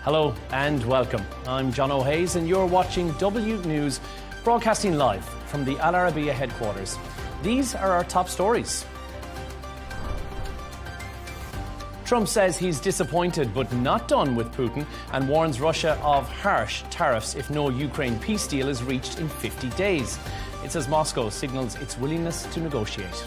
Hello and welcome. I'm John O'Hayes and you're watching W News, broadcasting live from the Al Arabiya headquarters. These are our top stories. Trump says he's disappointed but not done with Putin and warns Russia of harsh tariffs if no Ukraine peace deal is reached in 50 days. It says Moscow signals its willingness to negotiate.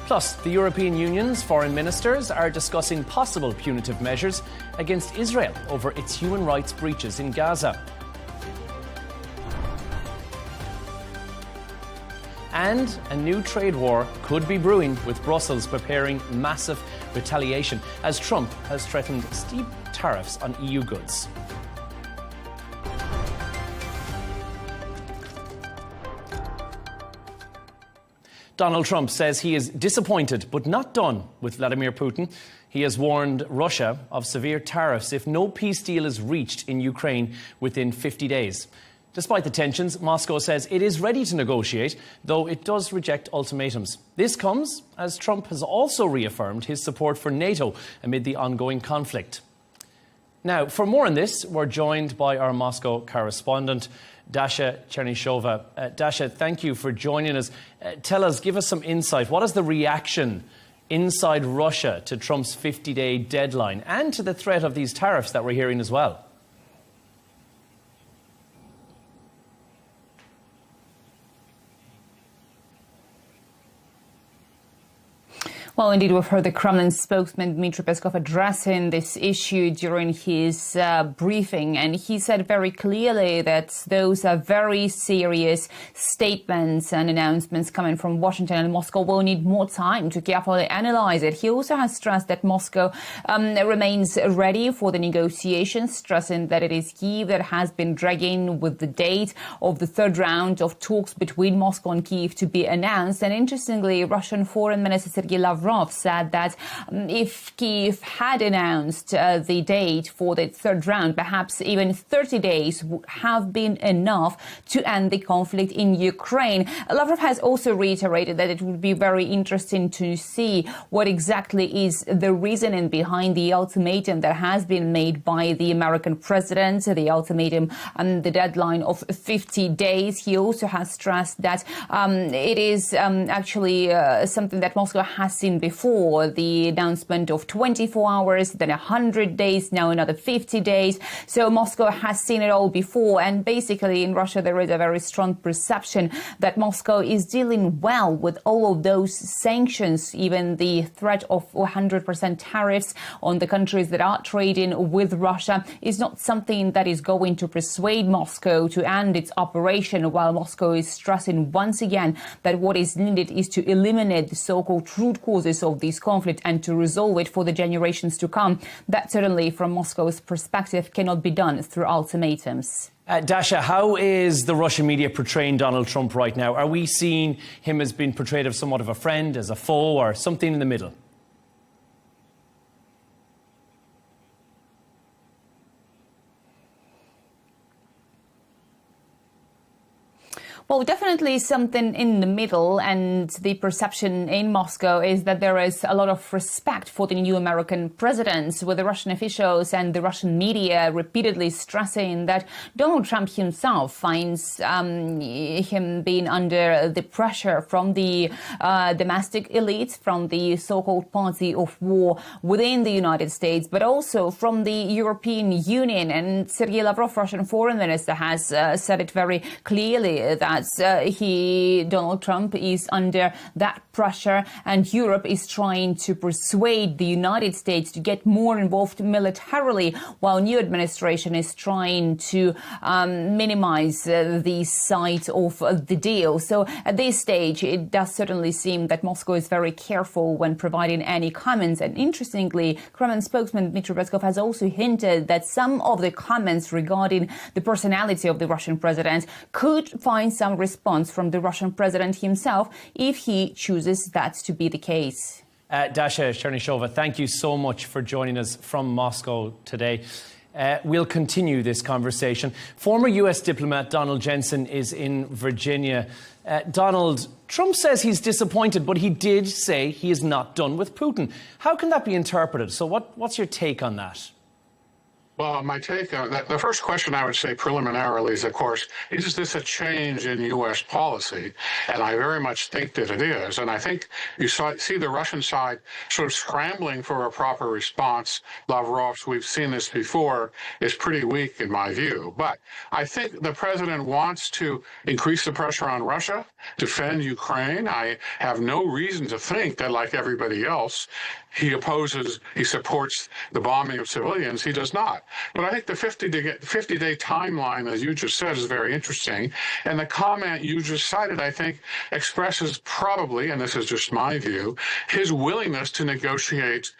Plus, the European Union's foreign ministers are discussing possible punitive measures against Israel over its human rights breaches in Gaza. And a new trade war could be brewing, with Brussels preparing massive retaliation as Trump has threatened steep tariffs on EU goods. Donald Trump says he is disappointed but not done with Vladimir Putin. He has warned Russia of severe tariffs if no peace deal is reached in Ukraine within 50 days. Despite the tensions, Moscow says it is ready to negotiate, though it does reject ultimatums. This comes as Trump has also reaffirmed his support for NATO amid the ongoing conflict. Now, for more on this, we're joined by our Moscow correspondent, Dasha Chernyshova. Dasha, thank you for joining us. Tell us, give us some insight. What is the reaction inside Russia to Trump's 50-day deadline and to the threat of these tariffs that we're hearing as well? Well, indeed, we've heard the Kremlin spokesman Dmitry Peskov addressing this issue during his briefing, and he said very clearly that those are very serious statements and announcements coming from Washington, and Moscow will need more time to carefully analyze it. He also has stressed that Moscow remains ready for the negotiations, stressing that it is Kyiv that has been dragging with the date of the third round of talks between Moscow and Kyiv to be announced. And interestingly, Russian Foreign Minister Sergei Lavrov said that if Kyiv had announced the date for the third round, perhaps even 30 days would have been enough to end the conflict in Ukraine. Lavrov has also reiterated that it would be very interesting to see what exactly is the reasoning behind the ultimatum that has been made by the American president, the ultimatum and the deadline of 50 days. He also has stressed that it is actually something that Moscow has seen before, the announcement of 24 hours, then 100 days, now another 50 days. So Moscow has seen it all before. And basically in Russia, there is a very strong perception that Moscow is dealing well with all of those sanctions, even the threat of 100% tariffs on the countries that are trading with Russia is not something that is going to persuade Moscow to end its operation, while Moscow is stressing once again that what is needed is to eliminate the so-called root causes of this conflict and to resolve it for the generations to come. That certainly, from Moscow's perspective, cannot be done through ultimatums. Dasha, how is the Russian media portraying Donald Trump right now? Are we seeing him as being portrayed as somewhat of a friend, as a foe, or something in the middle? Well, definitely something in the middle, and the perception in Moscow is that there is a lot of respect for the new American president, with the Russian officials and the Russian media repeatedly stressing that Donald Trump himself finds him being under the pressure from the domestic elites, from the so-called party of war within the United States, but also from the European Union. And Sergei Lavrov, Russian foreign minister, has said it very clearly that Donald Trump is under that pressure, and Europe is trying to persuade the United States to get more involved militarily, while new administration is trying to minimize the side of the deal. So at this stage, it does certainly seem that Moscow is very careful when providing any comments. And interestingly, Kremlin spokesman Dmitry Peskov has also hinted that some of the comments regarding the personality of the Russian president could find some response from the Russian president himself if he chooses that to be the case. Dasha Chernyshova, thank you so much for joining us from Moscow today. We'll continue this conversation. Former US diplomat Donald Jensen is in Virginia. Donald, Trump says he's disappointed, but he did say he is not done with Putin. How can that be interpreted? So what's your take on that? Well, my take on that, the first question I would say preliminarily is, of course, is this a change in U.S. policy? And I very much think that it is. And I think you see the Russian side sort of scrambling for a proper response. Lavrov's, we've seen this before, is pretty weak in my view. But I think the president wants to increase the pressure on Russia, defend Ukraine. I have no reason to think that, like everybody else, he supports the bombing of civilians. He does not. But I think the 50-day timeline, as you just said, is very interesting. And the comment you just cited, I think, expresses probably, and this is just my view, his willingness to negotiate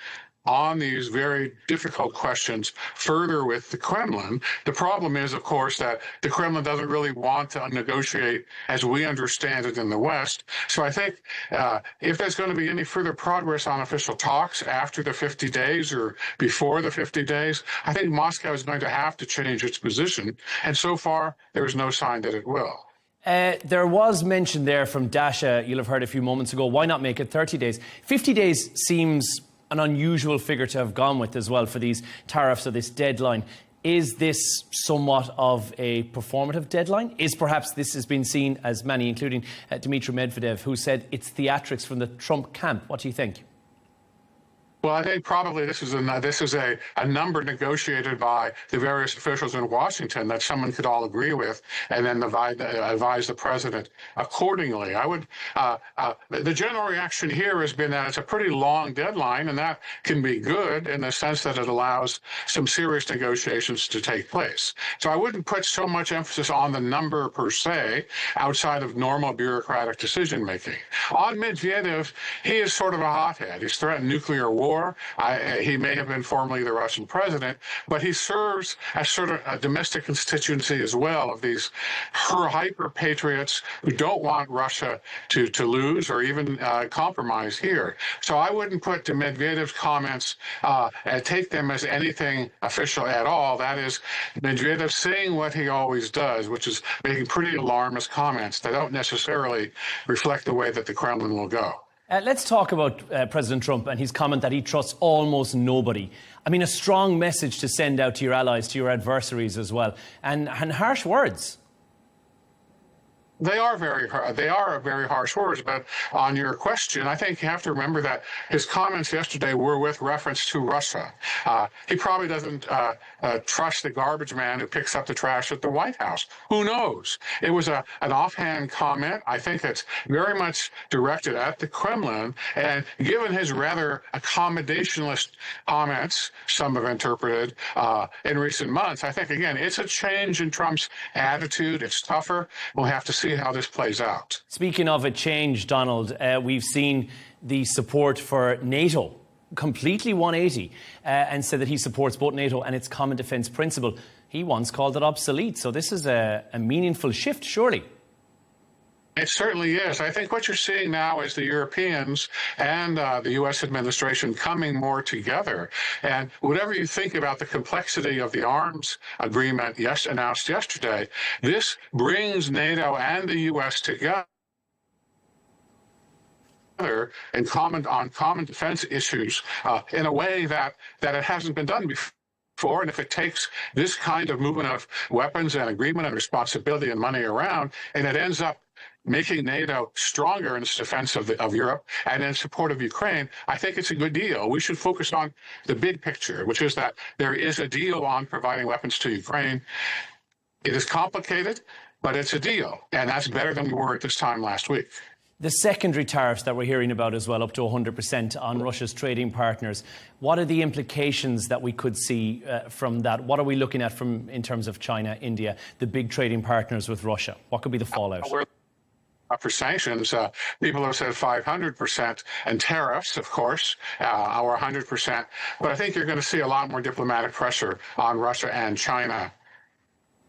on these very difficult questions further with the Kremlin. The problem is, of course, that the Kremlin doesn't really want to negotiate as we understand it in the West. So I think if there's going to be any further progress on official talks after the 50 days or before the 50 days, I think Moscow is going to have to change its position. And so far, there is no sign that it will. There was mention there from Dasha, you'll have heard a few moments ago, why not make it 30 days? 50 days seems an unusual figure to have gone with as well for these tariffs or this deadline. Is this somewhat of a performative deadline? Is perhaps this has been seen, as many, including Dmitry Medvedev, who said it's theatrics from the Trump camp? What do you think? Well, I think probably this is a number negotiated by the various officials in Washington that someone could all agree with, and then advise the president accordingly. I would. The general reaction here has been that it's a pretty long deadline, and that can be good in the sense that it allows some serious negotiations to take place. So I wouldn't put so much emphasis on the number per se, outside of normal bureaucratic decision making. On Medvedev, he is sort of a hothead. He's threatened nuclear war. He may have been formerly the Russian president, but he serves as sort of a domestic constituency as well of these hyper-patriots who don't want Russia to lose or even compromise here. So I wouldn't put Medvedev's comments and take them as anything official at all. That is, Medvedev saying what he always does, which is making pretty alarmist comments that don't necessarily reflect the way that the Kremlin will go. Let's talk about President Trump and his comment that he trusts almost nobody. I mean, a strong message to send out to your allies, to your adversaries as well, and harsh words. They are very harsh words, but on your question, I think you have to remember that his comments yesterday were with reference to Russia. He probably doesn't trust the garbage man who picks up the trash at the White House. Who knows? It was an offhand comment. I think it's very much directed at the Kremlin, and given his rather accommodationist comments, some have interpreted, in recent months, I think, again, it's a change in Trump's attitude. It's tougher. We'll have to see how this plays out. Speaking of a change, Donald, we've seen the support for NATO completely 180 and said that he supports both NATO and its common defence principle. He once called it obsolete. So this is a meaningful shift, surely. It certainly is. I think what you're seeing now is the Europeans and the U.S. administration coming more together. And whatever you think about the complexity of the arms agreement announced yesterday, this brings NATO and the U.S. together and comment on common defense issues in a way that it hasn't been done before. And if it takes this kind of movement of weapons and agreement and responsibility and money around, and it ends up making NATO stronger in its defense of Europe and in support of Ukraine, I think it's a good deal. We should focus on the big picture, which is that there is a deal on providing weapons to Ukraine. It is complicated, but it's a deal, and that's better than we were at this time last week. The secondary tariffs that we're hearing about as well, up to 100% on Russia's trading partners. What are the implications that we could see from that? What are we looking at in terms of China, India, the big trading partners with Russia? What could be the fallout? For sanctions, people have said 500% and tariffs, of course, or 100%. But I think you're going to see a lot more diplomatic pressure on Russia and China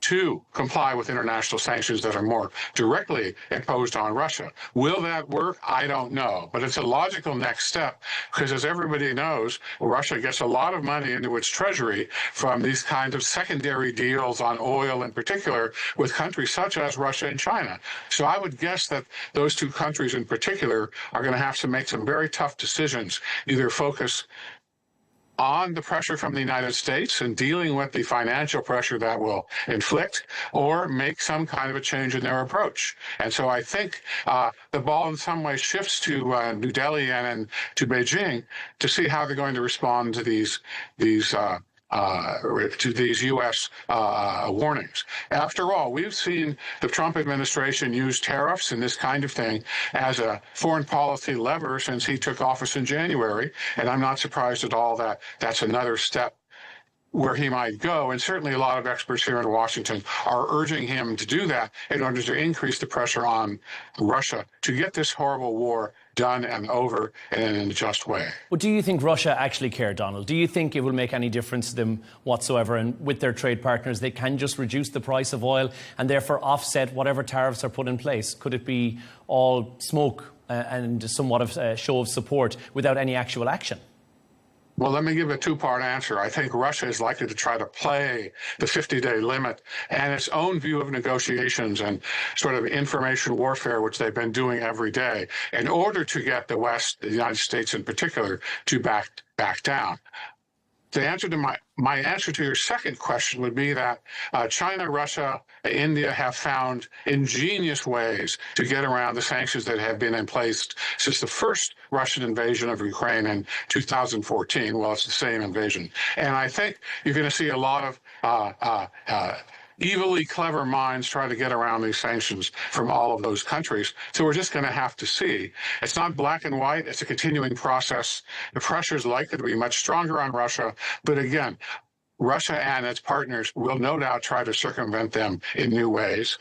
to comply with international sanctions that are more directly imposed on Russia. Will that work? I don't know. But it's a logical next step because, as everybody knows, Russia gets a lot of money into its treasury from these kinds of secondary deals on oil in particular with countries such as Russia and China. So I would guess that those two countries in particular are going to have to make some very tough decisions, either focus on the pressure from the United States and dealing with the financial pressure that will inflict, or make some kind of a change in their approach. And so I think the ball in some ways shifts to New Delhi and to Beijing to see how they're going to respond to these U.S. warnings. After all, we've seen the Trump administration use tariffs and this kind of thing as a foreign policy lever since he took office in January, and I'm not surprised at all that that's another step where he might go. And certainly a lot of experts here in Washington are urging him to do that in order to increase the pressure on Russia to get this horrible war done and over in a just way. But do you think Russia actually care, Donald? Do you think it will make any difference to them whatsoever? And with their trade partners, they can just reduce the price of oil and therefore offset whatever tariffs are put in place? Could it be all smoke and somewhat of a show of support without any actual action? Well, let me give a two-part answer. I think Russia is likely to try to play the 50-day limit and its own view of negotiations and sort of information warfare, which they've been doing every day, in order to get the West, the United States in particular, to back down. The answer to my answer to your second question would be that China, Russia, India have found ingenious ways to get around the sanctions that have been in place since the first Russian invasion of Ukraine in 2014. Well, it's the same invasion. And I think you're going to see a lot of evilly clever minds try to get around these sanctions from all of those countries. So we're just going to have to see. It's not black and white. It's a continuing process. The pressure is likely to be much stronger on Russia. But again, Russia and its partners will no doubt try to circumvent them in new ways.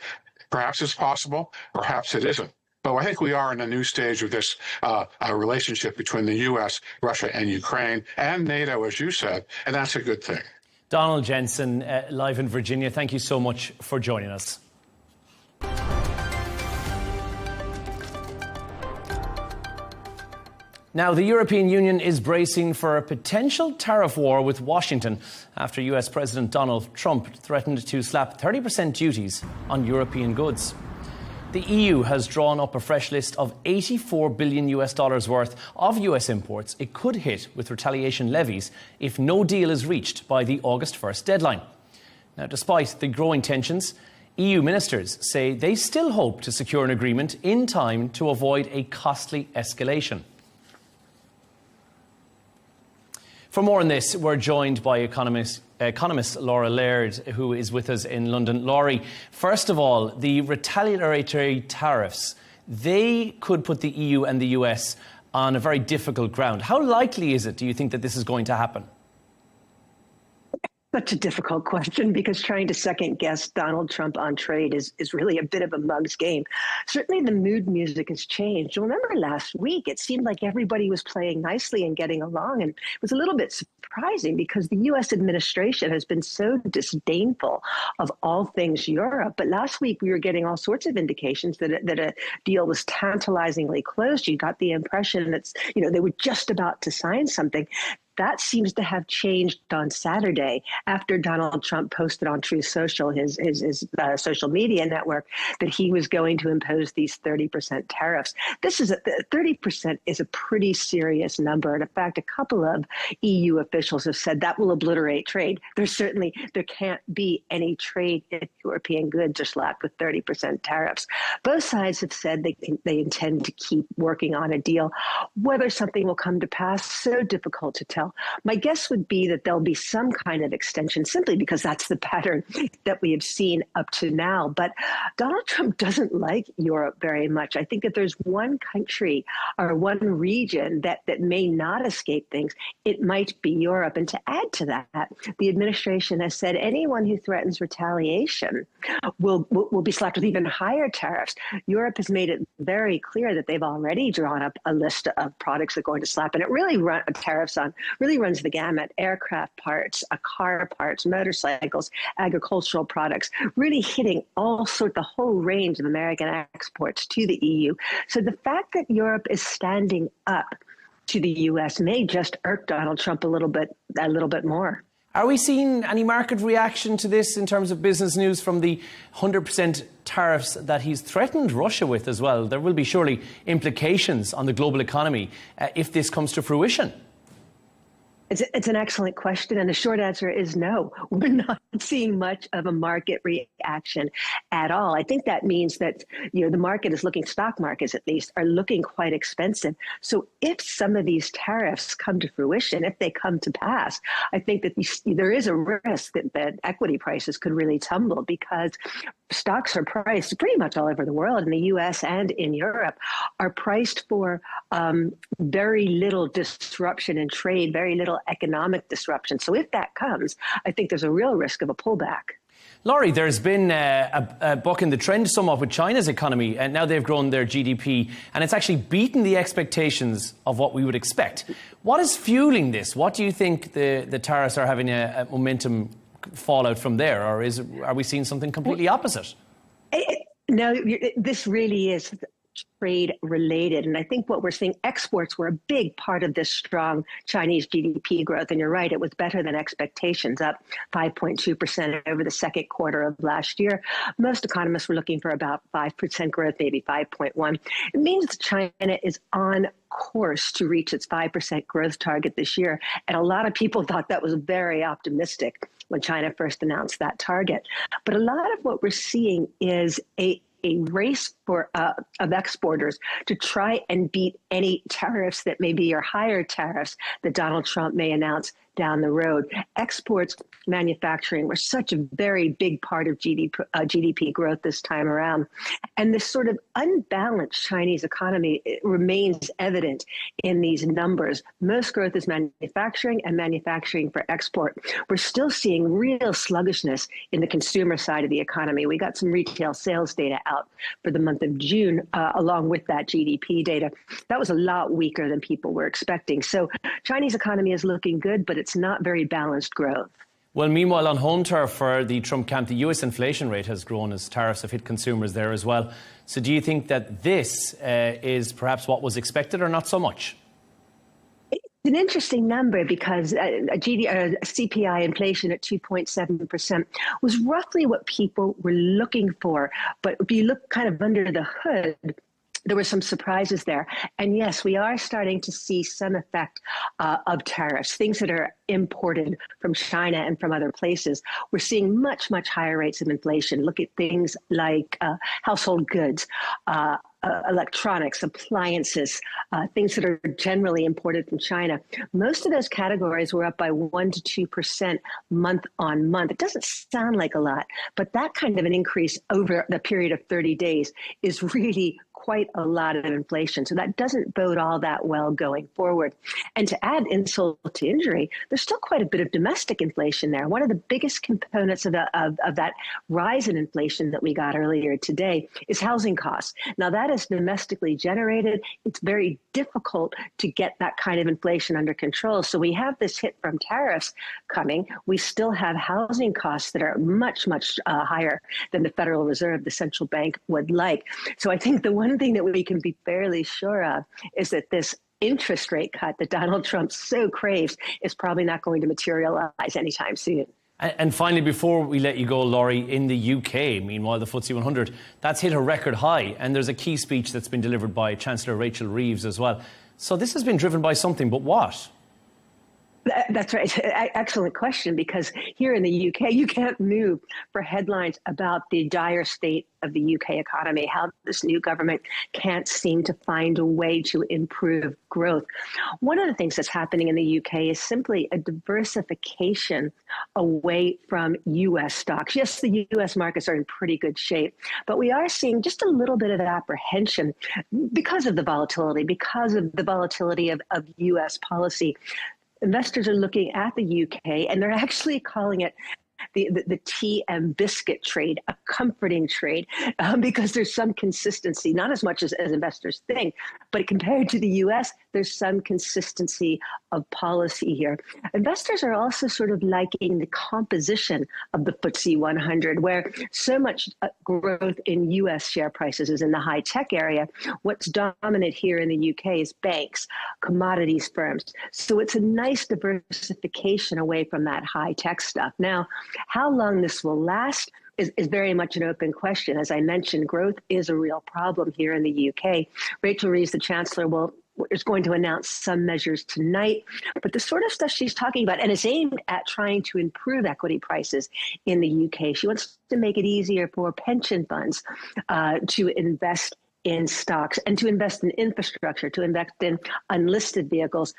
Perhaps it's possible. Perhaps it isn't. But I think we are in a new stage of this relationship between the U.S., Russia, and Ukraine, and NATO, as you said, and that's a good thing. Donald Jensen, live in Virginia, thank you so much for joining us. Now, the European Union is bracing for a potential tariff war with Washington after US President Donald Trump threatened to slap 30% duties on European goods. The EU has drawn up a fresh list of $84 billion worth of US imports it could hit with retaliation levies if no deal is reached by the August 1st deadline. Now, despite the growing tensions, EU ministers say they still hope to secure an agreement in time to avoid a costly escalation. For more on this, we're joined by economist Laura Laird, who is with us in London. Laurie, first of all, the retaliatory tariffs, they could put the EU and the US on a very difficult ground. How likely is it, do you think, that this is going to happen? Such a difficult question, because trying to second guess Donald Trump on trade is really a bit of a mug's game. Certainly the mood music has changed. Remember last week, it seemed like everybody was playing nicely and getting along, and it was a little bit surprising because the U.S. administration has been so disdainful of all things Europe. But last week we were getting all sorts of indications that a deal was tantalizingly close. You got the impression that they were just about to sign something. That seems to have changed on Saturday after Donald Trump posted on Truth Social, his social media network, that he was going to impose these 30% tariffs. 30% is a pretty serious number. And in fact, a couple of EU officials have said that will obliterate trade. There can't be any trade in European goods are slapped with 30% tariffs. Both sides have said they intend to keep working on a deal. Whether something will come to pass, so difficult to tell. My guess would be that there'll be some kind of extension, simply because that's the pattern that we have seen up to now. But Donald Trump doesn't like Europe very much. I think that there's one country or one region that may not escape things. It might be Europe. And to add to that, the administration has said anyone who threatens retaliation will be slapped with even higher tariffs. Europe has made it very clear that they've already drawn up a list of products they're going to slap, and it really run tariffs on really runs the gamut: aircraft parts, car parts, motorcycles, agricultural products, really hitting the whole range of American exports to the EU. So the fact that Europe is standing up to the U.S. may just irk Donald Trump a little bit more. Are we seeing any market reaction to this in terms of business news from the 100% tariffs that he's threatened Russia with as well? There will be surely implications on the global economy if this comes to fruition. It's an excellent question, and the short answer is no. We're not seeing much of a market reaction at all. I think that means that the market is stock markets at least, are looking quite expensive. So if some of these tariffs come to fruition, if they come to pass, I think that there is a risk that equity prices could really tumble, because stocks are priced pretty much all over the world, in the U.S. and in Europe, are priced for very little disruption in trade, very little economic disruption. So if that comes, I think there's a real risk of a pullback. Laurie, there's been a buck in the trend somewhat with China's economy, and now they've grown their GDP, and it's actually beaten the expectations of what we would expect. What is fueling this? What do you think the tariffs are having a momentum fallout from there, or are we seeing something completely opposite? No, this really is trade related. And I think what we're seeing, exports were a big part of this strong Chinese GDP growth. And you're right, it was better than expectations, up 5.2% over the second quarter of last year. Most economists were looking for about 5% growth, maybe 5.1. It means that China is on course to reach its 5% growth target this year. And a lot of people thought that was very optimistic when China first announced that target. But a lot of what we're seeing is a race of exporters to try and beat any tariffs that maybe are higher tariffs that Donald Trump may announce down the road. Exports, manufacturing were such a very big part of GDP growth this time around. And this sort of unbalanced Chinese economy remains evident in these numbers. Most growth is manufacturing, and manufacturing for export. We're still seeing real sluggishness in the consumer side of the economy. We got some retail sales data out for the month of June, along with that GDP data. That was a lot weaker than people were expecting. So Chinese economy is looking good, but it's not very balanced growth. Well, meanwhile, on home turf for the Trump camp, the US inflation rate has grown as tariffs have hit consumers there as well. So do you think that this is perhaps what was expected, or not so much? It's an interesting number, because CPI inflation at 2.7% was roughly what people were looking for. But if you look kind of under the hood, there were some surprises there. And yes, we are starting to see some effect of tariffs, things that are imported from China and from other places. We're seeing much, much higher rates of inflation. Look at things like household goods, electronics, appliances, things that are generally imported from China. Most of those categories were up by 1 to 2% month on month. It doesn't sound like a lot, but that kind of an increase over the period of 30 days is really quite a lot of inflation. So that doesn't bode all that well going forward. And to add insult to injury, there's still quite a bit of domestic inflation there. One of the biggest components of that rise in inflation that we got earlier today is housing costs. Now, that is domestically generated. It's very difficult to get that kind of inflation under control. So we have this hit from tariffs coming. We still have housing costs that are much, much higher than the Federal Reserve, the central bank, would like. So I think the one thing that we can be fairly sure of is that this interest rate cut that Donald Trump so craves is probably not going to materialize anytime soon. And finally, before we let you go, Laurie, in the UK, meanwhile, the FTSE 100, that's hit a record high. And there's a key speech that's been delivered by Chancellor Rachel Reeves as well. So this has been driven by something, but what? That's right. Excellent question, because here in the UK, you can't move for headlines about the dire state of the UK economy, how this new government can't seem to find a way to improve growth. One of the things that's happening in the UK is simply a diversification away from US stocks. Yes, the US markets are in pretty good shape, but we are seeing just a little bit of apprehension because of the volatility of US policy. Investors are looking at the UK, and they're actually calling it the tea and biscuit trade, a comforting trade because there's some consistency, not as much as investors think, but compared to the U.S., there's some consistency of policy here. Investors are also sort of liking the composition of the FTSE 100, where so much growth in U.S. share prices is in the high tech area. What's dominant here in the U.K. is banks, commodities firms. So it's a nice diversification away from that high tech stuff. Now, how long this will last is very much an open question. As I mentioned, growth is a real problem here in the UK. Rachel Reeves, the Chancellor, is going to announce some measures tonight, but the sort of stuff she's talking about, and it's aimed at trying to improve equity prices in the UK. She wants to make it easier for pension funds to invest in stocks and to invest in infrastructure, to invest in unlisted vehicles.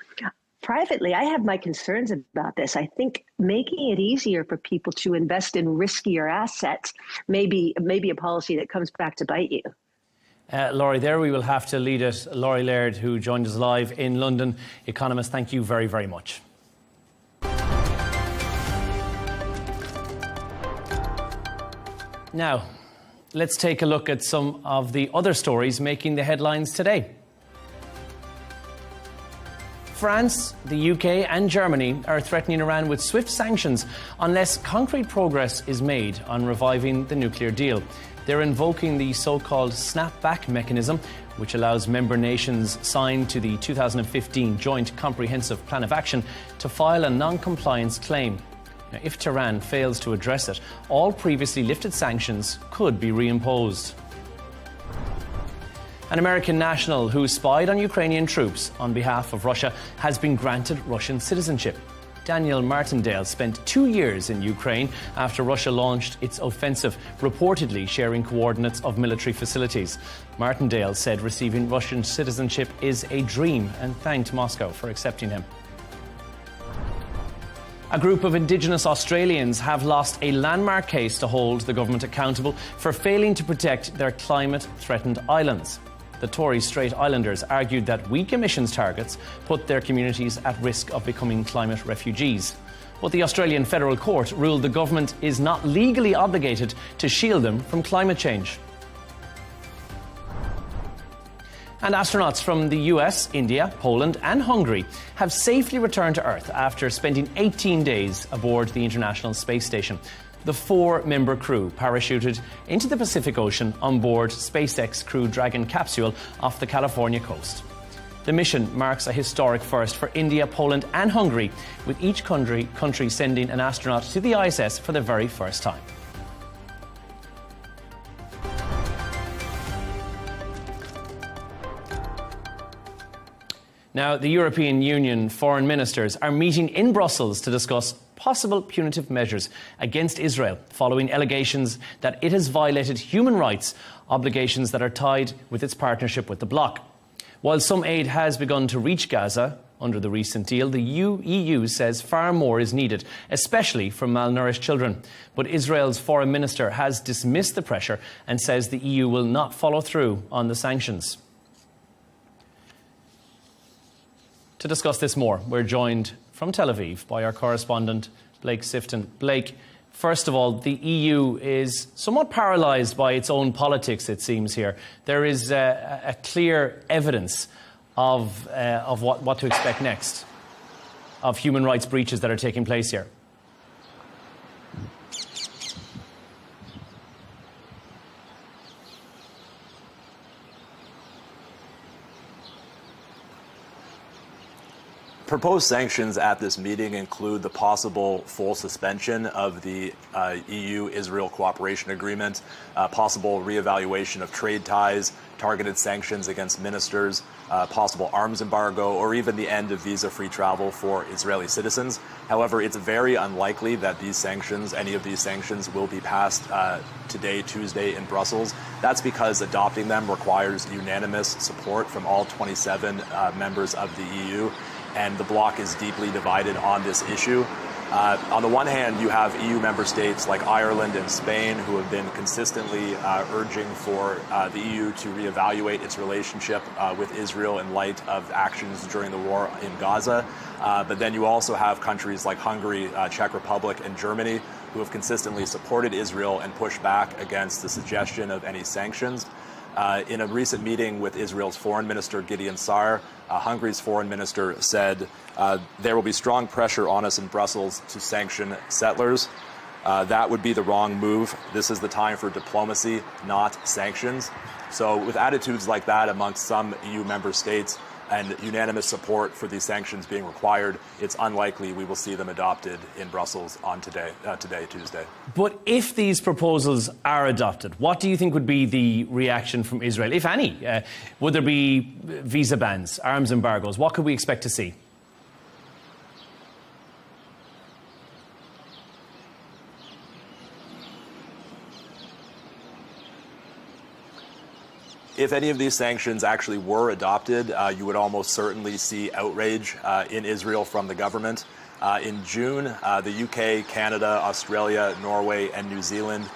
Privately, I have my concerns about this. I think making it easier for people to invest in riskier assets may be a policy that comes back to bite you. Laurie, there we will have to lead it. Laurie Laird, who joined us live in London. Economist, thank you very, very much. Now, let's take a look at some of the other stories making the headlines today. France, the UK and Germany are threatening Iran with swift sanctions unless concrete progress is made on reviving the nuclear deal. They're invoking the so-called snapback mechanism, which allows member nations signed to the 2015 Joint Comprehensive Plan of Action to file a non-compliance claim. Now, if Tehran fails to address it, all previously lifted sanctions could be reimposed. An American national who spied on Ukrainian troops on behalf of Russia has been granted Russian citizenship. Daniel Martindale spent 2 years in Ukraine after Russia launched its offensive, reportedly sharing coordinates of military facilities. Martindale said receiving Russian citizenship is a dream and thanked Moscow for accepting him. A group of Indigenous Australians have lost a landmark case to hold the government accountable for failing to protect their climate-threatened islands. The Torres Strait Islanders argued that weak emissions targets put their communities at risk of becoming climate refugees. But the Australian Federal Court ruled the government is not legally obligated to shield them from climate change. And astronauts from the US, India, Poland and Hungary have safely returned to Earth after spending 18 days aboard the International Space Station. The 4-member crew parachuted into the Pacific Ocean on board SpaceX Crew Dragon capsule off the California coast. The mission marks a historic first for India, Poland and Hungary, with each country sending an astronaut to the ISS for the very first time. Now, the European Union foreign ministers are meeting in Brussels to discuss possible punitive measures against Israel following allegations that it has violated human rights, obligations that are tied with its partnership with the bloc. While some aid has begun to reach Gaza under the recent deal, the EU says far more is needed, especially for malnourished children. But Israel's foreign minister has dismissed the pressure and says the EU will not follow through on the sanctions. To discuss this more, we're joined from Tel Aviv by our correspondent, Blake Sifton. Blake, first of all, the EU is somewhat paralysed by its own politics, it seems here. There is a clear evidence of what to expect next, of human rights breaches that are taking place here. Proposed sanctions at this meeting include the possible full suspension of the EU-Israel cooperation agreement, possible reevaluation of trade ties, targeted sanctions against ministers, possible arms embargo, or even the end of visa-free travel for Israeli citizens. However, it's very unlikely that any of these sanctions will be passed today, Tuesday, in Brussels. That's because adopting them requires unanimous support from all 27 members of the EU. And the bloc is deeply divided on this issue. On the one hand, you have EU member states like Ireland and Spain who have been consistently urging for the EU to reevaluate its relationship with Israel in light of actions during the war in Gaza. But then you also have countries like Hungary, Czech Republic, and Germany who have consistently supported Israel and pushed back against the suggestion of any sanctions. In a recent meeting with Israel's foreign minister, Gideon Sa'ar, Hungary's foreign minister said, there will be strong pressure on us in Brussels to sanction settlers. That would be the wrong move. This is the time for diplomacy, not sanctions. So with attitudes like that amongst some EU member states and unanimous support for these sanctions being required, it's unlikely we will see them adopted in Brussels on Tuesday. But if these proposals are adopted, what do you think would be the reaction from Israel, if any? Would there be visa bans, arms embargoes? What could we expect to see? If any of these sanctions actually were adopted, you would almost certainly see outrage in Israel from the government. In June, the UK, Canada, Australia, Norway, and New Zealand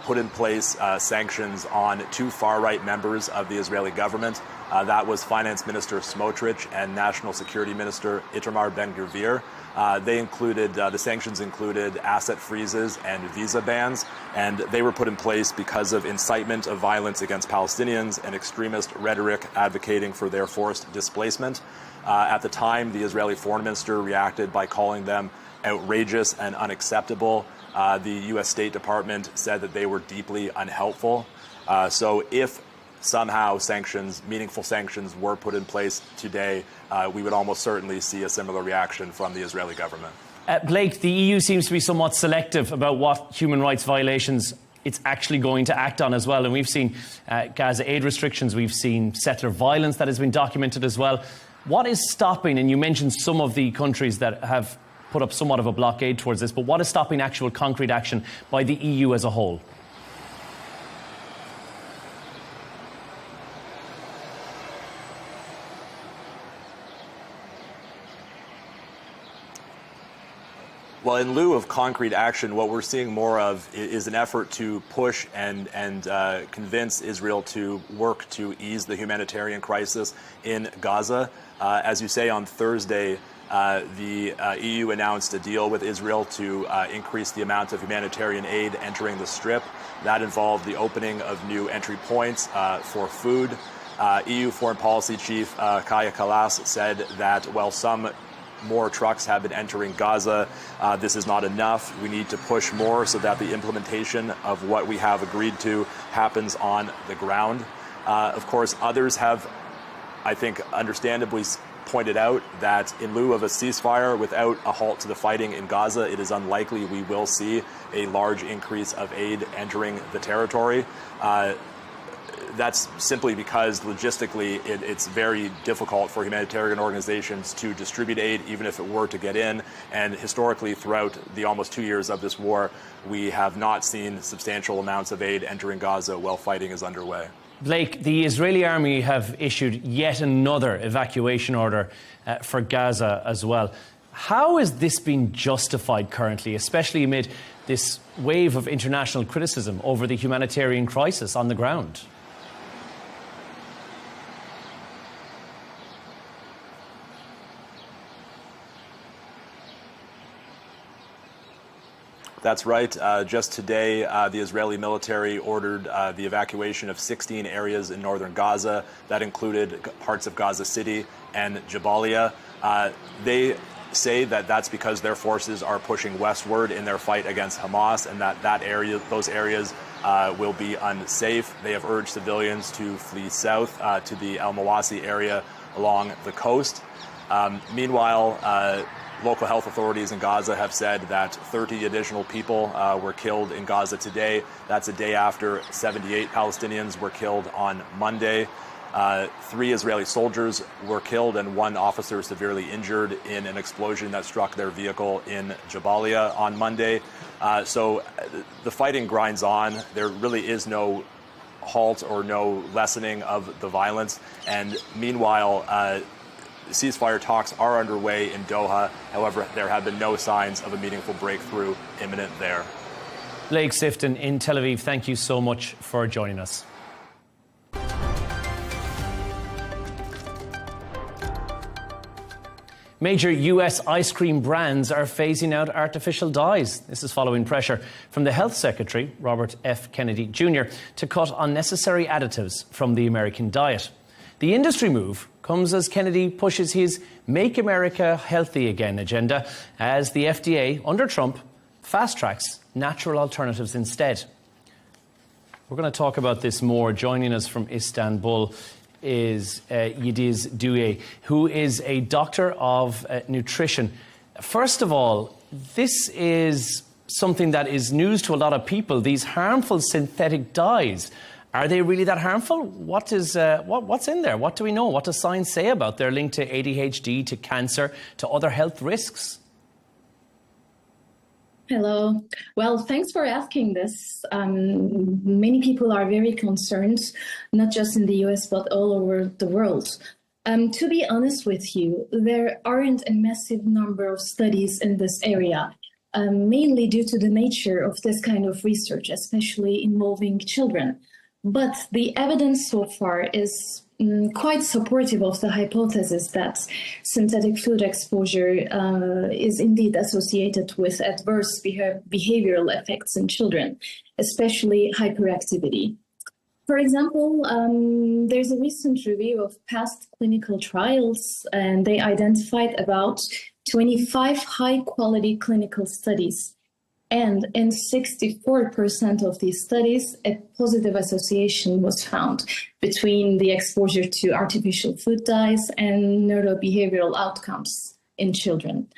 put in place sanctions on two far-right members of the Israeli government. That was Finance Minister Smotrich and National Security Minister Itamar Ben-Gvir. The sanctions included asset freezes and visa bans, and they were put in place because of incitement of violence against Palestinians and extremist rhetoric advocating for their forced displacement. At the time, the Israeli foreign minister reacted by calling them outrageous and unacceptable. The U.S. State Department said that they were deeply unhelpful. So if somehow meaningful sanctions were put in place today, we would almost certainly see a similar reaction from the Israeli government. Blake, the EU seems to be somewhat selective about what human rights violations it's actually going to act on as well. And we've seen Gaza aid restrictions, we've seen settler violence that has been documented as well. What is stopping, and you mentioned some of the countries that have put up somewhat of a blockade towards this, but what is stopping actual concrete action by the EU as a whole? Well, in lieu of concrete action, what we're seeing more of is an effort to push and convince Israel to work to ease the humanitarian crisis in Gaza. As you say, on Thursday, the EU announced a deal with Israel to increase the amount of humanitarian aid entering the Strip. That involved the opening of new entry points for food. EU Foreign Policy Chief Kaja Kallas said that while some more trucks have been entering Gaza, this is not enough. We need to push more so that the implementation of what we have agreed to happens on the ground. Of course, others have, I think, understandably pointed out that in lieu of a ceasefire without a halt to the fighting in Gaza, it is unlikely we will see a large increase of aid entering the territory. That's simply because logistically it's very difficult for humanitarian organizations to distribute aid, even if it were to get in. And historically, throughout the almost 2 years of this war, we have not seen substantial amounts of aid entering Gaza while fighting is underway. Blake, the Israeli army have issued yet another evacuation order for Gaza as well. How is this being justified currently, especially amid this wave of international criticism over the humanitarian crisis on the ground? That's right. Just today, the Israeli military ordered the evacuation of 16 areas in northern Gaza. That included parts of Gaza City and Jabalia. They say that that's because their forces are pushing westward in their fight against Hamas, and those areas will be unsafe. They have urged civilians to flee south to the Al Mawasi area along the coast. Meanwhile, local health authorities in Gaza have said that 30 additional people were killed in Gaza today. That's a day after 78 Palestinians were killed on Monday. 3 Israeli soldiers were killed and 1 officer severely injured in an explosion that struck their vehicle in Jabalia on Monday. So the fighting grinds on. There really is no halt or no lessening of the violence. And meanwhile, ceasefire talks are underway in Doha. However, there have been no signs of a meaningful breakthrough imminent there. Blake Sifton in Tel Aviv, thank you so much for joining us. Major US ice cream brands are phasing out artificial dyes. This is following pressure from the Health Secretary, Robert F. Kennedy Jr., to cut unnecessary additives from the American diet. The industry move comes as Kennedy pushes his Make America Healthy Again agenda as the FDA, under Trump, fast-tracks natural alternatives instead. We're going to talk about this more. Joining us from Istanbul is Yildiz Douye, who is a doctor of nutrition. First of all, this is something that is news to a lot of people, these harmful synthetic dyes. Are they really that harmful? What's in there? What do we know? What does science say about their link to ADHD, to cancer, to other health risks? Hello. Well, thanks for asking this. Many people are very concerned, not just in the US, but all over the world. To be honest with you, there aren't a massive number of studies in this area, mainly due to the nature of this kind of research, especially involving children. But the evidence so far is quite supportive of the hypothesis that synthetic food exposure is indeed associated with adverse behavioral effects in children, especially hyperactivity. For example, there's a recent review of past clinical trials, and they identified about 25 high-quality clinical studies. And in 64% of these studies, a positive association was found between the exposure to artificial food dyes and neurobehavioral outcomes in children.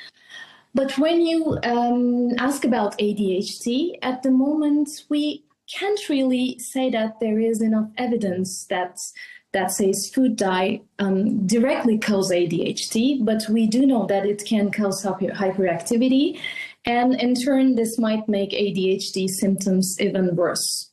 But when you ask about ADHD, at the moment, we can't really say that there is enough evidence that says food dye directly cause ADHD, but we do know that it can cause hyperactivity. And in turn, this might make ADHD symptoms even worse.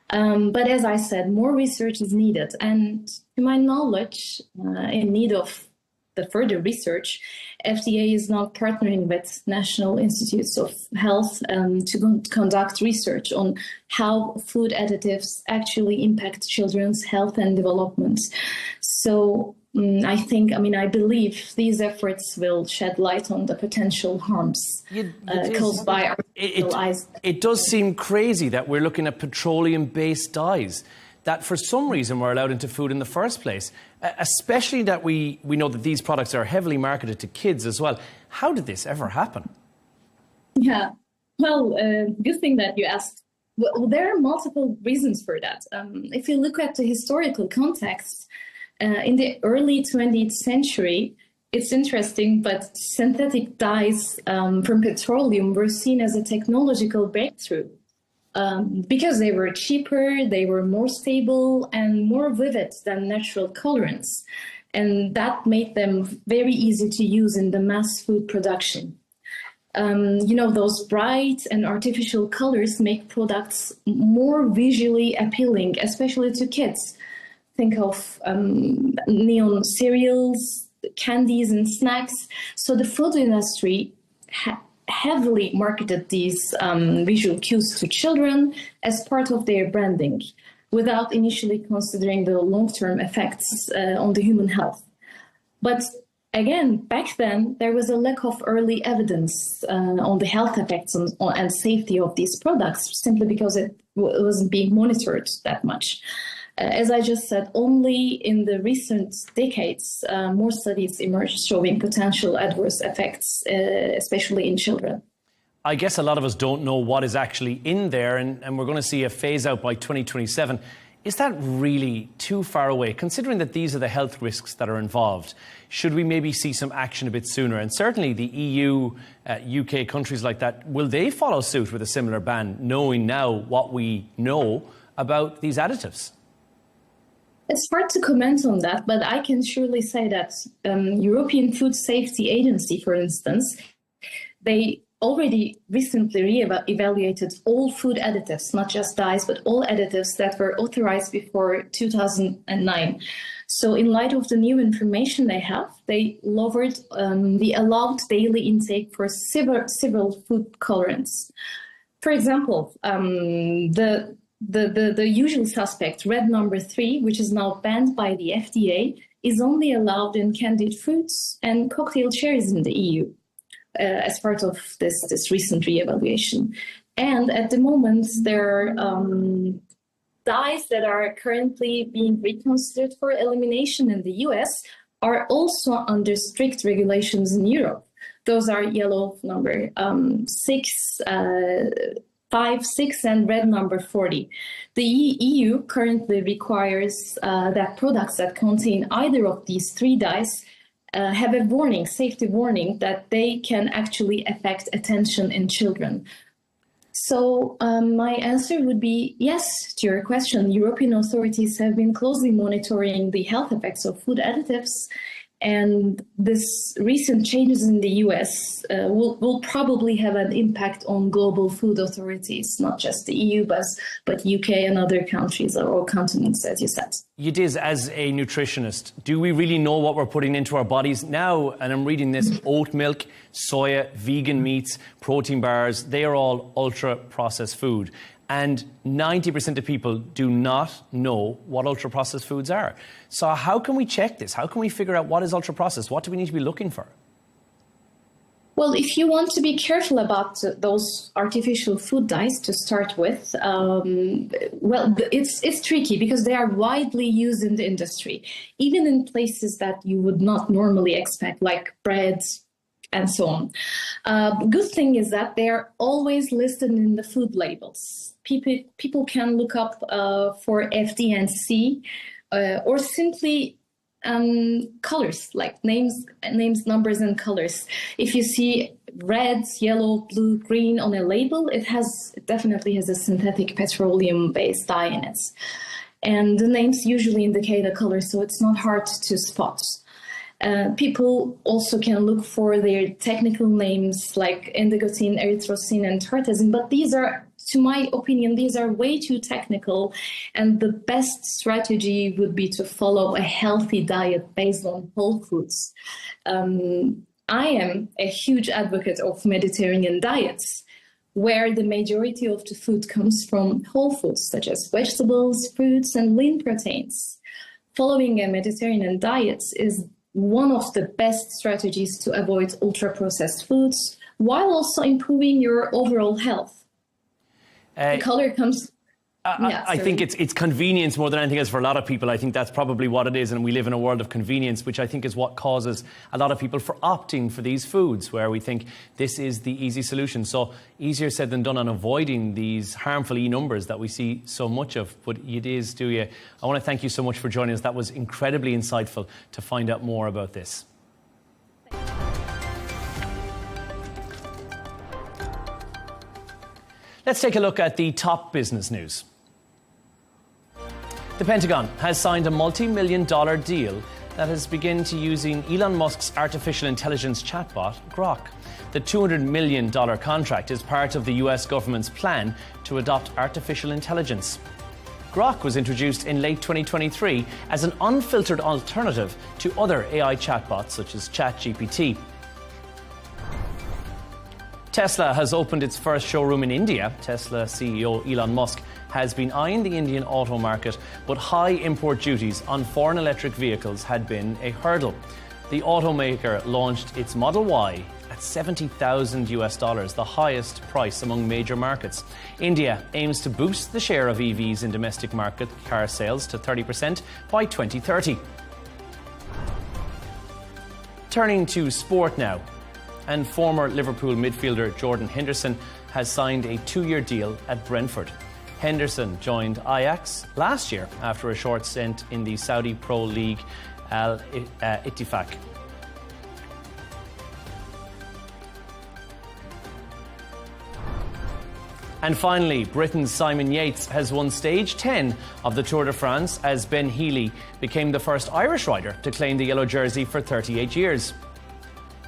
But as I said, more research is needed. And to my knowledge, in need of the further research, FDA is now partnering with National Institutes of Health to conduct research on how food additives actually impact children's health and development. So I believe these efforts will shed light on the potential harms caused by artificial dyes. It does seem crazy that we're looking at petroleum-based dyes that for some reason were allowed into food in the first place, especially that we know that these products are heavily marketed to kids as well. How did this ever happen? Yeah, well, good thing that you asked. Well, there are multiple reasons for that. If you look at the historical context, in the early 20th century, it's interesting, but synthetic dyes from petroleum were seen as a technological breakthrough because they were cheaper, they were more stable and more vivid than natural colorants. And that made them very easy to use in the mass food production. Those bright and artificial colors make products more visually appealing, especially to kids. Think of neon cereals, candies and snacks. So the food industry heavily marketed these visual cues to children as part of their branding, without initially considering the long-term effects on the human health. But again, back then, there was a lack of early evidence on the health effects and safety of these products, simply because it wasn't being monitored that much. As I just said, only in the recent decades, more studies emerged showing potential adverse effects, especially in children. I guess a lot of us don't know what is actually in there, and we're going to see a phase out by 2027. Is that really too far away, considering that these are the health risks that are involved? Should we maybe see some action a bit sooner? And certainly the EU, UK, countries like that, will they follow suit with a similar ban, knowing now what we know about these additives? It's hard to comment on that, but I can surely say that European Food Safety Agency, for instance, they already recently re-evaluated all food additives, not just dyes, but all additives that were authorized before 2009. So in light of the new information they have, they lowered the allowed daily intake for several food colorants. For example, the usual suspect, red number 3, which is now banned by the FDA, is only allowed in candied fruits and cocktail cherries in the EU as part of this recent reevaluation. And at the moment, there are dyes that are currently being reconsidered for elimination in the US are also under strict regulations in Europe. Those are yellow number 5, 6, and red number 40. The EU currently requires that products that contain either of these 3 dyes have a warning, safety warning, that they can actually affect attention in children. So my answer would be yes to your question. European authorities have been closely monitoring the health effects of food additives, and this recent changes in the US will probably have an impact on global food authorities, not just the EU, but UK and other countries or continents, as you said. Yildiz, as a nutritionist, do we really know what we're putting into our bodies now? And I'm reading this: oat milk, soya, vegan meats, protein bars, they are all ultra-processed food. And 90% of people do not know what ultra-processed foods are. So how can we check this? How can we figure out what is ultra-processed? What do we need to be looking for? Well, if you want to be careful about those artificial food dyes to start with, well, it's tricky because they are widely used in the industry, even in places that you would not normally expect, like bread and so on. Good thing is that they are always listed in the food labels. People can look up for FD&C or simply colors, like names, numbers, and colors. If you see red, yellow, blue, green on a label, it definitely has a synthetic petroleum-based dye in it. And the names usually indicate a color, so it's not hard to spot. People also can look for their technical names like endogotin, erythrocin, and tartazine, but these are, to my opinion, these are way too technical, and the best strategy would be to follow a healthy diet based on whole foods. I am a huge advocate of Mediterranean diets, where the majority of the food comes from whole foods, such as vegetables, fruits, and lean proteins. Following a Mediterranean diet is one of the best strategies to avoid ultra-processed foods, while also improving your overall health. The color comes... I think it's convenience more than anything else for a lot of people. I think that's probably what it is, and we live in a world of convenience, which I think is what causes a lot of people for opting for these foods, where we think this is the easy solution. So easier said than done on avoiding these harmful E-numbers that we see so much of. But it is, do you? I want to thank you so much for joining us. That was incredibly insightful to find out more about this. Let's take a look at the top business news. The Pentagon has signed a multi-million-dollar deal that has begun to using Elon Musk's artificial intelligence chatbot, Grok. The $200 million contract is part of the US government's plan to adopt artificial intelligence. Grok was introduced in late 2023 as an unfiltered alternative to other AI chatbots such as ChatGPT. Tesla has opened its first showroom in India. Tesla CEO Elon Musk has been eyeing the Indian auto market, but high import duties on foreign electric vehicles had been a hurdle. The automaker launched its Model Y at $70,000, the highest price among major markets. India aims to boost the share of EVs in domestic market car sales to 30% by 2030. Turning to sport now. And former Liverpool midfielder Jordan Henderson has signed a 2-year deal at Brentford. Henderson joined Ajax last year after a short stint in the Saudi Pro League Al Ittifaq. And finally, Britain's Simon Yates has won stage 10 of the Tour de France as Ben Healy became the first Irish rider to claim the yellow jersey for 38 years.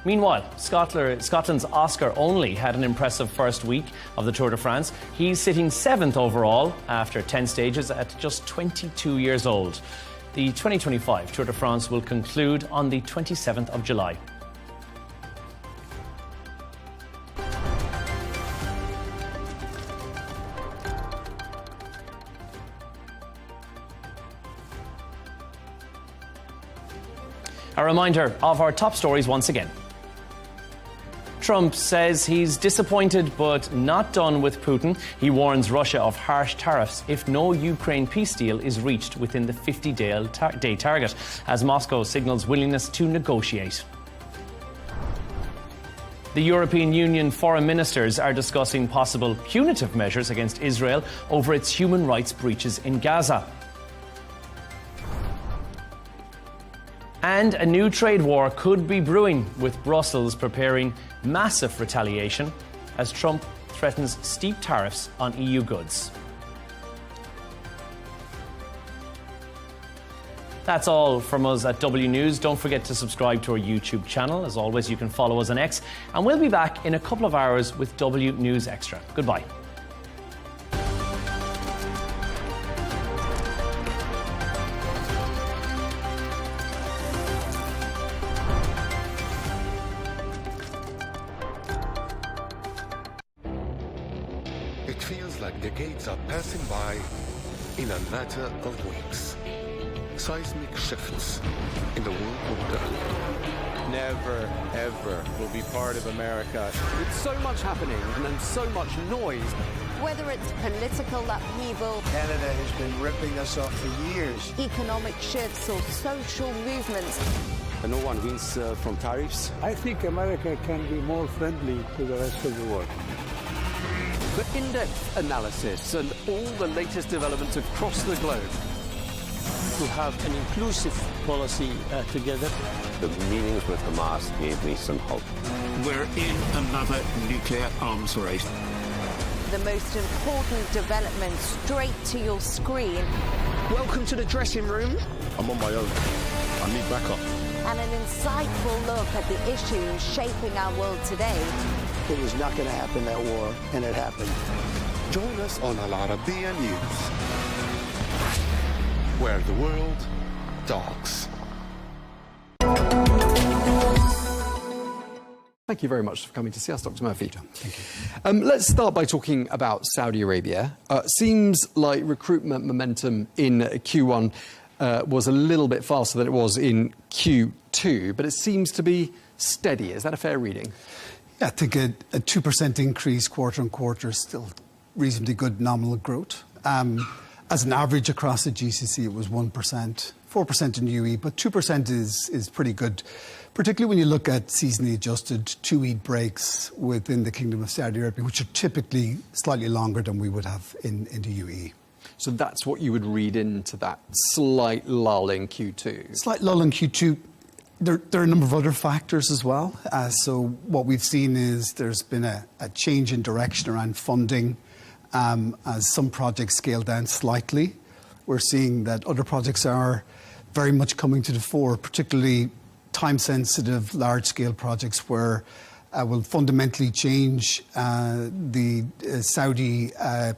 Meanwhile, Scotland's Oscar Only had an impressive first week of the Tour de France. He's sitting 7th overall after 10 stages at just 22 years old. The 2025 Tour de France will conclude on the 27th of July. A reminder of our top stories once again. Trump says he's disappointed but not done with Putin. He warns Russia of harsh tariffs if no Ukraine peace deal is reached within the 50-day target, as Moscow signals willingness to negotiate. The European Union foreign ministers are discussing possible punitive measures against Israel over its human rights breaches in Gaza. And a new trade war could be brewing, with Brussels preparing massive retaliation as Trump threatens steep tariffs on EU goods. That's all from us at W News. Don't forget to subscribe to our YouTube channel. As always, you can follow us on X. And we'll be back in a couple of hours with W News Extra. Goodbye. It feels like decades are passing by in a matter of weeks. Seismic shifts in the world order. Never, ever will be part of America. With so much happening and so much noise. Whether it's political upheaval, Canada has been ripping us off for years. economic shifts or social movements, And no one wins from tariffs. I think America can be more friendly to the rest of the world. The in-depth analysis and all the latest developments across the globe. To have an inclusive policy together. The meetings with Hamas gave me some hope. We're in another nuclear arms race. the most important developments straight to your screen. Welcome to the dressing room. I'm on my own. I need backup. And an insightful look at the issues shaping our world today. It was not going to happen, that war, and it happened. Join us on Arabiya News, where the world talks. Thank you very much for coming to see us, Dr. Murphy. Thank you. Let's start by talking about Saudi Arabia. Seems like recruitment momentum in Q1 was a little bit faster than it was in Q2, but it seems to be steady. Is that a fair reading? Yeah, I think a 2% increase quarter on quarter is still reasonably good nominal growth. As an average across the GCC, it was 1%, 4% in UAE, but 2% is pretty good, particularly when you look at seasonally adjusted 2 Eid breaks within the Kingdom of Saudi Arabia, which are typically slightly longer than we would have in the UAE. So that's what you would read into that slight lull in Q2? Slight lull in Q2. There are a number of other factors as well. So what we've seen is there's been a change in direction around funding as some projects scale down slightly. We're seeing that other projects are very much coming to the fore, particularly time-sensitive, large-scale projects where will fundamentally change the Saudi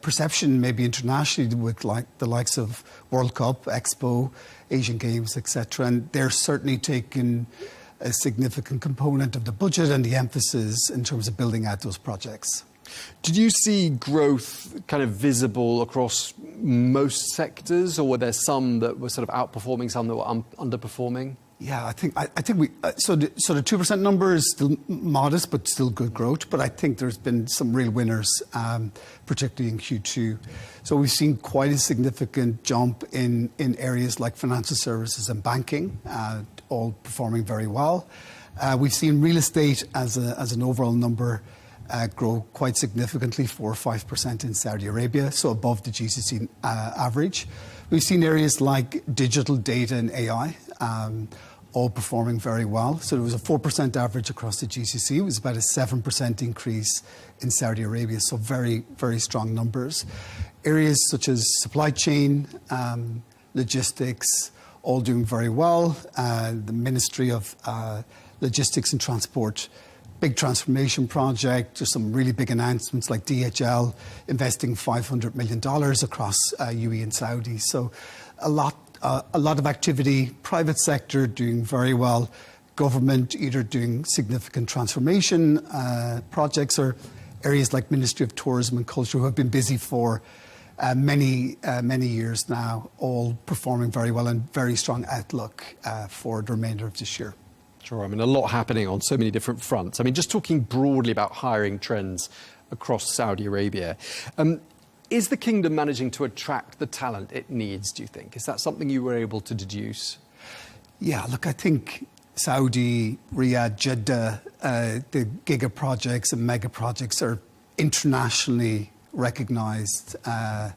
perception, maybe internationally, with the likes of World Cup, Expo, Asian Games, etc. And they're certainly taking a significant component of the budget and the emphasis in terms of building out those projects. Did you see growth kind of visible across most sectors, or were there some that were sort of outperforming, some that were underperforming? Yeah, I think we so the 2% number is still modest, but still good growth. But I think there's been some real winners, particularly in Q2. So we've seen quite a significant jump in areas like financial services and banking, all performing very well. We've seen real estate as an overall number grow quite significantly, 4 or 5% in Saudi Arabia, so above the GCC average. We've seen areas like digital data and AI all performing very well. So there was a 4% average across the GCC. It was about a 7% increase in Saudi Arabia, so very, very strong numbers. Areas such as supply chain, logistics, all doing very well. The Ministry of Logistics and Transport, big transformation project. There's some really big announcements like DHL investing $500 million across UAE and Saudi. So a lot of activity. Private sector doing very well. Government either doing significant transformation projects, or areas like Ministry of Tourism and Culture who have been busy for many years now, all performing very well and very strong outlook for the remainder of this year. Sure, I mean, a lot happening on so many different fronts. I mean, just talking broadly about hiring trends across Saudi Arabia, is the kingdom managing to attract the talent it needs, do you think? Is that something you were able to deduce? Yeah, look, I think Saudi, Riyadh, Jeddah, the giga projects and mega projects are internationally recognised and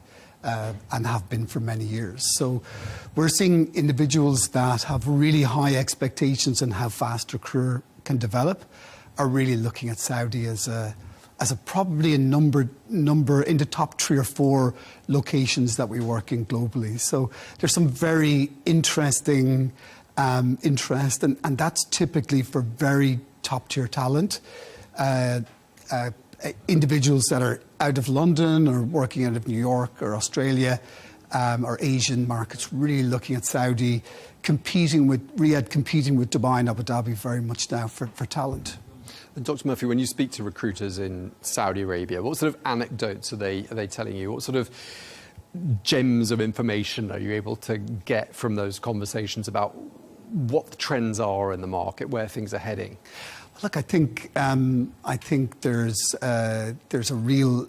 have been for many years. So we're seeing individuals that have really high expectations on how fast their career can develop are really looking at Saudi as a probably a number in the top 3 or 4 locations that we work in globally. So there's some very interesting interest, and that's typically for very top-tier talent. Individuals that are out of London or working out of New York or Australia or Asian markets really looking at Saudi, Riyadh competing with Dubai and Abu Dhabi very much now for talent. And Dr. Murphy, when you speak to recruiters in Saudi Arabia, what sort of anecdotes are they telling you? What sort of gems of information are you able to get from those conversations about what the trends are in the market, where things are heading? Look, I think there's a real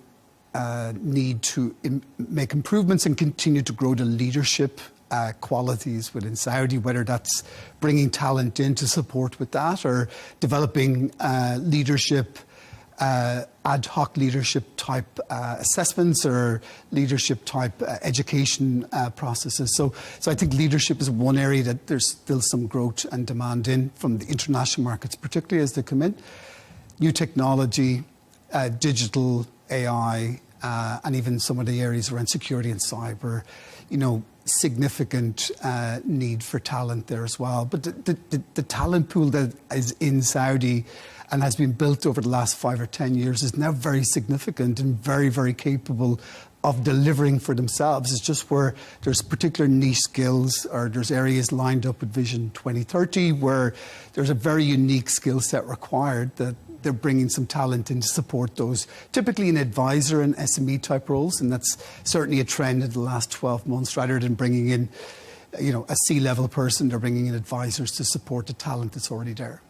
need to make improvements and continue to grow the leadership qualities within Saudi, whether that's bringing talent in to support with that or developing leadership, ad hoc leadership type assessments or leadership type education processes. So I think leadership is one area that there's still some growth and demand in from the international markets, particularly as they come in. New technology, digital, AI, and even some of the areas around security and cyber, significant need for talent there as well. But the talent pool that is in Saudi and has been built over the last 5 or 10 years is now very significant and very, very capable of delivering for themselves. It's just where there's particular niche skills or there's areas lined up with Vision 2030 where there's a very unique skill set required that they're bringing some talent in to support those, typically in advisor and SME type roles. And that's certainly a trend in the last 12 months. Rather than bringing in, a C-level person, they're bringing in advisors to support the talent that's already there.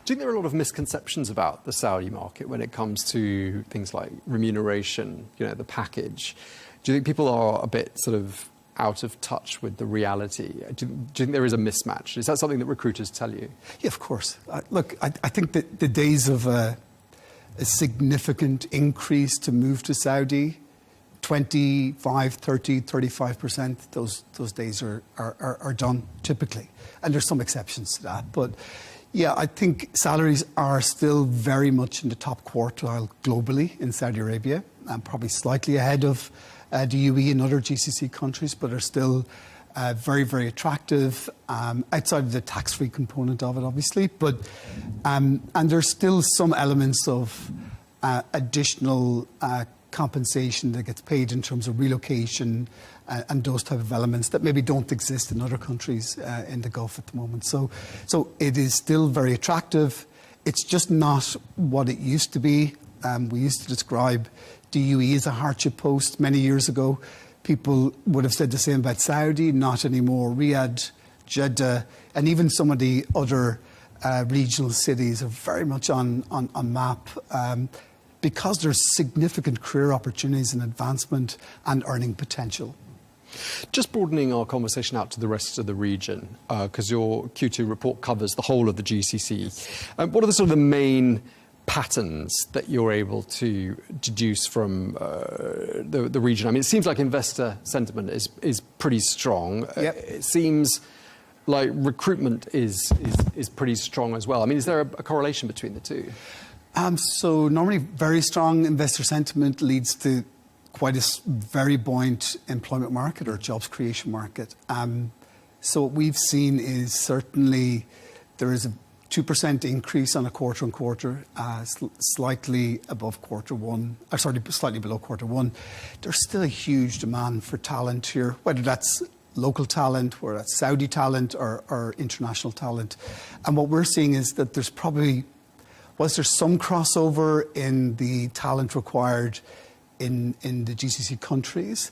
Do you think there are a lot of misconceptions about the Saudi market when it comes to things like remuneration, the package? Do you think people are a bit sort of out of touch with the reality? Do you think there is a mismatch? Is that something that recruiters tell you? Yeah, of course. Look, I think that the days of a significant increase to move to Saudi, 25, 30, 35%, those days are done typically. And there's some exceptions to that. But yeah, I think salaries are still very much in the top quartile globally in Saudi Arabia, and probably slightly ahead of the UAE and other GCC countries, but are still very, very attractive outside of the tax-free component of it, obviously. But and there's still some elements of additional compensation that gets paid in terms of relocation and those type of elements that maybe don't exist in other countries in the Gulf at the moment. So it is still very attractive. It's just not what it used to be. We used to describe the UAE as a hardship post many years ago. People would have said the same about Saudi, not anymore. Riyadh, Jeddah, and even some of the other regional cities are very much on map because there's significant career opportunities and advancement and earning potential. Just broadening our conversation out to the rest of the region, because your Q2 report covers the whole of the GCC. What are the sort of the main patterns that you're able to deduce from the region? I mean, it seems like investor sentiment is pretty strong. Yep. It seems like recruitment is pretty strong as well. I mean, is there a correlation between the two? So normally very strong investor sentiment leads to quite a very buoyant employment market or jobs creation market. So what we've seen is certainly there is a 2% increase on a quarter-on-quarter, slightly above quarter one, slightly below quarter one. There's still a huge demand for talent here, whether that's local talent, whether that's Saudi talent or international talent. And what we're seeing is that there's probably, whilst there's some crossover in the talent required in the GCC countries,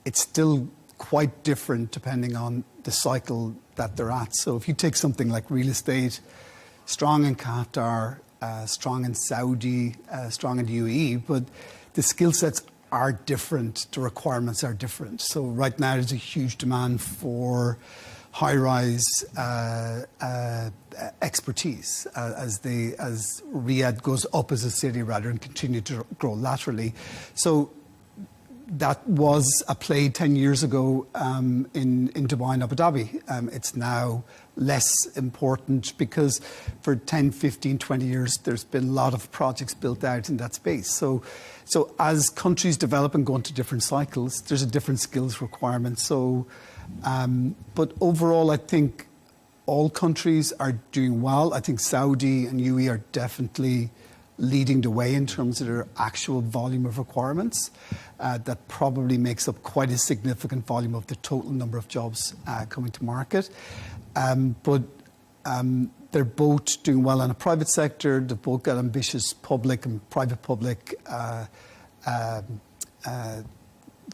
it's still quite different depending on the cycle that they're at. So if you take something like real estate, strong in Qatar, strong in Saudi, strong in the UAE, but the skill sets are different, the requirements are different. So right now there's a huge demand for high-rise expertise as Riyadh goes up as a city rather than continue to grow laterally. So that was a play 10 years ago in Dubai and Abu Dhabi. It's now less important because for 10, 15, 20 years, there's been a lot of projects built out in that space. So as countries develop and go into different cycles, there's a different skills requirement. So, but overall, I think all countries are doing well. I think Saudi and UAE are definitely leading the way in terms of their actual volume of requirements. That probably makes up quite a significant volume of the total number of jobs coming to market. But they're both doing well in the private sector. They've both got ambitious public and private-public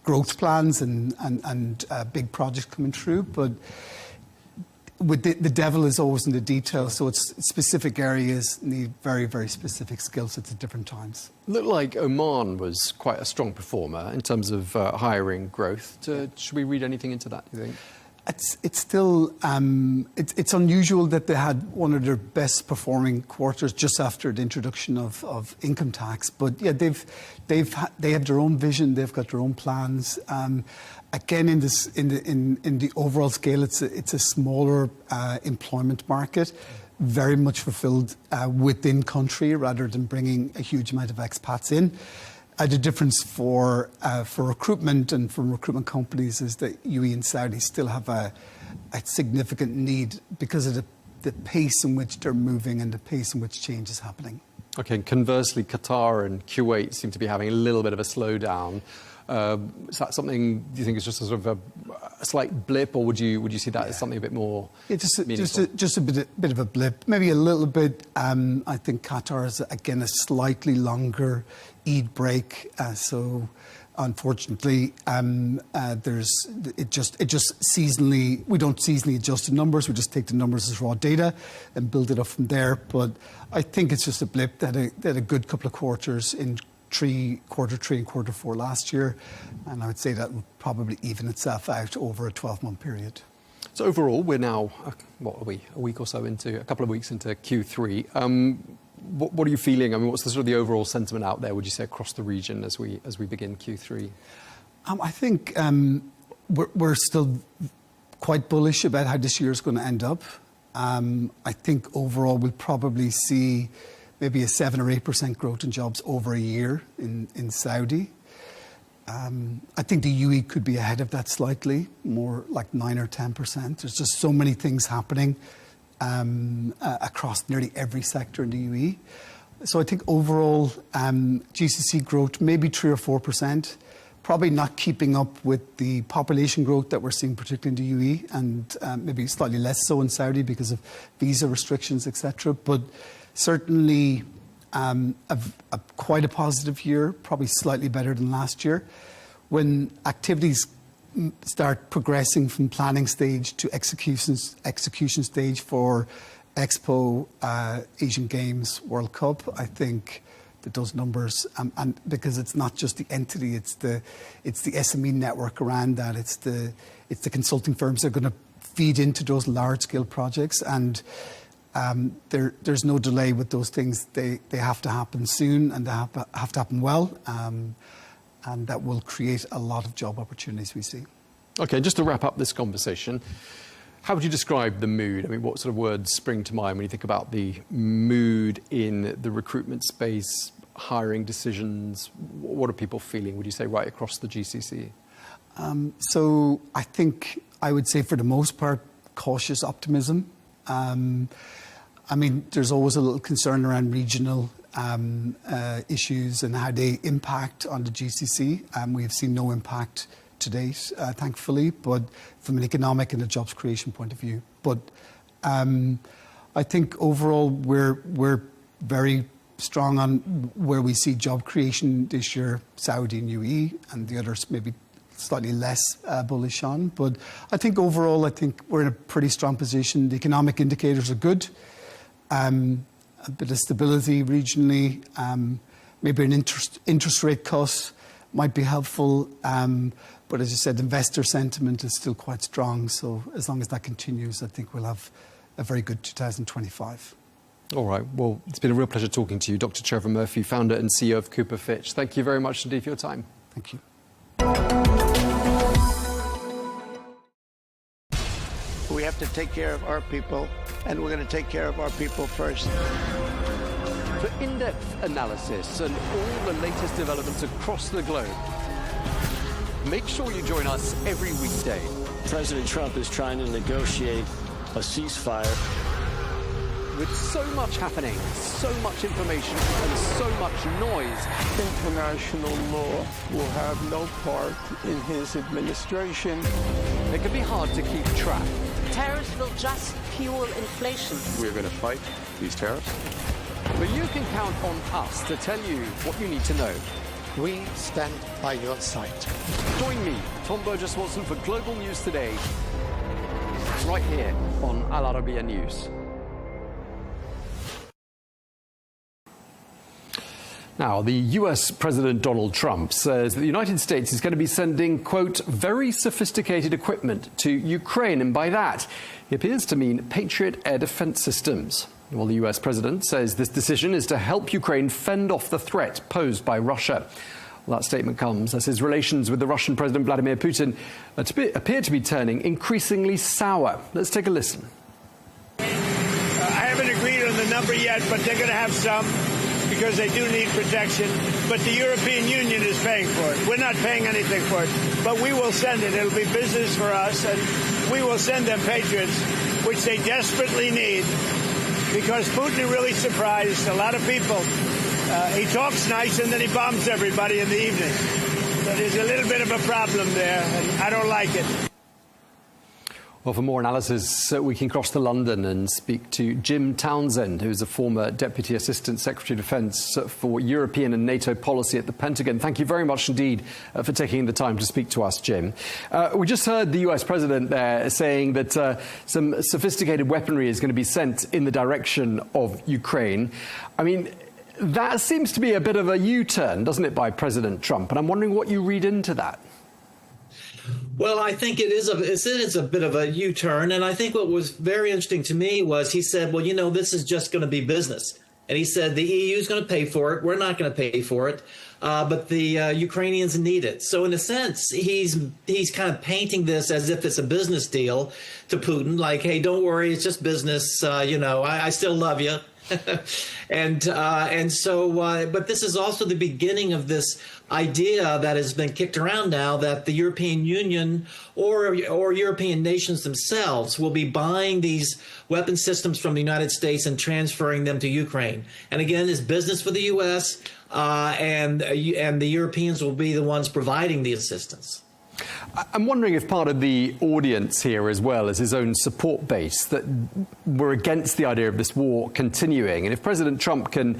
growth plans and big projects coming through. But with the devil is always in the details, so it's specific areas need very, very specific skill sets at different times. Looked like Oman was quite a strong performer in terms of hiring growth. Should we read anything into that, do you think? It's still it's unusual that they had one of their best performing quarters just after the introduction of income tax. But yeah, they have their own vision. They've got their own plans. Again, in the overall scale, it's a smaller employment market, very much fulfilled within country rather than bringing a huge amount of expats in. The difference for recruitment and for recruitment companies is that UAE and Saudi still have a significant need because of the pace in which they're moving and the pace in which change is happening. Okay, and conversely, Qatar and Kuwait seem to be having a little bit of a slowdown. Is that something, do you think is just a sort of a slight blip, or would you see that as something a bit more meaningful? Just a bit of a blip, maybe a little bit. I think Qatar is, again, a slightly longer Eid break. So unfortunately, it just seasonally, we don't seasonally adjust the numbers. We just take the numbers as raw data and build it up from there. But I think it's just a blip. They had a good couple of quarters in quarter three and quarter four last year, and I would say that will probably even itself out over a 12-month period. So overall, we're now what are we, a couple of weeks into Q3. What are you feeling? I mean, what's the sort of the overall sentiment out there, would you say, across the region as we begin Q3? I think we're still quite bullish about how this year is going to end up. I think overall we'll probably see maybe a 7 or 8% growth in jobs over a year in Saudi. I think the UAE could be ahead of that slightly, more like 9 or 10%. There's just so many things happening across nearly every sector in the UAE. So I think overall GCC growth maybe 3 or 4%, probably not keeping up with the population growth that we're seeing, particularly in the UAE, and maybe slightly less so in Saudi because of visa restrictions, etc. But certainly quite a positive year, probably slightly better than last year. When activities start progressing from planning stage to execution stage for Expo, Asian Games, World Cup, I think that those numbers, and because it's not just the entity, it's the SME network around that, it's the consulting firms that are going to feed into those large scale projects, and there's no delay with those things. They have to happen soon, and they have to happen well, and that will create a lot of job opportunities we see. Okay, just to wrap up this conversation, how would you describe the mood? I mean, what sort of words spring to mind when you think about the mood in the recruitment space, hiring decisions? What are people feeling, would you say, right across the GCC? So I think I would say for the most part, cautious optimism. I mean, there's always a little concern around regional issues and how they impact on the GCC. We have seen no impact to date, thankfully, but from an economic and a jobs creation point of view. But I think overall we're very strong on where we see job creation this year, Saudi and UAE, and the others maybe slightly less bullish on. But I think overall, I think we're in a pretty strong position. The economic indicators are good. A bit of stability regionally. Maybe an interest rate cut might be helpful. But as you said, investor sentiment is still quite strong. So as long as that continues, I think we'll have a very good 2025. All right. Well, it's been a real pleasure talking to you, Dr. Trevor Murphy, founder and CEO of Cooper Fitch. Thank you very much indeed for your time. Thank you. We have to take care of our people, and we're going to take care of our people first. For in-depth analysis and all the latest developments across the globe, make sure you join us every weekday. President Trump is trying to negotiate a ceasefire. With so much happening, so much information, and so much noise, international law will have no part in his administration. It can be hard to keep track. Tariffs will just fuel inflation. We're going to fight these tariffs. But you can count on us to tell you what you need to know. We stand by your side. Join me, Tom Burges Watson, for Global News Today, right here on Al Arabiya News. Now, the US President Donald Trump says that the United States is going to be sending, quote, very sophisticated equipment to Ukraine. And by that, he appears to mean Patriot air defense systems. Well, the US president says this decision is to help Ukraine fend off the threat posed by Russia. Well, that statement comes as his relations with the Russian President Vladimir Putin appear to be turning increasingly sour. Let's take a listen. I haven't agreed on the number yet, but they're going to have some, because they do need protection. But the European Union is paying for it. We're not paying anything for it, but we will send it. It'll be business for us, and we will send them Patriots, which they desperately need, because Putin really surprised a lot of people. He talks nice, and then he bombs everybody in the evening. So there's a little bit of a problem there, and I don't like it. Well, for more analysis, we can cross to London and speak to Jim Townsend, who's a former Deputy Assistant Secretary of Defence for European and NATO policy at the Pentagon. Thank you very much indeed for taking the time to speak to us, Jim. We just heard the US President there saying that some sophisticated weaponry is going to be sent in the direction of Ukraine. I mean, that seems to be a bit of a U-turn, doesn't it, by President Trump? And I'm wondering what you read into that. Well, I think it is a bit of a U-turn. And I think what was very interesting to me was he said, well, you know, this is just going to be business. And he said the EU is going to pay for it. We're not going to pay for it. But the Ukrainians need it. So in a sense, he's kind of painting this as if it's a business deal to Putin. Like, hey, don't worry, it's just business. You know, I still love you. And so but this is also the beginning of this idea that has been kicked around now that the European Union or European nations themselves will be buying these weapon systems from the United States and transferring them to Ukraine. And again, it's business for the U.S. And the Europeans will be the ones providing the assistance. I'm wondering if part of the audience here as well is his own support base, that we're against the idea of this war continuing. And if President Trump can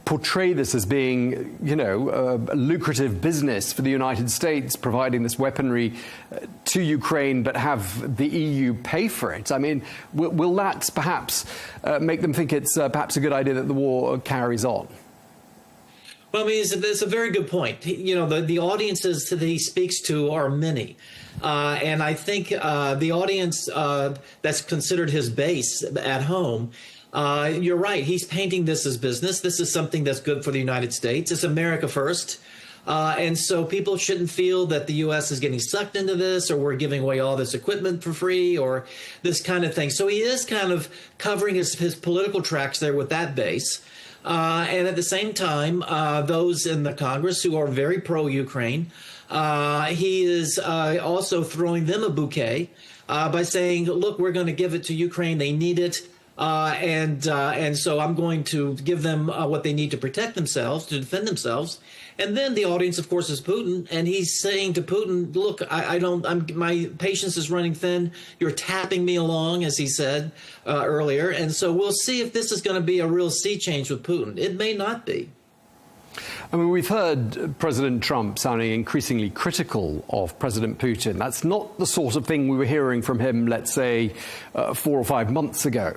portray this as being, you know, a lucrative business for the United States, providing this weaponry to Ukraine, but have the EU pay for it, I mean, will that perhaps make them think it's perhaps a good idea that the war carries on? Well, I mean, it's a very good point. You know, the audiences that he speaks to are many. And I think the audience that's considered his base at home, you're right. He's painting this as business. This is something that's good for the United States. It's America first. And so people shouldn't feel that the U.S. is getting sucked into this, or we're giving away all this equipment for free, or this kind of thing. So he is kind of covering his political tracks there with that base. And at the same time, those in the Congress who are very pro-Ukraine, he is also throwing them a bouquet by saying, look, we're going to give it to Ukraine. They need it. and so I'm going to give them what they need to protect themselves, to defend themselves. And then the audience, of course, is Putin, and he's saying to Putin, "Look, my patience is running thin. You're tapping me along," as he said earlier. And so we'll see if this is going to be a real sea change with Putin. It may not be. I mean, we've heard President Trump sounding increasingly critical of President Putin. That's not the sort of thing we were hearing from him, let's say, 4 or 5 months ago.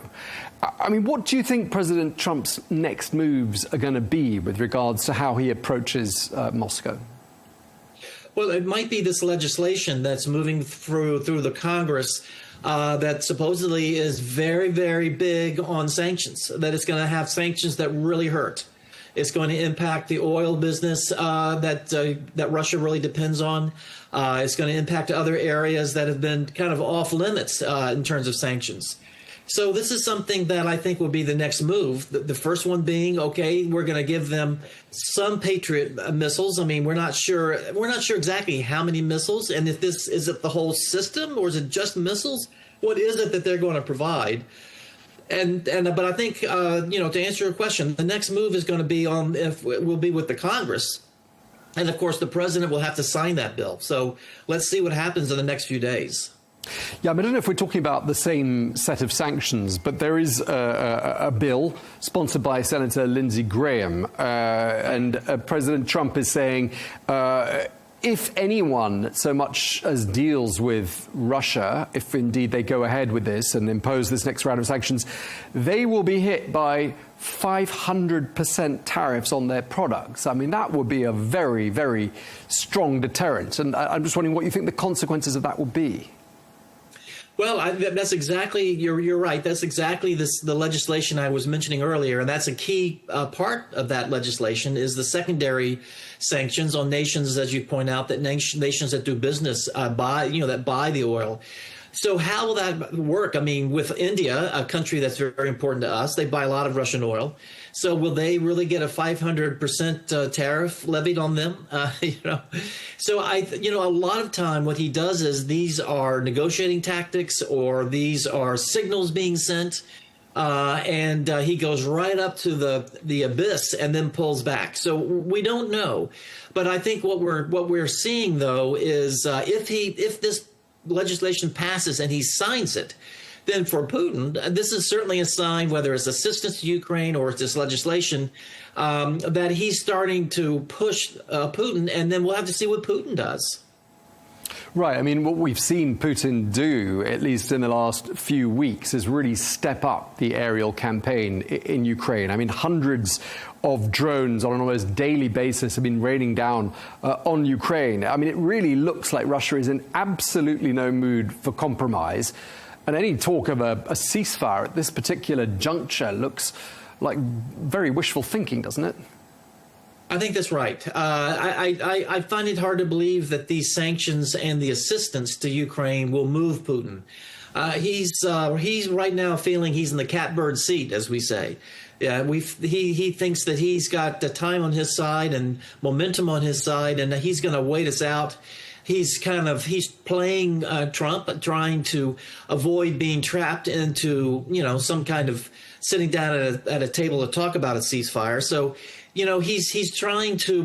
I mean, what do you think President Trump's next moves are going to be with regards to how he approaches Moscow? Well, it might be this legislation that's moving through the Congress that supposedly is very, very big on sanctions, that it's going to have sanctions that really hurt. It's going to impact the oil business that Russia really depends on. It's going to impact other areas that have been kind of off limits in terms of sanctions. So this is something that I think will be the next move. The first one being, okay, we're going to give them some Patriot missiles. I mean, we're not sure exactly how many missiles, and if this is it the whole system or is it just missiles? What is it that they're going to provide? But I think to answer your question, the next move is going to be will be with the Congress, and of course the president will have to sign that bill. So let's see what happens in the next few days. Yeah, I don't know if we're talking about the same set of sanctions, but there is a bill sponsored by Senator Lindsey Graham, and President Trump is saying if anyone so much as deals with Russia, if indeed they go ahead with this and impose this next round of sanctions, they will be hit by 500% tariffs on their products. I mean, that would be a very, very strong deterrent. And I'm just wondering what you think the consequences of that will be. Well, that's exactly, you're right. That's exactly the legislation I was mentioning earlier. And that's a key part of that legislation is the secondary sanctions on nations, as you point out, that nations that do business that buy the oil. So how will that work? I mean, with India, a country that's very important to us, they buy a lot of Russian oil. So will they really get a 500% tariff levied on them? So a lot of time what he does is these are negotiating tactics or these are signals being sent. And he goes right up to the abyss and then pulls back. So we don't know. But I think what we're seeing, though, is if this legislation passes and he signs it, then for Putin, this is certainly a sign, whether it's assistance to Ukraine or it's this legislation, that he's starting to push Putin, and then we'll have to see what Putin does. Right. I mean, what we've seen Putin do, at least in the last few weeks, is really step up the aerial campaign in Ukraine. I mean, hundreds of drones on an almost daily basis have been raining down on Ukraine. I mean, it really looks like Russia is in absolutely no mood for compromise. And any talk of a ceasefire at this particular juncture looks like very wishful thinking, doesn't it? I think that's right. I find it hard to believe that these sanctions and the assistance to Ukraine will move Putin. He's right now feeling he's in the catbird seat, as we say. Yeah, he thinks that he's got the time on his side and momentum on his side, and he's going to wait us out. He's playing Trump, trying to avoid being trapped into some kind of sitting down at a table to talk about a ceasefire. So he's trying to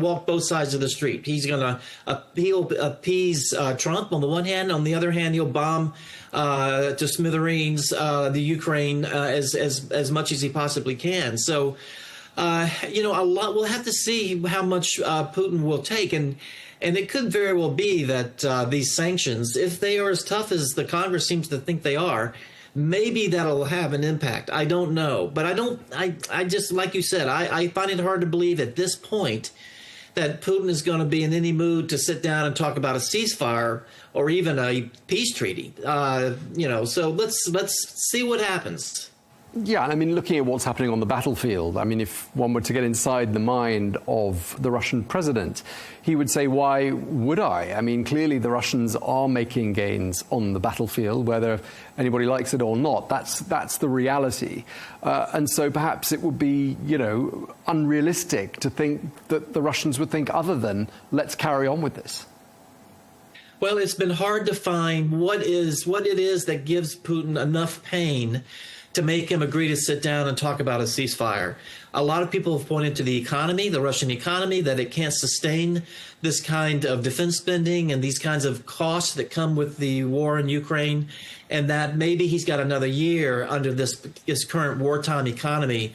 walk both sides of the street. He'll appease Trump on the one hand. On the other hand, he'll bomb to smithereens the Ukraine as much as he possibly can. So a lot. We'll have to see how much Putin will take, and it could very well be that these sanctions, if they are as tough as the Congress seems to think they are, maybe that'll have an impact. I don't know. But I just, like you said, I find it hard to believe at this point that Putin is going to be in any mood to sit down and talk about a ceasefire or even a peace treaty. So let's see what happens. Yeah, I mean, looking at what's happening on the battlefield, I mean, if one were to get inside the mind of the Russian president, he would say, why would I? I mean, clearly the Russians are making gains on the battlefield, whether anybody likes it or not. That's the reality. And so perhaps it would be, unrealistic to think that the Russians would think other than, let's carry on with this. Well, it's been hard to find what it is that gives Putin enough pain to make him agree to sit down and talk about a ceasefire. A lot of people have pointed to the economy, the Russian economy, that it can't sustain this kind of defense spending and these kinds of costs that come with the war in Ukraine, and that maybe he's got another year under this current wartime economy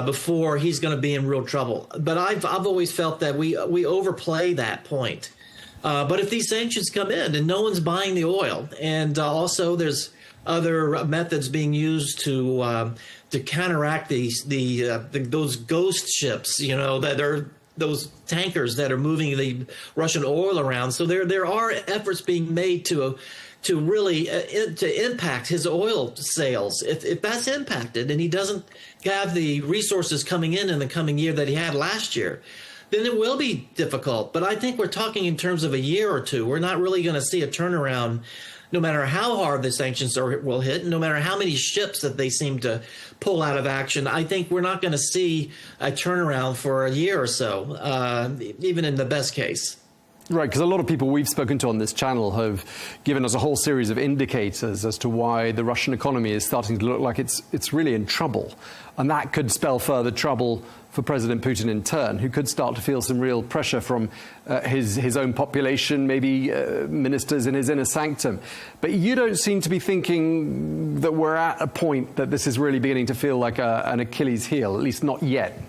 before he's going to be in real trouble. But I've always felt that we overplay that point. But if these sanctions come in and no one's buying the oil, and also there's other methods being used to counteract those ghost ships, that are those tankers that are moving the Russian oil around. So there are efforts being made to really to impact his oil sales. If that's impacted and he doesn't have the resources coming in the coming year that he had last year, then it will be difficult. But I think we're talking in terms of a year or two. We're not really going to see a turnaround, no matter how hard the sanctions will hit, no matter how many ships that they seem to pull out of action. I think we're not going to see a turnaround for a year or so, even in the best case. Right, because a lot of people we've spoken to on this channel have given us a whole series of indicators as to why the Russian economy is starting to look like it's really in trouble. And that could spell further trouble for President Putin in turn, who could start to feel some real pressure from his own population, maybe ministers in his inner sanctum. But you don't seem to be thinking that we're at a point that this is really beginning to feel like an Achilles heel, at least not yet.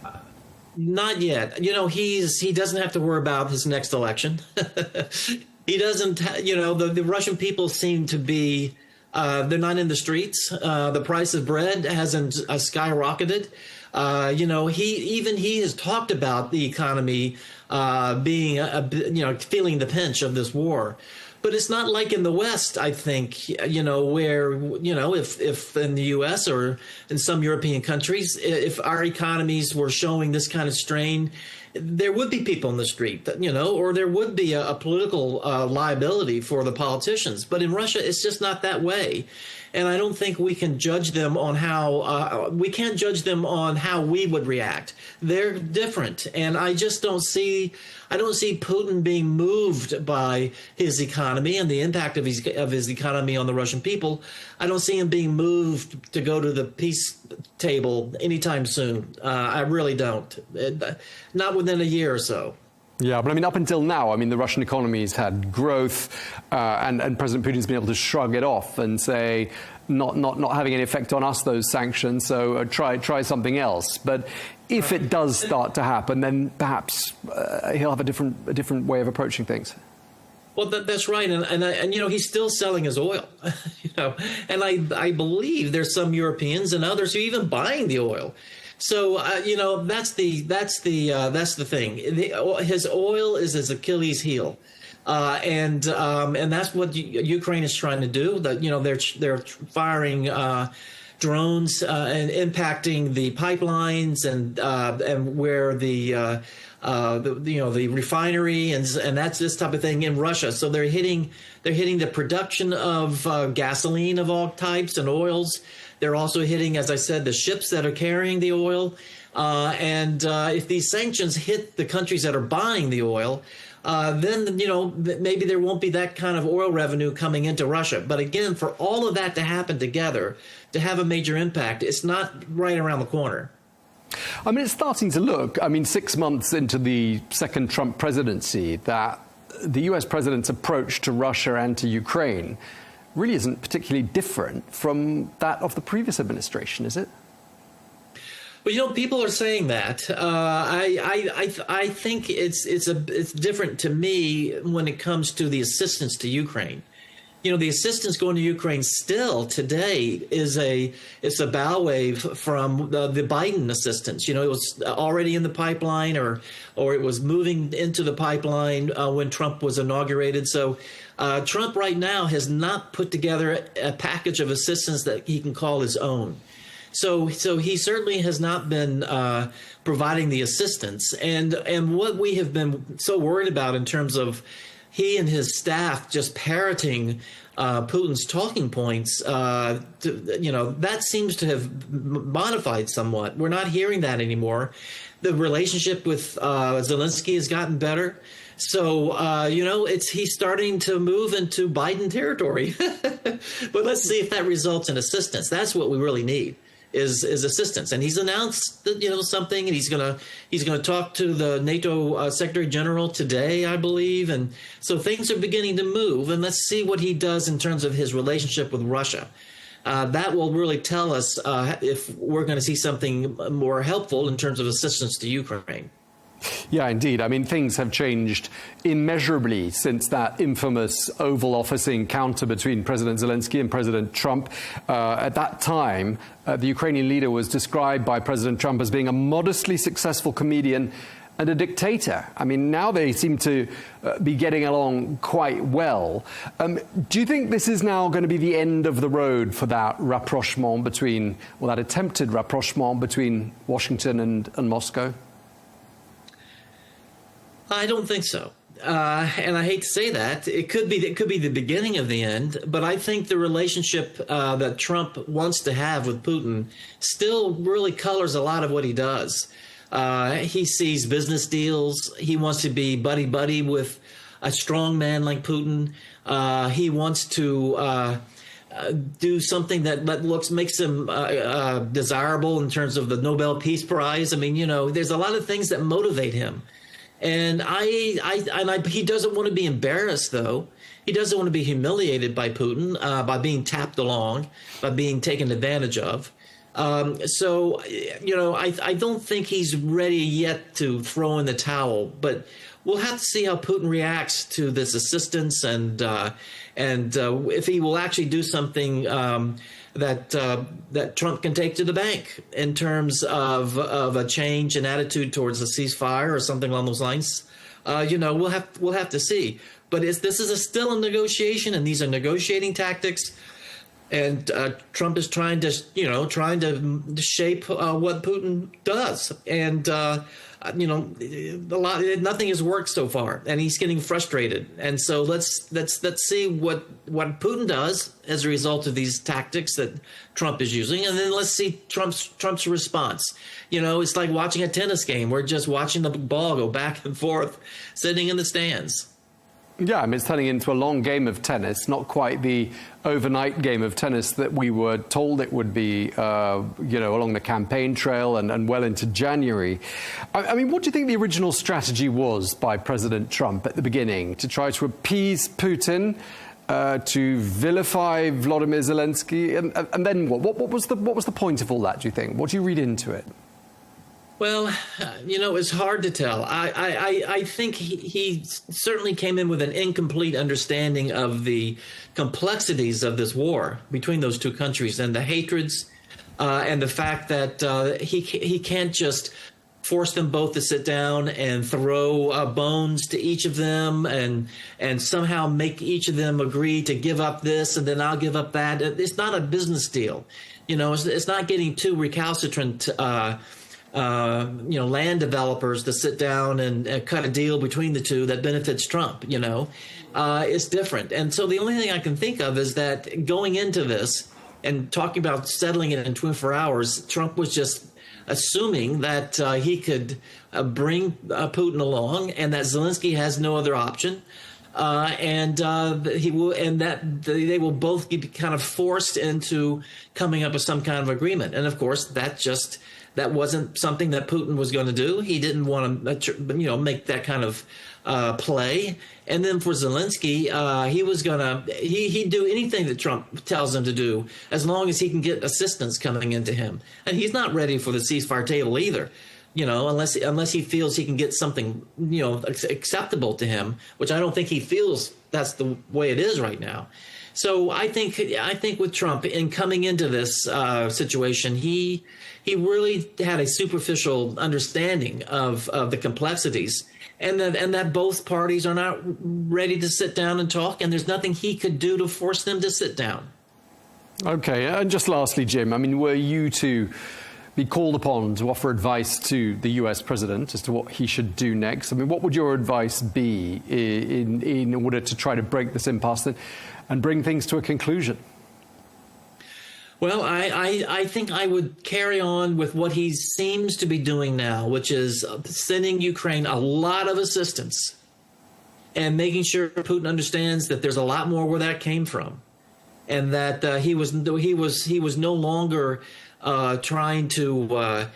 Not yet. He doesn't have to worry about his next election. He doesn't, the Russian people seem to be, they're not in the streets. The price of bread hasn't skyrocketed. He has talked about the economy being, feeling the pinch of this war. But it's not like in the West, I think, where, if in the U.S. or in some European countries, if our economies were showing this kind of strain, there would be people in the street, or there would be a political liability for the politicians. But in Russia, it's just not that way. And I don't think we can judge them on how we can't judge them on how we would react. They're different. And I just don't see Putin being moved by his economy and the impact of his economy on the Russian people. I don't see him being moved to go to the peace table anytime soon. I really don't. Not within a year or so. Yeah, but up until now, the Russian economy has had growth, and President Putin's been able to shrug it off and say, not having any effect on us, those sanctions, so try something else. But if it does start to happen, then perhaps he'll have a different way of approaching things. Well, that's right, and he's still selling his oil, and I believe there's some Europeans and others who are even buying the oil. So that's the thing. His oil is his Achilles heel, and that's what Ukraine is trying to do. They're firing drones and impacting the pipelines and where the refinery and that's this type of thing in Russia. So they're hitting the production of gasoline of all types and oils. They're also hitting, as I said, the ships that are carrying the oil. And if these sanctions hit the countries that are buying the oil, then, maybe there won't be that kind of oil revenue coming into Russia. But again, for all of that to happen together, to have a major impact, it's not right around the corner. It's starting to look, 6 months into the second Trump presidency, that the US president's approach to Russia and to Ukraine really isn't particularly different from that of the previous administration, is it? Well, people are saying that. I think it's different to me when it comes to the assistance to Ukraine. The assistance going to Ukraine still today is a bow wave from the Biden assistance. It was already in the pipeline or it was moving into the pipeline when Trump was inaugurated. So Trump right now has not put together a package of assistance that he can call his own. So he certainly has not been providing the assistance. And what we have been so worried about in terms of he and his staff just parroting Putin's talking points, that seems to have modified somewhat. We're not hearing that anymore. The relationship with Zelensky has gotten better. So, he's starting to move into Biden territory. But let's see if that results in assistance. That's what we really need. is assistance. And he's announced that, something, and he's gonna talk to the NATO Secretary General today, I believe. And so things are beginning to move. And let's see what he does in terms of his relationship with Russia. That will really tell us if we're going to see something more helpful in terms of assistance to Ukraine. Yeah, indeed. I mean, things have changed immeasurably since that infamous Oval Office encounter between President Zelensky and President Trump. At that time, the Ukrainian leader was described by President Trump as being a modestly successful comedian and a dictator. I mean, now they seem to be getting along quite well. Do you think this is now going to be the end of the road for that rapprochement between, well, that attempted rapprochement between Washington and Moscow? I don't think so. And I hate to say that. It could be the beginning of the end, but I think the relationship that Trump wants to have with Putin still really colors a lot of what he does. He sees business deals. He wants to be buddy-buddy with a strong man like Putin. He wants to do something that makes him desirable in terms of the Nobel Peace Prize. I mean, there's a lot of things that motivate him. And he doesn't want to be embarrassed, though. He doesn't want to be humiliated by Putin, by being tapped along, by being taken advantage of. So, I don't think he's ready yet to throw in the towel, but we'll have to see how Putin reacts to this assistance and if he will actually do something that Trump can take to the bank in terms of a change in attitude towards the ceasefire or something along those lines. We'll have to see. But this is still a negotiation, and these are negotiating tactics. And Trump is trying to shape what Putin does, and nothing has worked so far, and he's getting frustrated. And so let's see what Putin does as a result of these tactics that Trump is using, and then let's see Trump's response. It's like watching a tennis game. We're just watching the ball go back and forth, sitting in the stands. Yeah, I mean, it's turning into a long game of tennis, not quite the overnight game of tennis that we were told it would be, along the campaign trail and well into January. I mean, what do you think the original strategy was by President Trump at the beginning? To try to appease Putin, to vilify Volodymyr Zelensky, and then what? What was the point of all that, do you think? What do you read into it? Well, it's hard to tell. I think he certainly came in with an incomplete understanding of the complexities of this war between those two countries and the hatreds and the fact that he can't just force them both to sit down and throw bones to each of them and somehow make each of them agree to give up this and then I'll give up that. It's not a business deal. It's not getting two recalcitrant land developers to sit down and cut a deal between the two that benefits Trump. It's different. And so the only thing I can think of is that going into this and talking about settling it in 24 hours, Trump was just assuming that he could bring Putin along and that Zelensky has no other option. They will both be kind of forced into coming up with some kind of agreement. And of course, that wasn't something that Putin was going to do. He didn't want to, make that kind of play. And then for Zelensky, he'd do anything that Trump tells him to do as long as he can get assistance coming into him. And he's not ready for the ceasefire table either. Unless he feels he can get something, acceptable to him, which I don't think he feels that's the way it is right now. So I think with Trump in coming into this situation, he really had a superficial understanding of the complexities, and that both parties are not ready to sit down and talk, and there's nothing he could do to force them to sit down. Okay, and just lastly, Jim, I mean, were you to be called upon to offer advice to the US president as to what he should do next, I mean, what would your advice be in order to try to break this impasse and bring things to a conclusion? Well, I think I would carry on with what he seems to be doing now, which is sending Ukraine a lot of assistance and making sure Putin understands that there's a lot more where that came from. and that he was no longer trying to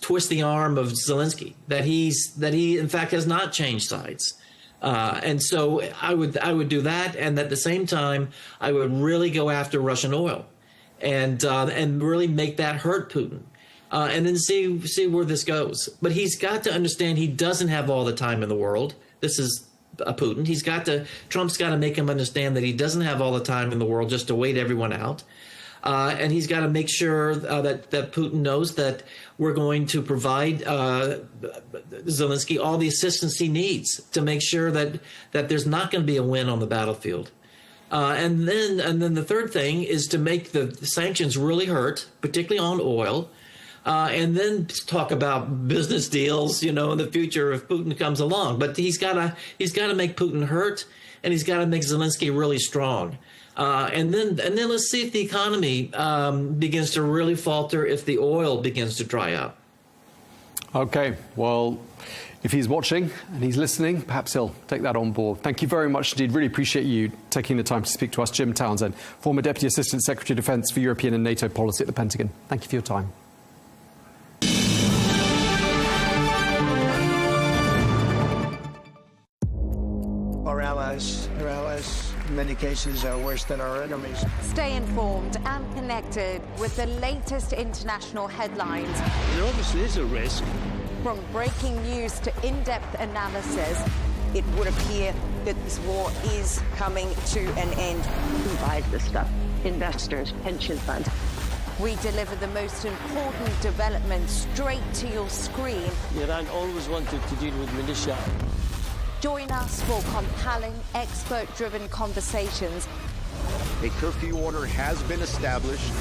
twist the arm of Zelensky. That he in fact has not changed sides. And so I would do that, and at the same time, I would really go after Russian oil, and really make that hurt Putin, and then see where this goes. But he's got to understand he doesn't have all the time in the world. This is Putin. Trump's got to make him understand that he doesn't have all the time in the world just to wait everyone out. And he's got to make sure that Putin knows that we're going to provide Zelensky all the assistance he needs to make sure that there's not going to be a win on the battlefield. And then the third thing is to make the sanctions really hurt, particularly on oil. And then talk about business deals, in the future if Putin comes along. But he's got to make Putin hurt, and he's got to make Zelensky really strong. And then let's see if the economy begins to really falter, if the oil begins to dry up. OK, well, if he's watching and he's listening, perhaps he'll take that on board. Thank you very much indeed. Really appreciate you taking the time to speak to us. Jim Townsend, former Deputy Assistant Secretary of Defence for European and NATO Policy at the Pentagon. Thank you for your time. Our allies, in many cases, are worse than our enemies. Stay informed and connected with the latest international headlines. There obviously is a risk. From breaking news to in-depth analysis, it would appear that this war is coming to an end. Who buys this stuff? Investors, pension funds. We deliver the most important developments straight to your screen. Iran always wanted to deal with militia. Join us for compelling, expert-driven conversations. A curfew order has been established.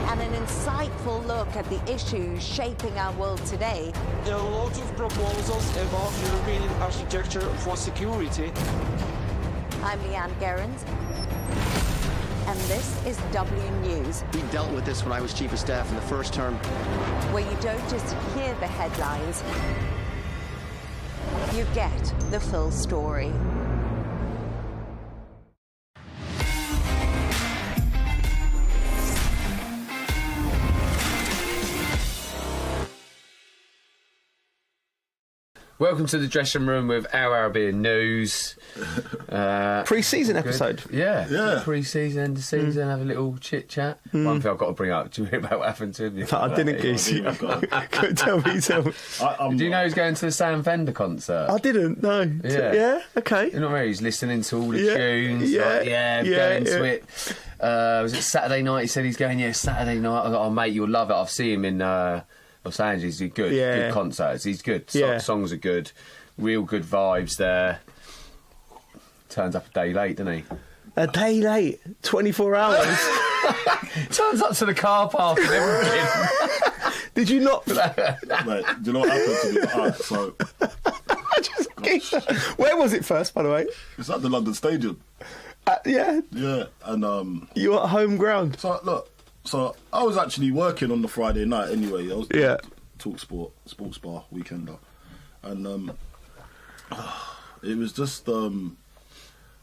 And an insightful look at the issues shaping our world today. There are a lot of proposals about European architecture for security. I'm Leigh Ann Gerrans, and this is W News. We dealt with this when I was Chief of Staff in the first term. Where you don't just hear the headlines, you get the full story. Welcome to the dressing room with our Arabiya News. Pre-season episode. Yeah. Pre-season, end of season, have a little chit-chat. One thing I've got to bring up, do you hear about what happened to him? I didn't guess. Tell me. Do you know he's going to the Sam Fender concert? I didn't, no. Yeah, okay. You know what I mean? He's listening to all the tunes. Going to it. Was it Saturday night? He said he's going, Saturday night. I got, oh, mate, you'll love it. I've seen him in Los Angeles. He's good. Good concerts. He's good. Songs are good. Real good vibes there. Turns up a day late, doesn't he? A day late? 24 hours? Turns up to the car park and everything. Did you not? Mate, do you know what happened to me? Alright, so... Where was it first, by the way? It's at the London Stadium. Yeah? Yeah, and... You were at home ground? So, look, I was actually working on the Friday night anyway. I was doing Talk Sport, Sports Bar, Weekender. And it was just...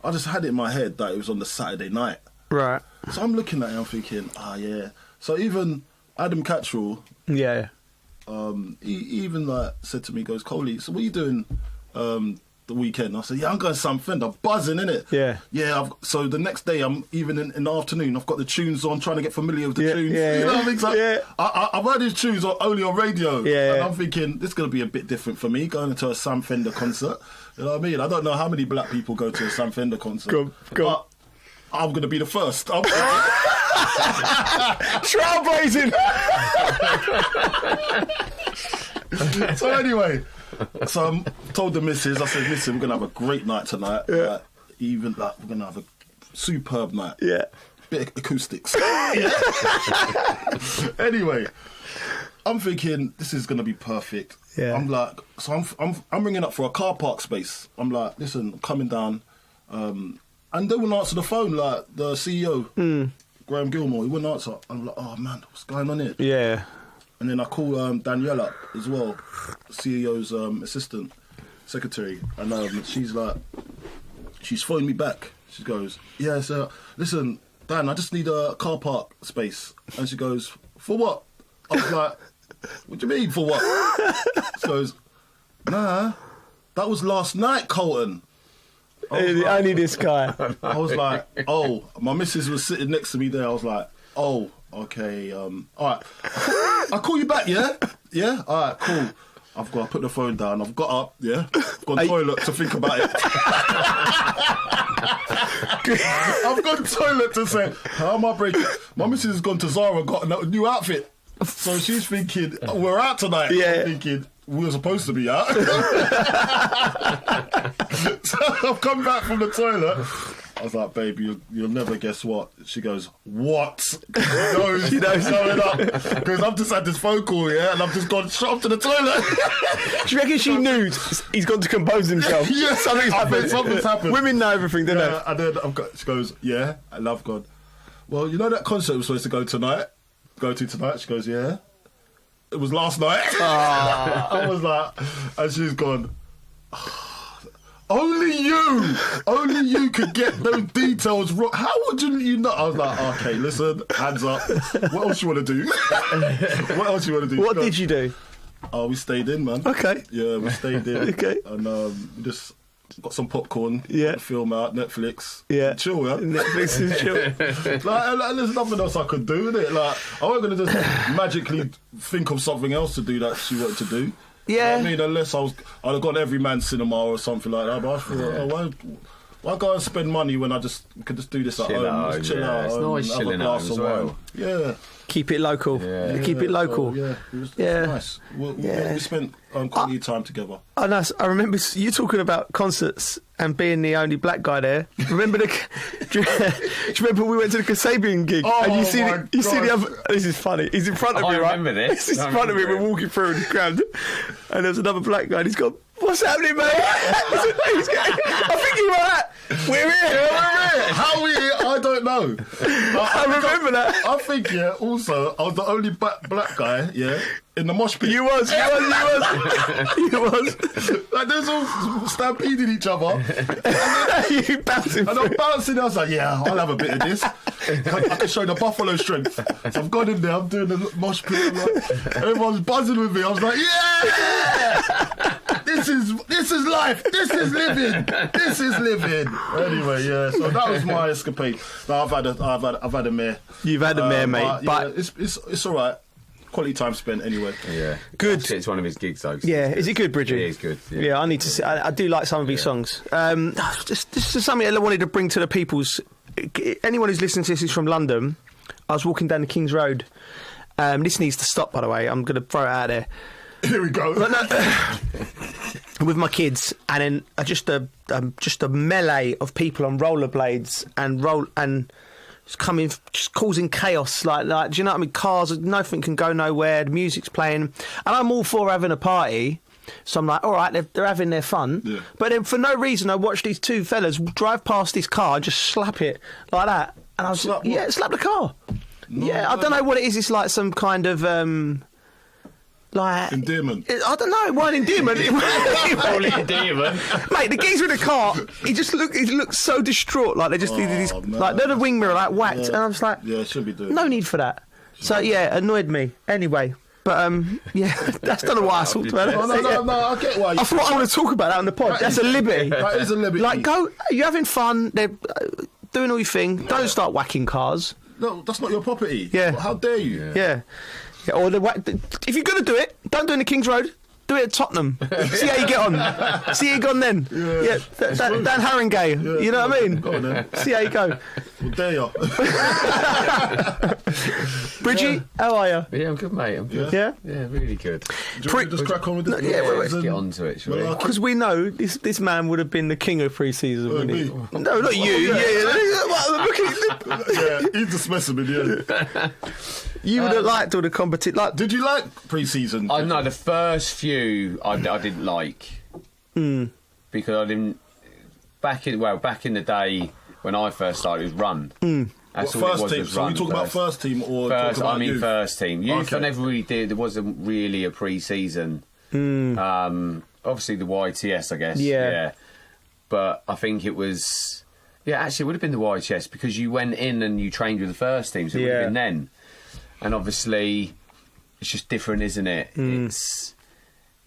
I just had it in my head that it was on the Saturday night. Right. So I'm looking at it and I'm thinking, So even Adam Cattrall... Yeah. He even said to me, goes, Coley, so what are you doing the weekend? I said, I'm going to Sam Fender, buzzing, innit? Yeah. Yeah, so the next day, I'm even in the afternoon, I've got the tunes on, trying to get familiar with the tunes. You know what I mean? So I've heard his tunes only on radio. And I'm thinking, this is going to be a bit different for me, going to a Sam Fender concert. You know what I mean? I don't know how many black people go to a Sam Fender concert. Go. But I'm going to be the first. Trailblazing! So anyway, I told the missus, I said, listen, we're going to have a great night tonight. Yeah. We're going to have a superb night. Yeah. Bit of acoustics. Anyway, I'm thinking this is going to be perfect. Yeah. I'm like, so I'm ringing up for a car park space. I'm like, listen, I'm coming down. And they wouldn't answer the phone, like the CEO, Graham Gilmore, he wouldn't answer. I'm like, oh man, what's going on here? Yeah. And then I call Danielle up as well, CEO's assistant secretary, and she's phoned me back. She goes, yeah, so listen, Dan, I just need a car park space. And she goes, for what? I was like, what do you mean, for what? She goes, nah, that was last night, Colton. Only this guy. I was like, oh, my missus was sitting next to me there. I was like, oh, okay, all right. I'll call you back, yeah? Yeah? All right, cool. I've got to put the phone down. I've got up, yeah? I've gone toilet to think about it. I've gone toilet to say, how am I breaking? My missus has gone to Zara and got a new outfit. So she's thinking, we're out tonight. Yeah. I'm thinking, we were supposed to be out. So I've come back from the toilet. I was like, babe, you'll never guess what. She goes, what? She knows going up. Because I've just had this phone call, yeah, and I've just gone straight up to the toilet. Do you reckon she knew he's gone to compose himself? Yeah, Something's happened. Women know everything, don't they? And then she goes, yeah, and I've gone, well, you know that concert we're supposed to go to tonight? She goes, yeah. It was last night. I was like, and she's gone, only you could get those details wrong. How would you not? I was like, okay, listen, hands up. What else you want to do? What did you do? Oh, we stayed in, man. Okay. Yeah, we stayed in. Okay. And we just got some popcorn. Yeah. Got the film out, Netflix. Yeah. Chill, yeah. Netflix is chill. like, there's nothing else I could do, innit? Like, I wasn't going to just magically think of something else to do that she wanted to do. Yeah. You know what I mean, unless I'd have gone every man's cinema or something like that. But I thought, why go and spend money when I could just do this at home? Just chill out. It's nice chilling out as well. Yeah. Keep it local. Yeah. Keep it local. Yeah. It was nice. We spent quality time together. Oh, nice. I remember you talking about concerts and being the only black guy there. Remember do you remember we went to the Kasabian gig? Oh, and you see the other. This is funny. He's in front of me, right? I remember this. He's in front of me. We're walking through the crowd, and there's another black guy. And he's gone, what's happening, mate? I think you're right. We're here. How we here? I don't know. I remember that. I think, also, I was the only black guy, in the mosh pit. You was. Like, there's all stampeding each other. You bouncing. And I'm bouncing. I was like, yeah, I'll have a bit of this. I can show the buffalo strength. So I've gone in there, I'm doing the mosh pit. Everyone's buzzing with me. I was like, yeah! This is life. This is living. Anyway, so that was my escapade. No, I've had a mare. You've had a mare, mate. But it's all right. Quality time spent anyway. Yeah, good. It's one of his gigs, though. Yeah, is it good, Bridget? It is good. Yeah, I need to see. I do like some of his songs. This is something I wanted to bring to the people's. Anyone who's listening to this is from London. I was walking down the King's Road. This needs to stop, by the way. I'm going to throw it out there. Here we go. With my kids, and then just a melee of people on rollerblades and coming, just causing chaos. Like, do you know what I mean? Cars, nothing can go nowhere. The music's playing, and I'm all for having a party. So I'm like, all right, they're having their fun. Yeah. But then for no reason, I watched these two fellas drive past this car and just slap it like that, and I was slap the car. No, I don't know what it is. It's like some kind of. Like endearment. I don't know. It wasn't endearment. Only endearment. Mate, the geezer in the car. He looked so distraught. Like they just did this. Like they're the wing mirror like whacked, and I was like, should be doing. No need for that. So annoyed me. Anyway, but that's not why I talked about it. No, I get why. I thought I want to talk about that on the pod. That's a liberty. That is a liberty. Like, you're having fun. They're doing all your thing. Don't start whacking cars. No, that's not your property. Yeah. How dare you? Yeah. Or if you're going to do it, don't do it in the King's Road. Do it at Tottenham. See how you get on. See how you gone then. Dan Haringey. Yeah, you know what I mean? Go on then. See how you go. Well, there you are. Bridgie, how are you? Yeah, I'm good, mate. I'm good. Yeah? Yeah, really good. Do you want to just crack on with this? Let's get on to it, shall we? Because we know this man would have been the king of pre-season, wouldn't he? No, not you. Yeah, he's a specimen, You would have liked all the competition. Did you like pre-season? No, the first few I didn't like because I didn't. Back in the day when I first started, it was run. That's all first it was. Team. Was so run you talk about first team or first? I mean youth? First team. Youth, I never really did. There wasn't really a pre-season. Obviously the YTS, I guess. Yeah. But I think it was Yeah, actually, it would have been the YTS because you went in and you trained with the first team, so it would have been then. And obviously, it's just different, isn't it? It's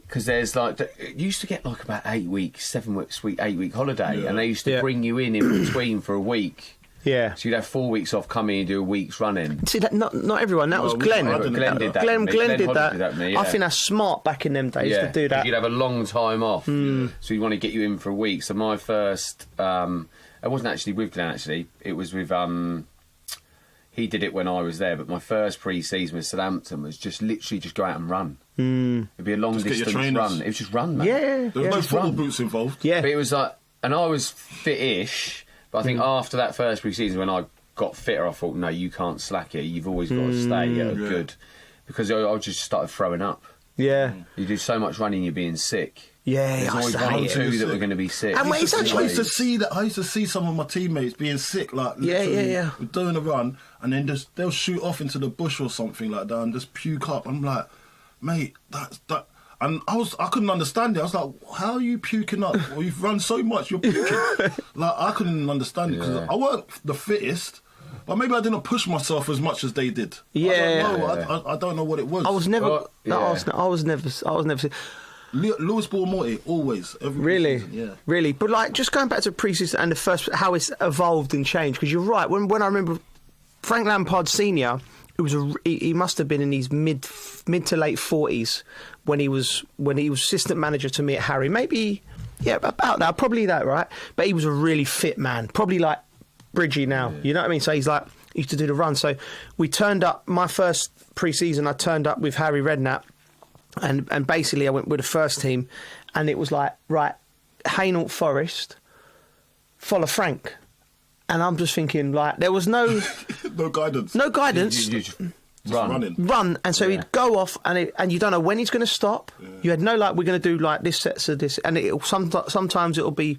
because there's like you used to get like about 8 weeks, 7 weeks, 8 week holiday, and they used to bring you in between for a week. Yeah. So you'd have 4 weeks off, come in and do a week's running. See, that not everyone. That was Glenn. Glenn did that. Glenn did that. Did that me, I think that's smart back in them days to do that. You'd have a long time off, so you want to get you in for a week. So my first, it wasn't actually with Glenn. Actually, it was with he did it when I was there. But my first pre-season with Southampton was just literally just go out and run. It'd be a long distance run. It was just run, man. Yeah, there was no football boots involved. Yeah, but it was like, and I was fit-ish. But I think after that first pre-season, when I got fitter, I thought, no, you can't slack here. You've always got to stay good. Because I just started throwing up. Yeah. You do so much running, you're being sick. Yeah, there's always one or two that were going to be sick. And I used to see that. I used to see some of my teammates being sick, like doing a run, and then they'll shoot off into the bush or something like that, and just puke up. I'm like, mate, that's that. And I couldn't understand it. I was like, how are you puking up? Well, you've run so much, you're puking. Like, I couldn't understand it because I weren't the fittest, but maybe I didn't push myself as much as they did. Yeah. I don't know what it was. I was never. I was never. Lewis Ball Morty, always. Really? Season, yeah. Really? But, like, just going back to pre-season and the first, how it's evolved and changed, because you're right. When I remember Frank Lampard Sr., he must have been in his mid to late 40s when he was assistant manager to me at Harry. Maybe, about that, probably that, right? But he was a really fit man, probably like Bridgie now. You know what I mean? So he's like, he used to do the run. So we turned up, my first pre-season, I turned up with Harry Redknapp, and basically I went with the first team, and it was like, right, Hainault Forest, follow Frank. And I'm just thinking, like, there was no guidance. No guidance. You just running. Run, and so he'd go off, and you don't know when he's going to stop. Yeah. You had no, like, we're going to do like this sets of this, and sometimes it'll be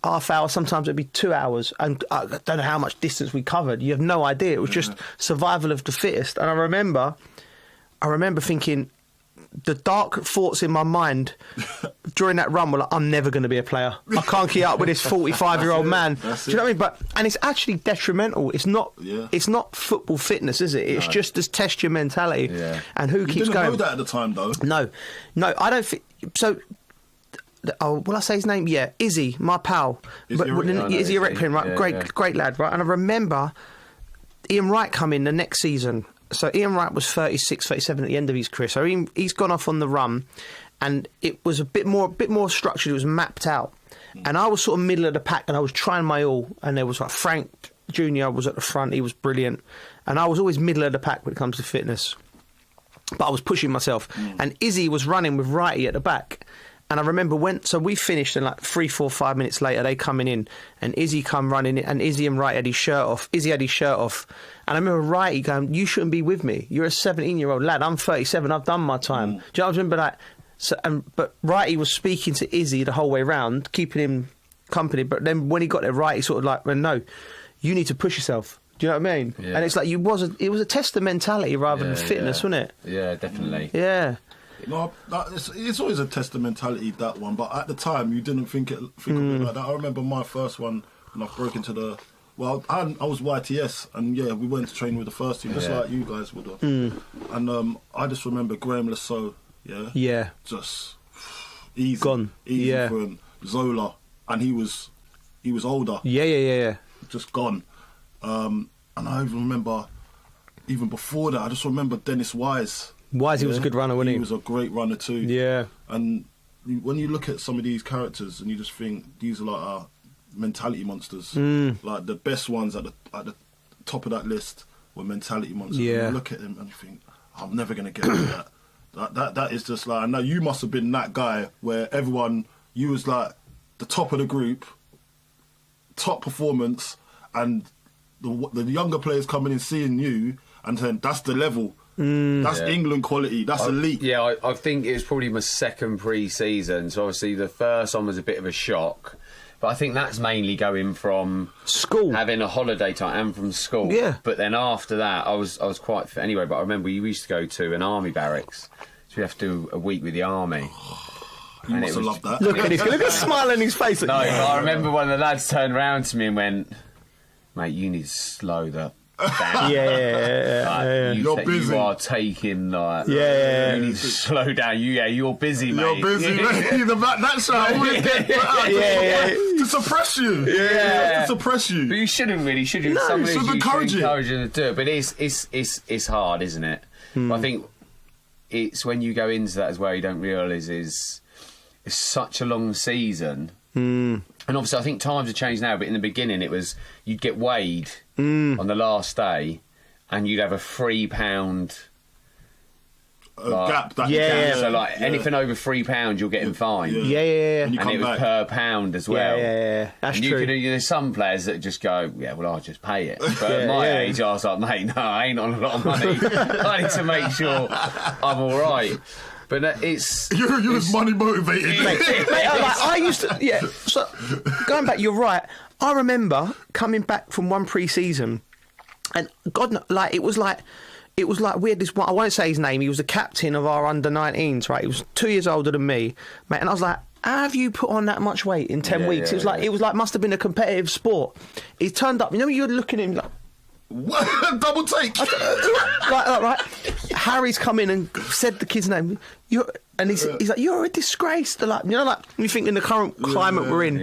half hour, sometimes it'll be 2 hours, and I don't know how much distance we covered. You have no idea. It was just survival of the fittest. And I remember thinking, the dark thoughts in my mind during that run were like, I'm never going to be a player. I can't keep up with this 45-year-old man. Do you know what I mean? And it's actually detrimental. It's not football fitness, is it? It's just to test your mentality. Yeah. And who keeps going. You didn't know that at the time, though. No, I don't think so. Will I say his name? Yeah, Izzy, my pal. Izzy Erekpin, right? Yeah, great lad, right? And I remember Ian Wright come in the next season. So Ian Wright was 36, 37 at the end of his career. So he's gone off on the run, and it was a bit more structured. It was mapped out, and I was sort of middle of the pack, and I was trying my all. And there was like Frank Jr. was at the front. He was brilliant, and I was always middle of the pack when it comes to fitness. But I was pushing myself, and Izzy was running with Wrighty at the back. And I remember so we finished, and like 3, 4, 5 minutes later, they coming in, and Izzy come running in, and Izzy and Wright had his shirt off. Izzy had his shirt off, and I remember Wrighty going, "You shouldn't be with me. You're a 17-year-old lad. I'm 37. I've done my time." Do you know what I remember that? So, but Wrighty was speaking to Izzy the whole way round, keeping him company. But then when he got there, Wrighty sort of like, "Well, no, you need to push yourself." Do you know what I mean? Yeah. And it's like it was a test of mentality rather than fitness, wasn't it? Yeah, definitely. Yeah. No, it's always a test of mentality, that one. But at the time, you didn't think of it like that. I remember my first one when I broke into the. Well, I was YTS, and we went to train with the first team, just like you guys would have. And I just remember Graham Lasso, just easy, gone, easy for him. Zola, and he was older, just gone. And I even remember, even before that, I just remember Dennis Wise. He was a good runner, wasn't he? He was a great runner too. Yeah. And when you look at some of these characters, and you just think these are like our mentality monsters. Like the best ones at the top of that list were mentality monsters. Yeah. And you look at them and you think, I'm never going to get to that. That is just like, I know you must have been that guy where you was like the top of the group, top performance, and the younger players coming in seeing you and saying that's the level. That's England quality. That's elite. Yeah, I think it was probably my second pre-season. So obviously the first one was a bit of a shock, but I think that's mainly going from school, having a holiday time, and from school. Yeah. But then after that, I was quite fit anyway. But I remember we used to go to an army barracks, so we have to do a week with the army. You must have loved that. Look at the smile on his face. No, I remember one of the lads turned around to me and went, "Mate, you need to slow that down." You're busy. You are taking like. You need to slow down. You're busy, mate. You're busy, mate. That's how I always get to suppress you. To suppress you. But you shouldn't really, should you? No, you should encourage you to do it. But it's hard, isn't it? I think it's when you go into that as well, you don't realise it's such a long season. And obviously, I think times have changed now. But in the beginning, it was you'd get weighed on the last day, and you'd have a £3 gap. So like anything over £3, you're getting fined. And it was per pound as well. That's and true. There's some players that just go, I'll just pay it. But at my age, I was like, mate, no, I ain't on a lot of money. I need to make sure I'm all right. But it's you was money motivated, mate. I used to, So going back, you're right. I remember coming back from one pre-season, and it was like we had this one. I won't say his name. He was the captain of our under-19s. Right, he was 2 years older than me, mate. And I was like, "How have you put on that much weight in 10 weeks?" It was like must have been a competitive sport. He turned up. You know, you're looking at him like. What? Double take. Right. Harry's come in and said the kid's name. He's like, "You're a disgrace." Like, you think in the current climate we're in.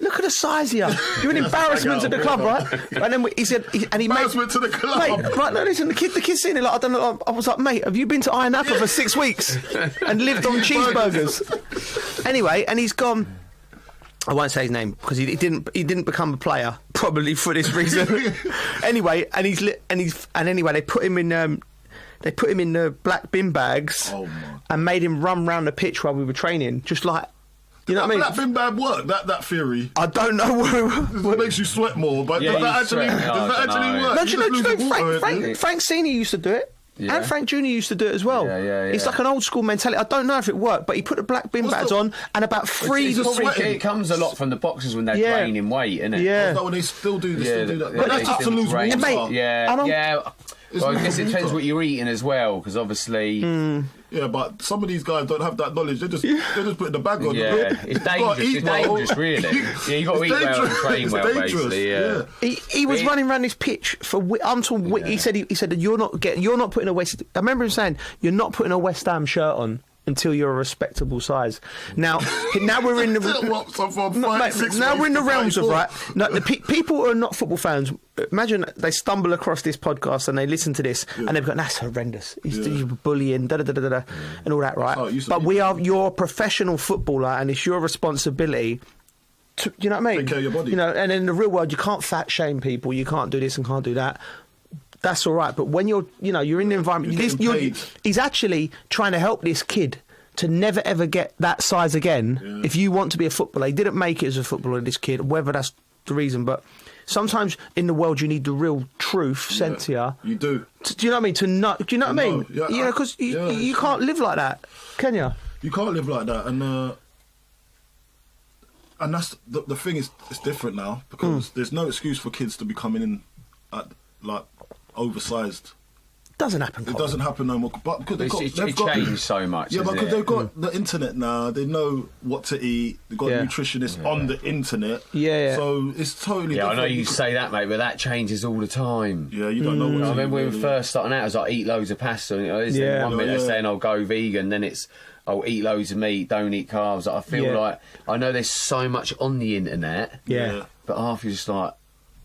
Look at the size of you. You're an embarrassment to the club, right? And then he said, embarrassment to the club. Mate, right? No, listen, the kid's seen it. Like, I don't know. I was like, "Mate, have you been to Iron Apple for 6 weeks and lived on cheeseburgers?" Anyway, and he's gone. I won't say his name because he didn't become a player, probably for this reason. Anyway, anyway they put him in the black bin bags and made him run round the pitch while we were training, just like. You know what I mean? Black bin bag work. That theory. I don't know. It makes you sweat more, but does that actually work? No, do you know Frank Senior used to do it. Yeah. And Frank Jr. used to do it as well. It's like an old school mentality. I don't know if it worked, but he put the black bin bags on and about three... It comes a lot from the boxers when they're training weight, isn't it? Yeah. When they still do that. But that's just to lose water. Well, I guess it depends what you're eating as well, because obviously... Yeah, but some of these guys don't have that knowledge. They just put the bag on. Yeah, it's dangerous, really. Yeah, you got to eat well and train well, basically. He was running around this pitch for. He said that you're not putting a West. I remember him saying you're not putting a West Ham shirt on until you're a respectable size. Now we're in the realms of right. No, the people who are not football fans. Imagine they stumble across this podcast and they listen to this and they've gone, "That's horrendous. He's bullying, and all that, right?" But you're a professional footballer and it's your responsibility. Do you know what I mean? Take care of your body. You know, and in the real world, you can't fat shame people. You can't do this and can't do that. That's all right, but when you're in the environment, he's actually trying to help this kid to never ever get that size again. Yeah. If you want to be a footballer, he didn't make it as a footballer, this kid, whether that's the reason, but sometimes in the world you need the real truth sent to you. You do. Do you know what I mean? Do you know what I mean? Yeah, because you can't live like that, can you? You can't live like that, and that's the thing is, it's different now because there's no excuse for kids to be coming in at like oversized. Doesn't happen. It doesn't happen no more. But because they've changed so much. Yeah, because they've got the internet now. They know what to eat. They've got nutritionists on the internet. Yeah. So it's totally. Yeah, different. I know you say that, mate, but that changes all the time. Yeah, you don't know what to I remember when we first starting out, I was like, eat loads of pasta. And, one minute they're saying, "I'll go vegan," then it's, "I'll eat loads of meat, don't eat carbs." I feel like I know there's so much on the internet. Yeah. But half you're just like,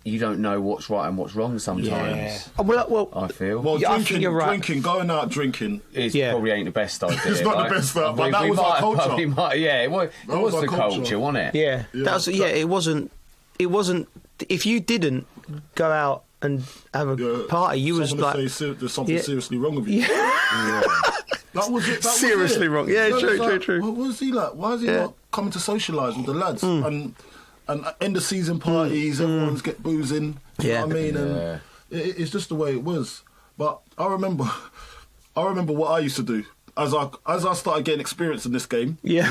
you don't know what's right and what's wrong sometimes. Yeah. Well, I feel. Well, I think you're right. Going out drinking, probably ain't the best idea. It's not the best, but that was our culture. It was the culture, wasn't it? Yeah, it wasn't. It wasn't. If you didn't go out and have a party, you was like, there's something seriously wrong with you. Yeah. That was it. Seriously wrong. Yeah, true. What was he like? Why is he not coming to socialise with the lads? And end of season parties, everyone's get boozing. You know what I mean? And it's just the way it was. But I remember what I used to do as I started getting experience in this game. Yeah.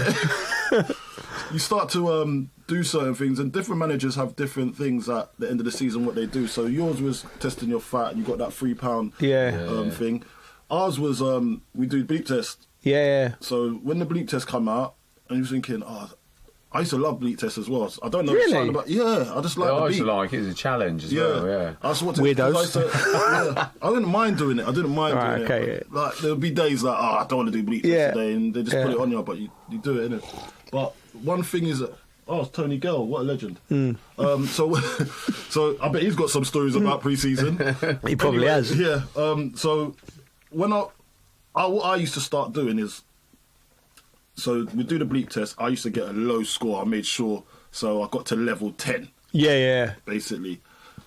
You start to do certain things, and different managers have different things at the end of the season what they do. So yours was testing your fat, and you got that £3 thing. Ours was we do bleep test. Yeah. So when the bleep test come out, and you're thinking, I used to love bleep tests as well. I don't know really? something about. Yeah, I just like the beat. I used to like it. It was a challenge as well. Yeah, I just want weirdos. I didn't mind doing it. I didn't mind doing it. Okay. Like there would be days like, I don't want to do bleep tests today, and they just put it on you, but you do it, innit? But one thing is, it's Tony Gell, what a legend. So I bet he's got some stories about pre-season. He probably has. Yeah. So when what I used to start doing is, so we do the bleep test. I used to get a low score. I made sure, so I got to level 10. Yeah. Basically,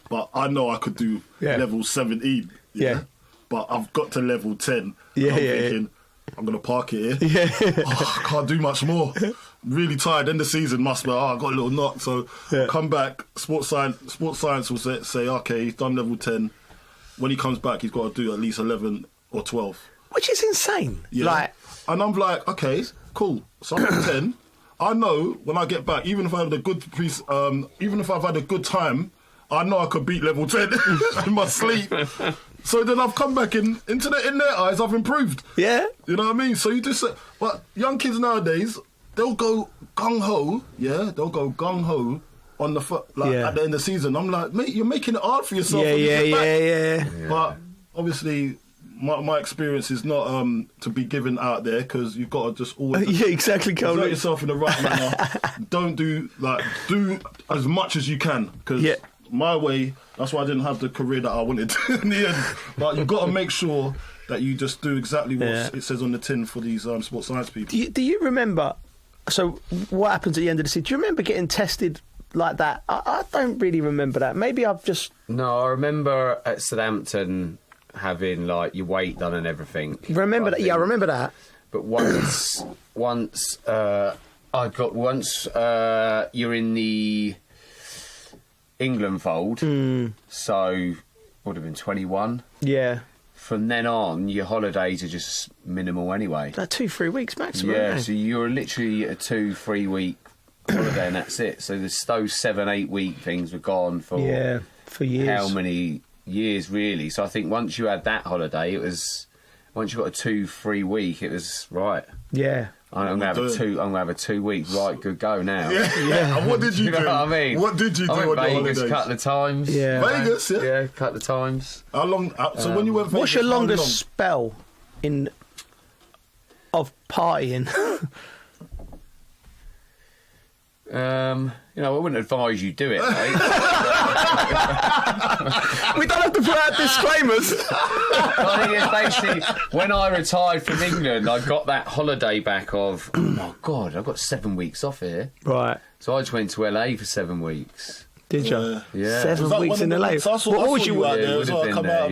but I know I could do level 17. Yeah. But I've got to level 10. Yeah. I'm thinking, I'm gonna park it here. I can't do much more. Really tired. End of season must be. I got a little knock. So come back. Sports science will say, okay, he's done level 10. When he comes back, he's got to do at least 11 or 12. Which is insane. Yeah. And I'm like, okay, cool. So I'm at 10. I know when I get back, even if I had a good even if I've had a good time, I know I could beat level 10 in my sleep. So then I've come back in their eyes, I've improved. Yeah. You know what I mean? So you just, but young kids nowadays, they'll go gung ho. Yeah, they'll go gung ho on the at the end of the season. I'm like, mate, you're making it hard for yourself. Yeah. But obviously, my experience is not to be given out there, because you've got to just always exactly. Exert yourself in the right manner. Don't do as much as you can, because my way. That's why I didn't have the career that I wanted in the end. But you've got to make sure that you just do exactly what it says on the tin for these sports science people. Do you remember? So what happens at the end of the season? Do you remember getting tested like that? I don't really remember that. Maybe I've just... No, I remember at Southampton having like your weight done and everything. Remember that? Yeah, I remember that. But once you're in the England fold, so would have been 21. Yeah. From then on, your holidays are just minimal anyway. Like 2-3 weeks maximum. Yeah, so you're literally a 2-3 week holiday and that's it. So those 7-8 week things were gone for years. How many years really? So I think once you had that holiday, once you got a 2-3 week, it was right. Yeah. I'm gonna have a 2 week right good go now. Yeah. And what did you do? Know what I mean? What did you do I went on your Vegas holidays? a couple of times. Yeah. Vegas, yeah. Yeah, a couple of times. How long? So when you went Vegas, what's your longest spell of partying? I wouldn't advise you do it, mate. We don't have to put out disclaimers. I think it's basically when I retired from England, I got that holiday back of, oh my God, I've got 7 weeks off here. Right. So I just went to LA for 7 weeks. Did you? Yeah. 7 weeks in LA. What was you out there as well?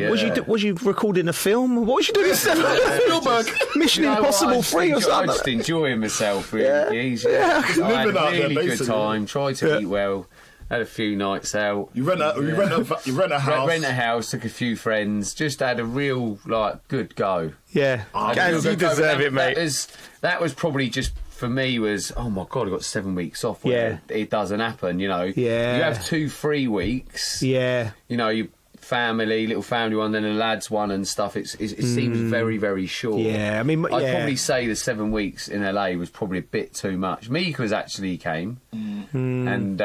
Was you recording a film? What was you doing in 7 weeks? Spielberg. Mission Impossible 3 or something? I was just enjoying myself, really. Yeah. I had Living a out there, really good basically. time, tried to eat well, had a few nights out. You rent a house. Rent a house, took a few friends, just had a real, good go. Yeah. You deserve it, mate. That was probably just... For me, was oh my God, I got 7 weeks off. Yeah, it doesn't happen, you know. Yeah, you have 2-3 weeks. Yeah, you know, your little family one, then a lads one and stuff. It seems very, very short. Yeah, I mean, I'd probably say the 7 weeks in LA was probably a bit too much. Mika actually came, and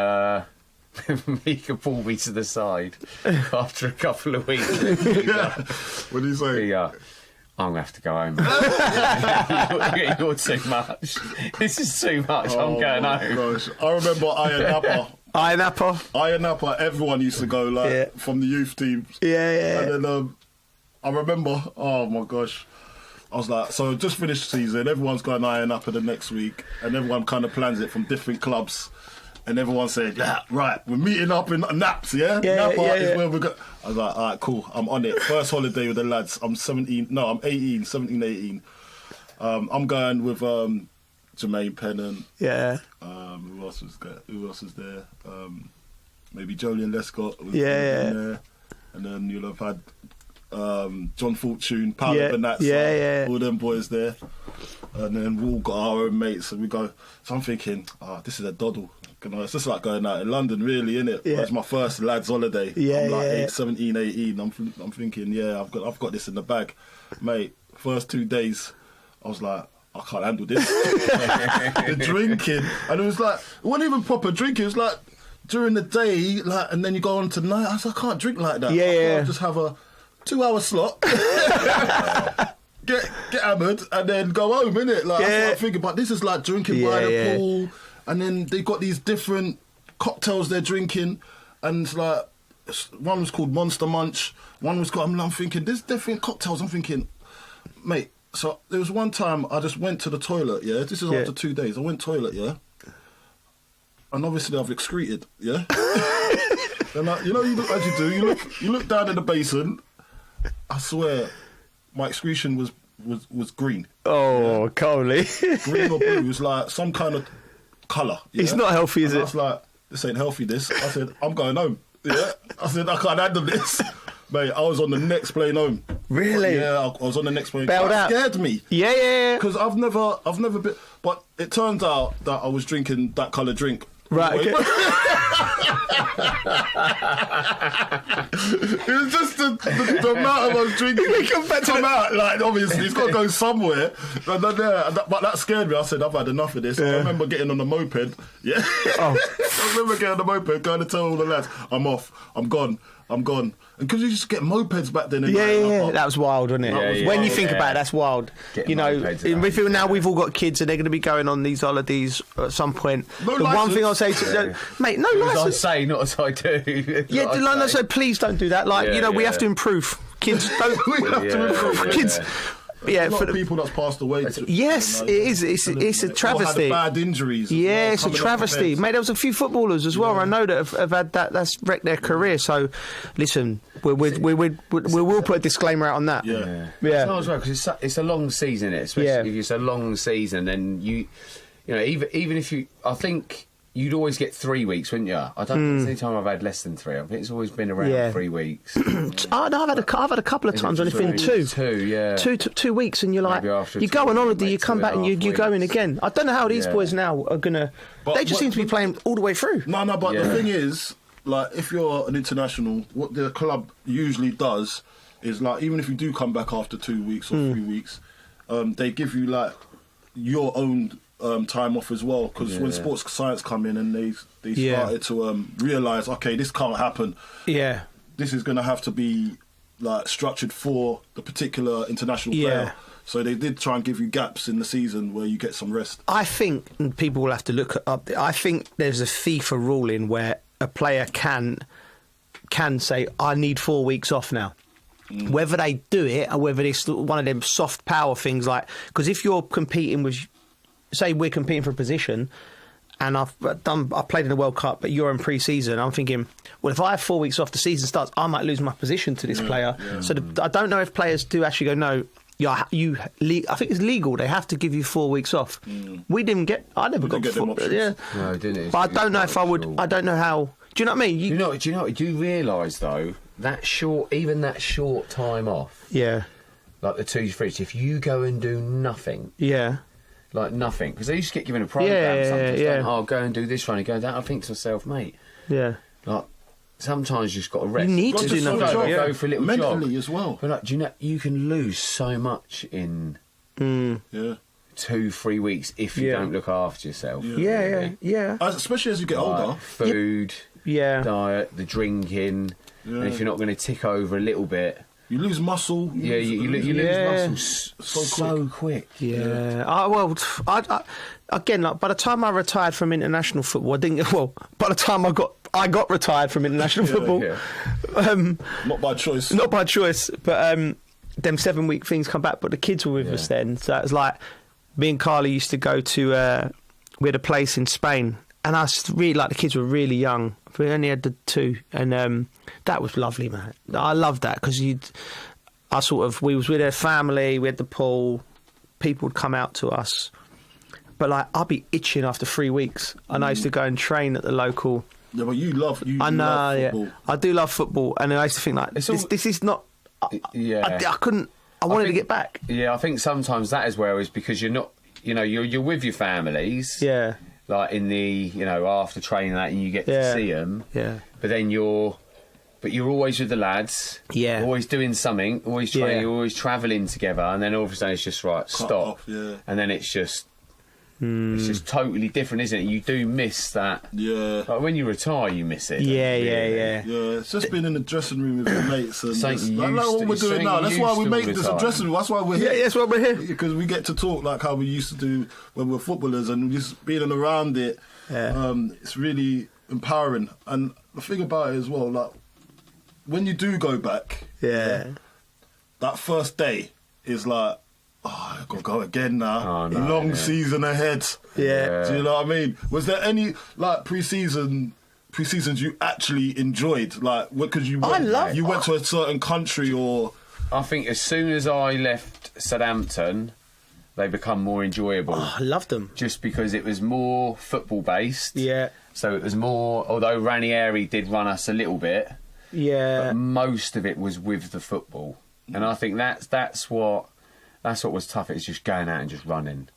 Mika pulled me to the side after a couple of weeks. What did he say? Yeah. I'm going to have to go home. You're too much. This is too much. I'm going home. Gosh. I remember Iron Napa, everyone used to go from the youth teams. Yeah. And then I remember, oh my gosh, I was like, so just finished the season, everyone's going Iron Napa the next week, and everyone kind of plans it from different clubs. And everyone said, yeah, right, we're meeting up in Naps, yeah? Napa is where we're going. I was like, all right, cool, I'm on it. First holiday with the lads. I'm 17, 18. I'm going with Jermaine Pennant. Yeah. Who else was there? Maybe Jolien Lescott was there. And then you'll have had John Fortune, Paolo Benazza, all them boys there. And then we all got our own mates, and we go. So I'm thinking, this is a doddle. It's just like going out in London, really, innit? Yeah. It's my first lads' holiday. Yeah, I'm like 17, 18. I'm thinking, I've got this in the bag, mate. First 2 days, I was like, I can't handle this. The drinking. And it was like, it wasn't even proper drinking. It was like during the day, like, and then you go on to night. I was like, I can't drink like that. I just have a 2-hour slot. Get hammered and then go home, innit? Like, that's what I'm thinking. But this is like drinking by the pool. And then they got these different cocktails they're drinking. And it's like, one was called Monster Munch. One was called, I'm thinking, there's different cocktails. I'm thinking, mate, so there was one time I just went to the toilet, yeah? This is after 2 days. I went toilet, yeah? And obviously I've excreted, yeah? And you know, you look as you do, you look down in the basin. I swear, my excretion was green. Oh, Coley. Green or blue. It was like some kind of colour. Yeah? It's not healthy, is it? I was like, this ain't healthy, this. I said, I'm going home. Yeah? I said, I can't handle this. Mate, I was on the next plane home. Really? Yeah, I was on the next plane. Bailed out. That scared me. Yeah. Because I've never been... But it turns out that I was drinking that colour drink. Right, okay. It was just the amount I was drinking. Come out, like, obviously, it's got to go somewhere. But that scared me. I said, I've had enough of this. I remember getting on the moped. Yeah. I remember getting on the moped, going to tell all the lads, I'm off, I'm gone. And because you just get mopeds back then. Yeah. That was wild, wasn't it? When you think about it, that's wild. Getting you know, we feel now we've all got kids and they're going to be going on these holidays at some point. No the license. One thing I'll say to mate, no license. As I say, not as I do. Yeah, so please don't do that. Like, we have to improve. Kids don't. We have to improve. Kids. Yeah, a lot of people that's passed away. Yes, it is. It's a travesty. Or had bad injuries. Yeah, it's a travesty. Mate, there was a few footballers as well. I know that have had that. That's wrecked their career. So, listen, we will put a disclaimer out on that. Yeah. It's not as well because it's a long season, especially if it's a long season. Then you know, even if you, I think. You'd always get 3 weeks, wouldn't you? I don't think there's any time I've had less than 3. I think it's always been around 3 weeks. No, I've had a couple of times when it's been 2. 2, yeah. 2 weeks, and you're like, you go on holiday, you come back, and you go in again. I don't know how these boys now are gonna. They just seem to be playing all the way through. No, but the thing is, like, if you're an international, what the club usually does is, like, even if you do come back after 2 weeks or 3 weeks, they give you like your own. Time off as well, because when sports science come in and they started to realise, okay, this can't happen. Yeah, this is going to have to be like structured for the particular international player. So they did try and give you gaps in the season where you get some rest. I think people will have to look up. I think there's a FIFA ruling where a player can say, I need 4 weeks off now. Whether they do it or whether it's one of them soft power things, like, because if you're competing with, say we're competing for a position and I've played in the World Cup, but you're in pre-season, I'm thinking, well, if I have 4 weeks off, the season starts, I might lose my position to this player. So I don't know if players do actually go, no, I think it's legal. They have to give you 4 weeks off. We didn't get. I never got. No, didn't. But I don't know if I would. I don't know how. Do you know what I mean? Do you realise though that short time off? Yeah. Like the 2 3. If you go and do nothing. Yeah. Like nothing, because they used to get given a programme sometimes. I'll go and do this one and go that. I think to myself, mate. Yeah. Like sometimes you just got to rest. You need to do nothing. Go for a little mentally jog as well. But like, do you know you can lose so much in 2-3 weeks if you don't look after yourself. Yeah. Especially as you get older. Food, diet, the drinking, and if you're not going to tick over a little bit. You lose muscle. You lose muscle so quick. Yeah. Again, like, by the time I retired from international football, I didn't. Well, by the time I got retired from international football, not by choice. Not by choice, but them 7 week things come back. But the kids were with us then, so it was like me and Carly used to go to we had a place in Spain, and I really like the kids were really young. We only had the 2, and that was lovely, man. I loved that because we was with their family, we had the pool, people would come out to us. But like, I'd be itching after 3 weeks, and I used to go and train at the local. Yeah, but you love football. I do love football, and I used to think like, this is not. I couldn't. I wanted to get back. Yeah, I think sometimes that is where it's because you're not. You know, you're with your families. Yeah. Like in the, after training that, and you get to see them. Yeah. But then you're but you're always with the lads. Yeah. Always doing something, always training, always travelling together, and then all of a sudden it's just, right, stop. Off, yeah. And then it's just... It's just totally different, isn't it? You do miss that. Yeah. Like when you retire, you miss it. Yeah. Yeah, it's just being in the dressing room with your mates. And Something like what we're doing now. That's why we make this a dressing room. That's why we're here. Yeah, that's why we're here. Because we get to talk like how we used to do when we were footballers, and just being around it, it's really empowering. And the thing about it as well, like, when you do go back, that first day is like, oh, I've got to go again now. Long season ahead. Yeah. Do you know what I mean? Was there any like pre-seasons you actually enjoyed? Like, because you went to a certain country, or I think as soon as I left Southampton, they become more enjoyable. Oh, I loved them. Just because it was more football based. Yeah. So it was more, although Ranieri did run us a little bit. Yeah. But most of it was with the football, and I think that's what was tough. It's just going out and just running.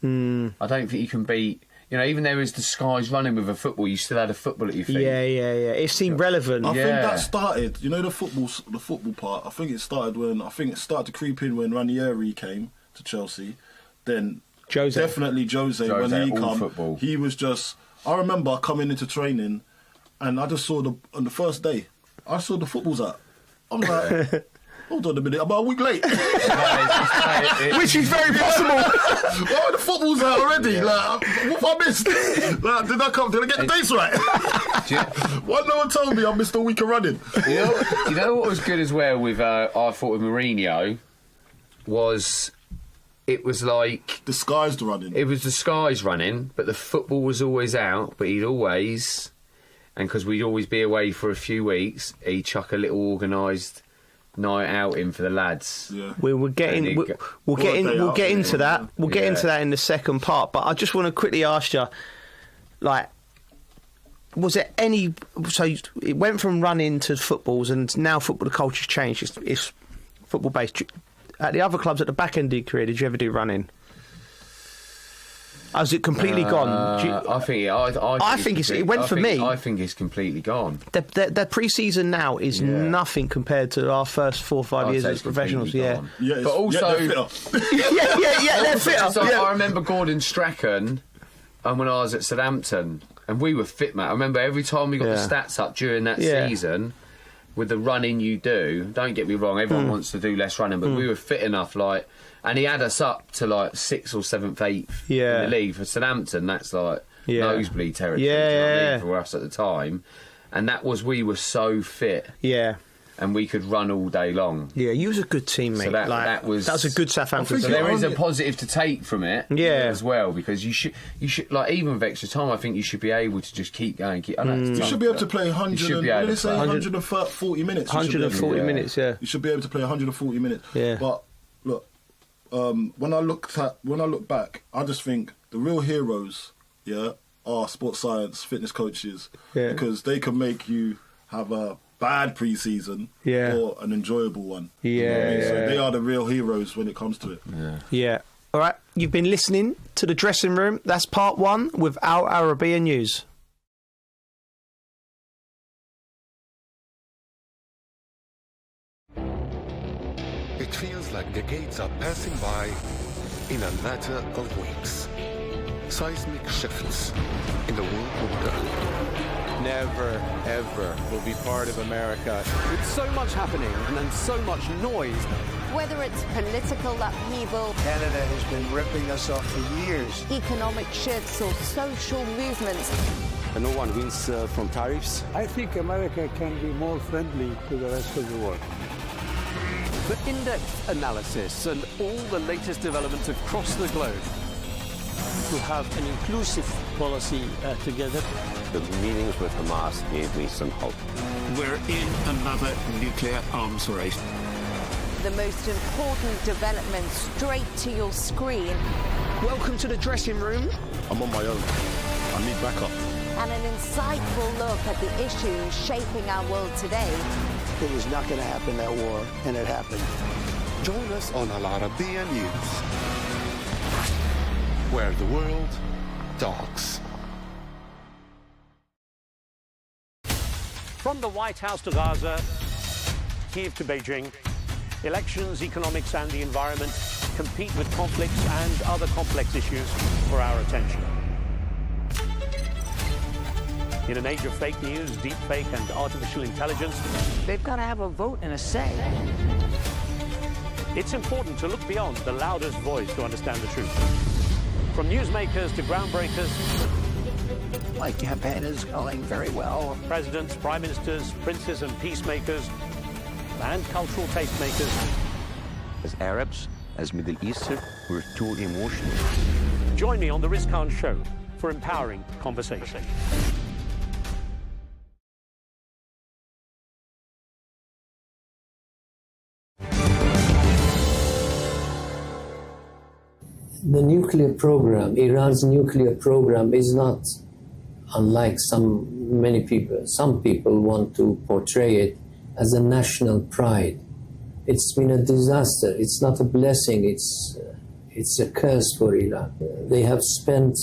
I don't think you can beat. You know, even there was the skies running with a football, you still had a football at your feet. Yeah. It seemed relevant. I think that started. You know, the football part. I think it started to creep in when Ranieri came to Chelsea. Then definitely Jose when he came. Football. He was just. I remember coming into training, and I just saw on the first day, I saw the footballs out. I'm like. Hold on a minute, I'm about a week late. Which is very possible. Oh, the football's out already. Like, what have I missed? Like, did I get the dates right? Why no one told me I missed a week of running? You know what was good as well with I thought with Mourinho was it was like disguised running. It was disguised running, but the football was always out. But he'd always, and because we'd always be away for a few weeks, he'd chuck a little organised night out in for the lads. Yeah. We'll get into that. We'll get into that in the second part. But I just want to quickly ask you, like, was there any? So it went from running to footballs, and now football, the culture's changed. It's football based. At the other clubs at the back end of your career, did you ever do running? Has it completely gone? I think it went for me. I think it's completely gone. The pre-season now is nothing compared to our first 4 or 5 years as professionals. Yeah, but also, they're fitter. So I remember Gordon Strachan, and when I was at Southampton, and we were fit, mate. I remember every time we got the stats up during that season, with the running you do. Don't get me wrong, everyone wants to do less running, but we were fit enough, like. And he had us up to like 6th or 7th, 8th in the league. For Southampton, that's like nosebleed territory for us at the time. And we were so fit. Yeah. And we could run all day long. Yeah, you was a good teammate. So that was a good Southampton. So there is a positive to take from it as well, because you should like, even with extra time, I think you should be able to just keep going. You should be able to play 140 minutes. 140 minutes, yeah. You should be able to play 140 minutes. Yeah. But look, when I look back, I just think the real heroes, are sports science fitness coaches, because they can make you have a bad pre-season or an enjoyable one. So they are the real heroes when it comes to it. Yeah. All right, you've been listening to The Dressing Room. That's part 1 with Al Arabiya News. It feels like decades are passing by in a matter of weeks. Seismic shifts in the world order. Never, ever will be part of America. With so much happening and so much noise. Whether it's political upheaval, Canada has been ripping us off for years. economic shifts, or social movements, And no one wins from tariffs. I think America can be more friendly to the rest of the world. For in-depth analysis and all the latest developments across the globe. To have an inclusive policy together. The meetings with Hamas gave me some hope. We're in another nuclear arms race. the most important developments straight to your screen. Welcome to The Dressing Room. I'm on my own. I need backup. And an insightful look at the issues shaping our world today. It was not going to happen, that war, and it happened. Join us on Arabiya News, where the world talks. From the White House to Gaza, Kyiv to Beijing, elections, economics and the environment compete with conflicts and other complex issues for our attention. In an age of fake news, deep fake and artificial intelligence, they've got to have a vote and a say. It's important to look beyond the loudest voice to understand the truth. From newsmakers to groundbreakers, my campaign is going very well. Presidents, prime ministers, princes and peacemakers, and cultural tastemakers. As Arabs, as Middle Eastern, we're too emotional. Join me on the Riz Khan Show for empowering conversation. The nuclear program, Iran's nuclear program, is not unlike some people want to portray it as a national pride. It's been a disaster. It's not a blessing. It's a curse for Iran. They have spent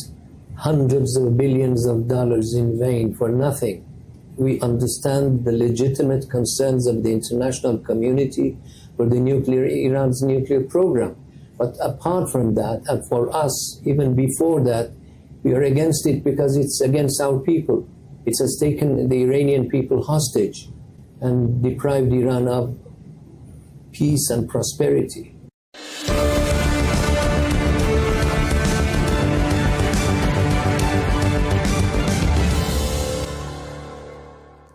hundreds of billions of dollars in vain for nothing. We understand the legitimate concerns of the international community for Iran's nuclear program. But apart from that, and for us, even before that, we are against it because it's against our people. It has taken the Iranian people hostage and deprived Iran of peace and prosperity.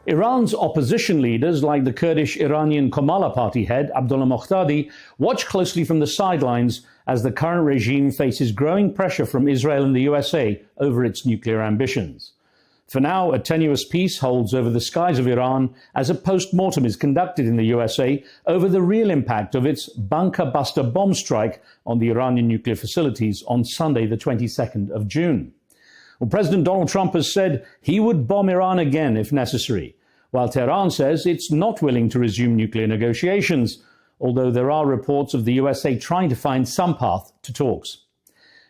Iran's opposition leaders, like the Kurdish Iranian Kamala Party head, Abdullah Mohtadi, watch closely from the sidelines as the current regime faces growing pressure from Israel and the USA over its nuclear ambitions. For now, a tenuous peace holds over the skies of Iran as a post-mortem is conducted in the USA over the real impact of its bunker-buster bomb strike on the Iranian nuclear facilities on Sunday, the 22nd of June. Well, President Donald Trump has said he would bomb Iran again if necessary, while Tehran says it's not willing to resume nuclear negotiations, although there are reports of the USA trying to find some path to talks.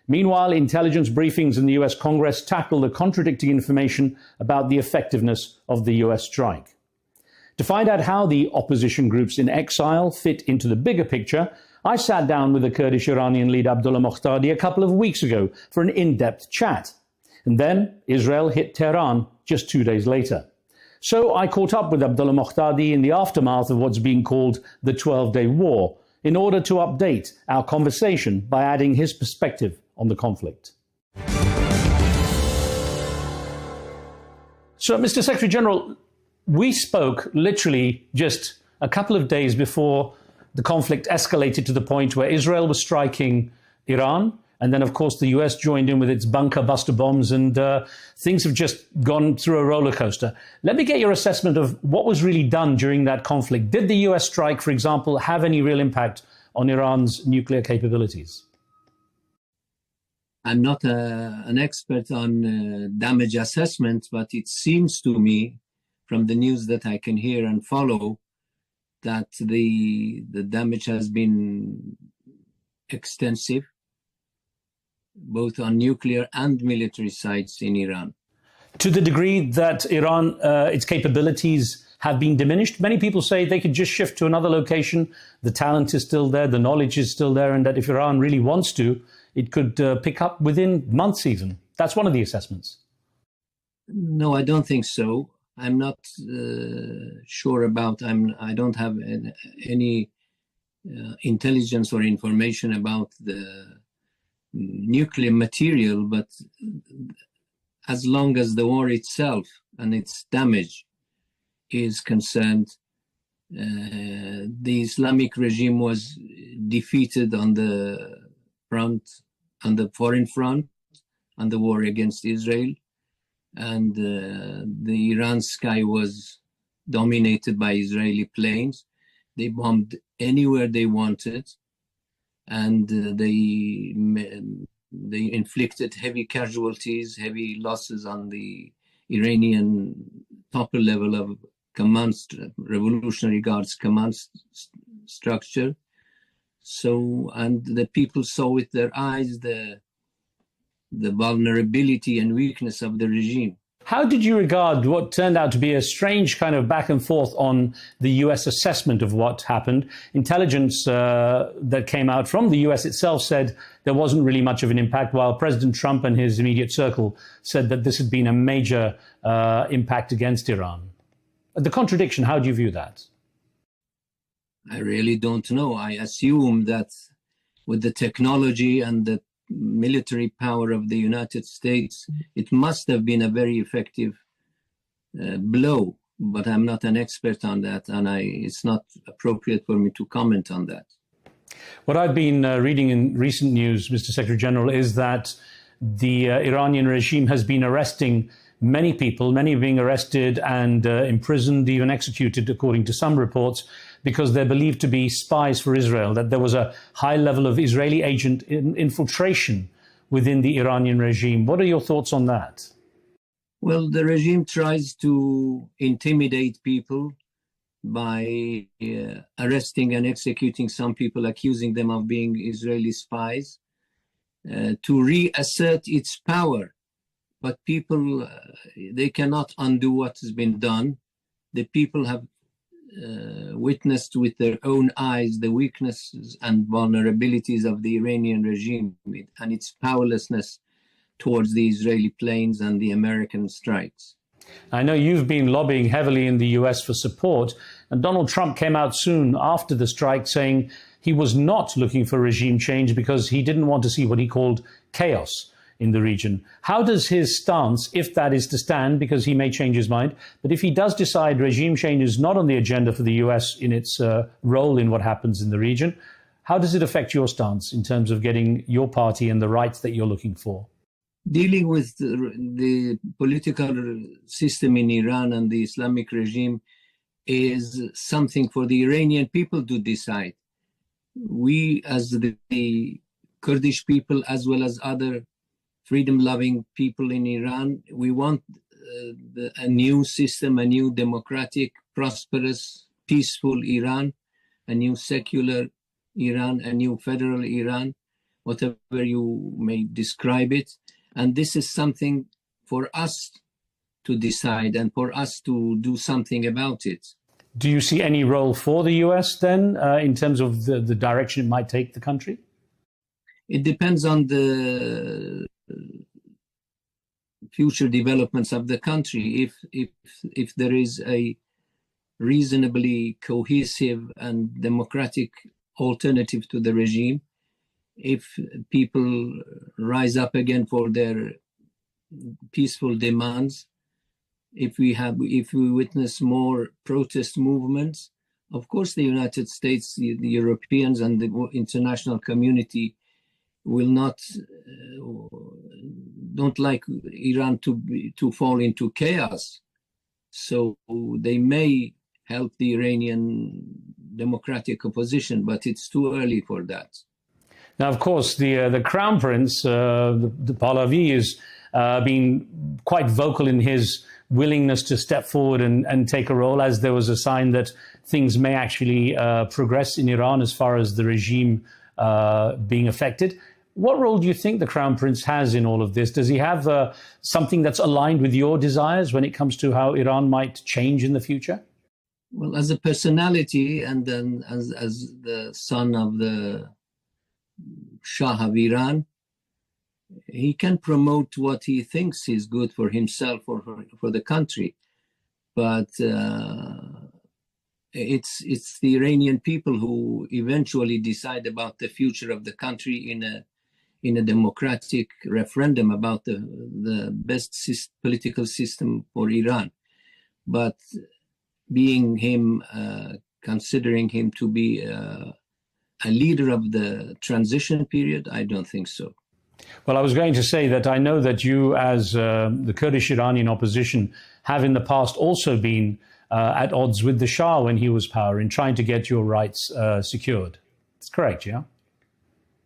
Meanwhile, intelligence briefings in the US Congress tackle the contradicting information about the effectiveness of the US strike. To find out how the opposition groups in exile fit into the bigger picture, I sat down with the Kurdish Iranian leader Abdullah Mohtadi a couple of weeks ago for an in-depth chat. And then Israel hit Tehran just 2 days later. So I caught up with Abdullah Mohtadi in the aftermath of what's being called the 12-day war in order to update our conversation by adding his perspective on the conflict. So, Mr. Secretary General, we spoke literally just a couple of days before the conflict escalated to the point where Israel was striking Iran. And then, of course, the US joined in with its bunker buster bombs, and things have just gone through a roller coaster. Let me get your assessment of what was really done during that conflict. Did the US strike, for example, have any real impact on Iran's nuclear capabilities? I'm not an expert on damage assessment, but it seems to me, from the news that I can hear and follow, that the damage has been extensive, both on nuclear and military sites in Iran. To the degree that Iran, its capabilities have been diminished, many people say they could just shift to another location. The talent is still there, the knowledge is still there, and that if Iran really wants to, it could pick up within months even. That's one of the assessments. No, I don't think so. I'm not sure about, I don't have any intelligence or information about the nuclear material, but as long as the war itself and its damage is concerned, the Islamic regime was defeated on the front, on the foreign front, on the war against Israel, and the Iran sky was dominated by Israeli planes. They bombed anywhere they wanted, and they inflicted heavy casualties, heavy losses on the Iranian upper level of command, Revolutionary Guards command structure. So, and the people saw with their eyes the vulnerability and weakness of the regime. How did you regard what turned out to be a strange kind of back and forth on the US assessment of what happened? Intelligence that came out from the US itself said there wasn't really much of an impact, while President Trump and his immediate circle said that this had been a major impact against Iran. The contradiction, how do you view that? I really don't know. I assume that with the technology and the military power of the United States, it must have been a very effective blow, but I'm not an expert on that, and it's not appropriate for me to comment on that. What I've been reading in recent news, Mr. Secretary General, is that the Iranian regime has been arresting many people, many being arrested and imprisoned, even executed, according to some reports, because they're believed to be spies for Israel, that there was a high level of Israeli agent infiltration within the Iranian regime. What are your thoughts on that? Well, the regime tries to intimidate people by arresting and executing some people, accusing them of being Israeli spies, to reassert its power. But people, they cannot undo what has been done. The people have witnessed with their own eyes the weaknesses and vulnerabilities of the Iranian regime and its powerlessness towards the Israeli planes and the American strikes. I know you've been lobbying heavily in the US for support, and Donald Trump came out soon after the strike saying he was not looking for regime change because he didn't want to see what he called chaos in the region. How does his stance, if that is to stand, because he may change his mind, but if he does decide regime change is not on the agenda for the US in its role in what happens in the region, how does it affect your stance in terms of getting your party and the rights that you're looking for? Dealing with the political system in Iran and the Islamic regime is something for the Iranian people to decide. We, as the Kurdish people, as well as other freedom-loving people in Iran, we want a new system, a new democratic, prosperous, peaceful Iran, a new secular Iran, a new federal Iran, whatever you may describe it. And this is something for us to decide and for us to do something about it. Do you see any role for the US then in terms of the direction it might take the country? It depends on the future developments of the country. If there is a reasonably cohesive and democratic alternative to the regime, if people rise up again for their peaceful demands, if we witness more protest movements, of course the United States, the Europeans and the international community will don't like Iran to fall into chaos. So they may help the Iranian democratic opposition, but it's too early for that. Now, of course, the Crown Prince, the Pahlavi, has been quite vocal in his willingness to step forward and take a role, as there was a sign that things may actually progress in Iran as far as the regime being affected. What role do you think the Crown Prince has in all of this? Does he have something that's aligned with your desires when it comes to how Iran might change in the future? Well, as a personality and then as the son of the Shah of Iran, he can promote what he thinks is good for himself or for the country. But it's the Iranian people who eventually decide about the future of the country in a democratic referendum about the best political system for Iran. But being him, considering him to be a leader of the transition period, I don't think so. Well, I was going to say that I know that you, as the Kurdish Iranian opposition, have in the past also been at odds with the Shah when he was power in trying to get your rights secured. It's correct, yeah?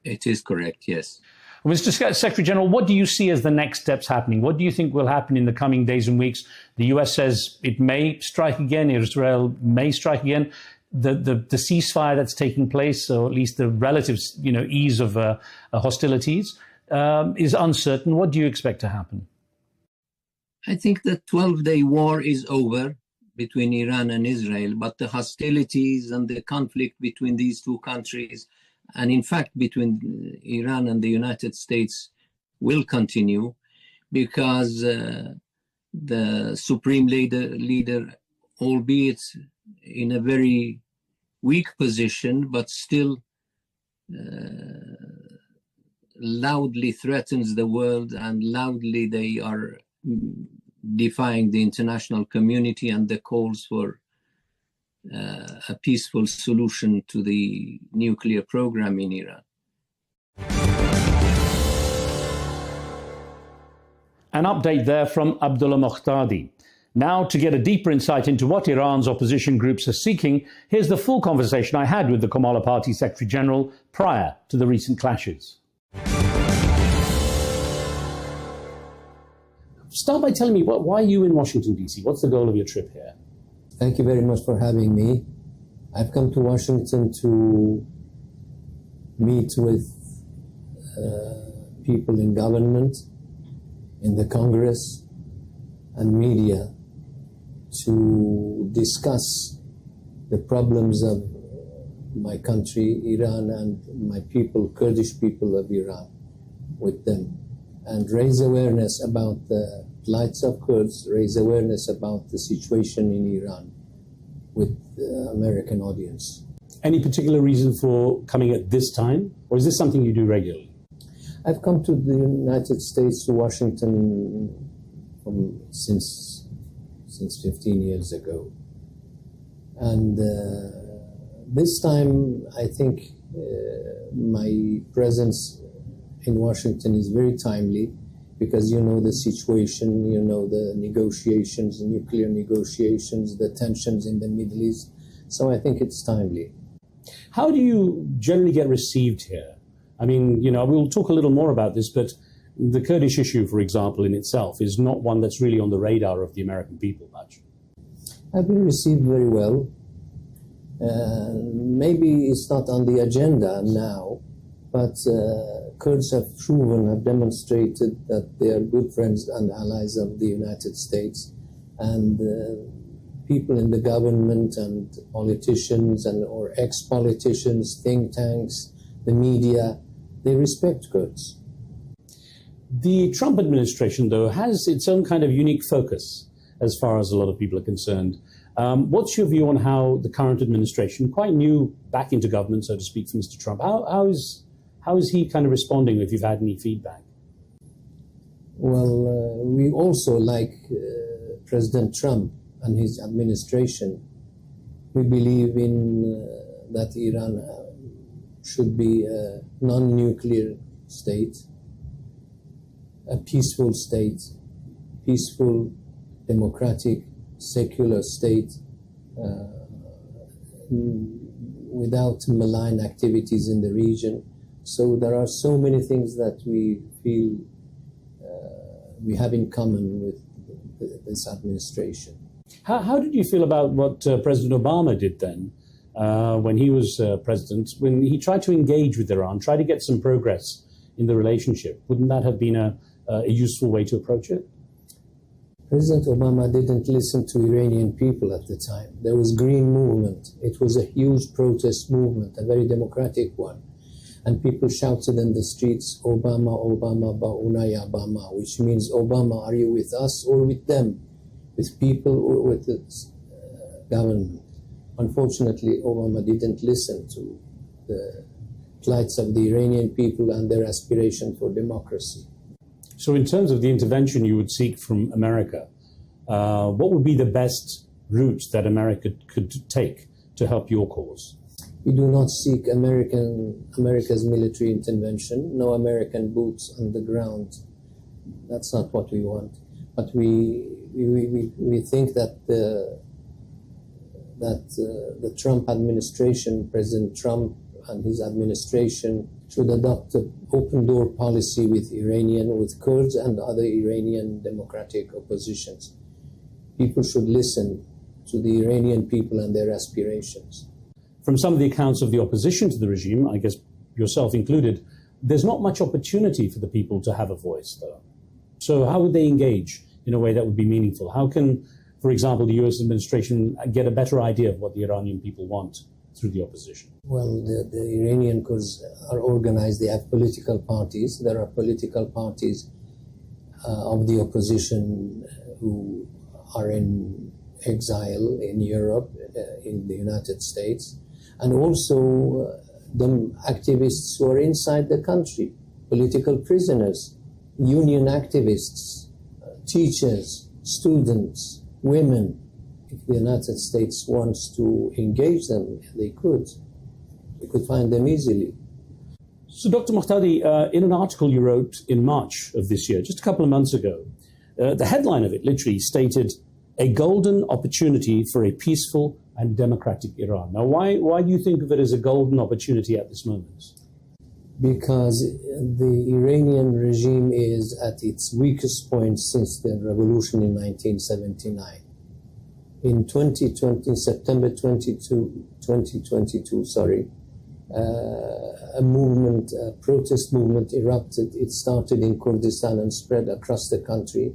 It is correct, yes. Well, Mr. Secretary General, what do you see as the next steps happening? What do you think will happen in the coming days and weeks? The US says it may strike again, Israel may strike again. The ceasefire that's taking place, or at least the relative ease of hostilities, is uncertain. What do you expect to happen? I think the 12-day war is over between Iran and Israel, but the hostilities and the conflict between these two countries, and in fact between Iran and the United States, will continue because the supreme leader, albeit in a very weak position, but still loudly threatens the world, and loudly they are defying the international community and the calls for a peaceful solution to the nuclear program in Iran. An update there from Abdullah Mokhtadi. Now, to get a deeper insight into what Iran's opposition groups are seeking, here's the full conversation I had with the Kamala Party Secretary General prior to the recent clashes. Start by telling me, why are you in Washington, D.C.? What's the goal of your trip here? Thank you very much for having me. I've come to Washington to meet with people in government, in the Congress, and media to discuss the problems of my country, Iran, and my people, Kurdish people of Iran, with them, and raise awareness about the plights of Kurds, raise awareness about the situation in Iran with the American audience. Any particular reason for coming at this time, or is this something you do regularly? I've come to the United States, to Washington, since 15 years ago. And this time, I think my presence in Washington is very timely, because you know the situation, you know the negotiations, nuclear negotiations, the tensions in the Middle East. So I think it's timely. How do you generally get received here? I mean, you know, we'll talk a little more about this, but the Kurdish issue, for example, in itself is not one that's really on the radar of the American people much. I've been received very well. Maybe it's not on the agenda now, but Kurds have demonstrated that they are good friends and allies of the United States, and people in the government and politicians or ex-politicians, think tanks, the media, they respect Kurds. The Trump administration, though, has its own kind of unique focus as far as a lot of people are concerned. What's your view on how the current administration, quite new back into government, so to speak, for Mr. Trump, how is he kind of responding, if you've had any feedback? Well, we also, like President Trump and his administration, we believe in that Iran should be a non-nuclear state, a peaceful state, peaceful, democratic, secular state, without malign activities in the region. So there are so many things that we feel we have in common with this administration. How did you feel about what President Obama did then, when he was president, when he tried to engage with Iran, try to get some progress in the relationship? Wouldn't that have been a useful way to approach it? President Obama didn't listen to Iranian people at the time. There was Green Movement. It was a huge protest movement, a very democratic one. And people shouted in the streets, Obama, Obama, Ba'unay Obama, which means, Obama, are you with us or with them? With people or with the government? Unfortunately, Obama didn't listen to the plights of the Iranian people and their aspiration for democracy. So in terms of the intervention you would seek from America, what would be the best route that America could take to help your cause? We do not seek America's military intervention, no American boots on the ground. That's not what we want. But we think that the Trump administration, President Trump and his administration, should adopt an open-door policy with Kurds and other Iranian democratic oppositions. People should listen to the Iranian people and their aspirations. From some of the accounts of the opposition to the regime, I guess yourself included, there's not much opportunity for the people to have a voice, though. So how would they engage in a way that would be meaningful? How can, for example, the US administration get a better idea of what the Iranian people want through the opposition? Well, the Iranian Kurds are organized. They have political parties. There are political parties of the opposition who are in exile in Europe, in the United States, and also the activists who are inside the country, political prisoners, union activists, teachers, students, women. If the United States wants to engage them, they could. They could find them easily. So, Dr. Muhtadi, in an article you wrote in March of this year, just a couple of months ago, the headline of it literally stated, "A golden opportunity for a peaceful and democratic Iran." Now, why do you think of it as a golden opportunity at this moment? Because the Iranian regime is at its weakest point since the revolution in 1979. In 2020, September 2022, a protest movement erupted. It started in Kurdistan and spread across the country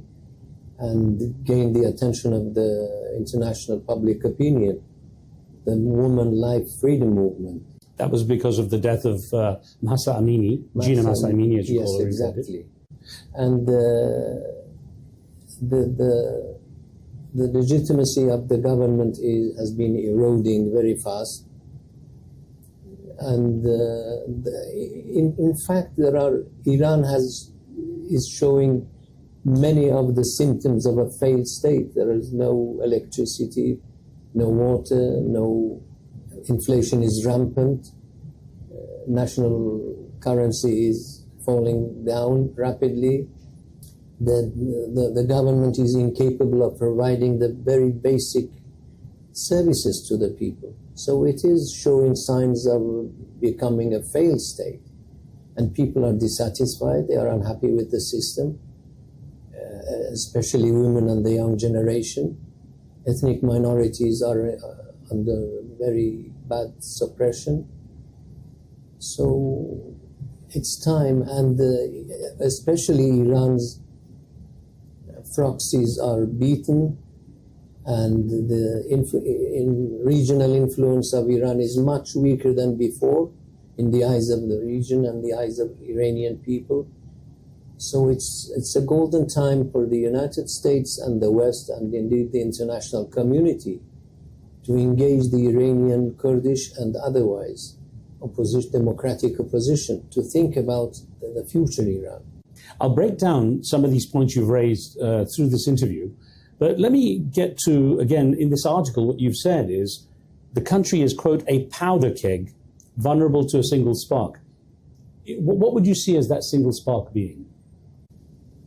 and gained the attention of the international public opinion, the Women Life Freedom Movement. That was because of the death of Mahsa Amini, Gina Mahsa Amini, as you call her. Yes, exactly. And the legitimacy of the government has been eroding very fast. And in fact, Iran is showing many of the symptoms of a failed state. There is no electricity, no water, no inflation is rampant. National currency is falling down rapidly. The government is incapable of providing the very basic services to the people. So it is showing signs of becoming a failed state. And people are dissatisfied, they are unhappy with the system, especially women and the young generation. Ethnic minorities are under very bad suppression. So it's time, and especially Iran's proxies are beaten, and the regional influence of Iran is much weaker than before in the eyes of the region and the eyes of Iranian people. So it's a golden time for the United States and the West, and indeed the international community, to engage the Iranian, Kurdish and otherwise democratic opposition to think about the future Iran. I'll break down some of these points you've raised through this interview, but let me get to, again, in this article, what you've said is the country is, quote, a powder keg vulnerable to a single spark. What would you see as that single spark being?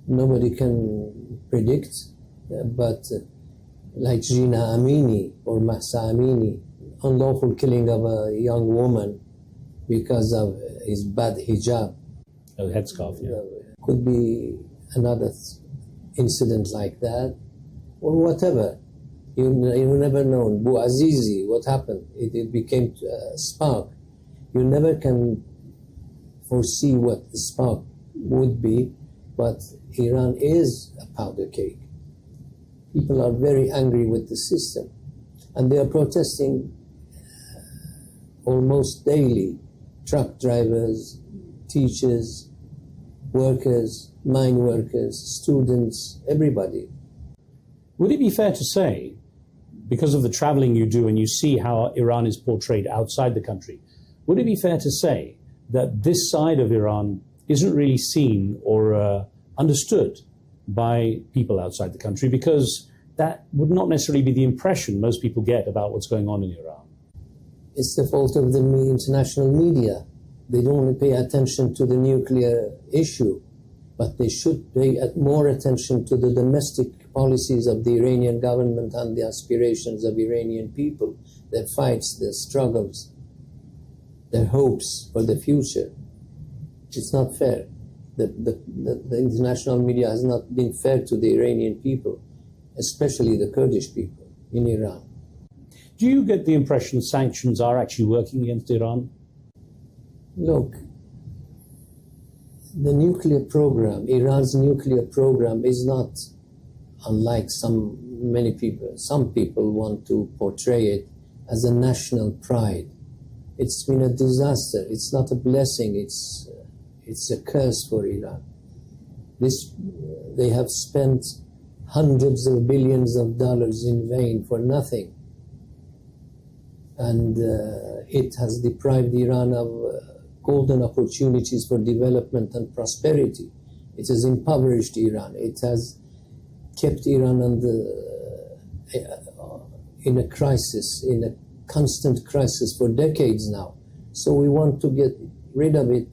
Nobody can predict, but like Gina Amini or Mahsa Amini, unlawful killing of a young woman because of his bad hijab. Oh, headscarf, yeah. Could be another incident like that, or whatever. You never know. Bouazizi, what happened? It became a spark. You never can foresee what the spark would be, but Iran is a powder keg. People are very angry with the system, and they are protesting almost daily. Truck drivers, teachers, workers, mine workers, students, everybody. Would it be fair to say, because of the traveling you do and you see how Iran is portrayed outside the country, would it be fair to say that this side of Iran isn't really seen or understood by people outside the country, because that would not necessarily be the impression most people get about what's going on in Iran? It's the fault of the international media. They don't pay attention to the nuclear issue, but they should pay more attention to the domestic policies of the Iranian government and the aspirations of Iranian people, their fights, their struggles, their hopes for the future. It's not fair. The international media has not been fair to the Iranian people, especially the Kurdish people in Iran. Do you get the impression sanctions are actually working against Iran? Look, the nuclear program, Iran's nuclear program, is not unlike some people want to portray it as a national pride. It's been a disaster. It's not a blessing. It's a curse for Iran. They have spent hundreds of billions of dollars in vain for nothing. And it has deprived Iran of golden opportunities for development and prosperity. It has impoverished Iran. It has kept Iran in a crisis, in a constant crisis for decades now. So we want to get rid of it,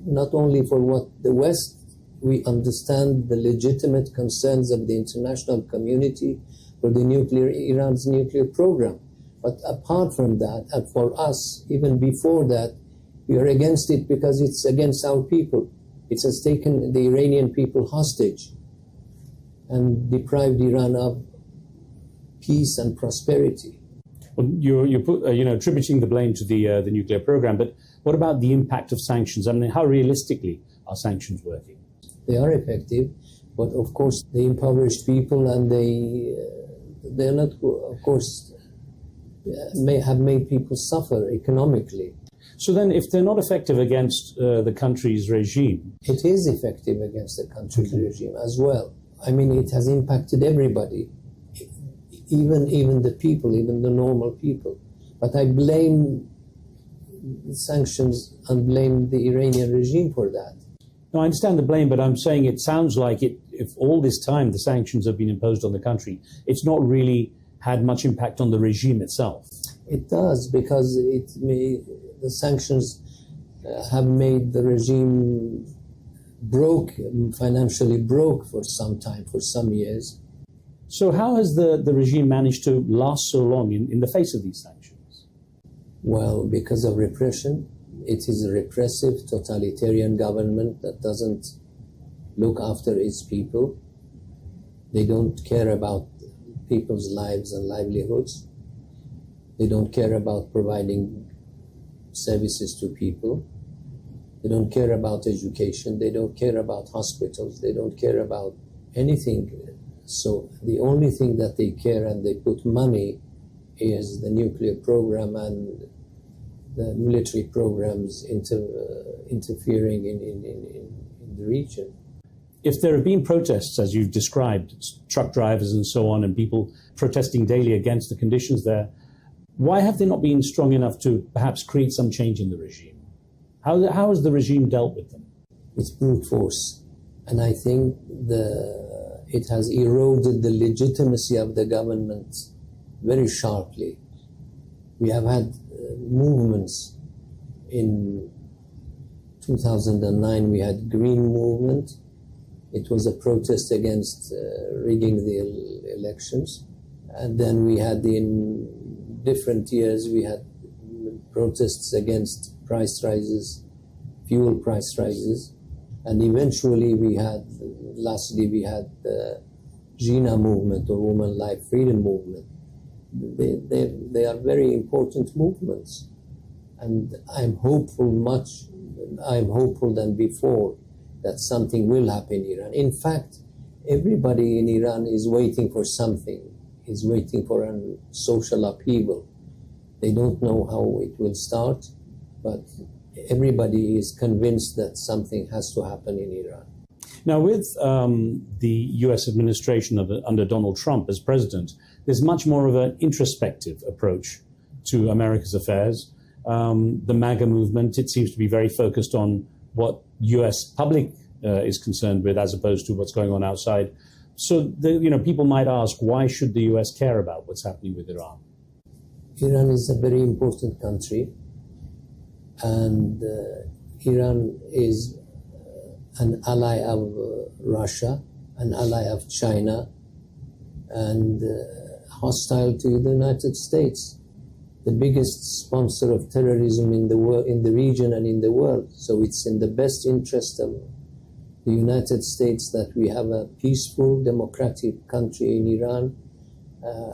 not only for what the West, we understand the legitimate concerns of the international community for Iran's nuclear program. But apart from that, and for us, even before that, we are against it because it's against our people. It has taken the Iranian people hostage and deprived Iran of peace and prosperity. Well, you're attributing the blame to the nuclear program, but what about the impact of sanctions? I mean, how realistically are sanctions working? They are effective, but of course they impoverish people, and they're not, of course, may have made people suffer economically. So then, if they're not effective against the country's regime, it is effective against the country's regime as well. I mean, it has impacted everybody, even the people, even the normal people. But I blame sanctions and blame the Iranian regime for that. No, I understand the blame, but I'm saying it sounds like if all this time the sanctions have been imposed on the country, it's not really had much impact on the regime itself. It does, because the sanctions have made the regime financially broke for some time, for some years. So how has the regime managed to last so long in the face of these sanctions? Well, because of repression. It is a repressive, totalitarian government that doesn't look after its people. They don't care about people's lives and livelihoods. They don't care about providing services to people. They don't care about education. They don't care about hospitals. They don't care about anything. So the only thing that they care and they put money is the nuclear program and the military programs interfering in the region. If there have been protests, as you've described, truck drivers and so on, and people protesting daily against the conditions there, why have they not been strong enough to perhaps create some change in the regime? How has the regime dealt with them? With brute force. And I think it has eroded the legitimacy of the government very sharply. We have had movements. In 2009 we had Green Movement. It was a protest against rigging the elections. And then we had, in different years, we had protests against price rises, fuel price rises. And eventually lastly we had the Jina movement, or Women Life Freedom movement. They are very important movements, and I'm hopeful than before that something will happen in Iran. In fact, everybody in Iran is waiting for something, is waiting for a social upheaval. They don't know how it will start, but everybody is convinced that something has to happen in Iran. Now, with the US administration under Donald Trump as president, there's much more of an introspective approach to America's affairs. The MAGA movement, it seems to be very focused on what US public is concerned with, as opposed to what's going on outside. So, people might ask, why should the US care about what's happening with Iran? Iran is a very important country, and Iran is an ally of Russia, an ally of China, and hostile to the United States, the biggest sponsor of terrorism in the region and in the world. So it's in the best interest of the United States that we have a peaceful, democratic country in Iran,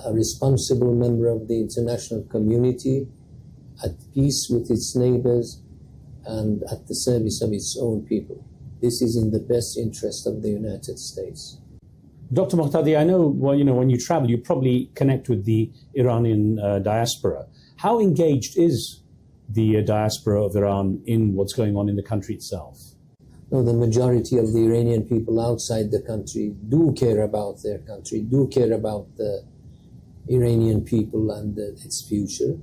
a responsible member of the international community, at peace with its neighbors, and at the service of its own people. This is in the best interest of the United States. Dr. Muqtadi, I know, well, when you travel, you probably connect with the Iranian diaspora. How engaged is the diaspora of Iran in what's going on in the country itself? No, the majority of the Iranian people outside the country do care about their country, do care about the Iranian people and its future.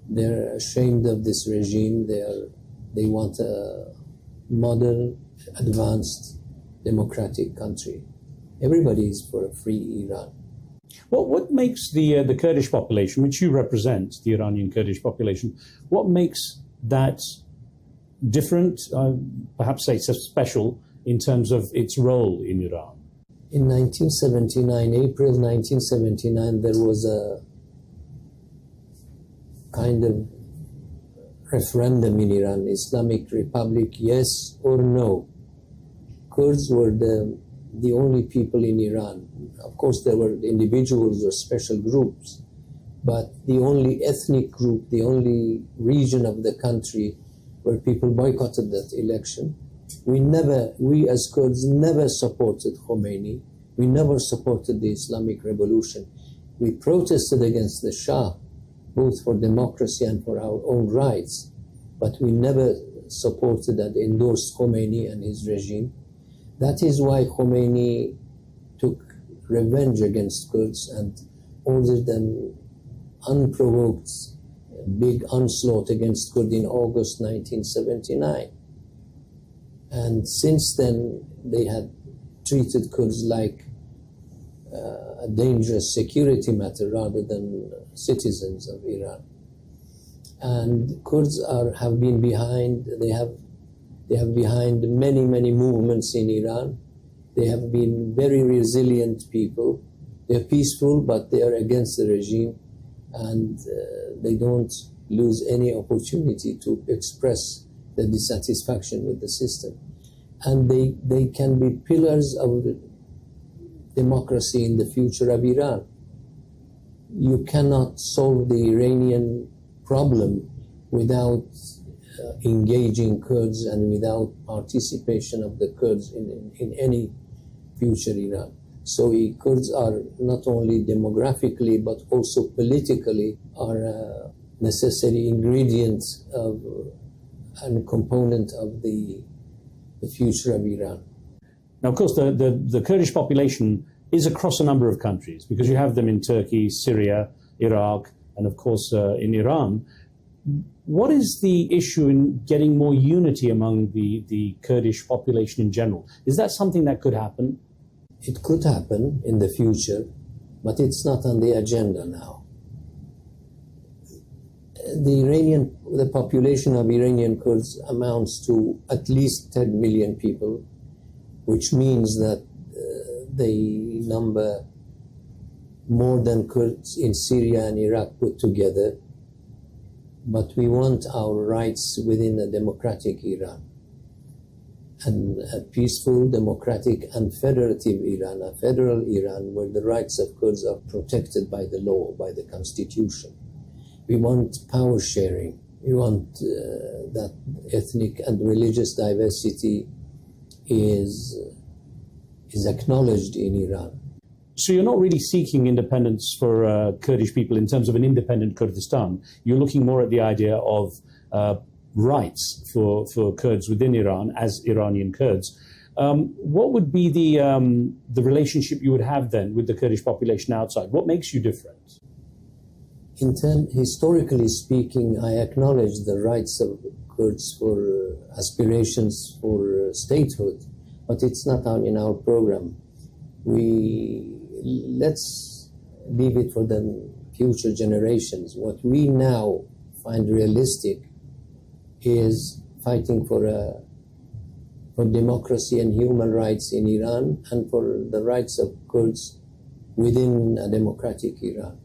They're ashamed of this regime. They want a modern, advanced, democratic country. Everybody is for a free Iran. Well, what makes the Kurdish population, which you represent, the Iranian Kurdish population, what makes that different, perhaps say so special, in terms of its role in Iran? In 1979, April 1979, there was a kind of referendum in Iran, Islamic Republic, yes or no. Kurds were the only people in Iran. Of course, there were individuals or special groups, but the only ethnic group, the only region of the country where people boycotted that election. We as Kurds never supported Khomeini. We never supported the Islamic Revolution. We protested against the Shah, both for democracy and for our own rights, but we never supported and endorsed Khomeini and his regime. That is why Khomeini took revenge against Kurds and ordered an unprovoked big onslaught against Kurds in August 1979. And since then, they had treated Kurds like a dangerous security matter rather than citizens of Iran. And Kurds have been behind, they have behind many movements in Iran. They have been very resilient people. They're peaceful, but they are against the regime, and they don't lose any opportunity to express the dissatisfaction with the system. And they can be pillars of democracy in the future of Iran. You cannot solve the Iranian problem without engaging Kurds and without participation of the Kurds in any future Iran. So Kurds are not only demographically but also politically are a necessary ingredient of and component of the future of Iran. Now, of course, the Kurdish population is across a number of countries because you have them in Turkey, Syria, Iraq, and of course in Iran. What is the issue in getting more unity among the Kurdish population in general? Is that something that could happen? It could happen in the future, but it's not on the agenda now. The population of Iranian Kurds amounts to at least 10 million people, which means that they number more than Kurds in Syria and Iraq put together. But we want our rights within a democratic Iran, and a peaceful, democratic, and federative Iran, a federal Iran where the rights of Kurds are protected by the law, by the constitution. We want power sharing. We want that ethnic and religious diversity is acknowledged in Iran. So you're not really seeking independence for Kurdish people in terms of an independent Kurdistan. You're looking more at the idea of rights for Kurds within Iran as Iranian Kurds. What would be the relationship you would have then with the Kurdish population outside? What makes you different? Historically speaking, I acknowledge the rights of Kurds for aspirations for statehood, but it's not in our program. Let's leave it for the future generations. What we now find realistic is fighting for democracy and human rights in Iran and for the rights of Kurds within a democratic Iran.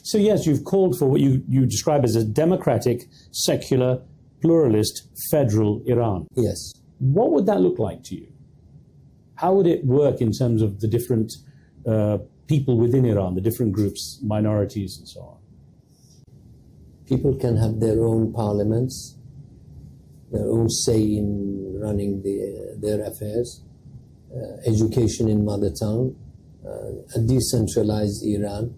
So yes, you've called for what you describe as a democratic, secular, pluralist, federal Iran. Yes. What would that look like to you? How would it work in terms of the different people within Iran, the different groups, minorities, and so on? People can have their own parliaments, their own say in running their affairs, education in mother tongue, a decentralized Iran,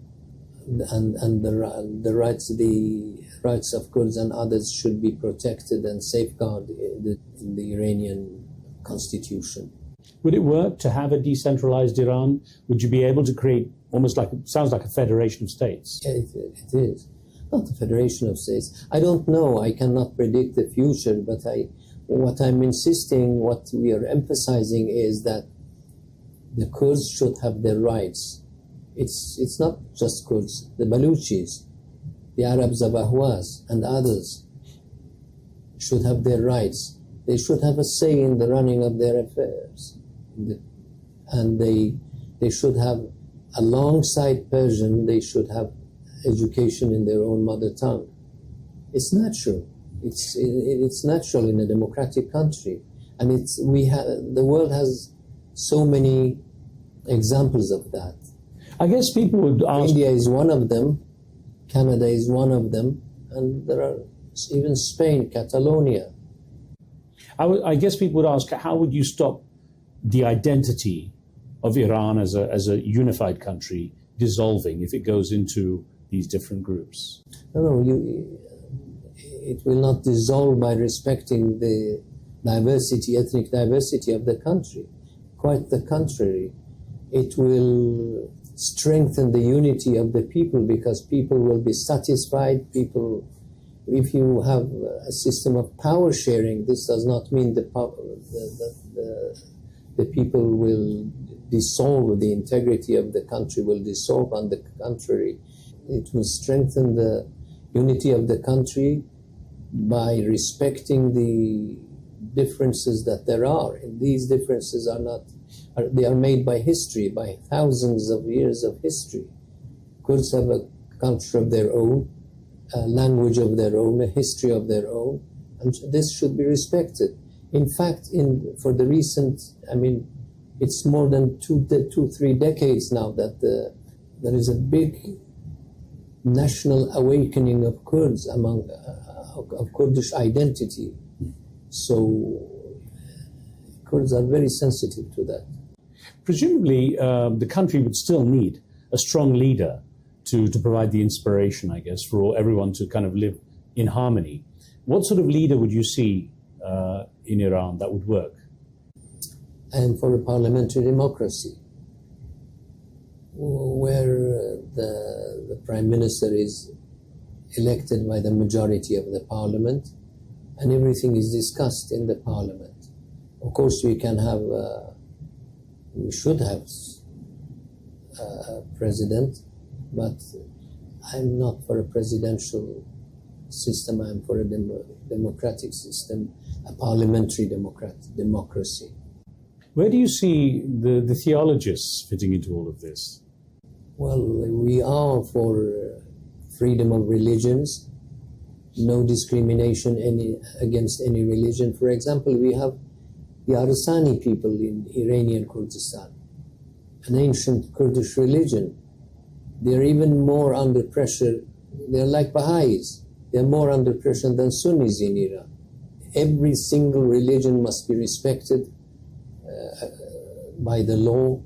and the rights of Kurds and others should be protected and safeguarded in the Iranian constitution. Would it work to have a decentralized Iran? Would you be able to create almost like, it sounds like a federation of states? Yeah, it is. Not a federation of states. I don't know. I cannot predict the future, but what I'm insisting, what we are emphasizing is that the Kurds should have their rights. It's not just Kurds, the Baluchis, the Arabs of Ahwaz and others should have their rights. They should have a say in the running of their affairs. And they should have, alongside Persian, they should have education in their own mother tongue. It's natural. It's natural in a democratic country. And the world has so many examples of that. I guess people would ask... India is one of them, Canada is one of them, and there are even Spain, Catalonia. I guess people would ask, how would you stop the identity of Iran as a unified country dissolving if it goes into these different groups? No, it will not dissolve by respecting the diversity, ethnic diversity of the country. Quite the contrary. It will strengthen the unity of the people because people will be satisfied. If you have a system of power sharing, this does not mean the people will dissolve, the integrity of the country will dissolve. On the contrary, it will strengthen the unity of the country by respecting the differences that there are. And these differences they are made by history, by thousands of years of history. Kurds have a culture of their own, a language of their own, a history of their own, and this should be respected. In fact, for the recent, it's more than 3 decades now that there is a big national awakening of Kurds of Kurdish identity. So Kurds are very sensitive to that. Presumably, the country would still need a strong leader to provide the inspiration, I guess, for everyone to kind of live in harmony. What sort of leader would you see in Iran that would work? And for a parliamentary democracy, where the prime minister is elected by the majority of the parliament, and everything is discussed in the parliament. Of course, we should have a president, but I'm not for a presidential system. I'm for a democratic system, a parliamentary democracy. Where do you see the theologists fitting into all of this? Well, we are for freedom of religions, no discrimination against any religion. For example, we have the Arsani people in Iranian Kurdistan, an ancient Kurdish religion. They're even more under pressure. They're like Baha'is. They're more under pressure than Sunnis in Iran. Every single religion must be respected by the law.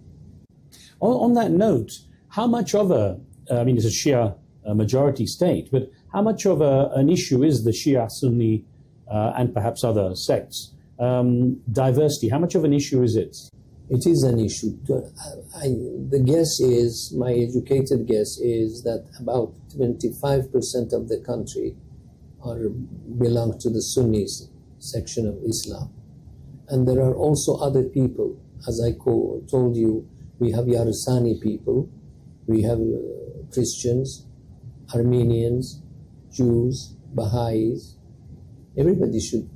On that note, how much of it's a Shia majority state, but how much of an issue is the Shia, Sunni, and perhaps other sects? Diversity, how much of an issue is it? It is an issue. The guess is, my educated guess is that about 25% of the country belong to the Sunni section of Islam. And there are also other people. As I told you, we have Yarsani people, we have Christians, Armenians, Jews, Baha'is. Everybody should.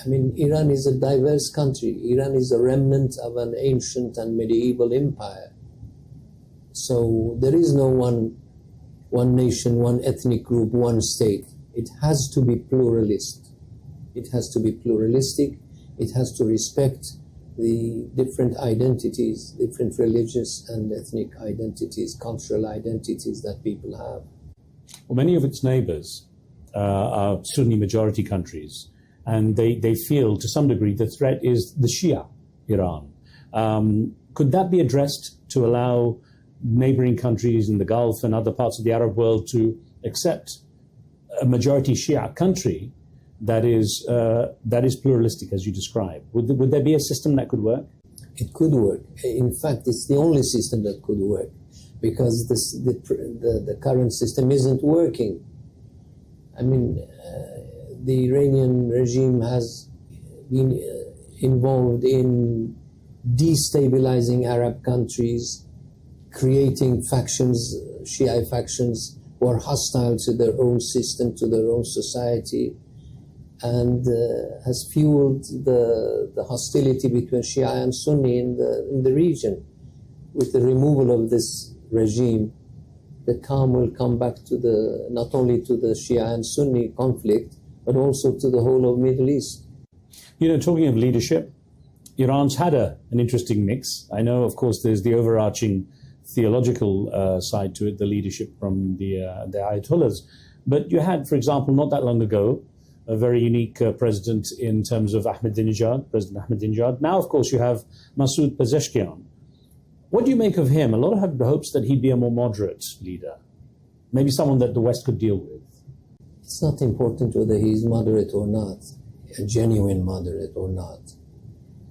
Iran is a diverse country. Iran is a remnant of an ancient and medieval empire. So there is no one nation, one ethnic group, one state. It has to be pluralist. It has to be pluralistic. It has to respect the different identities, different religious and ethnic identities, cultural identities that people have. Well, many of its neighbors are Sunni majority countries, and they feel to some degree the threat is the Shia Iran. Could that be addressed to allow neighboring countries in the Gulf and other parts of the Arab world to accept a majority Shia country that is pluralistic, as you describe? Would there be a system that could work? It could work. In fact, it's the only system that could work, because the current system isn't working. I mean, the Iranian regime has been involved in destabilizing Arab countries, creating factions, Shia factions, who are hostile to their own system, to their own society, and has fueled the hostility between Shia and Sunni in the region. With the removal of this regime, the calm will come back to not only to the Shia and Sunni conflict, but also to the whole of Middle East. You know, talking of leadership, Iran's had an interesting mix. I know, of course, there's the overarching theological side to it, the leadership from the Ayatollahs. But you had, for example, not that long ago, a very unique president in terms of President Ahmadinejad. Now, of course, you have Masoud Pezeshkian. What do you make of him? A lot have hopes that he'd be a more moderate leader, maybe someone that the West could deal with. It's not important whether he's moderate or not, a genuine moderate or not,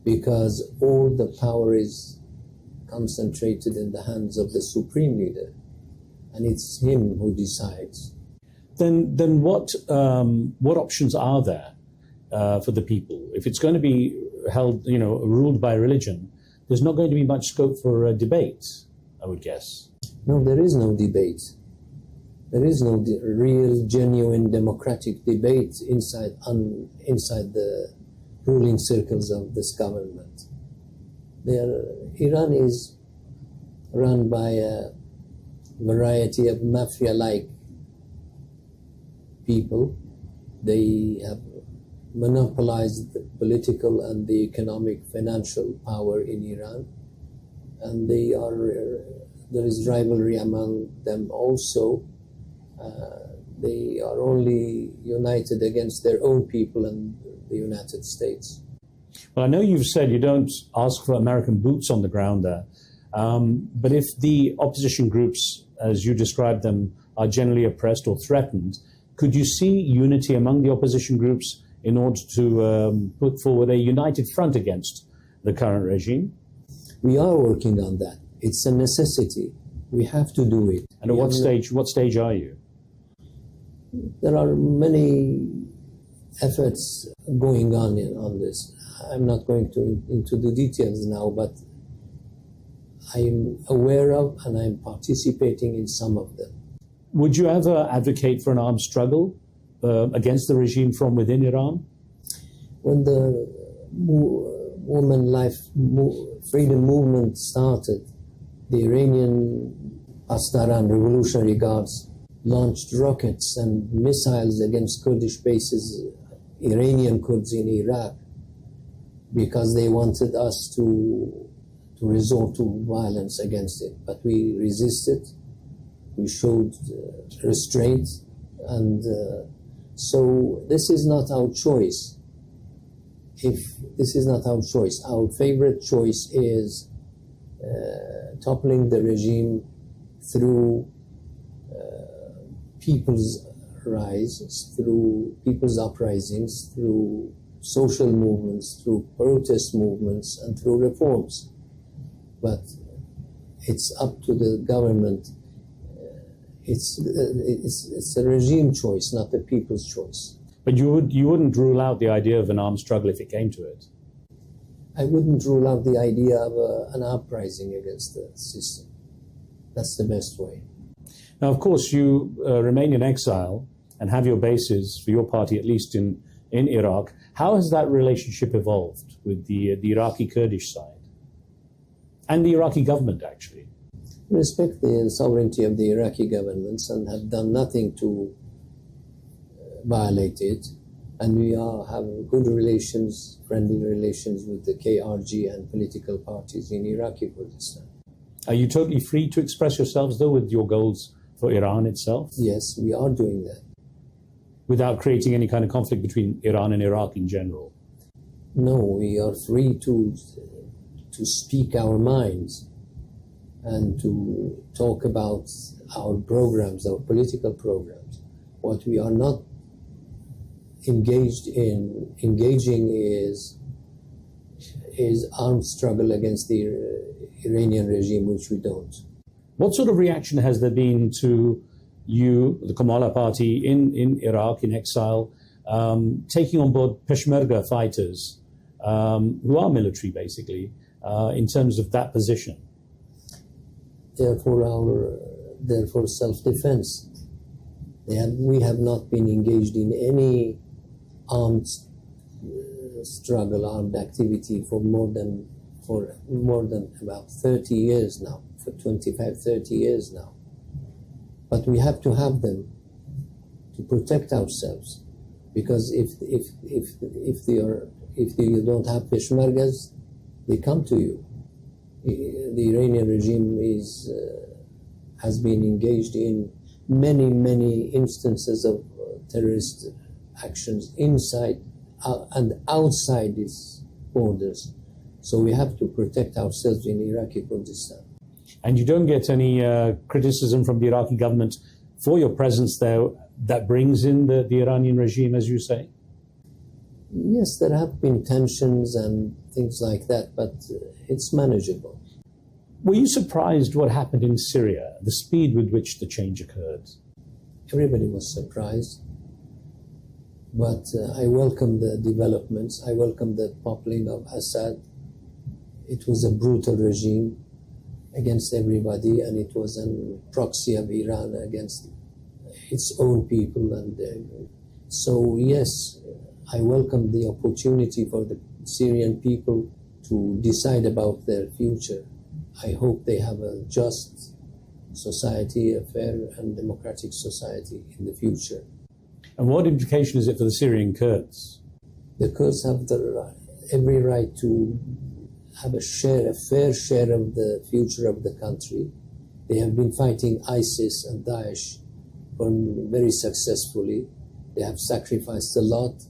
because all the power is concentrated in the hands of the supreme leader, and it's him who decides. Then what options are there for the people? If it's going to be held, ruled by religion, there's not going to be much scope for debate, I would guess. No, there is no debate. There is no real, genuine democratic debate inside the ruling circles of this government. Iran is run by a variety of mafia-like people. They have monopolized the political and the economic, financial power in Iran, and there is rivalry among them also. They are only united against their own people and the United States. Well, I know you've said you don't ask for American boots on the ground there, but if the opposition groups, as you describe them, are generally oppressed or threatened, could you see unity among the opposition groups in order to put forward a united front against the current regime? We are working on that. It's a necessity. We have to do it. And at what stage are you? There are many efforts going on this. I'm not going into the details now, but I'm aware of and I'm participating in some of them. Would you ever advocate for an armed struggle against the regime from within Iran? When the woman life freedom movement started, the Iranian Pastaran Revolutionary Guards launched rockets and missiles against Kurdish bases, Iranian Kurds in Iraq, because they wanted us to resort to violence against it. But we resisted. We showed restraint, and so this is not our choice. If this is not our choice, our favorite choice is toppling the regime through people's rise, through people's uprisings, through social movements, through protest movements, and through reforms. But it's up to the government. It's a regime choice, not the people's choice. But you wouldn't rule out the idea of an armed struggle if it came to it? I wouldn't rule out the idea of an uprising against the system. That's the best way. Now, of course, you remain in exile and have your bases, for your party at least, in Iraq. How has that relationship evolved with the Iraqi Kurdish side? And the Iraqi government, actually? We respect the sovereignty of the Iraqi governments and have done nothing to violate it. And we have good relations, friendly relations with the KRG and political parties in Iraqi Kurdistan. Are you totally free to express yourselves, though, with your goals for Iran itself? Yes, we are doing that. Without creating any kind of conflict between Iran and Iraq in general? No, we are free to speak our minds. and to talk about our programs, our political programs. What we are not engaging is armed struggle against the Iranian regime, which we don't. What sort of reaction has there been to you, the Kamala Party in Iraq, in exile, taking on board Peshmerga fighters, who are military basically, in terms of that position? Therefore self-defense. We have not been engaged in any armed struggle, armed activity for more than about 30 years now, for 25, 30 years now. But we have to have them to protect ourselves, because if you don't have Peshmergas, they come to you. The Iranian regime has been engaged in many instances of terrorist actions inside and outside its borders. So we have to protect ourselves in Iraqi Kurdistan. And you don't get any criticism from the Iraqi government for your presence there that brings in the Iranian regime, as you say? Yes, there have been tensions and things like that, but it's manageable. Were you surprised what happened in Syria, the speed with which the change occurred? Everybody was surprised, but I welcome the developments. I welcome the toppling of Assad. It was a brutal regime against everybody, and it was a proxy of Iran against its own people. And so, yes, I welcome the opportunity for the Syrian people to decide about their future. I hope they have a just society, a fair and democratic society in the future. And what implication is it for the Syrian Kurds? The Kurds have every right to have a fair share of the future of the country. They have been fighting ISIS and Daesh very successfully. They have sacrificed a lot,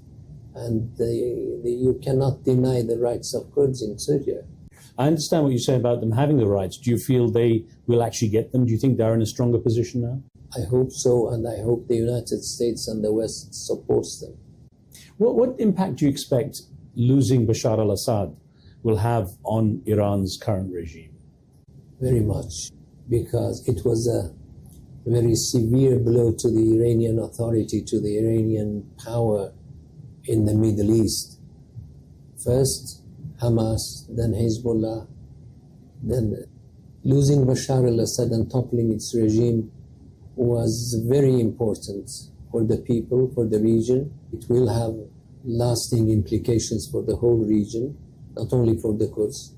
and you cannot deny the rights of Kurds in Syria. I understand what you say about them having the rights. Do you feel they will actually get them? Do you think they're in a stronger position now? I hope so, and I hope the United States and the West supports them. What impact do you expect losing Bashar al-Assad will have on Iran's current regime? Very much, because it was a very severe blow to the Iranian authority, to the Iranian power in the Middle East. First Hamas, then Hezbollah, then losing Bashar al-Assad and toppling its regime was very important for the people, for the region. It will have lasting implications for the whole region, not only for the Kurds.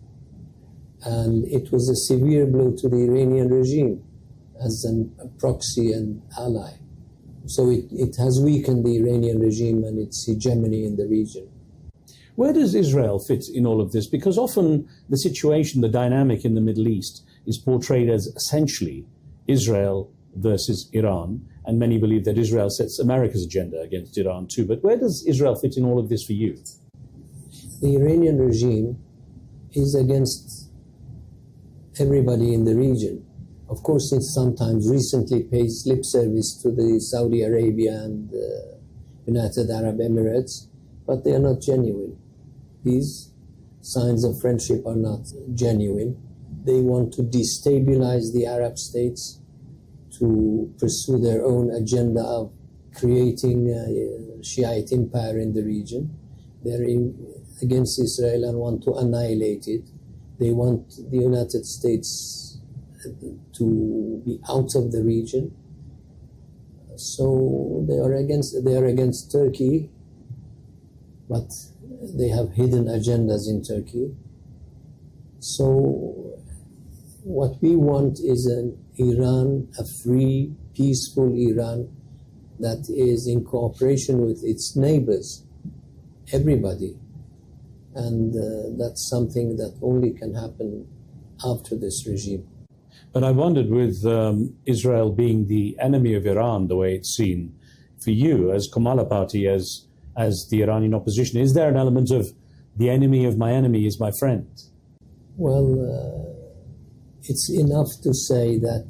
And it was a severe blow to the Iranian regime as a proxy and ally. So it has weakened the Iranian regime and its hegemony in the region. Where does Israel fit in all of this? Because often the situation, the dynamic in the Middle East is portrayed as essentially Israel versus Iran, and many believe that Israel sets America's agenda against Iran too. But where does Israel fit in all of this for you? The Iranian regime is against everybody in the region. Of course, it sometimes recently pays lip service to the Saudi Arabia and United Arab Emirates, but they are not genuine. These signs of friendship are not genuine. They want to destabilize the Arab states to pursue their own agenda of creating a Shiite empire in the region. They're against Israel and want to annihilate it. They want the United States to be out of the region. So they are against Turkey, but they have hidden agendas in Turkey. So what we want is an Iran, a free, peaceful Iran that is in cooperation with its neighbors, everybody. And that's something that only can happen after this regime. But I wondered, with Israel being the enemy of Iran, the way it's seen, for you as Kamala Party, as the Iranian opposition, is there an element of the enemy of my enemy is my friend? Well, It's enough to say that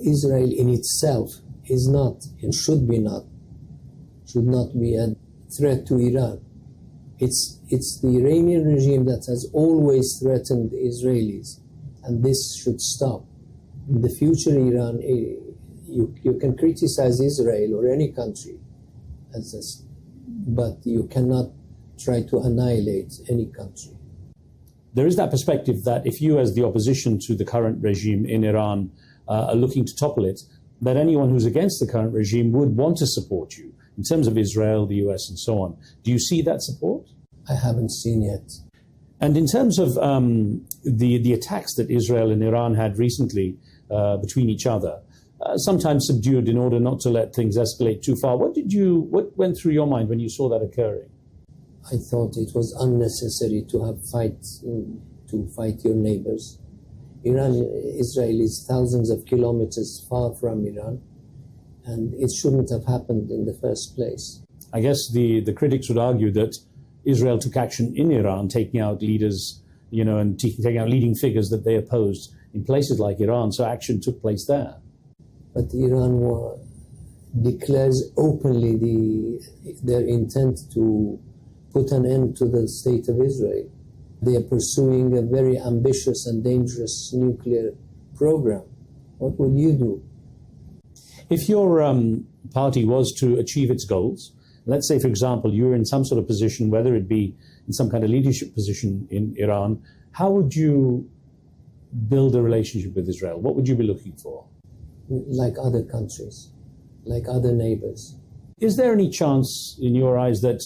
Israel in itself is not and should not be a threat to Iran. It's the Iranian regime that has always threatened the Israelis, and this should stop. In the future, Iran, you can criticize Israel or any country, but you cannot try to annihilate any country. There is that perspective that if you, as the opposition to the current regime in Iran, are looking to topple it, that anyone who's against the current regime would want to support you in terms of Israel, the US, and so on. Do you see that support? I haven't seen yet. And in terms of the attacks that Israel and Iran had recently between each other, sometimes subdued in order not to let things escalate too far, what went through your mind when you saw that occurring? I thought it was unnecessary to fight your neighbors. Israel is thousands of kilometers far from Iran, and it shouldn't have happened in the first place. I guess the critics would argue that Israel took action in Iran, taking out leaders, and taking out leading figures that they opposed in places like Iran, so action took place there. But Iran declares openly their intent to put an end to the state of Israel. They are pursuing a very ambitious and dangerous nuclear program. What would you do? If your party was to achieve its goals, let's say, for example, you were in some sort of position, whether it be in some kind of leadership position in Iran, how would you build a relationship with Israel? What would you be looking for? Like other countries, like other neighbors. Is there any chance, in your eyes, that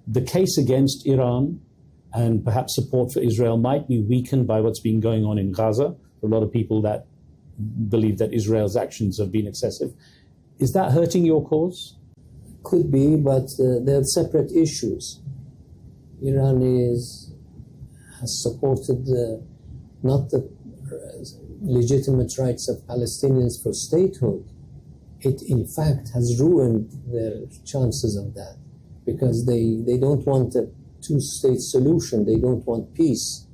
the case against Iran and perhaps support for Israel might be weakened by what's been going on in Gaza? A lot of people that believe that Israel's actions have been excessive. Is that hurting your cause? Could be, but they're separate issues. Iran has supported not the legitimate rights of Palestinians for statehood. It, in fact, has ruined their chances of that, because they don't want a two-state solution. They don't want peace.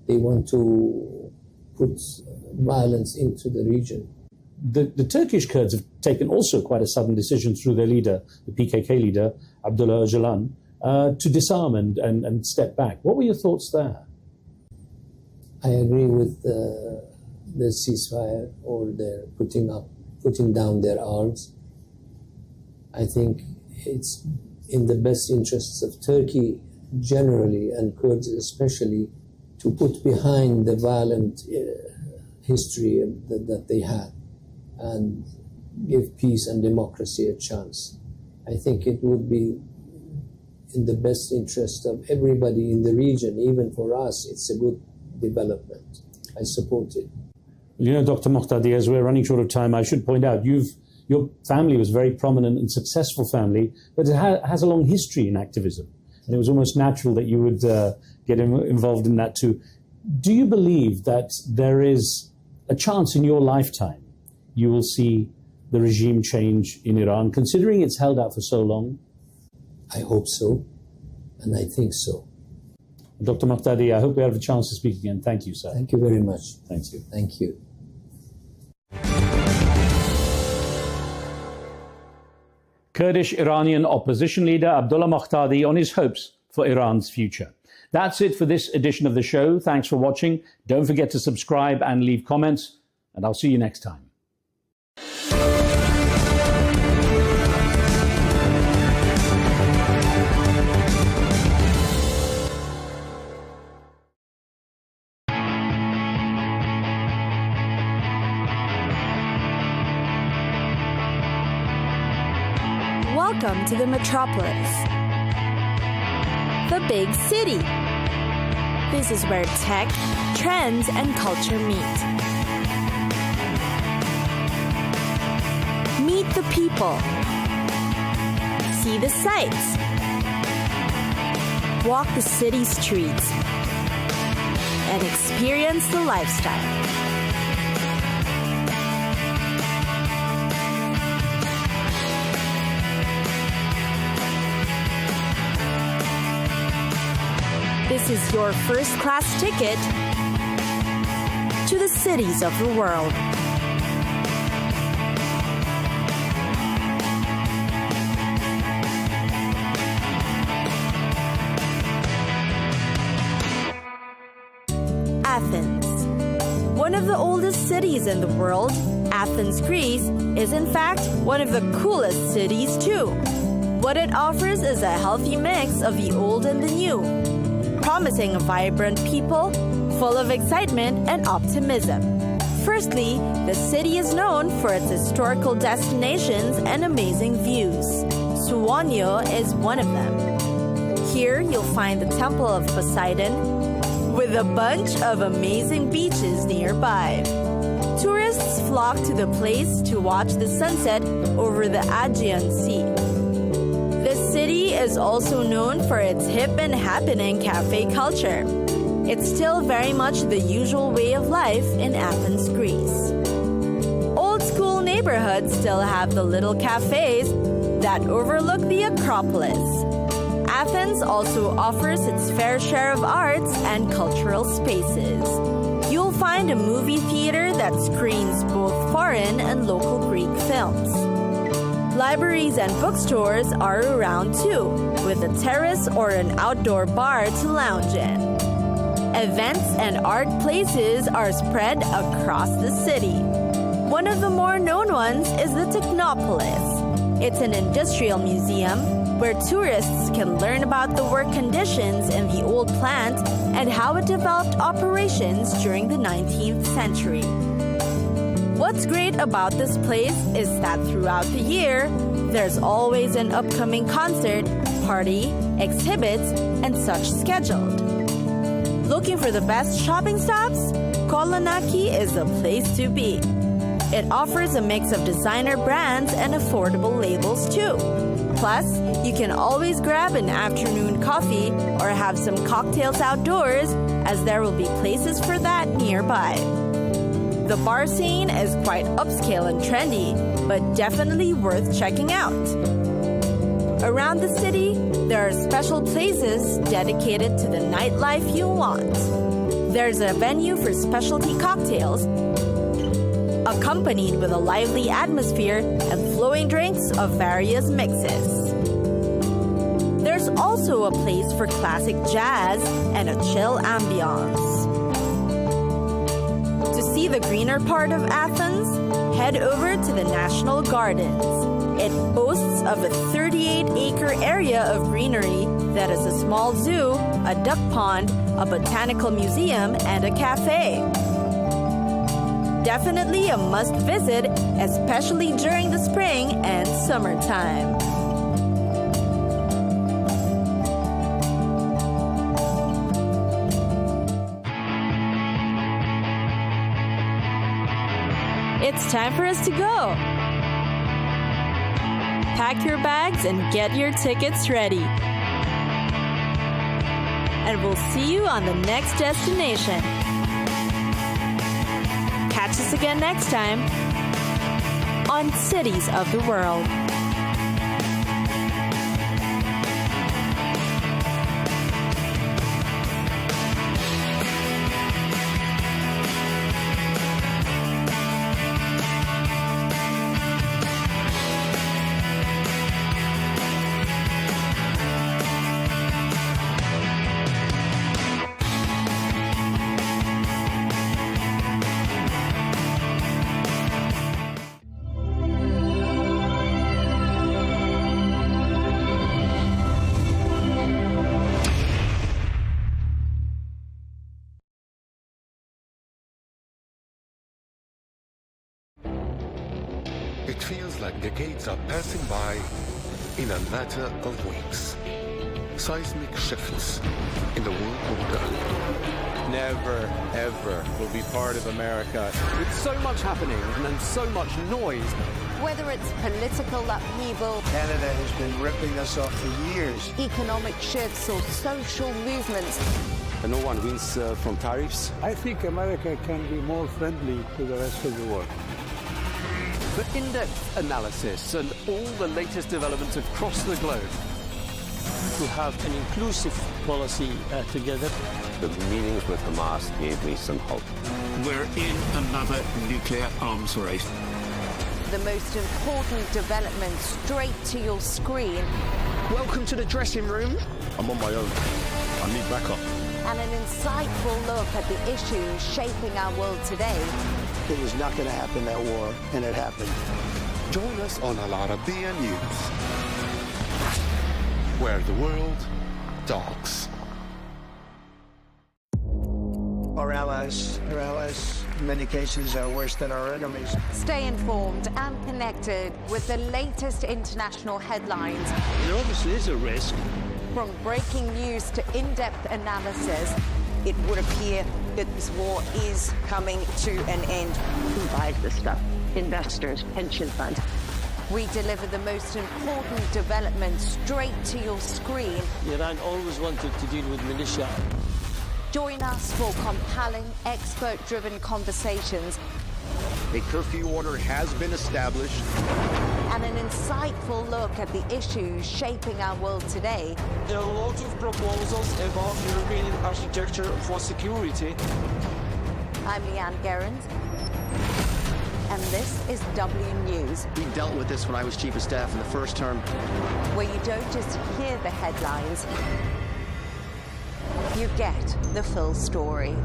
They want to put violence into the region. The Turkish Kurds have taken also quite a sudden decision through their leader, the PKK leader, Abdullah Öcalan, to disarm and step back. What were your thoughts there? I agree with the ceasefire or their putting down their arms. I think it's in the best interests of Turkey generally and Kurds especially to put behind the violent history that they had and give peace and democracy a chance. I think it would be in the best interest of everybody in the region. Even for us, it's a good development. I support it. Dr. Mohtadi, as we're running short of time, I should point out your family was a very prominent and successful family, but it has a long history in activism. And it was almost natural that you would get involved in that too. Do you believe that there is a chance in your lifetime you will see the regime change in Iran, considering it's held out for so long? I hope so, and I think so. Dr. Mohtadi, I hope we have a chance to speak again. Thank you, sir. Thank you very much. Thank you. Thank you. Kurdish Iranian opposition leader Abdullah Mohtadi on his hopes for Iran's future. That's it for this edition of the show. Thanks for watching. Don't forget to subscribe and leave comments, and I'll see you next time. Welcome to the metropolis, the big city. This is where tech, trends, and culture meet. Meet the people. See the sights. Walk the city streets. And experience the lifestyle. This is your first-class ticket to the cities of the world. Athens. One of the oldest cities in the world, Athens, Greece, is in fact one of the coolest cities too. What it offers is a healthy mix of the old and the new, promising a vibrant people, full of excitement and optimism. Firstly, the city is known for its historical destinations and amazing views. Suwanyo is one of them. Here you'll find the Temple of Poseidon, with a bunch of amazing beaches nearby. Tourists flock to the place to watch the sunset over the Aegean Sea. The city is also known for its hip and happening cafe culture. It's still very much the usual way of life in Athens, Greece. Old school neighborhoods still have the little cafes that overlook the Acropolis. Athens also offers its fair share of arts and cultural spaces. You'll find a movie theater that screens both foreign and local Greek films. Libraries and bookstores are around too, with a terrace or an outdoor bar to lounge in. Events and art places are spread across the city. One of the more known ones is the Technopolis. It's an industrial museum where tourists can learn about the work conditions in the old plant and how it developed operations during the 19th century. What's great about this place is that throughout the year, there's always an upcoming concert, party, exhibits, and such scheduled. Looking for the best shopping stops? Kolonaki is the place to be. It offers a mix of designer brands and affordable labels too. Plus, you can always grab an afternoon coffee or have some cocktails outdoors, as there will be places for that nearby. The bar scene is quite upscale and trendy, but definitely worth checking out. Around the city, there are special places dedicated to the nightlife you want. There's a venue for specialty cocktails, accompanied with a lively atmosphere and flowing drinks of various mixes. There's also a place for classic jazz and a chill ambiance. To see the greener part of Athens, head over to the National Gardens. It boasts of a 38-acre area of greenery that is a small zoo, a duck pond, a botanical museum, and a cafe. Definitely a must visit, especially during the spring and summertime. It's time for us to go. Pack your bags and get your tickets ready. And we'll see you on the next destination. Catch us again next time on Cities of the World. It feels like decades are passing by in a matter of weeks. Seismic shifts in the world order. Never, ever will be part of America. With so much happening and so much noise. Whether it's political upheaval, Canada has been ripping us off for years. Economic shifts or social movements. And no one wins from tariffs. I think America can be more friendly to the rest of the world. For in-depth analysis and all the latest developments across the globe, to have an inclusive policy together. The meetings with Hamas gave me some hope. We're in another nuclear arms race. The most important development straight to your screen. Welcome to the dressing room. I'm on my own. I need backup. And an insightful look at the issues shaping our world today. It was not going to happen, that war, and it happened. Join us on Arabiya News, where the world talks. Our allies, in many cases, are worse than our enemies. Stay informed and connected with the latest international headlines. There obviously is a risk. From breaking news to in-depth analysis, it would appear that this war is coming to an end. Who buys this stuff? Investors, pension funds. We deliver the most important developments straight to your screen. Iran always wanted to deal with militia. Join us for compelling, expert-driven conversations. A curfew order has been established. And an insightful look at the issues shaping our world today. There are a lot of proposals about European architecture for security. I'm Leigh Ann Gerrans, and this is W News. We dealt with this when I was Chief of Staff in the first term. Where you don't just hear the headlines, you get the full story.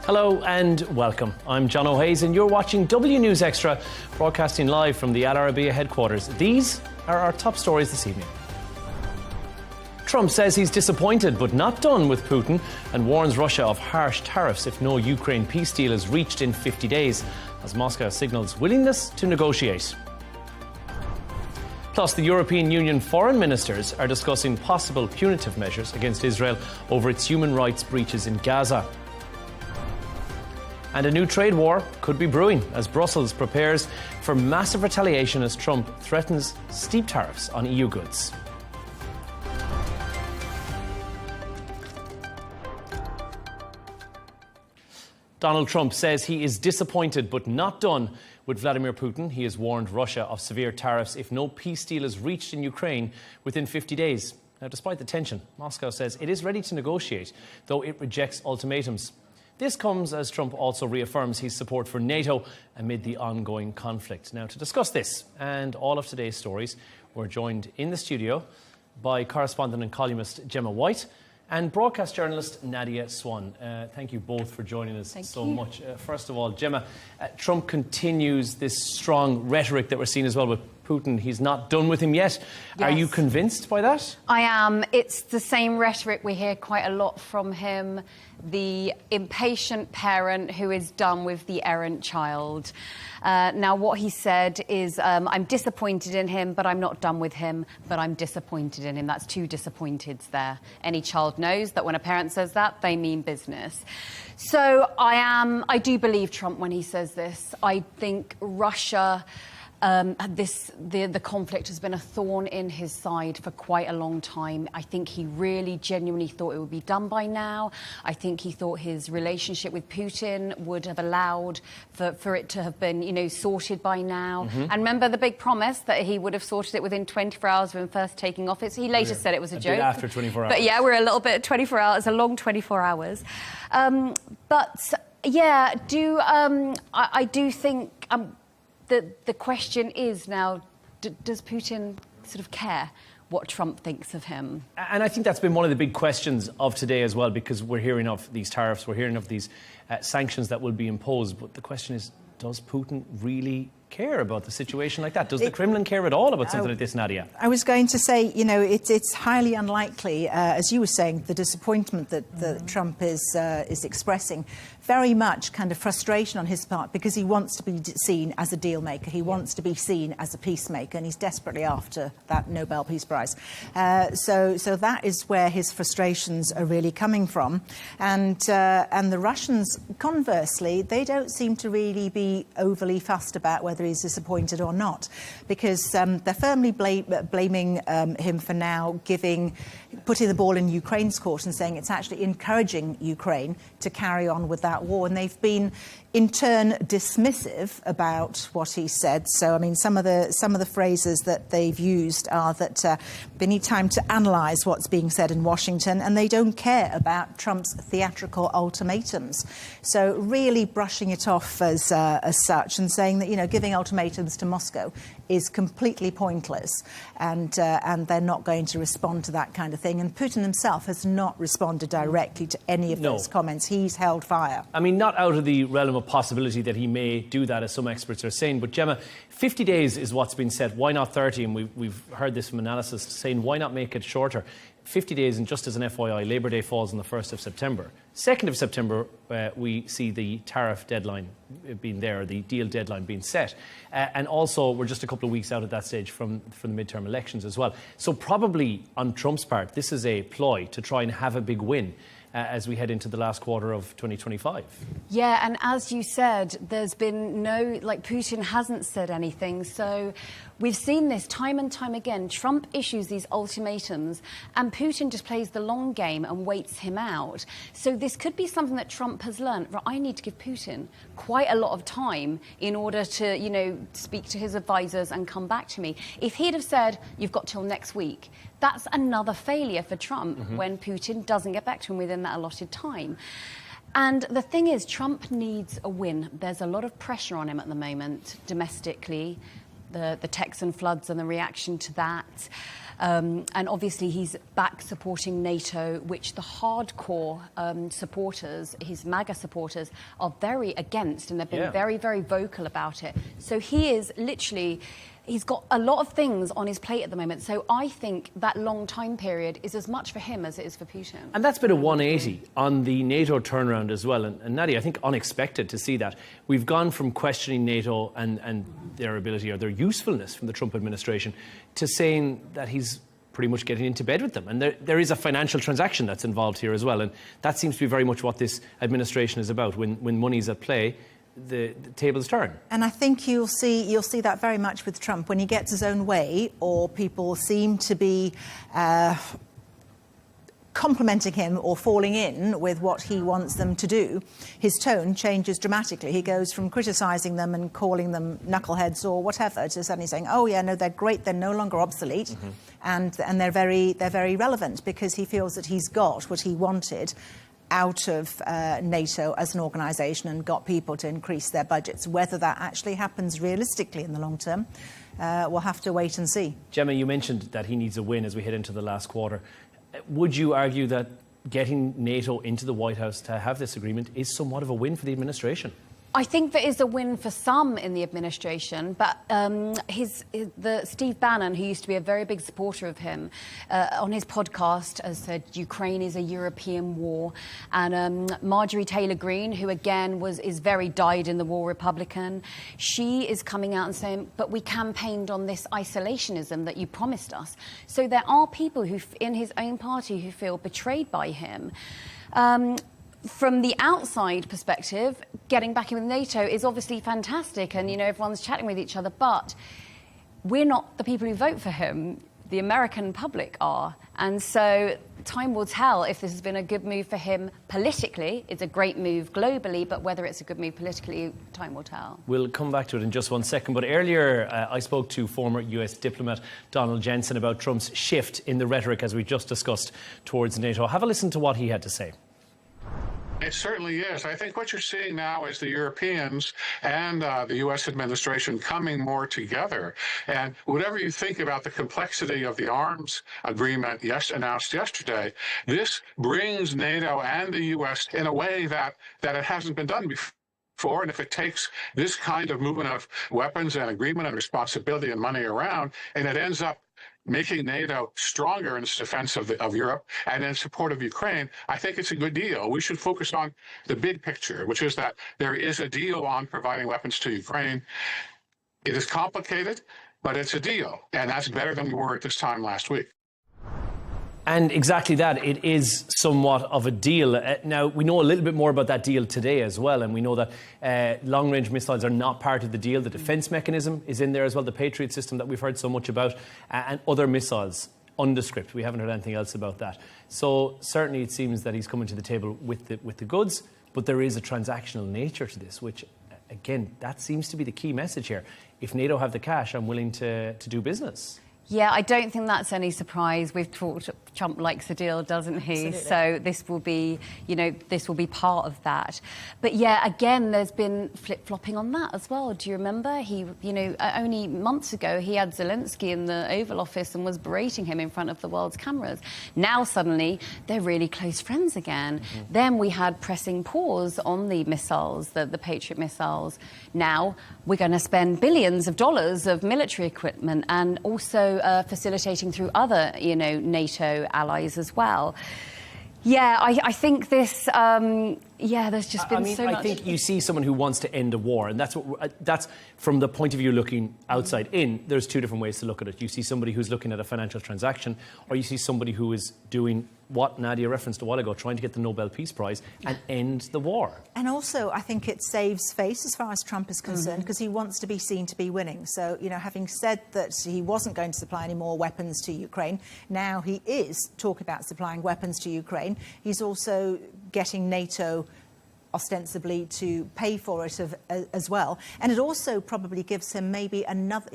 Hello and welcome. I'm John O'Hays and you're watching W News Extra, broadcasting live from the Al Arabiya headquarters. These are our top stories this evening. Trump says he's disappointed but not done with Putin and warns Russia of harsh tariffs if no Ukraine peace deal is reached in 50 days, as Moscow signals willingness to negotiate. Plus, the European Union foreign ministers are discussing possible punitive measures against Israel over its human rights breaches in Gaza. And a new trade war could be brewing as Brussels prepares for massive retaliation as Trump threatens steep tariffs on EU goods. Donald Trump says he is disappointed but not done with Vladimir Putin. He has warned Russia of severe tariffs if no peace deal is reached in Ukraine within 50 days. Now, despite the tension, Moscow says it is ready to negotiate, though it rejects ultimatums. This comes as Trump also reaffirms his support for NATO amid the ongoing conflict. Now, to discuss this and all of today's stories, we're joined in the studio by correspondent and columnist Gemma White and broadcast journalist Nadia Swan. Thank you both for joining us so much. First of all, Gemma, Trump continues this strong rhetoric that we're seeing as well with Putin. He's not done with him yet. Yes. Are you convinced by that? I am. It's the same rhetoric we hear quite a lot from him. The impatient parent who is done with the errant child. Now, what he said is, I'm disappointed in him, but I'm not done with him, but I'm disappointed in him. That's two disappointeds there. Any child knows that when a parent says that, they mean business. So I do believe Trump when he says this. I think Russia... the conflict has been a thorn in his side for quite a long time. I think he really genuinely thought it would be done by now. I think he thought his relationship with Putin would have allowed for it to have been, sorted by now. Mm-hmm. And remember the big promise that he would have sorted it within 24 hours of him first taking office. He later said it was a joke. Bit after 24 hours. But yeah, we're a little bit 24 hours, a long 24 hours. I do think... The question is now, does Putin sort of care what Trump thinks of him? And I think that's been one of the big questions of today as well, because we're hearing of these tariffs, we're hearing of these sanctions that will be imposed. But the question is, does Putin really care about the situation like that? Does the Kremlin care at all about something like this, Nadia? I was going to say, it's highly unlikely, as you were saying, the disappointment that Trump is expressing very much kind of frustration on his part because he wants to be seen as a deal maker. He wants to be seen as a peacemaker, and he's desperately after that Nobel Peace Prize. So that is where his frustrations are really coming from. And the Russians, conversely, they don't seem to really be overly fussed about whether he's disappointed or not, because they're firmly blaming him for now putting the ball in Ukraine's court and saying it's actually encouraging Ukraine to carry on with that war. And they've been, in turn, dismissive about what he said. So, I mean, some of the phrases that they've used are that they need time to analyse what's being said in Washington, and they don't care about Trump's theatrical ultimatums. So, really brushing it off as such, and saying that, you know, giving ultimatums to Moscow is completely pointless, and they're not going to respond to that kind of thing. And Putin himself has not responded directly to any of those comments. He's held fire. I mean, not out of the realm of possibility that he may do that, as some experts are saying. But Gemma, 50 days is what's been said. Why not 30? And we've heard this from analysis saying, why not make it shorter? 50 days, and just as an FYI, Labour Day falls on the 1st of September. 2nd of September, we see the tariff deadline being there, the deal deadline being set. And also, we're just a couple of weeks out at that stage from the midterm elections as well. So probably, on Trump's part, this is a ploy to try and have a big win as we head into the last quarter of 2025. Yeah, and as you said, there's been Putin hasn't said anything. So we've seen this time and time again. Trump issues these ultimatums and Putin just plays the long game and waits him out. So this could be something that Trump has learned. I need to give Putin quite a lot of time in order to, you know, speak to his advisors and come back to me. If he'd have said, you've got till next week, that's another failure for Trump when Putin doesn't get back to him within that allotted time. And the thing is, Trump needs a win. There's a lot of pressure on him at the moment, domestically, the Texan floods and the reaction to that. And obviously he's back supporting NATO, which the hardcore supporters, his MAGA supporters, are very against, and they've been very, very vocal about it. So he is literally... He's got a lot of things on his plate at the moment. So I think that long time period is as much for him as it is for Putin. And that's been a 180 on the NATO turnaround as well. And Nadia, I think unexpected to see that. We've gone from questioning NATO and their ability or their usefulness from the Trump administration to saying that he's pretty much getting into bed with them. And there is a financial transaction that's involved here as well. And that seems to be very much what this administration is about. When money's at play, the tables turn. And I think you'll see that very much with Trump. When he gets his own way, or people seem to be complimenting him or falling in with what he wants them to do, his tone changes dramatically. He goes from criticising them and calling them knuckleheads or whatever to suddenly saying, oh yeah, no, they're great, they're no longer obsolete, and they're very relevant, because he feels that he's got what he wanted out of NATO as an organisation and got people to increase their budgets. Whether that actually happens realistically in the long term, we'll have to wait and see. Gemma, you mentioned that he needs a win as we head into the last quarter. Would you argue that getting NATO into the White House to have this agreement is somewhat of a win for the administration? I think there is a win for some in the administration, but Steve Bannon, who used to be a very big supporter of him, on his podcast has said Ukraine is a European war. And Marjorie Taylor Greene, who again is very dyed-in-the-wool Republican, she is coming out and saying, but we campaigned on this isolationism that you promised us. So there are people who, in his own party, who feel betrayed by him. From the outside perspective, getting back in with NATO is obviously fantastic, and, you know, everyone's chatting with each other, but we're not the people who vote for him. The American public are. And so time will tell if this has been a good move for him politically. It's a great move globally, but whether it's a good move politically, time will tell. We'll come back to it in just one second. But earlier, I spoke to former US diplomat Donald Jensen about Trump's shift in the rhetoric, as we just discussed, towards NATO. Have a listen to what he had to say. It certainly is. I think what you're seeing now is the Europeans and the U.S. administration coming more together. And whatever you think about the complexity of the arms agreement announced yesterday, this brings NATO and the U.S. in a way that it hasn't been done before. And if it takes this kind of movement of weapons and agreement and responsibility and money around, and it ends up making NATO stronger in its defense of Europe and in support of Ukraine, I think it's a good deal. We should focus on the big picture, which is that there is a deal on providing weapons to Ukraine. It is complicated, but it's a deal, and that's better than we were at this time last week. And exactly that, it is somewhat of a deal. Now, we know a little bit more about that deal today as well, and we know that long-range missiles are not part of the deal. The defence mechanism is in there as well, the Patriot system that we've heard so much about, and other missiles, undescript. We haven't heard anything else about that. So certainly it seems that he's coming to the table with the goods, but there is a transactional nature to this, which, again, that seems to be the key message here. If NATO have the cash, I'm willing to do business. Yeah, I don't think that's any surprise. We've talked, Trump likes a deal, doesn't he? Absolutely. So this will be, this will be part of that. But yeah, again, there's been flip-flopping on that as well. Do you remember? He, only months ago, he had Zelensky in the Oval Office and was berating him in front of the world's cameras. Now, suddenly, they're really close friends again. Mm-hmm. Then we had pressing pause on the missiles, the Patriot missiles. Now, we're going to spend billions of dollars of military equipment and also facilitating through other, NATO allies as well. Yeah, I think this. There's just been so much. I think you see someone who wants to end a war, and that's from the point of view looking outside in. There's two different ways to look at it. You see somebody who's looking at a financial transaction, or you see somebody who is doing what Nadia referenced a while ago, trying to get the Nobel Peace Prize and end the war. And also, I think it saves face as far as Trump is concerned, because he wants to be seen to be winning. So, having said that he wasn't going to supply any more weapons to Ukraine, now he is talking about supplying weapons to Ukraine. He's also getting NATO ostensibly to pay for it as well. And it also probably gives him maybe another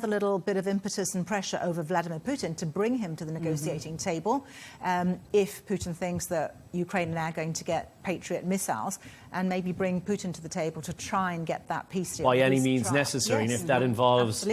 little bit of impetus and pressure over Vladimir Putin to bring him to the negotiating table. If Putin thinks that Ukraine are now going to get Patriot missiles, and maybe bring Putin to the table to try and get that peace deal. By any means necessary. Yes, and if that involves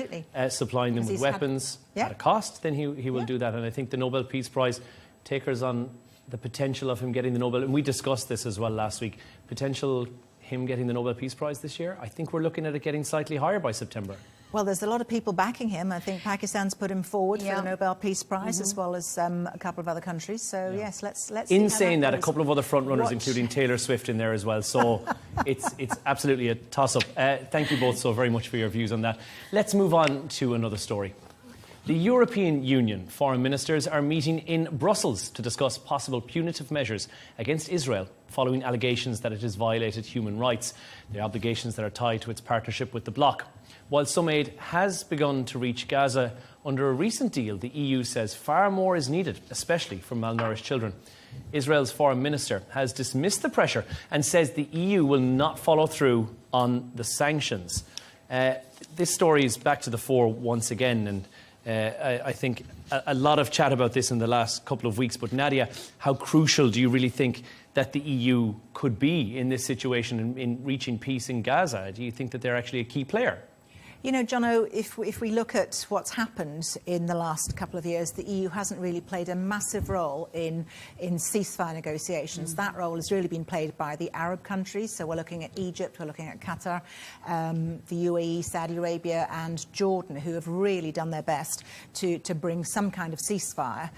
supplying them with weapons at a cost, then he will do that. And I think the Nobel Peace Prize takers on the potential of him getting the Nobel, and we discussed this as well last week, potential him getting the Nobel Peace Prize this year, I think we're looking at it getting slightly higher by September. Well, there's a lot of people backing him. I think Pakistan's put him forward for the Nobel Peace Prize, as well as a couple of other countries. So, yes, let's in saying that, a couple of other front-runners, including Taylor Swift, in there as well. So it's absolutely a toss-up. Thank you both so very much for your views on that. Let's move on to another story. The European Union foreign ministers are meeting in Brussels to discuss possible punitive measures against Israel following allegations that it has violated human rights, the obligations that are tied to its partnership with the bloc. While some aid has begun to reach Gaza under a recent deal, the EU says far more is needed, especially for malnourished children. Israel's foreign minister has dismissed the pressure and says the EU will not follow through on the sanctions. This story is back to the fore once again, and I think a lot of chat about this in the last couple of weeks. But Nadia, how crucial do you really think that the EU could be in this situation in reaching peace in Gaza? Do you think that they're actually a key player? Jono, if we look at what's happened in the last couple of years, the EU hasn't really played a massive role in ceasefire negotiations. That role has really been played by the Arab countries. So we're looking at Egypt, we're looking at Qatar, the UAE, Saudi Arabia and Jordan, who have really done their best to bring some kind of ceasefire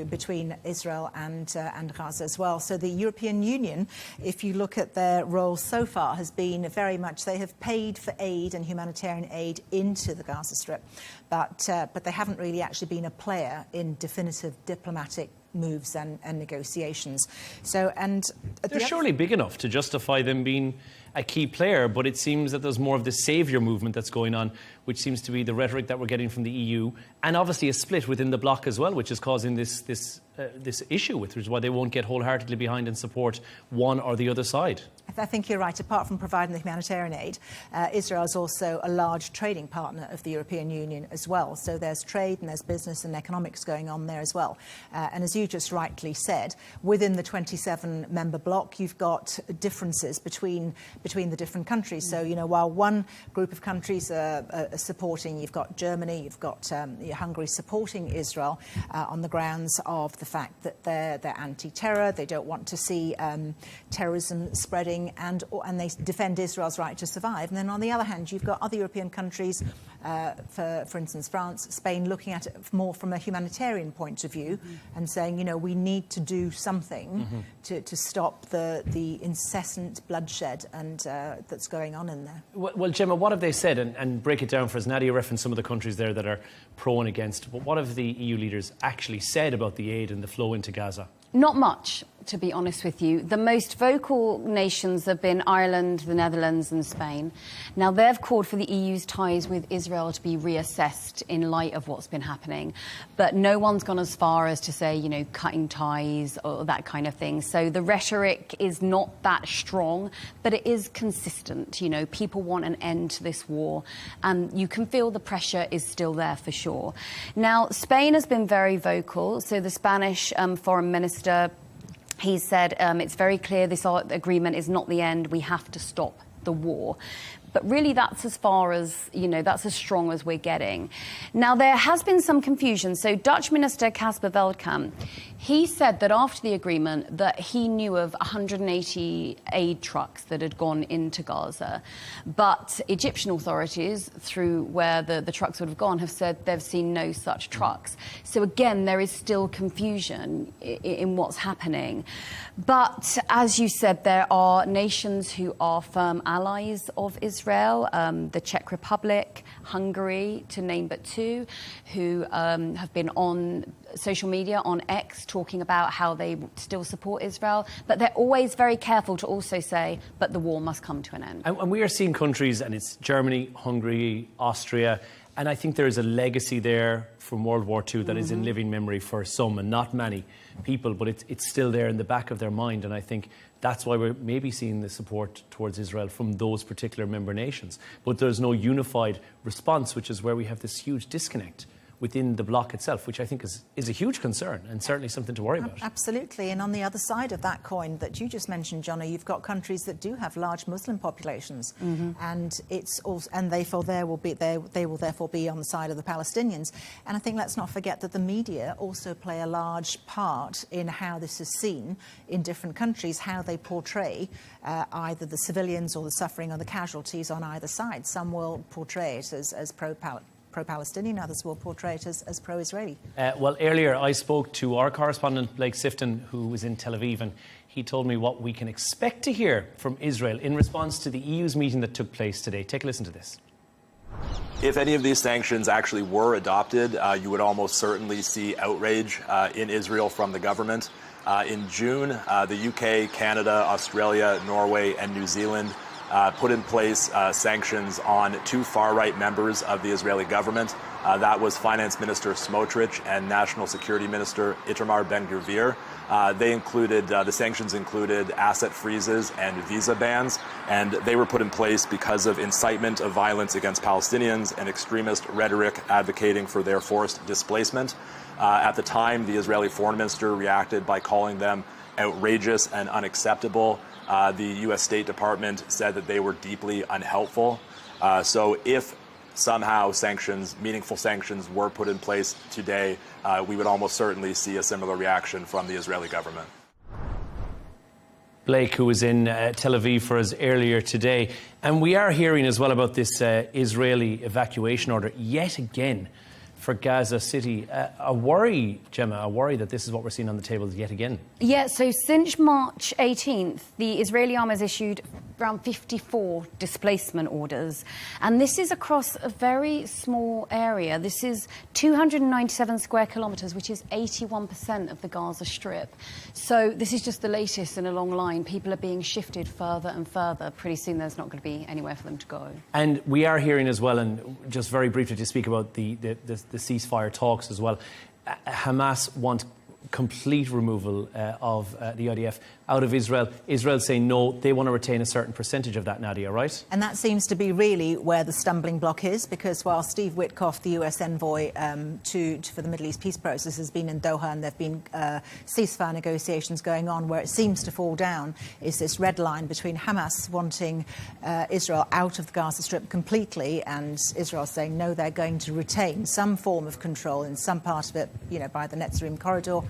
between Israel and Gaza as well. So the European Union, if you look at their role so far, has been very much, they have paid for aid and humanitarian aid into the Gaza Strip, but they haven't really actually been a player in definitive diplomatic moves and negotiations. So, and they're surely big enough to justify them being a key player, but it seems that there's more of the saviour movement that's going on, which seems to be the rhetoric that we're getting from the EU, and obviously a split within the bloc as well, which is causing this issue, which is why they won't get wholeheartedly behind and support one or the other side. I think you're right. Apart from providing the humanitarian aid, Israel is also a large trading partner of the European Union as well. So there's trade and there's business and economics going on there as well. And as you just rightly said, within the 27-member bloc, you've got differences between the different countries. So, while one group of countries are supporting, you've got Germany, you've got Hungary supporting Israel on the grounds of the fact that they're anti-terror, they don't want to see terrorism spreading, and they defend Israel's right to survive. And then on the other hand, you've got other European countries, for instance, France, Spain, looking at it more from a humanitarian point of view and saying, you know, we need to do something to stop the incessant bloodshed and that's going on in there. Well, Gemma, what have they said? And break it down for us. Nadia referenced some of the countries there that are pro and against. But what have the EU leaders actually said about the aid and the flow into Gaza? Not much, to be honest with you. The most vocal nations have been Ireland, the Netherlands and Spain. Now, they've called for the EU's ties with Israel to be reassessed in light of what's been happening. But no one's gone as far as to say, you know, cutting ties or that kind of thing. So the rhetoric is not that strong, but it is consistent. You know, people want an end to this war, and you can feel the pressure is still there for sure. Now, Spain has been very vocal. So the Spanish foreign minister, he said it's very clear this agreement is not the end. We have to stop the war. But really, that's as far as, you know, that's as strong as we're getting. Now, there has been some confusion. So Dutch Minister Casper Veldkamp, he said that after the agreement that he knew of 180 aid trucks that had gone into Gaza. But Egyptian authorities, through where the trucks would have gone, have said they've seen no such trucks. So again, there is still confusion in what's happening. But as you said, there are nations who are firm allies of Israel, the Czech Republic, Hungary, to name but two, who have been on social media, on X, talking about how they still support Israel. But they're always very careful to also say, but the war must come to an end. And we are seeing countries, and it's Germany, Hungary, Austria, and I think there is a legacy there from World War II that is in living memory for some, and not many people, but it's still there in the back of their mind. And I think that's why we're maybe seeing the support towards Israel from those particular member nations. But there's no unified response, which is where we have this huge disconnect within the bloc itself, which I think is a huge concern and certainly something to worry about. Absolutely. And on the other side of that coin that you just mentioned, Johnny, you've got countries that do have large Muslim populations, and it's also, and therefore they will therefore be on the side of the Palestinians. And I think let's not forget that the media also play a large part in how this is seen in different countries, how they portray either the civilians or the suffering or the casualties on either side. Some will portray it as pro-Palestinian, others will portray it as pro-Israeli. Well, earlier I spoke to our correspondent, Blake Sifton, who was in Tel Aviv, and he told me what we can expect to hear from Israel in response to the EU's meeting that took place today. Take a listen to this. If any of these sanctions actually were adopted, you would almost certainly see outrage in Israel from the government. In June, the UK, Canada, Australia, Norway, and New Zealand put in place sanctions on two far-right members of the Israeli government. That was Finance Minister Smotrich and National Security Minister Itamar Ben-Gvir. The sanctions included asset freezes and visa bans, and they were put in place because of incitement of violence against Palestinians and extremist rhetoric advocating for their forced displacement. At the time, the Israeli foreign minister reacted by calling them outrageous and unacceptable. The U.S. State Department said that they were deeply unhelpful. So if somehow meaningful sanctions were put in place today, we would almost certainly see a similar reaction from the Israeli government. Blake, who was in Tel Aviv for us earlier today. And we are hearing as well about this Israeli evacuation order yet again for Gaza City. A worry, Gemma, that this is what we're seeing on the table yet again. Yeah, so since March 18th, the Israeli army has issued around 54 displacement orders. And this is across a very small area. This is 297 square kilometres, which is 81% of the Gaza Strip. So this is just the latest in a long line. People are being shifted further and further. Pretty soon there's not going to be anywhere for them to go. And we are hearing as well, and just very briefly to speak about the ceasefire talks as well, Hamas want complete removal of the IDF out of Israel. Israel saying no, they want to retain a certain percentage of that, Nadia, right? And that seems to be really where the stumbling block is, because while Steve Witkoff, the US envoy for the Middle East peace process, has been in Doha and there have been ceasefire negotiations going on, where it seems to fall down is this red line between Hamas wanting Israel out of the Gaza Strip completely and Israel saying no, they're going to retain some form of control in some part of it, by the Netzarim corridor,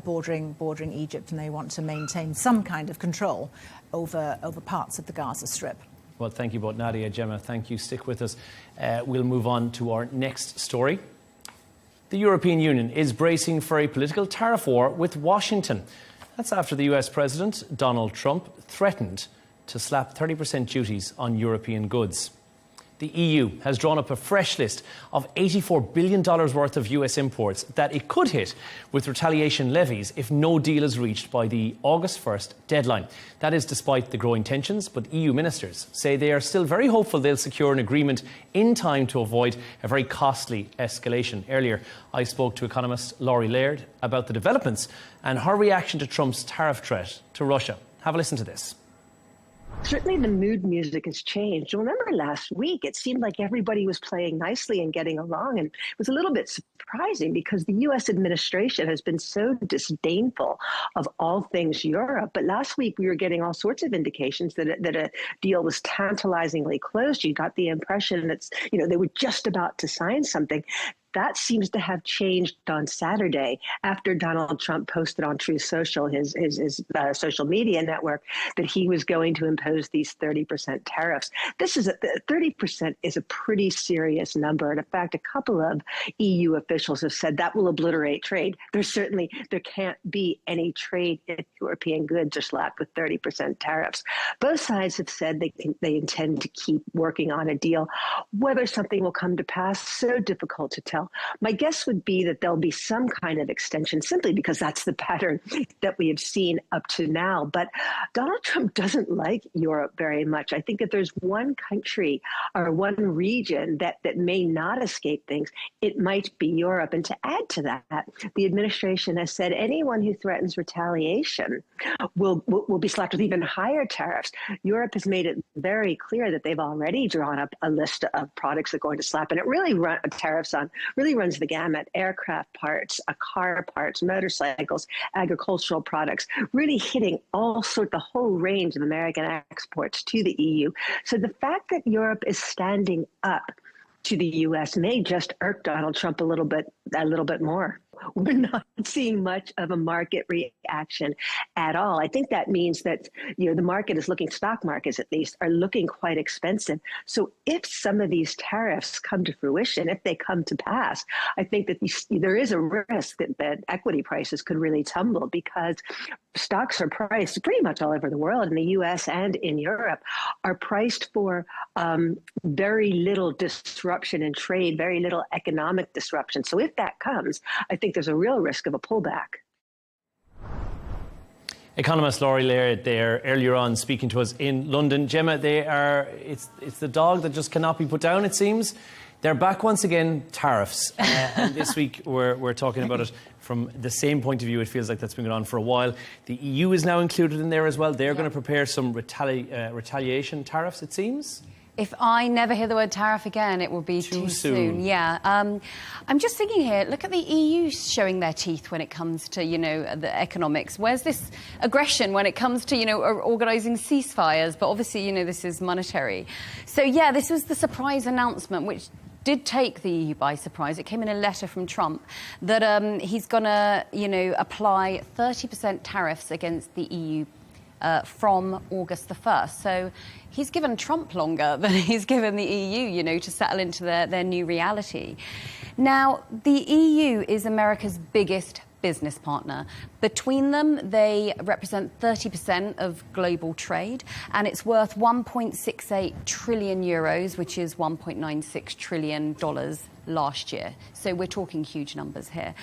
bordering Egypt, and they want to maintain some kind of control over parts of the Gaza Strip. Well, thank you both, Nadia, Gemma. Thank you. Stick with us. We'll move on to our next story. The European Union is bracing for a political tariff war with Washington. That's after the US President, Donald Trump, threatened to slap 30% duties on European goods. The EU has drawn up a fresh list of $84 billion worth of US imports that it could hit with retaliation levies if no deal is reached by the August 1st deadline. That is despite the growing tensions, but EU ministers say they are still very hopeful they'll secure an agreement in time to avoid a very costly escalation. Earlier, I spoke to economist Laurie Laird about the developments and her reaction to Trump's tariff threat to Russia. Have a listen to this. Certainly the mood music has changed. Remember last week, it seemed like everybody was playing nicely and getting along. And it was a little bit surprising because the U.S. administration has been so disdainful of all things Europe. But last week, we were getting all sorts of indications that a deal was tantalizingly close. You got the impression that, they were just about to sign something. That seems to have changed on Saturday after Donald Trump posted on Truth Social, his social media network, that he was going to impose these 30% tariffs. 30% is a pretty serious number. And in fact, a couple of EU officials have said that will obliterate trade. There can't be any trade in European goods are slapped with 30% tariffs. Both sides have said they intend to keep working on a deal. Whether something will come to pass, so difficult to tell. My guess would be that there'll be some kind of extension simply because that's the pattern that we have seen up to now. But Donald Trump doesn't like Europe very much. I think that there's one country or one region that may not escape things. It might be Europe. And to add to that, the administration has said anyone who threatens retaliation will be slapped with even higher tariffs. Europe has made it very clear that they've already drawn up a list of products they're going to slap. And it really really runs the gamut: aircraft parts, car parts, motorcycles, agricultural products, really hitting the whole range of American exports to the EU. So the fact that Europe is standing up to the U.S. may just irk Donald Trump a little bit more. We're not seeing much of a market reaction at all. I think that means that the market is stock markets at least, are looking quite expensive. So if some of these tariffs come to fruition, if they come to pass, I think that there is a risk that equity prices could really tumble because stocks are priced pretty much all over the world, in the U.S. and in Europe, are priced for very little disruption in trade, very little economic disruption. So if that comes, I think there's a real risk of a pullback. Economist Laurie Laird there earlier on speaking to us in London. Gemma, it's the dog that just cannot be put down, it seems. They're back once again, tariffs. And this week we're talking about it from the same point of view. It feels like that's been going on for a while. The EU is now included in there as well. They're going to prepare some retaliation tariffs, it seems. If I never hear the word tariff again, it will be too soon. Yeah. I'm just thinking here, look at the EU showing their teeth when it comes to, the economics. Where's this aggression when it comes to, organising ceasefires? But obviously, this is monetary. So, yeah, this was the surprise announcement, which did take the EU by surprise. It came in a letter from Trump that he's going to, apply 30% tariffs against the EU from August the 1st. So he's given Trump longer than he's given the EU, to settle into their new reality. Now, the EU is America's biggest business partner. Between them, they represent 30% of global trade, and it's worth 1.68 trillion euros, which is $1.96 trillion last year. So we're talking huge numbers here.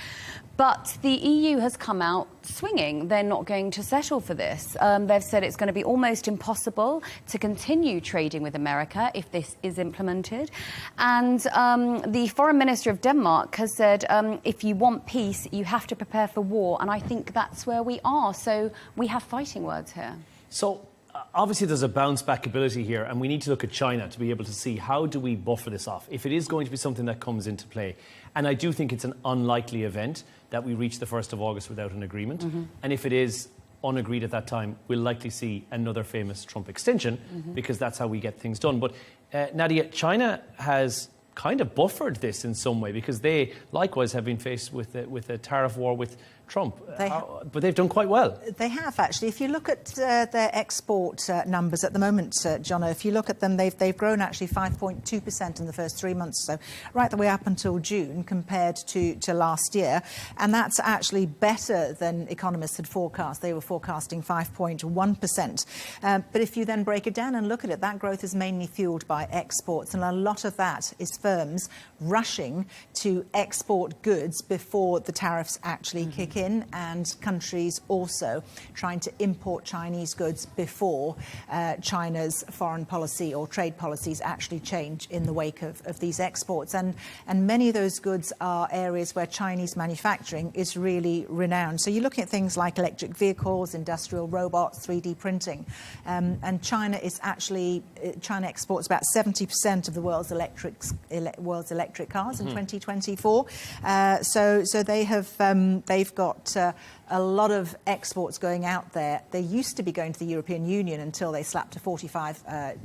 But the EU has come out swinging. They're not going to settle for this. They've said it's going to be almost impossible to continue trading with America if this is implemented. And the foreign minister of Denmark has said, if you want peace, you have to prepare for war. And I think that's where we are. So we have fighting words here. So obviously there's a bounce back ability here, and we need to look at China to be able to see how do we buffer this off if it is going to be something that comes into play. And I do think it's an unlikely event that we reach the 1st of August without an agreement. Mm-hmm. And if it is unagreed at that time, we'll likely see another famous Trump extension, because that's how we get things done. But Nadia, China has kind of buffered this in some way, because they likewise have been faced with a tariff war with Trump. But they've done quite well. They have, actually. If you look at their export numbers at the moment, Jono, if you look at them, they've grown actually 5.2% in the first 3 months, so right the way up until June compared to last year. And that's actually better than economists had forecast. They were forecasting 5.1%. But if you then break it down and look at it, that growth is mainly fueled by exports. And a lot of that is firms rushing to export goods before the tariffs actually kick in, and countries also trying to import Chinese goods before China's foreign policy or trade policies actually change in the wake of these exports. And many of those goods are areas where Chinese manufacturing is really renowned. So you're looking at things like electric vehicles, industrial robots, 3D printing. And China exports about 70% of the world's electric cars in 2024. So they've got a lot of exports going out there. They used to be going to the European Union until they slapped a 45%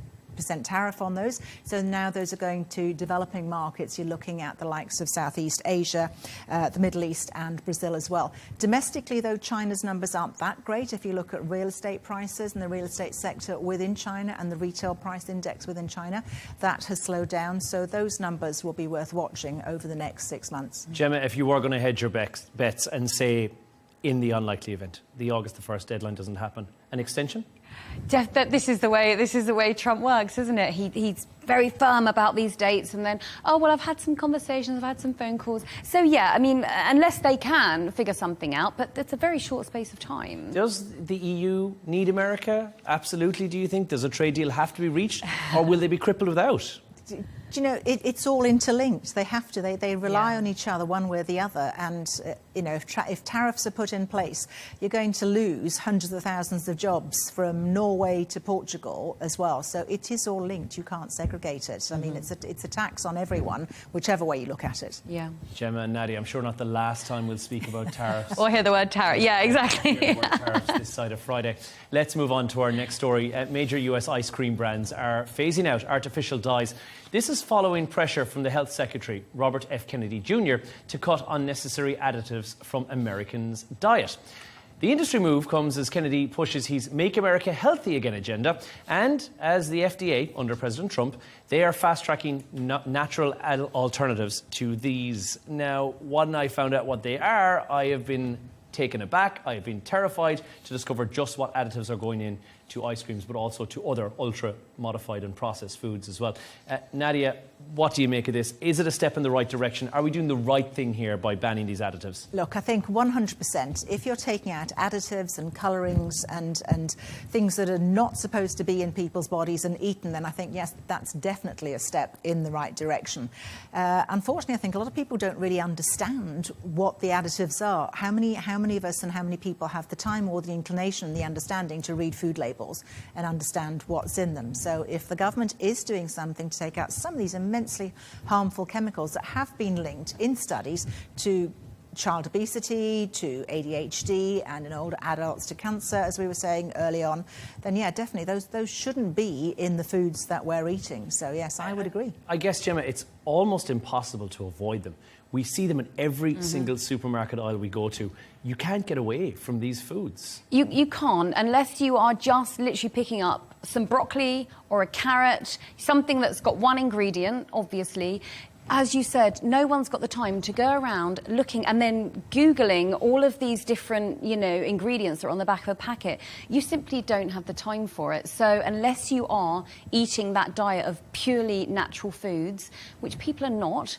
tariff on those. So now those are going to developing markets. You're looking at the likes of Southeast Asia, the Middle East and Brazil as well. Domestically, though, China's numbers aren't that great. If you look at real estate prices and the real estate sector within China and the retail price index within China, that has slowed down. So those numbers will be worth watching over the next 6 months. Gemma, if you were going to hedge your bets and say, in the unlikely event, the August the 1st deadline doesn't happen, an extension? This is the way Trump works, isn't it? He's very firm about these dates, and then, oh, well, I've had some conversations, I've had some phone calls. So, yeah, I mean, unless they can figure something out, but it's a very short space of time. Does the EU need America? Absolutely, do you think? Does a trade deal have to be reached, or will they be crippled without? Do you know, it's all interlinked. They have to. They rely on each other one way or the other. And, if tariffs are put in place, you're going to lose hundreds of thousands of jobs from Norway to Portugal as well. So it is all linked. You can't segregate it. I mean, it's a tax on everyone, whichever way you look at it. Yeah. Gemma and Nadia, I'm sure not the last time we'll speak about tariffs. Or hear the word tariff. Yeah, exactly. Hear the word tariffs this side of Friday. Let's move on to our next story. Major US ice cream brands are phasing out artificial dyes. This is following pressure from the Health Secretary, Robert F. Kennedy Jr., to cut unnecessary additives from Americans' diet. The industry move comes as Kennedy pushes his Make America Healthy Again agenda, and as the FDA, under President Trump, they are fast-tracking natural alternatives to these. Now, when I found out what they are, I have been taken aback. I have been terrified to discover just what additives are going in to ice creams, but also to other ultra-modified and processed foods as well. Nadia, what do you make of this? Is it a step in the right direction? Are we doing the right thing here by banning these additives? Look, I think 100%. If you're taking out additives and colourings and things that are not supposed to be in people's bodies and eaten, then I think, yes, that's definitely a step in the right direction. Unfortunately, I think a lot of people don't really understand what the additives are. How many of us and how many people have the time or the inclination and the understanding to read food labels and understand what's in them? So if the government is doing something to take out some of these immensely harmful chemicals that have been linked in studies to child obesity, to ADHD, and in older adults to cancer, as we were saying early on, then yeah, definitely those shouldn't be in the foods that we're eating. So yes, I would agree. I guess, Gemma, it's almost impossible to avoid them. We see them in every single supermarket aisle we go to. You can't get away from these foods. You can't, unless you are just literally picking up some broccoli or a carrot, something that's got one ingredient, obviously. As you said, no one's got the time to go around looking and then Googling all of these different, ingredients that are on the back of a packet. You simply don't have the time for it. So unless you are eating that diet of purely natural foods, which people are not,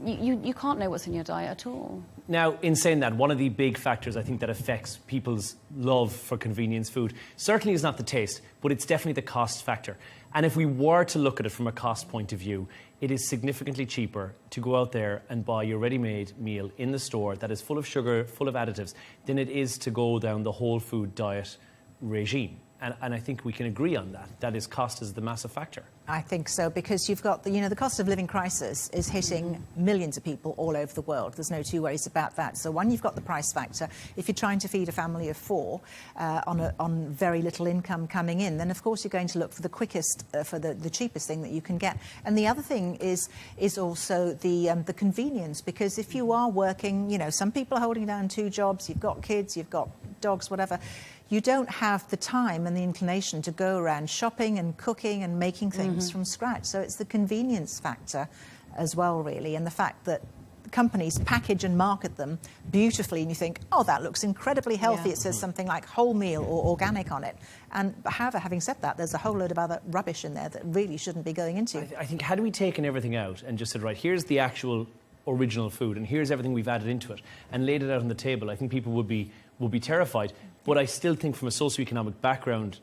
you can't know what's in your diet at all. Now, in saying that, one of the big factors I think that affects people's love for convenience food certainly is not the taste, but it's definitely the cost factor. And if we were to look at it from a cost point of view, it is significantly cheaper to go out there and buy your ready-made meal in the store that is full of sugar, full of additives, than it is to go down the whole food diet regime. And I think we can agree on that. That is, cost is the massive factor. I think so, because you've got the cost of living crisis is hitting millions of people all over the world. There's no two ways about that. So one, you've got the price factor. If you're trying to feed a family of four on very little income coming in, then of course you're going to look for the quickest, for the cheapest thing that you can get. And the other thing is also the convenience, because if you are working, some people are holding down 2 jobs, you've got kids, you've got dogs, whatever. You don't have the time and the inclination to go around shopping and cooking and making things from scratch. So it's the convenience factor as well, really, and the fact that companies package and market them beautifully, and you think, oh, that looks incredibly healthy. It says something like wholemeal or organic on it. And however, having said that, there's a whole load of other rubbish in there that really shouldn't be going into. I think, had we taken everything out and just said, right, here's the actual original food and here's everything we've added into it and laid it out on the table, I think people would be terrified. But I still think from a socioeconomic background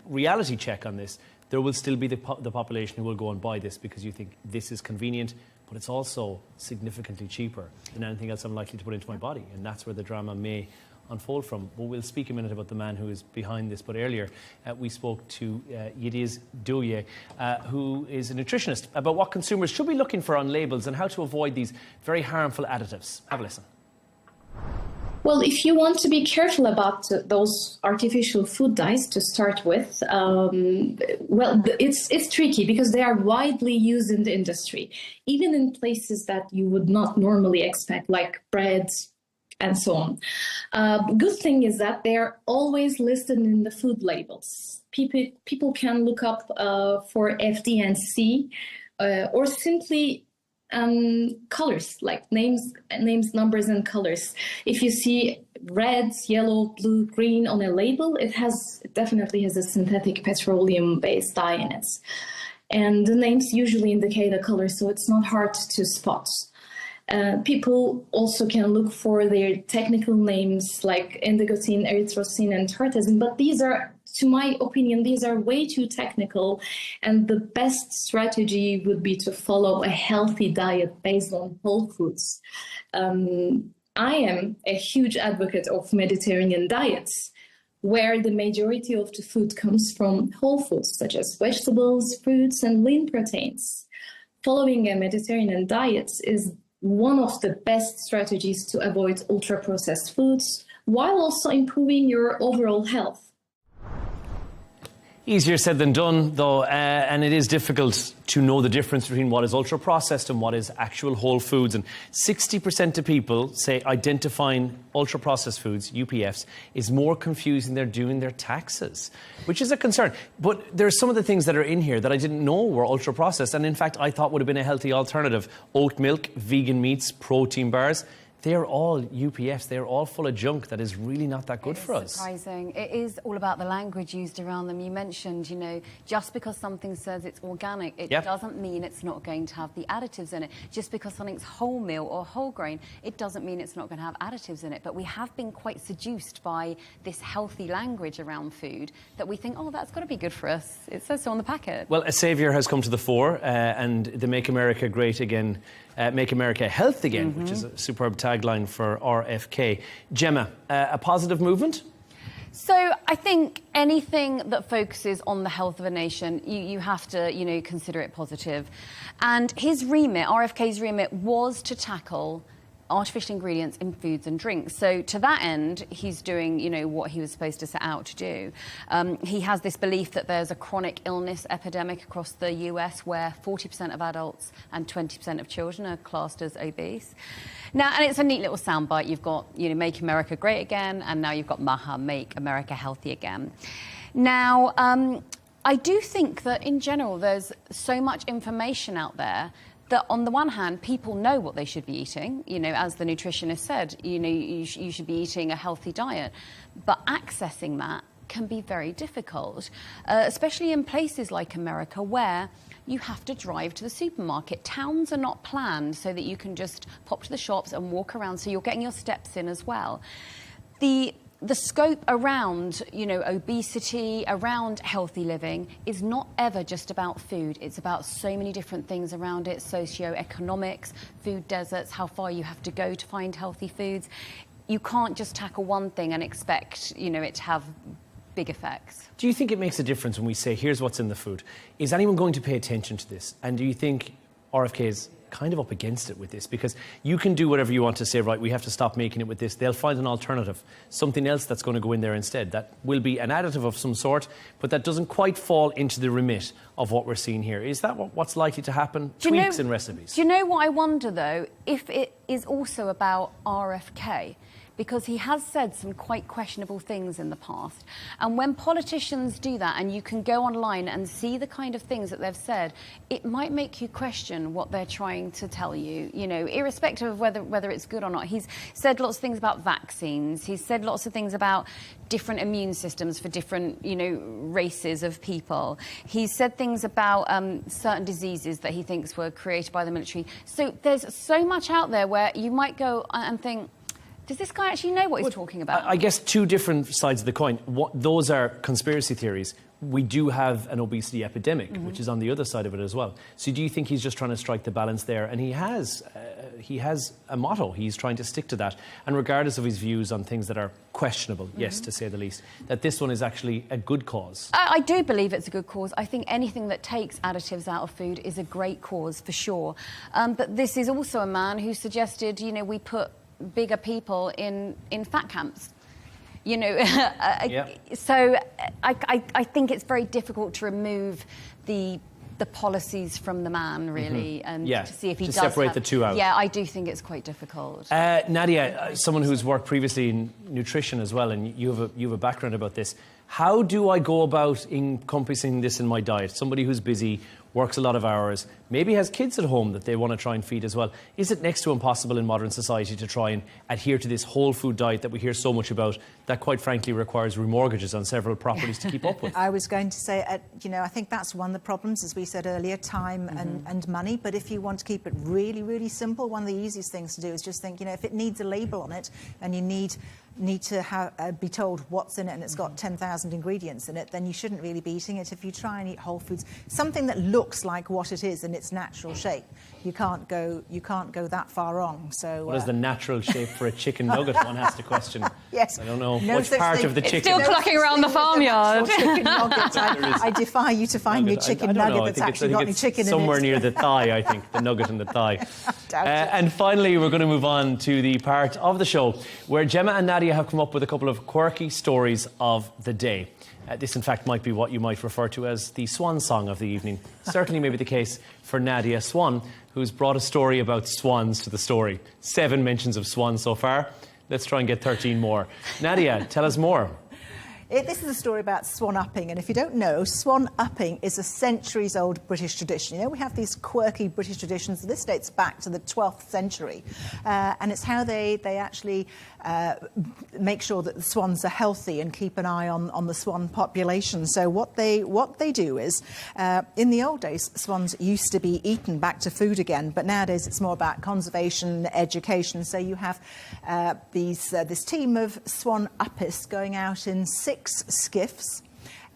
reality check on this, there will still be the population who will go and buy this because you think this is convenient, but it's also significantly cheaper than anything else I'm likely to put into my body. And that's where the drama may unfold from. Well, we'll speak a minute about the man who is behind this. But earlier, we spoke to Yildiz Douye, who is a nutritionist, about what consumers should be looking for on labels and how to avoid these very harmful additives. Have a listen. Well, if you want to be careful about those artificial food dyes to start with, it's tricky because they are widely used in the industry, even in places that you would not normally expect, like bread and so on. Good thing is that they are always listed in the food labels. People can look up for FD&C or simply colors, like names, numbers, and colors. If you see red, yellow, blue, green on a label, it definitely has a synthetic petroleum-based dye in it. And the names usually indicate a color, so it's not hard to spot. People also can look for their technical names like indigotine, erythrocin, and tartazine, but these are, to my opinion, these are way too technical, and the best strategy would be to follow a healthy diet based on whole foods. I am a huge advocate of Mediterranean diets, where the majority of the food comes from whole foods, such as vegetables, fruits, and lean proteins. Following a Mediterranean diet is one of the best strategies to avoid ultra-processed foods, while also improving your overall health. Easier said than done, though, and it is difficult to know the difference between what is ultra-processed and what is actual whole foods. And 60% of people say identifying ultra-processed foods, UPFs, is more confusing than doing their taxes, which is a concern. But there are some of the things that are in here that I didn't know were ultra-processed, and in fact I thought would have been a healthy alternative. Oat milk, vegan meats, protein bars. They're all UPFs. They're all full of junk that is really not that good for us. Surprising. It is all about the language used around them. You mentioned, just because something says it's organic, it doesn't mean it's not going to have the additives in it. Just because something's wholemeal or whole grain, it doesn't mean it's not going to have additives in it. But we have been quite seduced by this healthy language around food that we think, oh, that's got to be good for us. It says so on the packet. Well, a saviour has come to the fore, and the Make America Great Again, Make America Health Again, which is a superb tagline for RFK. Gemma, a positive movement? So I think anything that focuses on the health of a nation, you have to, consider it positive. And his remit, RFK's remit, was to tackle artificial ingredients in foods and drinks. So to that end, he's doing, what he was supposed to set out to do. He has this belief that there's a chronic illness epidemic across the US where 40% of adults and 20% of children are classed as obese. Now, and it's a neat little soundbite. You've got, Make America Great Again, and now you've got MAHA, Make America Healthy Again. Now, I do think that in general, there's so much information out there that on the one hand, people know what they should be eating. As the nutritionist said, you should be eating a healthy diet. But accessing that can be very difficult, especially in places like America where you have to drive to the supermarket. Towns are not planned so that you can just pop to the shops and walk around, so you're getting your steps in as well. The scope around, obesity, around healthy living is not ever just about food. It's about so many different things around it, socioeconomics, food deserts, how far you have to go to find healthy foods. You can't just tackle one thing and expect, it to have big effects. Do you think it makes a difference when we say, here's what's in the food? Is anyone going to pay attention to this? And do you think RFK is kind of up against it with this? Because you can do whatever you want to say, right, we have to stop making it with this. They'll find an alternative, something else that's going to go in there instead. That will be an additive of some sort, but that doesn't quite fall into the remit of what we're seeing here. Is that what's likely to happen? Tweaks in recipes. Do you know what I wonder, though? If it is also about RFK, because he has said some quite questionable things in the past. And when politicians do that, and you can go online and see the kind of things that they've said, it might make you question what they're trying to tell you, you know, irrespective of whether it's good or not. He's said lots of things about vaccines. He's said lots of things about different immune systems for different, you know, races of people. He's said things about certain diseases that he thinks were created by the military. So there's so much out there where you might go and think, does this guy actually know what he's talking about? I guess two different sides of the coin. Those are conspiracy theories. We do have an obesity epidemic, which is on the other side of it as well. So do you think he's just trying to strike the balance there? And he has a motto. He's trying to stick to that. And regardless of his views on things that are questionable, yes, to say the least, that this one is actually a good cause. I do believe it's a good cause. I think anything that takes additives out of food is a great cause, for sure. But this is also a man who suggested, you know, we put bigger people in fat camps, you know. So I think it's very difficult to remove the policies from the man, really, and to see if he does separate the two out. Yeah, I do think it's quite difficult. Nadia, someone who's worked previously in nutrition as well, and you have a background about this. How do I go about encompassing this in my diet? Somebody who's busy, works a lot of hours, maybe has kids at home that they want to try and feed as well. Is it next to impossible in modern society to try and adhere to this whole food diet that we hear so much about, that quite frankly requires remortgages on several properties to keep up with? I was going to say, you know, I think that's one of the problems, as we said earlier, time and money. But if you want to keep it really, really simple, one of the easiest things to do is just think, you know, if it needs a label on it and you need to be told what's in it and it's got 10,000 ingredients in it, then you shouldn't really be eating it. If you try and eat whole foods, something that looks like what it is in its natural shape, you can't go that far wrong. So what is the natural shape for a chicken nugget? One has to question. Yes. I don't know which part of the chicken. It's still clucking around the farmyard. I defy you to find me a chicken nugget that's actually got any chicken in it. Somewhere near the thigh, I think, the nugget in the thigh. And finally, we're going to move on to the part of the show where Gemma and Nadia have come up with a couple of quirky stories of the day. This, in fact, might be what you might refer to as the swan song of the evening. Certainly may be the case for Nadia Swan, who's brought a story about swans to the story. 7 mentions of swans so far. Let's try and get 13 more. Nadia, tell us more. This is a story about swan upping, and if you don't know, swan upping is a centuries-old British tradition. You know, we have these quirky British traditions. This dates back to the 12th century, and it's how they actually make sure that the swans are healthy and keep an eye on the swan population. So what they do is, in the old days, swans used to be eaten back to food again, but nowadays it's more about conservation, education. So you have this team of swan uppists going out in 6 skiffs,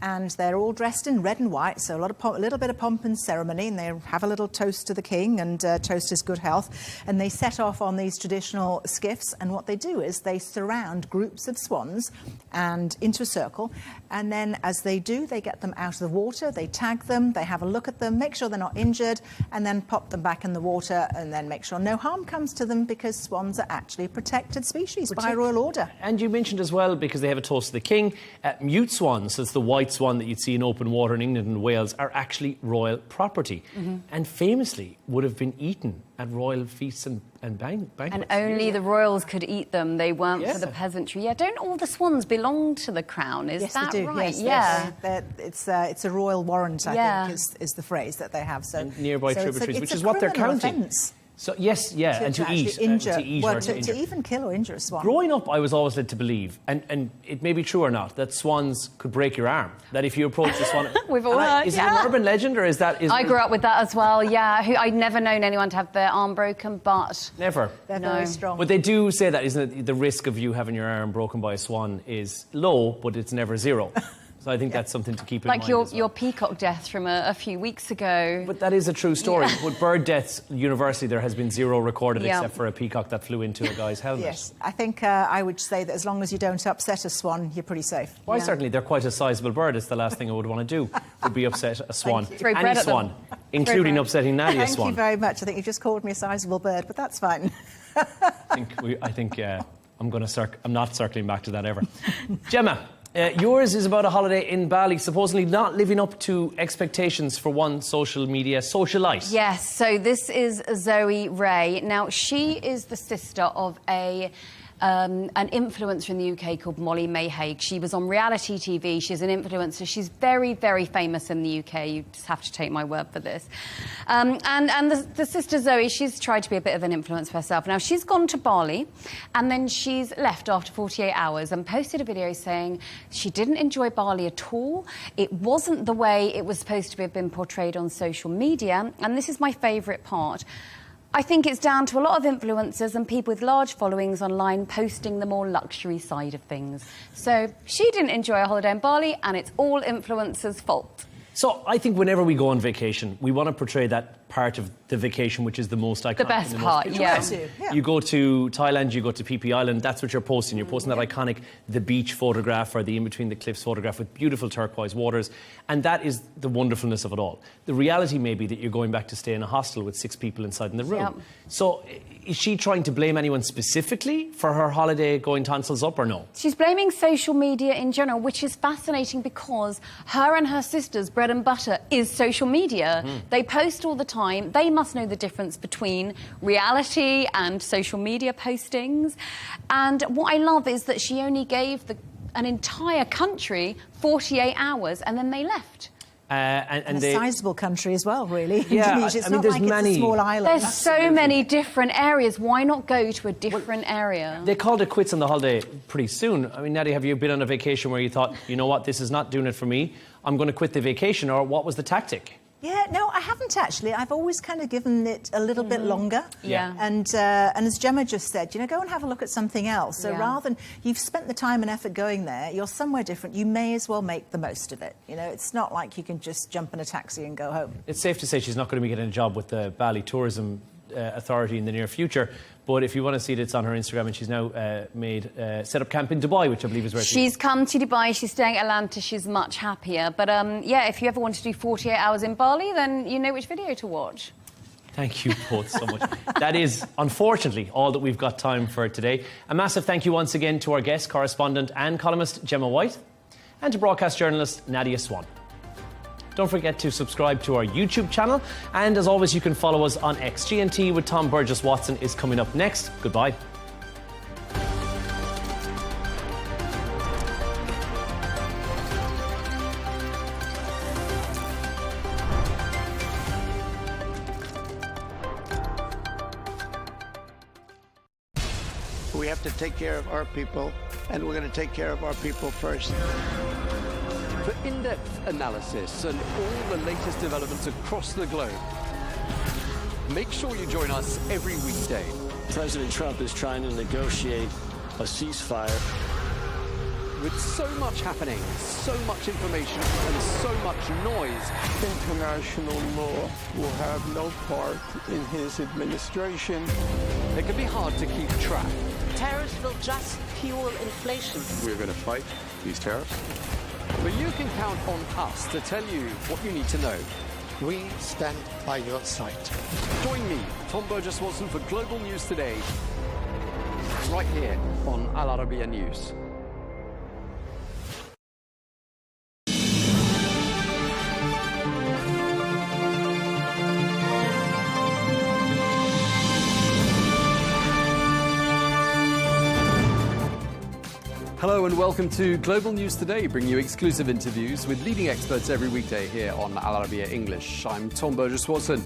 and they're all dressed in red and white, so a little bit of pomp and ceremony, and they have a little toast to the king and toast his good health, and they set off on these traditional skiffs, and what they do is they surround groups of swans and into a circle, and then as they do, they get them out of the water, they tag them, they have a look at them, make sure they're not injured, and then pop them back in the water, and then make sure no harm comes to them, because swans are actually a protected species by royal order. And you mentioned as well, because they have a toast to the king, mute swans, so it's the white swan that you'd see in open water in England and Wales, are actually royal property, and famously would have been eaten at royal feasts and banquets. And only the royals could eat them. They weren't for the peasantry. Yeah, don't all the swans belong to the crown? Is that they do. right? Yes, it's a royal warrant, I think, is the phrase that they have. So and nearby tributaries, which is what they're counting. Offense. So yes, and to eat, injure, to eat, well, to injure. To even kill or injure a swan. Growing up, I was always led to believe, and it may be true or not, that swans could break your arm. That if you approach the swan, we've all heard. Is it an urban legend or is that? I grew up with that as well. Yeah, I'd never known anyone to have their arm broken, but never. They're very strong. But they do say that, isn't it? The risk of you having your arm broken by a swan is low, but it's never zero. So I think that's something to keep in mind. Like your peacock death from a few weeks ago. But that is a true story. With bird deaths, universally, there has been 0 recorded except for a peacock that flew into a guy's helmet. Yes, I think I would say that as long as you don't upset a swan, you're pretty safe. Why, certainly, they're quite a sizable bird. It's the last thing I would want to do, would be upset a swan. Any swan, including upsetting Nadia Swan. Thank you very much. I think you just called me a sizable bird, but that's fine. I think I'm not circling back to that ever. Gemma. Yours is about a holiday in Bali, supposedly not living up to expectations for one social media socialite. Yes, so this is Zoe Ray. Now, she is the sister of an influencer in the UK called Molly Mayhaig. She was on reality TV. She's an influencer. She's very, very famous in the UK. You just have to take my word for this. And the sister Zoe, she's tried to be a bit of an influencer herself. Now, she's gone to Bali and then she's left after 48 hours and posted a video saying she didn't enjoy Bali at all. It wasn't the way it was supposed to have been portrayed on social media. And this is my favourite part. I think it's down to a lot of influencers and people with large followings online posting the more luxury side of things. So she didn't enjoy a holiday in Bali and it's all influencers' fault. So I think whenever we go on vacation, we want to portray that part of the vacation which is the most iconic. The best part, yeah. You go to Thailand, you go to Phi Phi Island, that's what you're posting. You're posting that iconic, the beach photograph or the in-between the cliffs photograph with beautiful turquoise waters. And that is the wonderfulness of it all. The reality may be that you're going back to stay in a hostel with 6 people inside in the room. Yep. So is she trying to blame anyone specifically for her holiday going tonsils up or no? She's blaming social media in general, which is fascinating because her and her sister's bread and butter is social media. They post all the time. They must know the difference between reality and social media postings. And what I love is that she only gave an entire country 48 hours and then they left. And a sizable country as well, really. Yeah, Indonesia. It's not like it's a small island. There's so many different areas. Why not go to a different area? They called it quits on the holiday pretty soon. I mean, Nadia, have you been on a vacation where you thought, you know what, this is not doing it for me, I'm going to quit the vacation, or what was the tactic? Yeah, no, I haven't actually. I've always kind of given it a little bit longer. Yeah. And as Gemma just said, go and have a look at something else. So rather than you've spent the time and effort going there, you're somewhere different. You may as well make the most of it. It's not like you can just jump in a taxi and go home. It's safe to say she's not going to be getting a job with the Bali Tourism Authority in the near future. But if you want to see it, it's on her Instagram, and she's now set up camp in Dubai, which I believe is where she's come to Dubai. She's staying at Atlanta. She's much happier. But yeah, if you ever want to do 48 hours in Bali, then you know which video to watch. Thank you both so much. That is, unfortunately, all that we've got time for today. A massive thank you once again to our guest, correspondent and columnist Gemma White, and to broadcast journalist Nadia Swan. Don't forget to subscribe to our YouTube channel. And as always, you can follow us on X. GNT with Tom Burges Watson is coming up next. Goodbye. We have to take care of our people, and we're going to take care of our people first. For in-depth analysis and all the latest developments across the globe, make sure you join us every weekday. President Trump is trying to negotiate a ceasefire. With so much happening, so much information, and so much noise, international law will have no part in his administration. It can be hard to keep track. Tariffs will just fuel inflation. We're going to fight these tariffs. But you can count on us to tell you what you need to know. We stand by your side. Join me, Tom Burges Watson, for Global News Today, right here on Al Arabiya News. Hello and welcome to Global News Today, bringing you exclusive interviews with leading experts every weekday here on Al Arabiya English. I'm Tom Burges Watson.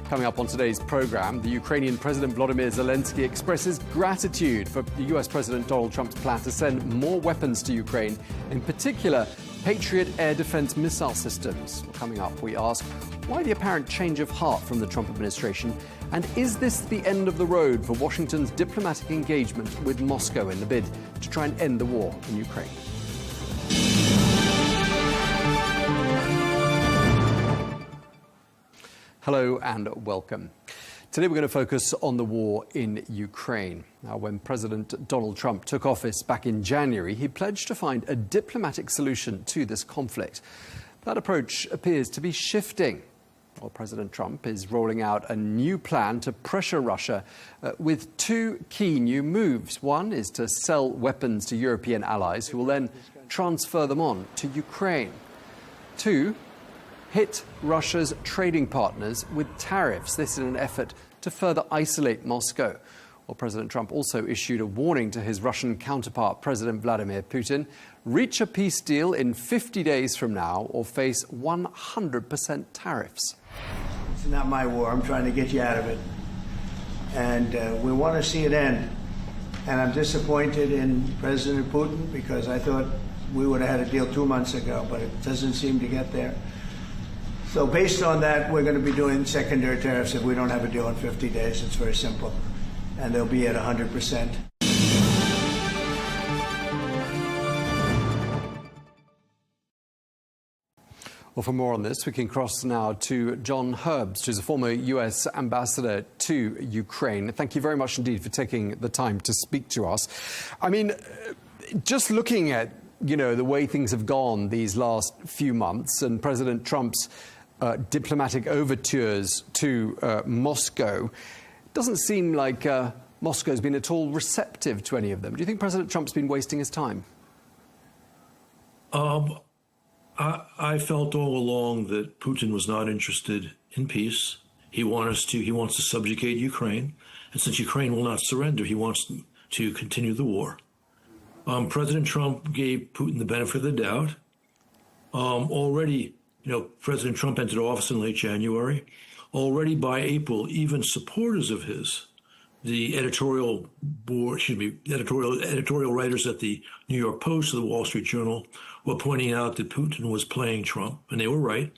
Coming up on today's programme, the Ukrainian President Volodymyr Zelensky expresses gratitude for the US President Donald Trump's plan to send more weapons to Ukraine, in particular Patriot air defence missile systems. Coming up, we ask, why the apparent change of heart from the Trump administration? And is this the end of the road for Washington's diplomatic engagement with Moscow in the bid to try and end the war in Ukraine? Hello and welcome. Today we're going to focus on the war in Ukraine. Now, when President Donald Trump took office back in January, he pledged to find a diplomatic solution to this conflict. That approach appears to be shifting. Well, President Trump is rolling out a new plan to pressure Russia with two key new moves. One is to sell weapons to European allies who will then transfer them on to Ukraine. Two, hit Russia's trading partners with tariffs. This in an effort to further isolate Moscow. Well, President Trump also issued a warning to his Russian counterpart, President Vladimir Putin: reach a peace deal in 50 days from now or face 100% tariffs. It's not my war. I'm trying to get you out of it. And we want to see it end. And I'm disappointed in President Putin because I thought we would have had a deal 2 months ago, but it doesn't seem to get there. So based on that, we're going to be doing secondary tariffs if we don't have a deal in 50 days. It's very simple. And they'll be at 100%. Well, for more on this, we can cross now to John Herbst, who's a former US ambassador to Ukraine. Thank you very much indeed for taking the time to speak to us. I mean, just looking at, the way things have gone these last few months and President Trump's diplomatic overtures to Moscow, it doesn't seem like Moscow's been at all receptive to any of them. Do you think President Trump's been wasting his time? I felt all along that Putin was not interested in peace. He wants to subjugate Ukraine, and since Ukraine will not surrender, he wants to continue the war. President Trump gave Putin the benefit of the doubt. Already, President Trump entered office in late January. Already by April, even supporters of his, the editorial writers at the New York Post or the Wall Street Journal, were pointing out that Putin was playing Trump, and they were right.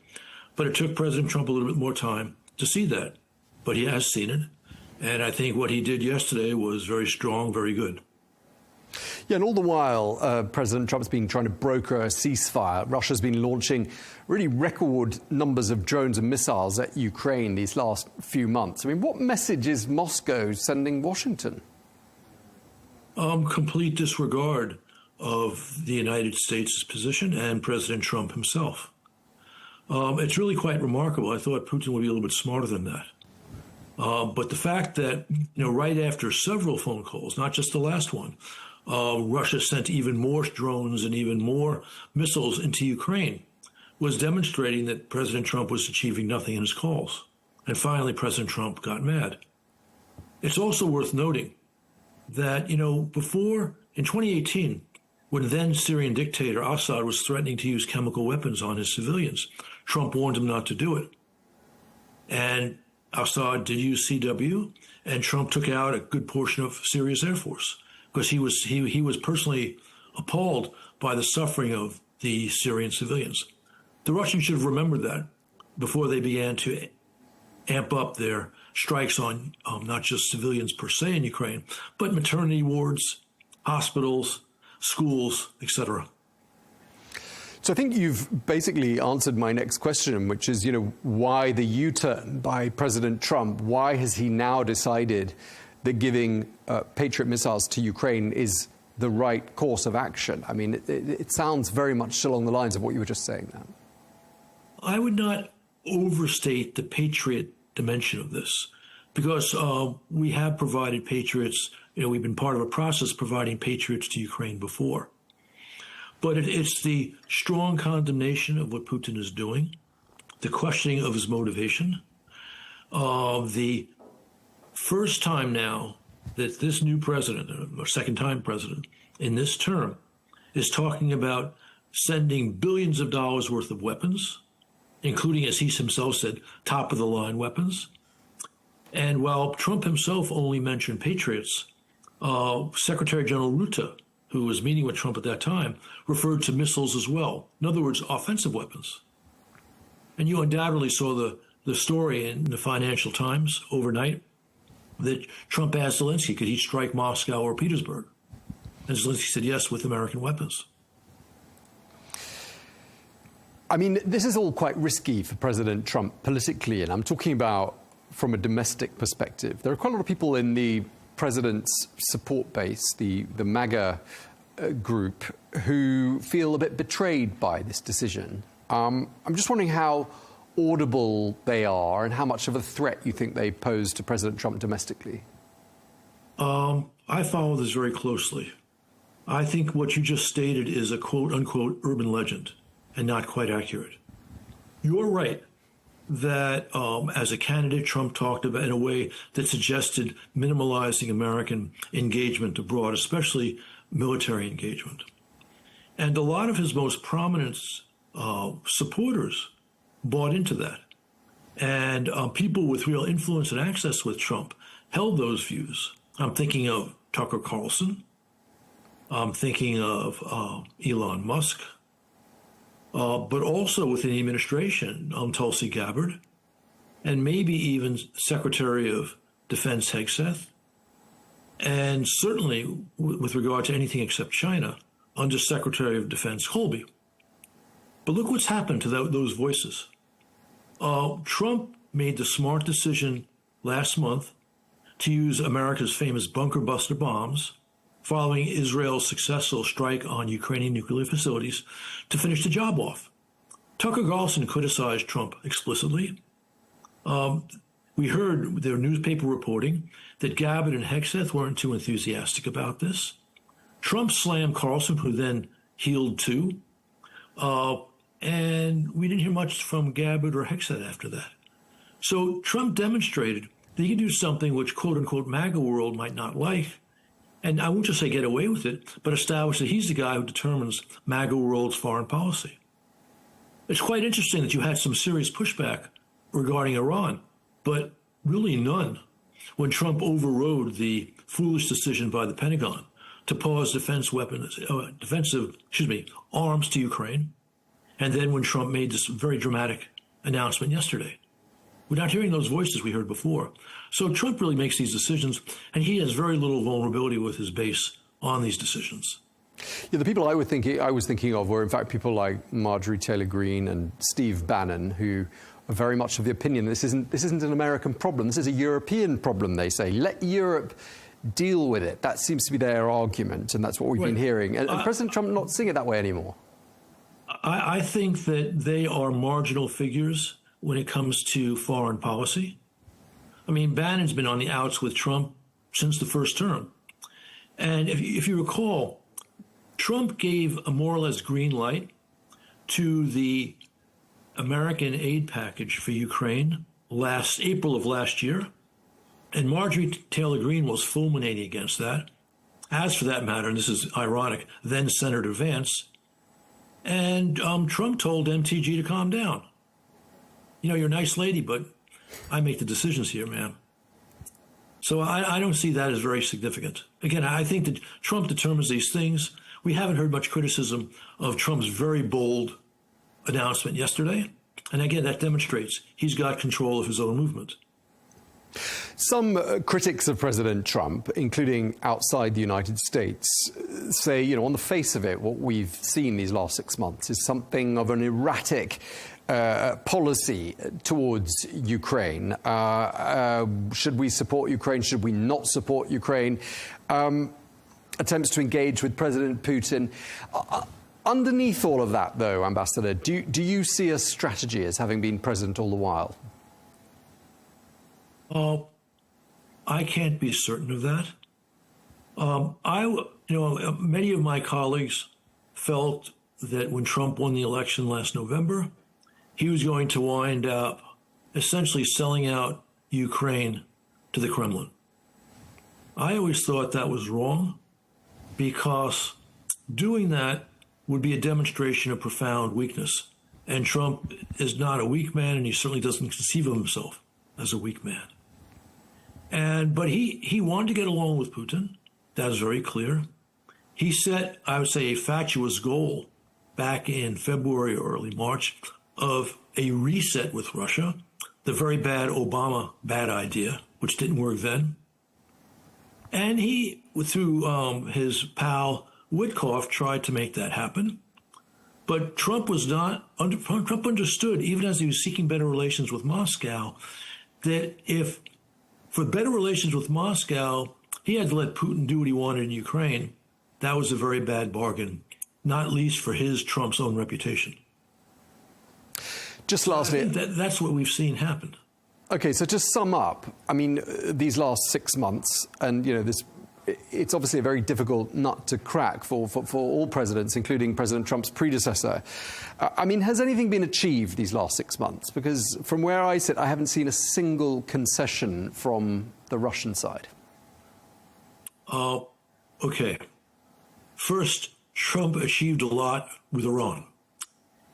But it took President Trump a little bit more time to see that. But he has seen it. And I think what he did yesterday was very strong, very good. Yeah, and all the while, President Trump's been trying to broker a ceasefire. Russia's been launching really record numbers of drones and missiles at Ukraine these last few months. I mean, what message is Moscow sending Washington? Complete disregard of the United States' position and President Trump himself. It's really quite remarkable. I thought Putin would be a little bit smarter than that. But the fact that, right after several phone calls, not just the last one, Russia sent even more drones and even more missiles into Ukraine was demonstrating that President Trump was achieving nothing in his calls. And finally, President Trump got mad. It's also worth noting that, before, in 2018, when then Syrian dictator Assad was threatening to use chemical weapons on his civilians, Trump warned him not to do it. And Assad did use CW, and Trump took out a good portion of Syria's Air Force because he was personally appalled by the suffering of the Syrian civilians. The Russians should have remembered that before they began to amp up their strikes on not just civilians per se in Ukraine, but maternity wards, hospitals, schools, etc. So I think you've basically answered my next question, which is, why the U-turn by President Trump? Why has he now decided that giving Patriot missiles to Ukraine is the right course of action? I mean, it sounds very much along the lines of what you were just saying now. I would not overstate the Patriot dimension of this because we have provided Patriots. We've been part of a process providing Patriots to Ukraine before. But it's the strong condemnation of what Putin is doing, the questioning of his motivation, the first time now that this new president, or second-time president, in this term, is talking about sending billions of dollars worth of weapons, including, as he himself said, top-of-the-line weapons. And while Trump himself only mentioned Patriots, Secretary General Rutte, who was meeting with Trump at that time, referred to missiles as well. In other words, offensive weapons. And you undoubtedly saw the story in the Financial Times overnight that Trump asked Zelensky, could he strike Moscow or Petersburg? And Zelensky said yes, with American weapons. I mean, this is all quite risky for President Trump politically, and I'm talking about from a domestic perspective. There are quite a lot of people in the president's support base, the MAGA group, who feel a bit betrayed by this decision. I'm just wondering how audible they are and how much of a threat you think they pose to President Trump domestically. I follow this very closely. I think what you just stated is a quote-unquote urban legend and not quite accurate. You're right that as a candidate, Trump talked about in a way that suggested minimalizing American engagement abroad, especially military engagement. And a lot of his most prominent supporters bought into that. And people with real influence and access with Trump held those views. I'm thinking of Tucker Carlson. I'm thinking of Elon Musk. But also within the administration, Tulsi Gabbard, and maybe even Secretary of Defense Hegseth, and certainly with regard to anything except China, Under Secretary of Defense Colby. But look what's happened to those voices. Trump made the smart decision last month to use America's famous bunker buster bombs following Israel's successful strike on Ukrainian nuclear facilities to finish the job off. Tucker Carlson criticized Trump explicitly. We heard their newspaper reporting that Gabbard and Hegseth weren't too enthusiastic about this. Trump slammed Carlson, who then healed too. And we didn't hear much from Gabbard or Hegseth after that. So Trump demonstrated that he can do something which quote-unquote MAGA world might not like, and I won't just say get away with it, but establish that he's the guy who determines MAGA world's foreign policy. It's quite interesting that you had some serious pushback regarding Iran, but really none when Trump overrode the foolish decision by the Pentagon to pause defensive arms to Ukraine, and then when Trump made this very dramatic announcement yesterday. We're not hearing those voices we heard before. So Trump really makes these decisions, and he has very little vulnerability with his base on these decisions. Yeah, the people I was thinking of were, in fact, people like Marjorie Taylor Greene and Steve Bannon, who are very much of the opinion this isn't an American problem. This is a European problem, they say. Let Europe deal with it. That seems to be their argument, and that's what we've been hearing. And President Trump not seeing it that way anymore. I think that they are marginal figures when it comes to foreign policy. I mean, Bannon's been on the outs with Trump since the first term. And if you recall, Trump gave a more or less green light to the American aid package for Ukraine April of last year. And Marjorie Taylor Greene was fulminating against that. As for that matter, and this is ironic, then Senator Vance. And Trump told MTG to calm down. You know, you're a nice lady, but I make the decisions here, ma'am. So I don't see that as very significant. Again, I think that Trump determines these things. We haven't heard much criticism of Trump's very bold announcement yesterday. And again, that demonstrates he's got control of his own movement. Some critics of President Trump, including outside the United States, say, you know, on the face of it, what we've seen these last 6 months is something of an erratic policy towards Ukraine. Should we support Ukraine? Should we not support Ukraine? Attempts to engage with President Putin. Underneath all of that, though, Ambassador, do you see a strategy as having been present all the while? I can't be certain of that. Many of my colleagues felt that when Trump won the election last November, he was going to wind up essentially selling out Ukraine to the Kremlin. I always thought that was wrong because doing that would be a demonstration of profound weakness. And Trump is not a weak man, and he certainly doesn't conceive of himself as a weak man. But he wanted to get along with Putin. That is very clear. He set, I would say, a fatuous goal back in February or early March of a reset with Russia, the very bad Obama bad idea, which didn't work then. And he, through his pal Witkoff, tried to make that happen. But Trump understood, even as he was seeking better relations with Moscow, that if for better relations with Moscow, he had to let Putin do what he wanted in Ukraine. That was a very bad bargain, not least for Trump's own reputation. Just lastly, that's what we've seen happen. Okay, so to sum up, I mean, these last 6 months, and it's obviously a very difficult nut to crack for all presidents, including President Trump's predecessor. I mean, has anything been achieved these last 6 months? Because from where I sit, I haven't seen a single concession from the Russian side. Okay. First, Trump achieved a lot with Iran.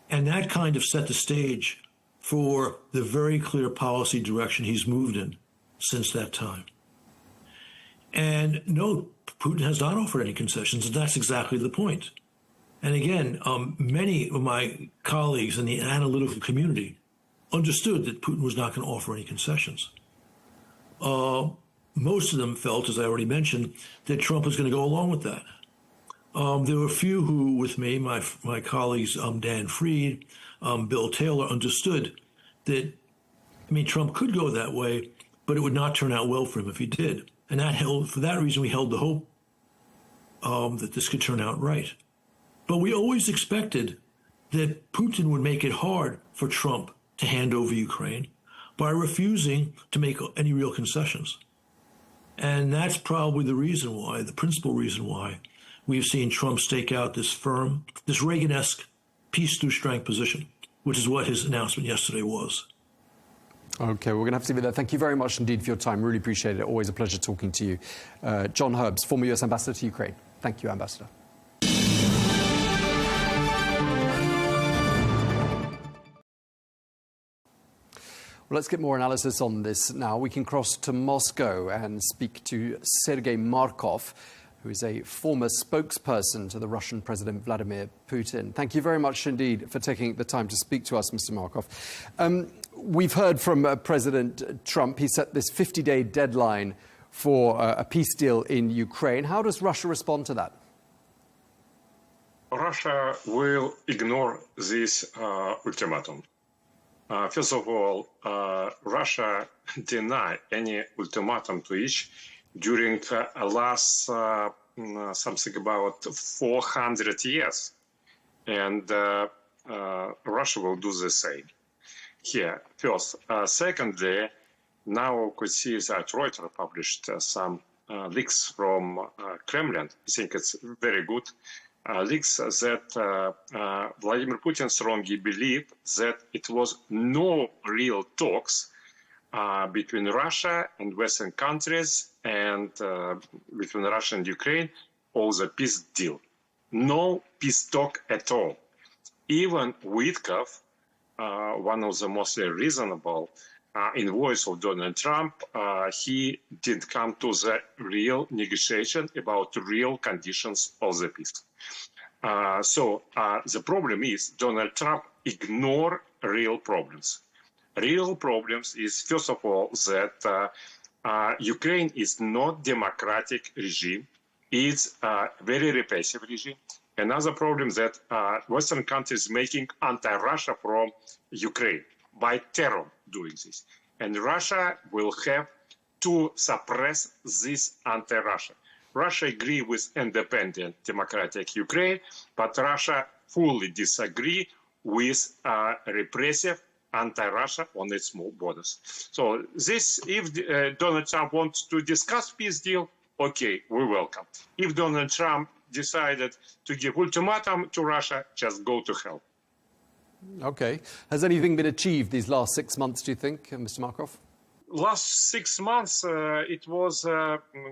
And that kind of set the stage for the very clear policy direction he's moved in since that time. And no, Putin has not offered any concessions, and that's exactly the point. And again, many of my colleagues in the analytical community understood that Putin was not going to offer any concessions. Most of them felt, as I already mentioned, that Trump was going to go along with that. There were a few who, with me, my colleagues, Dan Fried, Bill Taylor, understood that, Trump could go that way, but it would not turn out well for him if he did. And for that reason, we held the hope that this could turn out right. But we always expected that Putin would make it hard for Trump to hand over Ukraine by refusing to make any real concessions. And that's probably the principal reason why we've seen Trump stake out this firm, this Reagan-esque peace through strength position, which is what his announcement yesterday was. Okay, we're going to have to leave it there. Thank you very much indeed for your time. Really appreciate it. Always a pleasure talking to you. John Herbst, former US Ambassador to Ukraine. Thank you, Ambassador. Well, let's get more analysis on this now. We can cross to Moscow and speak to Sergei Markov, who is a former spokesperson to the Russian President Vladimir Putin. Thank you very much indeed for taking the time to speak to us, Mr. Markov. We've heard from President Trump. He set this 50-day deadline for a peace deal in Ukraine. How does Russia respond to that? Russia will ignore this ultimatum. First of all, Russia denied any ultimatum to each during last something about 400 years. And Russia will do the same here. First. Secondly, now we could see that Reuters published some leaks from Kremlin. I think it's very good. Leaks that Vladimir Putin strongly believed that it was no real talks between Russia and Western countries and between Russia and Ukraine, or the peace deal. No peace talk at all. Even Witkoff, one of the most reasonable envoys of Donald Trump, he didn't come to the real negotiation about real conditions of the peace. So the problem is Donald Trump ignored real problems. Real problems is, first of all, that Ukraine is not democratic regime. It's a very repressive regime. Another problem that Western countries making anti-Russia from Ukraine by terror doing this. And Russia will have to suppress this anti-Russia. Russia agree with independent democratic Ukraine, but Russia fully disagree with repressive anti-Russia on its small borders. So this, if Donald Trump wants to discuss peace deal, okay, we welcome. If Donald Trump decided to give ultimatum to Russia, just go to hell. Okay. Has anything been achieved these last 6 months, do you think, Mr. Markov? Last 6 months, it was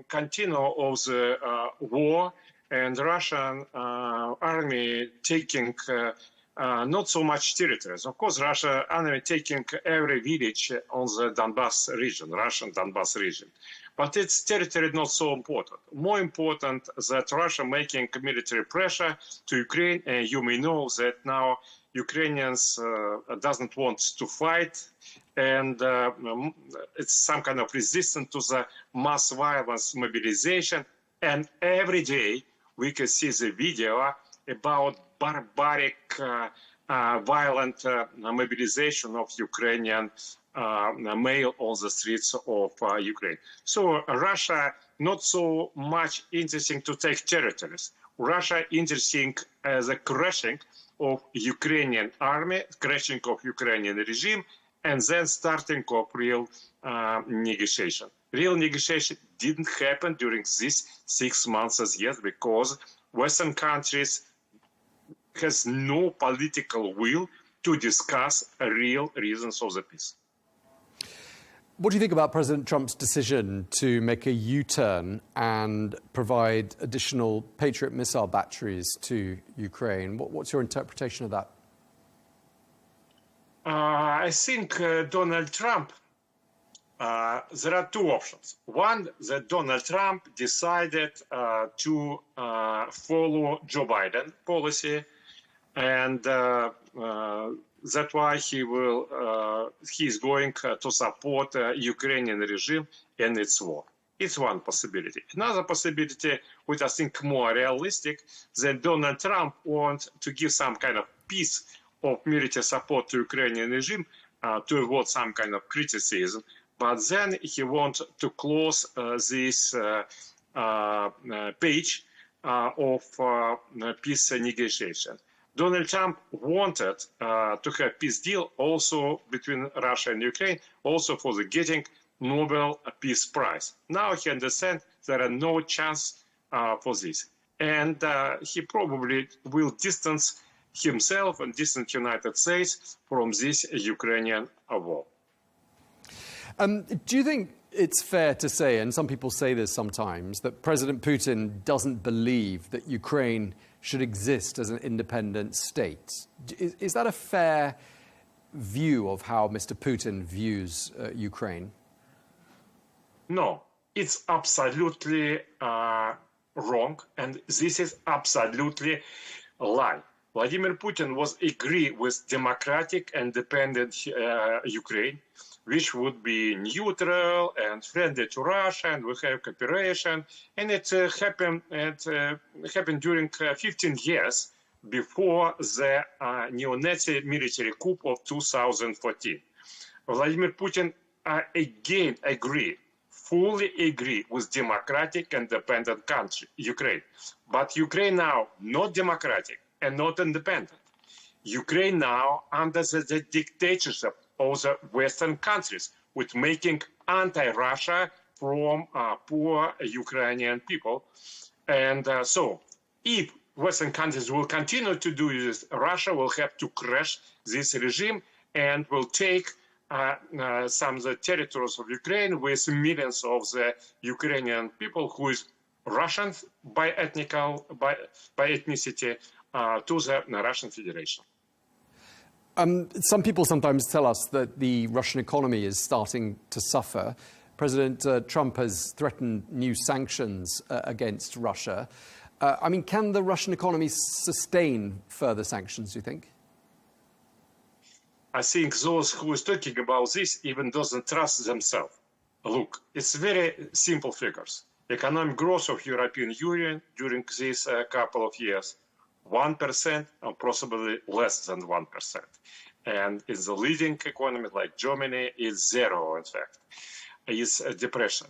continue of the war and Russian army taking not so much territories. Of course, Russian army taking every village on the Donbas region, Russian Donbas region. But its territory not so important. More important that Russia making military pressure to Ukraine, and you may know that now Ukrainians doesn't want to fight, and it's some kind of resistance to the mass violence mobilization. And every day we can see the video about barbaric, violent mobilization of Ukrainian male on the streets of Ukraine. So Russia not so much interesting to take territories. Russia interesting as a crushing of Ukrainian army, crashing of Ukrainian regime, and then starting of real negotiation. Real negotiation didn't happen during these 6 months as yet because Western countries has no political will to discuss real reasons of the peace. What do you think about President Trump's decision to make a U-turn and provide additional Patriot missile batteries to Ukraine? What's your interpretation of that? I think Donald Trump, there are two options. One, that Donald Trump decided to follow Joe Biden policy, and that's why he's going to support Ukrainian regime in its war. It's one possibility. Another possibility, which I think more realistic, that Donald Trump wants to give some kind of piece of military support to Ukrainian regime to avoid some kind of criticism, but then he wants to close this page of peace negotiation. Donald Trump wanted to have peace deal also between Russia and Ukraine, also for the getting Nobel Peace Prize. Now he understands there are no chance for this. And he probably will distance himself and distance United States from this Ukrainian war. Do you think it's fair to say, and some people say this sometimes, that President Putin doesn't believe that Ukraine should exist as an independent state? Is that a fair view of how Mr. Putin views Ukraine? No, it's absolutely wrong, and this is absolutely a lie. Vladimir Putin was agree with democratic and independent Ukraine, which would be neutral and friendly to Russia, and we have cooperation. And it happened during 15 years before the neo-Nazi military coup of 2014. Vladimir Putin again fully agree with democratic and independent country, Ukraine. But Ukraine now not democratic and not independent. Ukraine now under the dictatorship of the Western countries, with making anti-Russia from poor Ukrainian people. And so if Western countries will continue to do this, Russia will have to crash this regime and will take some of the territories of Ukraine with millions of the Ukrainian people who is Russians by ethnicity to the Russian Federation. Some people sometimes tell us that the Russian economy is starting to suffer. President Trump has threatened new sanctions against Russia. I mean, can the Russian economy sustain further sanctions, do you think? I think those who is talking about this even doesn't trust themselves. Look, it's very simple figures. Economic growth of European Union during these couple of years, 1% or possibly less than 1%. And in the leading economy like Germany, it's zero, in fact. It's a depression.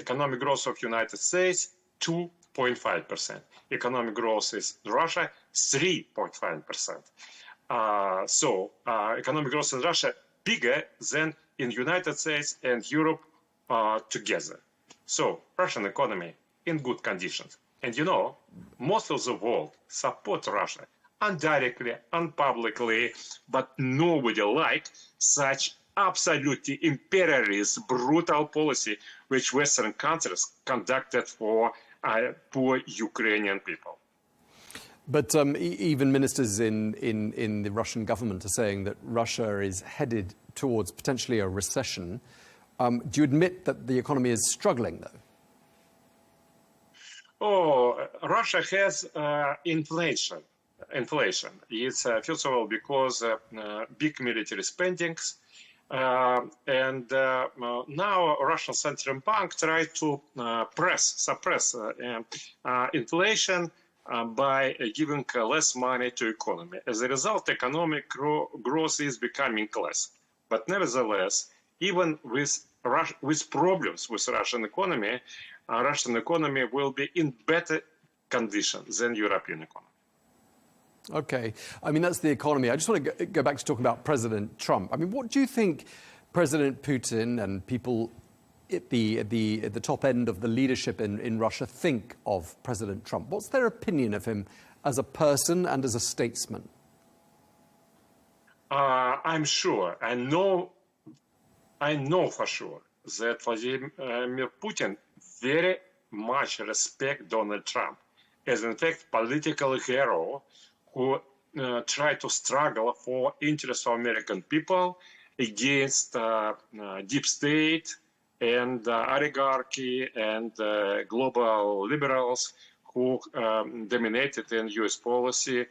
Economic growth of United States, 2.5%. Economic growth is Russia, 3.5%. So economic growth in Russia bigger than in United States and Europe together. So Russian economy in good conditions. And you know, most of the world support Russia, indirectly, unpublicly, but nobody like such absolutely imperialist, brutal policy which Western countries conducted for poor Ukrainian people. But even ministers in the Russian government are saying that Russia is headed towards potentially a recession. Do you admit that the economy is struggling, though? Oh, Russia has inflation. It's first of all because big military spendings, and now Russian Central Bank tried to suppress inflation by giving less money to economy. As a result, economic growth is becoming less. But nevertheless, even with problems with Russian economy will be in better condition than European economy. Okay. I mean, that's the economy. I just want to go back to talking about President Trump. I mean, what do you think President Putin and people at the top end of the leadership in Russia think of President Trump? What's their opinion of him as a person and as a statesman? I'm sure. I know for sure that Vladimir Putin very much respect Donald Trump as, in fact, political hero who tried to struggle for interests of American people against deep state and oligarchy and global liberals who dominated in U.S. policy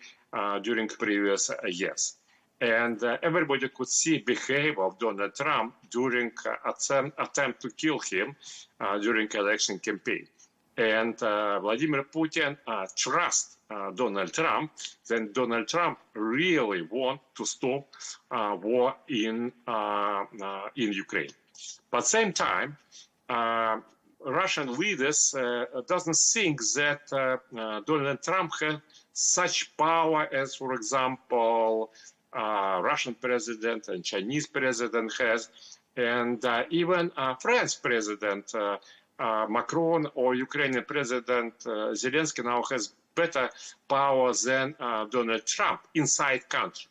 during previous years. And everybody could see behavior of Donald Trump during attempt to kill him during election campaign. And Vladimir Putin trusts Donald Trump, then Donald Trump really want to stop war in Ukraine. But at the same time, Russian leaders doesn't think that Donald Trump has such power as, for example, Russian president and Chinese president has, and even French president Macron or Ukrainian president Zelensky now has better power than Donald Trump inside country,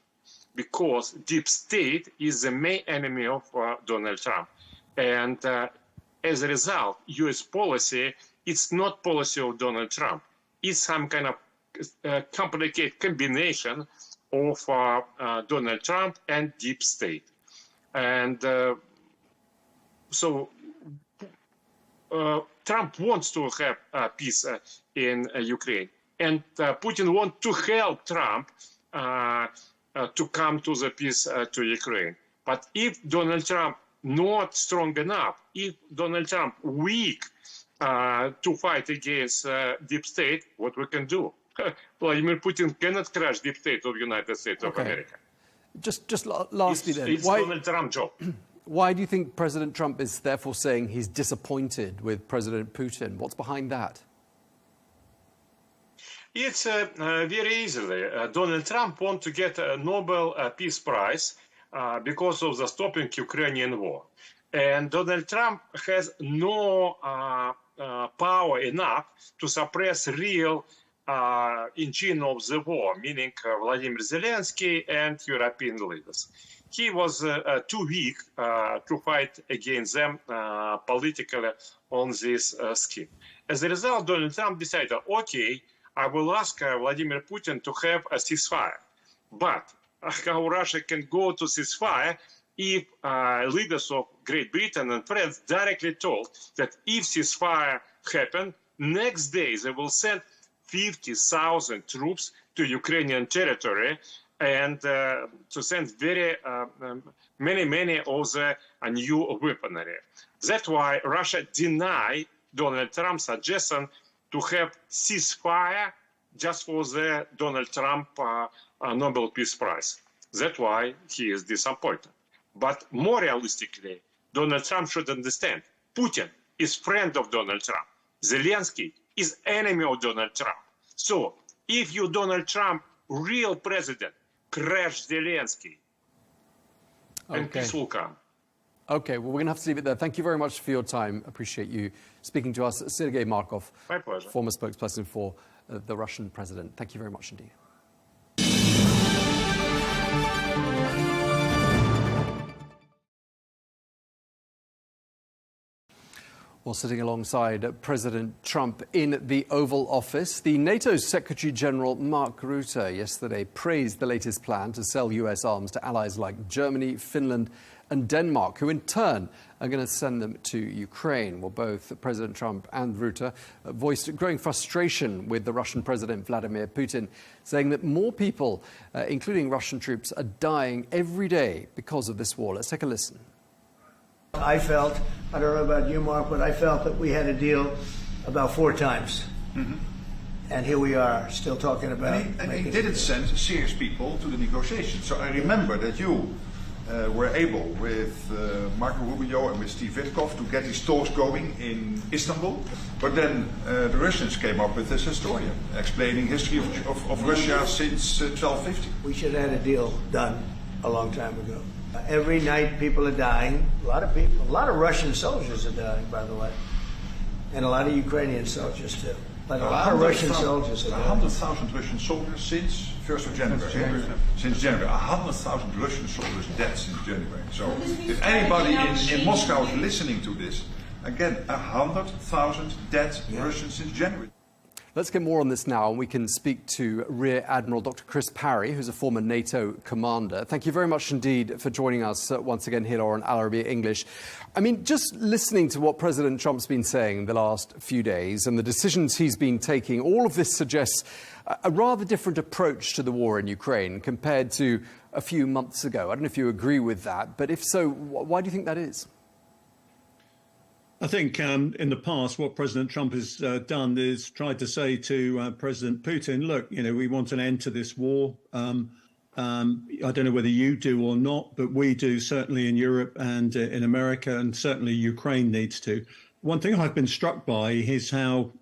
because deep state is the main enemy of Donald Trump. And as a result, U.S. policy, it's not policy of Donald Trump. It's some kind of complicated combination of Donald Trump and deep state. And so Trump wants to have peace in Ukraine. And Putin wants to help Trump to come to the peace to Ukraine. But if Donald Trump not strong enough, if Donald Trump weak to fight against deep state, what we can do? Vladimir Putin cannot crush deep state of United States of America. Just lastly then, it's Donald Trump's job. Why do you think President Trump is therefore saying he's disappointed with President Putin? What's behind that? It's very easily. Donald Trump wants to get a Nobel Peace Prize because of the stopping Ukrainian war. And Donald Trump has no power enough to suppress real engine of the war, meaning Vladimir Zelensky and European leaders. He was too weak to fight against them politically on this scheme. As a result, Donald Trump decided, okay, I will ask Vladimir Putin to have a ceasefire. But how Russia can go to ceasefire if leaders of Great Britain and France directly told that if ceasefire happens, next day they will send 50,000 troops to Ukrainian territory and to send very many of the new weaponry. That's why Russia denied Donald Trump's suggestion to have ceasefire just for the Donald Trump Nobel Peace Prize. That's why he is disappointed. But more realistically, Donald Trump should understand Putin is friend of Donald Trump. Zelensky is enemy of Donald Trump. So if you, Donald Trump, real president, crash Zelensky, and peace will come. Okay, well, we're going to have to leave it there. Thank you very much for your time. Appreciate you speaking to us. Sergei Markov, my pleasure. Former spokesperson for the Russian president. Thank you very much indeed. Well, sitting alongside President Trump in the Oval Office, the NATO Secretary General Mark Rutte yesterday praised the latest plan to sell US arms to allies like Germany, Finland and Denmark, who in turn are going to send them to Ukraine. Well, both President Trump and Rutte voiced growing frustration with the Russian President Vladimir Putin, saying that more people, including Russian troops, are dying every day because of this war. Let's take a listen. I felt, I don't know about you, Mark, but I felt that we had a deal about 4 times. Mm-hmm. And here we are, still talking about... And he didn't send serious people to the negotiations. So I remember that you were able, with Marco Rubio and with Steve Witkoff, to get these talks going in Istanbul. But then the Russians came up with this historian, explaining history of Russia since 1250. We should have had a deal done a long time ago. Every night people are dying. A lot of Russian soldiers are dying, by the way. And a lot of Ukrainian soldiers too. But a lot of Russian soldiers are dying. 100,000 Russian soldiers since 1st of January. Since January. 100,000 Russian soldiers dead since January. So if anybody in Moscow is listening to this, again, 100,000 dead Russians since January. Let's get more on this now, and we can speak to Rear Admiral Dr. Chris Parry, who's a former NATO commander. Thank you very much indeed for joining us once again here on Arabiya English. I mean, just listening to what President Trump's been saying the last few days and the decisions he's been taking, all of this suggests a rather different approach to the war in Ukraine compared to a few months ago. I don't know if you agree with that, but if so, why do you think that is? I think in the past, what President Trump has done is tried to say to President Putin, look, we want an end to this war. I don't know whether you do or not, but we do, certainly in Europe and in America, and certainly Ukraine needs to. One thing I've been struck by is how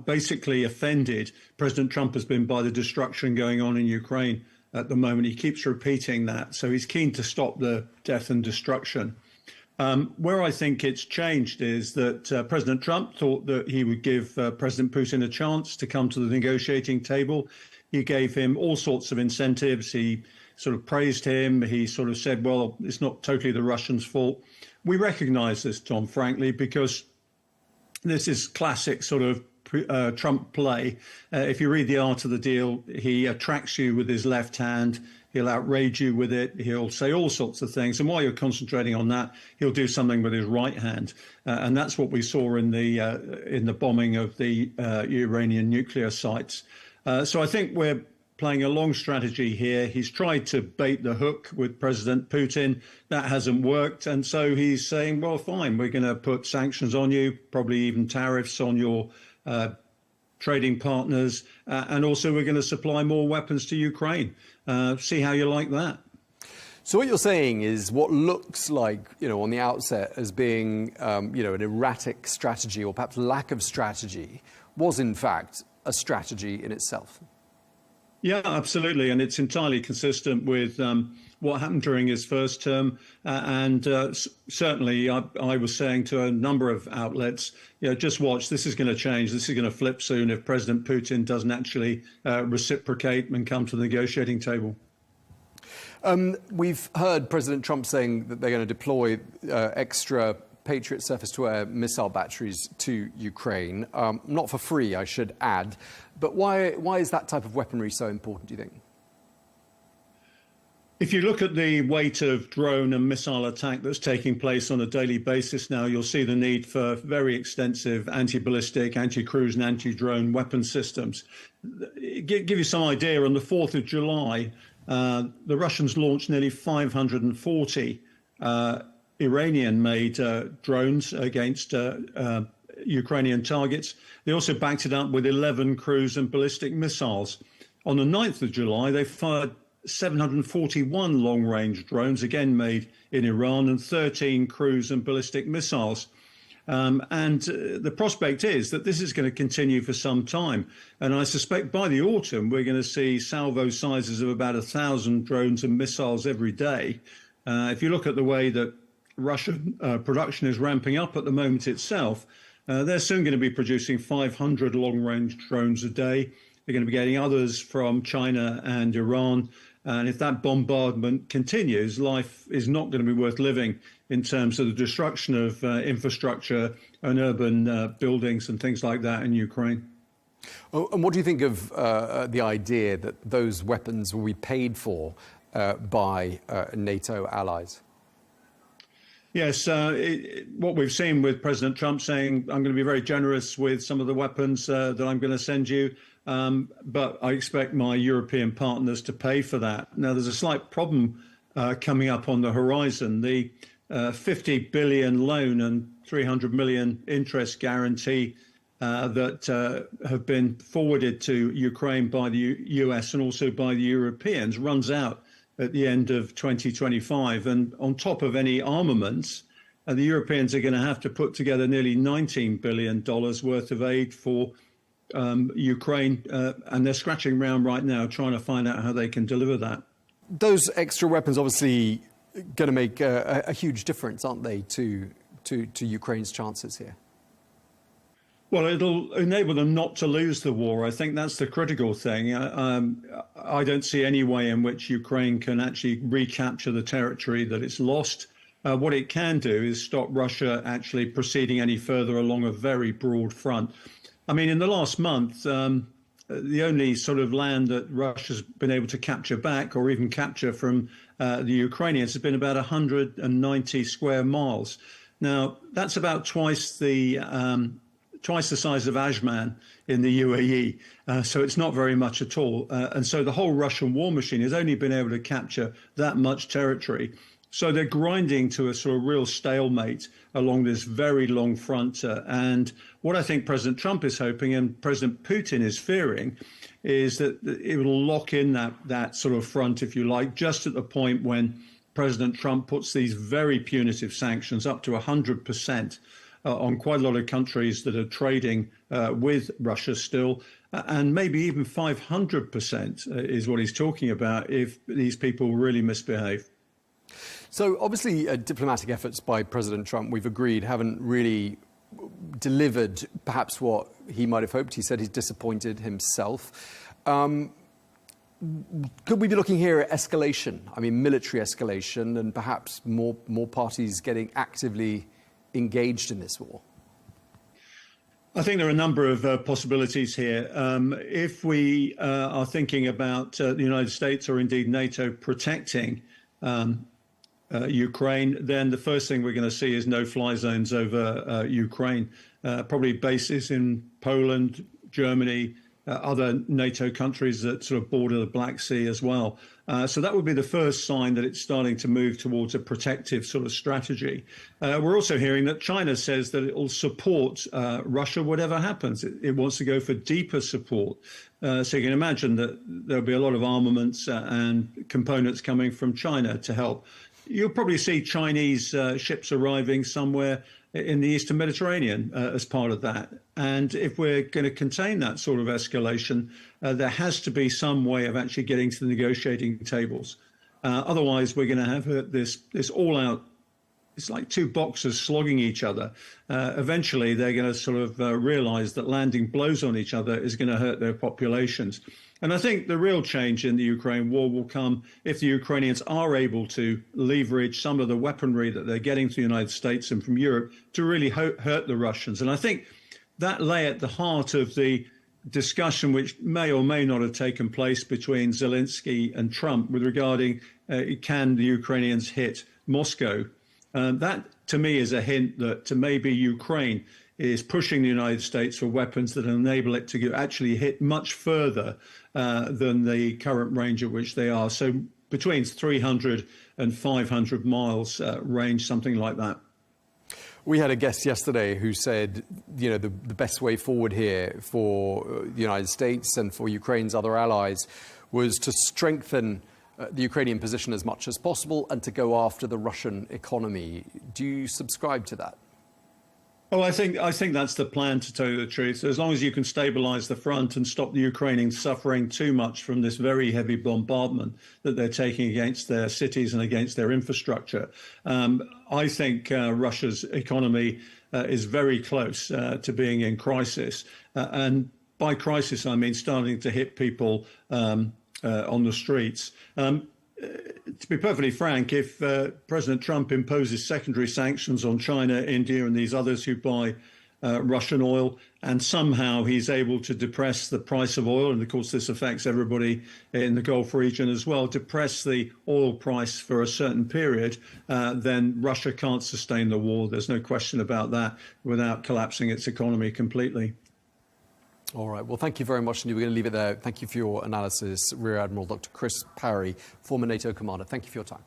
basically offended President Trump has been by the destruction going on in Ukraine at the moment. He keeps repeating that. So he's keen to stop the death and destruction. Where I think it's changed is that President Trump thought that he would give President Putin a chance to come to the negotiating table. He gave him all sorts of incentives. He sort of praised him. He sort of said, well, it's not totally the Russians' fault. We recognize this, Tom, frankly, because this is classic sort of Trump play. If you read The Art of the Deal, he attracts you with his left hand. He'll outrage you with it. He'll say all sorts of things. And while you're concentrating on that, he'll do something with his right hand. And that's what we saw in the bombing of the Iranian nuclear sites. So I think we're playing a long strategy here. He's tried to bait the hook with President Putin. That hasn't worked. And so he's saying, well, fine, we're going to put sanctions on you, probably even tariffs on your trading partners. And also we're going to supply more weapons to Ukraine. See how you like that. So what you're saying is what looks like, on the outset as being, an erratic strategy or perhaps lack of strategy was in fact a strategy in itself. Yeah, absolutely. And it's entirely consistent with what happened during his first term. Certainly, I was saying to a number of outlets, just watch, this is going to change. This is going to flip soon if President Putin doesn't actually reciprocate and come to the negotiating table. We've heard President Trump saying that they're going to deploy extra Patriot surface-to-air missile batteries to Ukraine. Not for free, I should add. But why is that type of weaponry so important, do you think? If you look at the weight of drone and missile attack that's taking place on a daily basis now, you'll see the need for very extensive anti-ballistic, anti-cruise and anti-drone weapon systems. Give you some idea, on the 4th of July, the Russians launched nearly 540 Iranian-made drones against Ukrainian targets. They also backed it up with 11 cruise and ballistic missiles. On the 9th of July, they fired 741 long-range drones, again made in Iran, and 13 cruise and ballistic missiles. The prospect is that this is going to continue for some time. And I suspect by the autumn, we're going to see salvo sizes of about 1,000 drones and missiles every day. If you look at the way that Russian production is ramping up at the moment itself, they're soon going to be producing 500 long-range drones a day. They're going to be getting others from China and Iran. And if that bombardment continues, life is not going to be worth living in terms of the destruction of infrastructure and urban buildings and things like that in Ukraine. Oh, and what do you think of the idea that those weapons will be paid for by NATO allies? Yes, what we've seen with President Trump saying, I'm going to be very generous with some of the weapons that I'm going to send you, but I expect my European partners to pay for that. Now, there's a slight problem coming up on the horizon. The 50 billion loan and 300 million interest guarantee that have been forwarded to Ukraine by the US and also by the Europeans runs out at the end of 2025. And on top of any armaments, the Europeans are going to have to put together nearly $19 billion worth of aid for Ukraine. And they're scratching around right now trying to find out how they can deliver that. Those extra weapons obviously going to make a huge difference, aren't they, to Ukraine's chances here? Well, it'll enable them not to lose the war. I think that's the critical thing. I don't see any way in which Ukraine can actually recapture the territory that it's lost. What it can do is stop Russia actually proceeding any further along a very broad front. I mean, in the last month, the only sort of land that Russia's been able to capture back or even capture from the Ukrainians has been about 190 square miles. Now, that's about twice the size of Ajman in the UAE. So it's not very much at all. And so the whole Russian war machine has only been able to capture that much territory. So they're grinding to a sort of real stalemate along this very long front. And what I think President Trump is hoping and President Putin is fearing is that it will lock in that sort of front, if you like, just at the point when President Trump puts these very punitive sanctions up to 100% on quite a lot of countries that are trading with Russia still, and maybe even 500% is what he's talking about if these people really misbehave. So obviously diplomatic efforts by President Trump, we've agreed, haven't really delivered perhaps what he might have hoped. He said he's disappointed himself. Could we be looking here at escalation? I mean, military escalation and perhaps more parties getting actively engaged in this war? I think there are a number of possibilities here. If we are thinking about the United States or indeed NATO protecting Ukraine, then the first thing we're going to see is no-fly zones over Ukraine, probably bases in Poland, Germany, other NATO countries that sort of border the Black Sea as well. So that would be the first sign that it's starting to move towards a protective sort of strategy. We're also hearing that China says that it will support Russia whatever happens. It wants to go for deeper support. So you can imagine that there'll be a lot of armaments and components coming from China to help. You'll probably see Chinese ships arriving somewhere in the Eastern Mediterranean as part of that. And if we're going to contain that sort of escalation, there has to be some way of actually getting to the negotiating tables. Otherwise, we're going to have this all-out, it's like two boxers slogging each other. Eventually, they're going to sort of realize that landing blows on each other is going to hurt their populations. And I think the real change in the Ukraine war will come if the Ukrainians are able to leverage some of the weaponry that they're getting from the United States and from Europe to really hurt the Russians. And I think that lay at the heart of the discussion which may or may not have taken place between Zelensky and Trump with regarding can the Ukrainians hit Moscow. That, to me, is a hint that maybe Ukraine is pushing the United States for weapons that enable it to actually hit much further than the current range at which they are. So between 300 and 500 miles range, something like that. We had a guest yesterday who said, you know, the best way forward here for the United States and for Ukraine's other allies was to strengthen the Ukrainian position as much as possible and to go after the Russian economy. Do you subscribe to that? Oh, I think that's the plan, to tell you the truth. As long as you can stabilize the front and stop the Ukrainians suffering too much from this very heavy bombardment that they're taking against their cities and against their infrastructure. I think Russia's economy is very close to being in crisis. And by crisis, I mean starting to hit people on the streets. To be perfectly frank, if President Trump imposes secondary sanctions on China, India and these others who buy Russian oil, and somehow he's able to depress the price of oil, and of course this affects everybody in the Gulf region as well, depress the oil price for a certain period, then Russia can't sustain the war. There's no question about that without collapsing its economy completely. All right. Well, thank you very much. And we're going to leave it there. Thank you for your analysis, Rear Admiral Dr. Chris Parry, former NATO commander. Thank you for your time.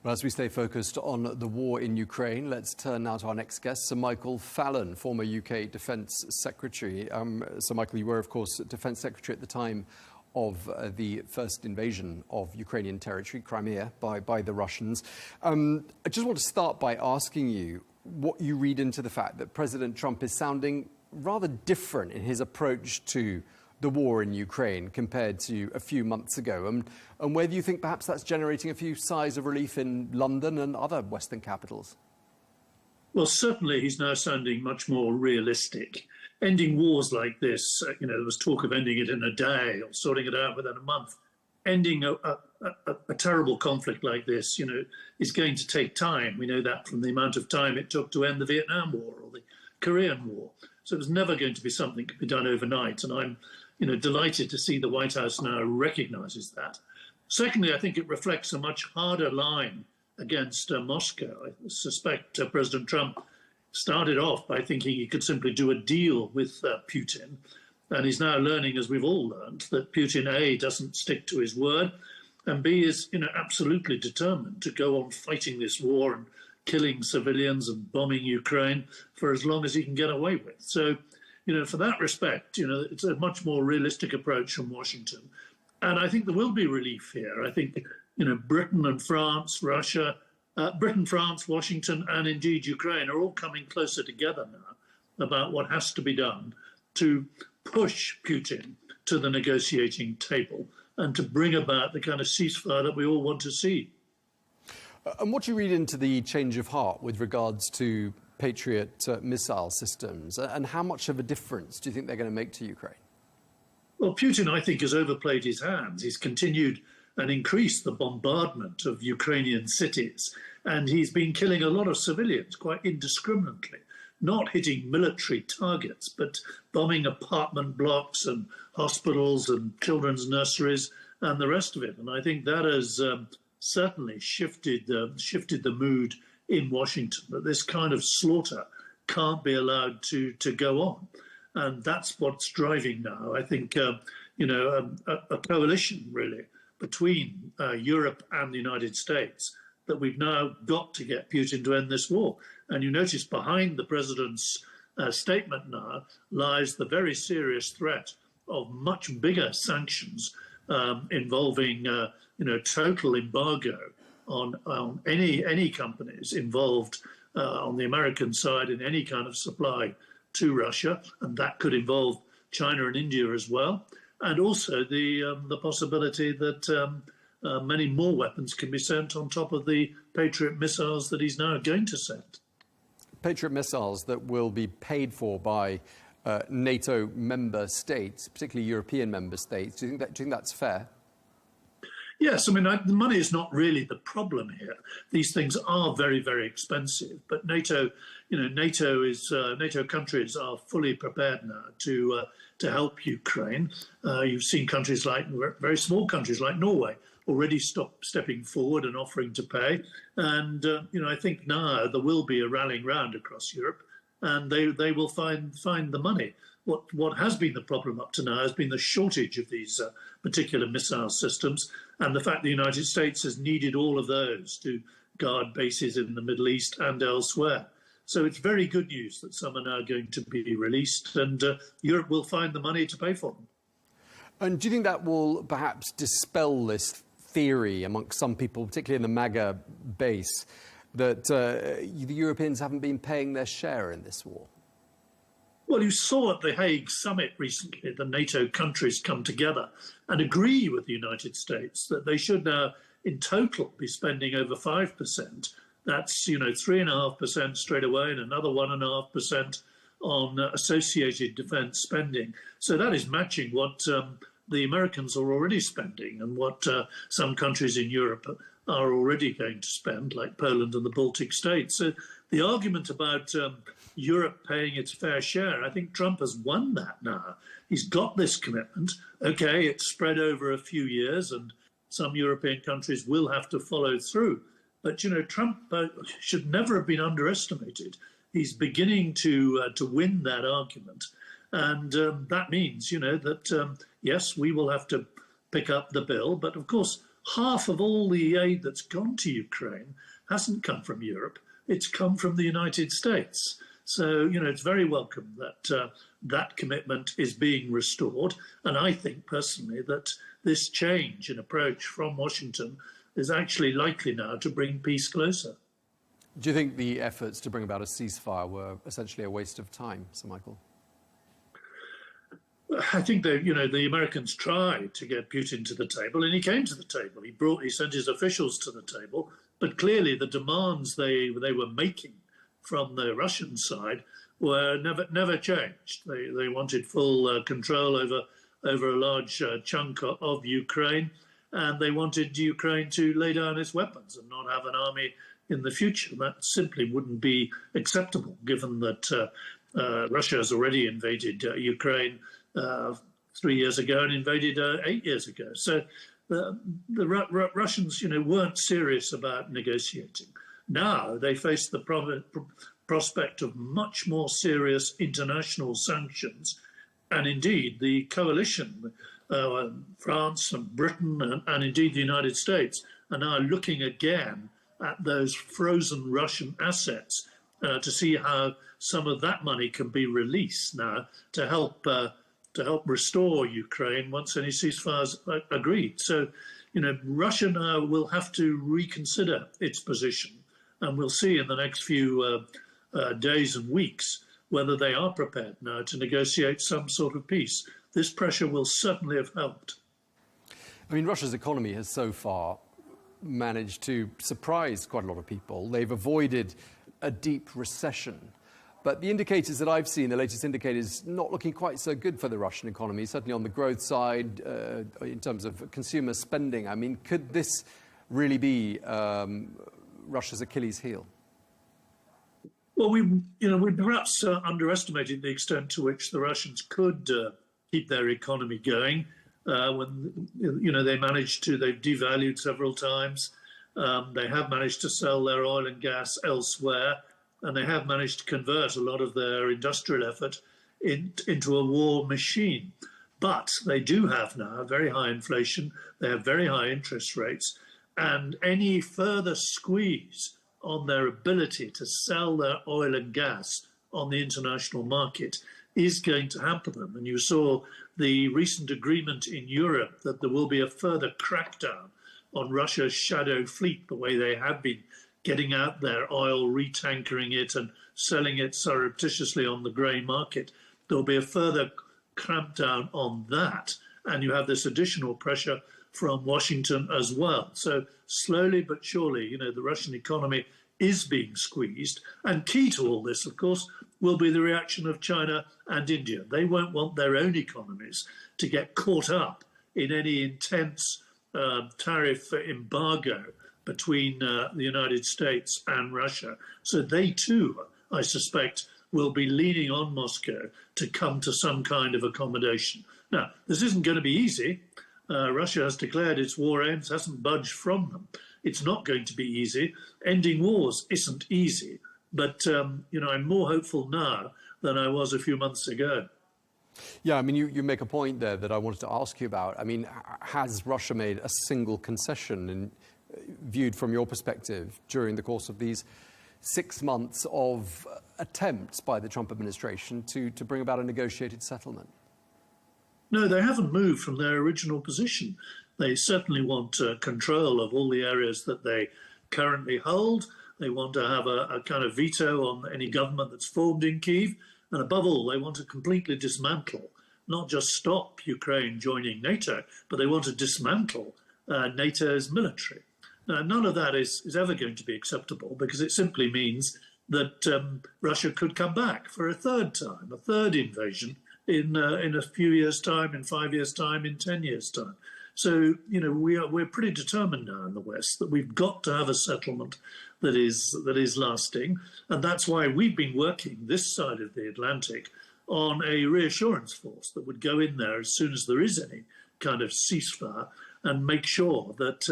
Well, as we stay focused on the war in Ukraine, let's turn now to our next guest, Sir Michael Fallon, former UK Defence Secretary. Sir Michael, you were, of course, Defence Secretary at the time of the first invasion of Ukrainian territory, Crimea, by the Russians. I just want to start by asking you what you read into the fact that President Trump is sounding rather different in his approach to the war in Ukraine compared to a few months ago, and whether you think perhaps that's generating a few sighs of relief in London and other Western capitals. Well, certainly he's now sounding much more realistic. Ending wars like this, there was talk of ending it in a day or sorting it out within a month. Ending a terrible conflict like this, is going to take time. We know that from the amount of time it took to end the Vietnam War or the Korean War. So it was never going to be something that could be done overnight. And I'm delighted to see the White House now recognises that. Secondly, I think it reflects a much harder line against Moscow. I suspect President Trump started off by thinking he could simply do a deal with Putin. And he's now learning, as we've all learned, that Putin, A, doesn't stick to his word, and B, is absolutely determined to go on fighting this war and killing civilians and bombing Ukraine for as long as he can get away with. So, for that respect, it's a much more realistic approach from Washington. And I think there will be relief here. I think, Britain and France, Russia, Britain, France, Washington, and indeed Ukraine are all coming closer together now about what has to be done to push Putin to the negotiating table and to bring about the kind of ceasefire that we all want to see. And what do you read into the change of heart with regards to Patriot missile systems, and how much of a difference do you think they're going to make to Ukraine? Well, Putin, I think, has overplayed his hands. He's continued and increased the bombardment of Ukrainian cities, and he's been killing a lot of civilians quite indiscriminately, not hitting military targets, but bombing apartment blocks and hospitals and children's nurseries and the rest of it. And I think that has certainly shifted the mood in Washington, that this kind of slaughter can't be allowed to go on. And that's what's driving now, I think, a coalition, really, between Europe and the United States, that we've now got to get Putin to end this war. And you notice behind the president's statement now lies the very serious threat of much bigger sanctions involving, total embargo on any companies involved on the American side in any kind of supply to Russia, and that could involve China and India as well, and also the possibility that many more weapons can be sent on top of the Patriot missiles that he's now going to send. Patriot missiles that will be paid for by NATO member states, particularly European member states. Do you think that's fair? Yes, I mean, the money is not really the problem here. These things are very, very expensive, but NATO countries are fully prepared now to help Ukraine. You've seen countries like, very small countries like Norway, already stepping forward and offering to pay. And, I think now there will be a rallying round across Europe, and they will find the money. What has been the problem up to now has been the shortage of these particular missile systems, and the fact the United States has needed all of those to guard bases in the Middle East and elsewhere. So it's very good news that some are now going to be released, and Europe will find the money to pay for them. And do you think that will perhaps dispel this theory amongst some people, particularly in the MAGA base, that the Europeans haven't been paying their share in this war? Well, you saw at the Hague summit recently, the NATO countries come together and agree with the United States that they should now, in total, be spending over 5%. That's, 3.5% straight away and another 1.5% on associated defence spending. So that is matching what the Americans are already spending and what some countries in Europe are already going to spend, like Poland and the Baltic states. So the argument about Europe paying its fair share, I think Trump has won that now. He's got this commitment. Okay, it's spread over a few years and some European countries will have to follow through. But, Trump should never have been underestimated. He's beginning to win that argument. And that means, that, yes, we will have to pick up the bill. But, of course, half of all the aid that's gone to Ukraine hasn't come from Europe. It's come from the United States. So, it's very welcome that that commitment is being restored. And I think personally that this change in approach from Washington is actually likely now to bring peace closer. Do you think the efforts to bring about a ceasefire were essentially a waste of time, Sir Michael? I think the Americans tried to get Putin to the table, and he came to the table. He sent his officials to the table, but clearly the demands they were making from the Russian side were never changed. They wanted full control over a large chunk of Ukraine, and they wanted Ukraine to lay down its weapons and not have an army in the future. That simply wouldn't be acceptable, given that Russia has already invaded Ukraine 3 years ago and invaded 8 years ago. So the Russians, weren't serious about negotiating. Now they face the prospect of much more serious international sanctions, and indeed the coalition, France and Britain and indeed the United States, are now looking again at those frozen Russian assets to see how some of that money can be released now to help restore Ukraine once any ceasefires are agreed. So, Russia now will have to reconsider its position, and we'll see in the next few days and weeks whether they are prepared now to negotiate some sort of peace. This pressure will certainly have helped. I mean, Russia's economy has so far managed to surprise quite a lot of people. They've avoided a deep recession. But the indicators that I've seen, the latest indicators, not looking quite so good for the Russian economy, certainly on the growth side, in terms of consumer spending. I mean, could this really be Russia's Achilles heel? Well, we perhaps underestimated the extent to which the Russians could keep their economy going. When they've devalued several times. They have managed to sell their oil and gas elsewhere, and they have managed to convert a lot of their industrial effort into a war machine. But they do have now very high inflation, they have very high interest rates, and any further squeeze on their ability to sell their oil and gas on the international market is going to hamper them. And you saw the recent agreement in Europe that there will be a further crackdown on Russia's shadow fleet, the way they have been getting out their oil, retankering it and selling it surreptitiously on the grey market. There will be a further clampdown on that. And you have this additional pressure from Washington as well. So slowly but surely, the Russian economy is being squeezed. And key to all this, of course, will be the reaction of China and India. They won't want their own economies to get caught up in any intense tariff embargo between the United States and Russia. So they too, I suspect, will be leaning on Moscow to come to some kind of accommodation. Now, this isn't going to be easy. Russia has declared its war aims, hasn't budged from them. It's not going to be easy. Ending wars isn't easy. But, I'm more hopeful now than I was a few months ago. Yeah, I mean, you make a point there that I wanted to ask you about. I mean, has Russia made a single concession, viewed from your perspective, during the course of these 6 months of attempts by the Trump administration to bring about a negotiated settlement? No, they haven't moved from their original position. They certainly want control of all the areas that they currently hold. They want to have a kind of veto on any government that's formed in Kyiv. And above all, they want to completely dismantle, not just stop Ukraine joining NATO, but they want to dismantle NATO's military. Now, none of that is ever going to be acceptable, because it simply means that Russia could come back for a third time, a third invasion in a few years' time, in 5 years' time, in 10 years' time. So, we're pretty determined now in the West that we've got to have a settlement that is lasting. And that's why we've been working this side of the Atlantic on a reassurance force that would go in there as soon as there is any kind of ceasefire and make sure that,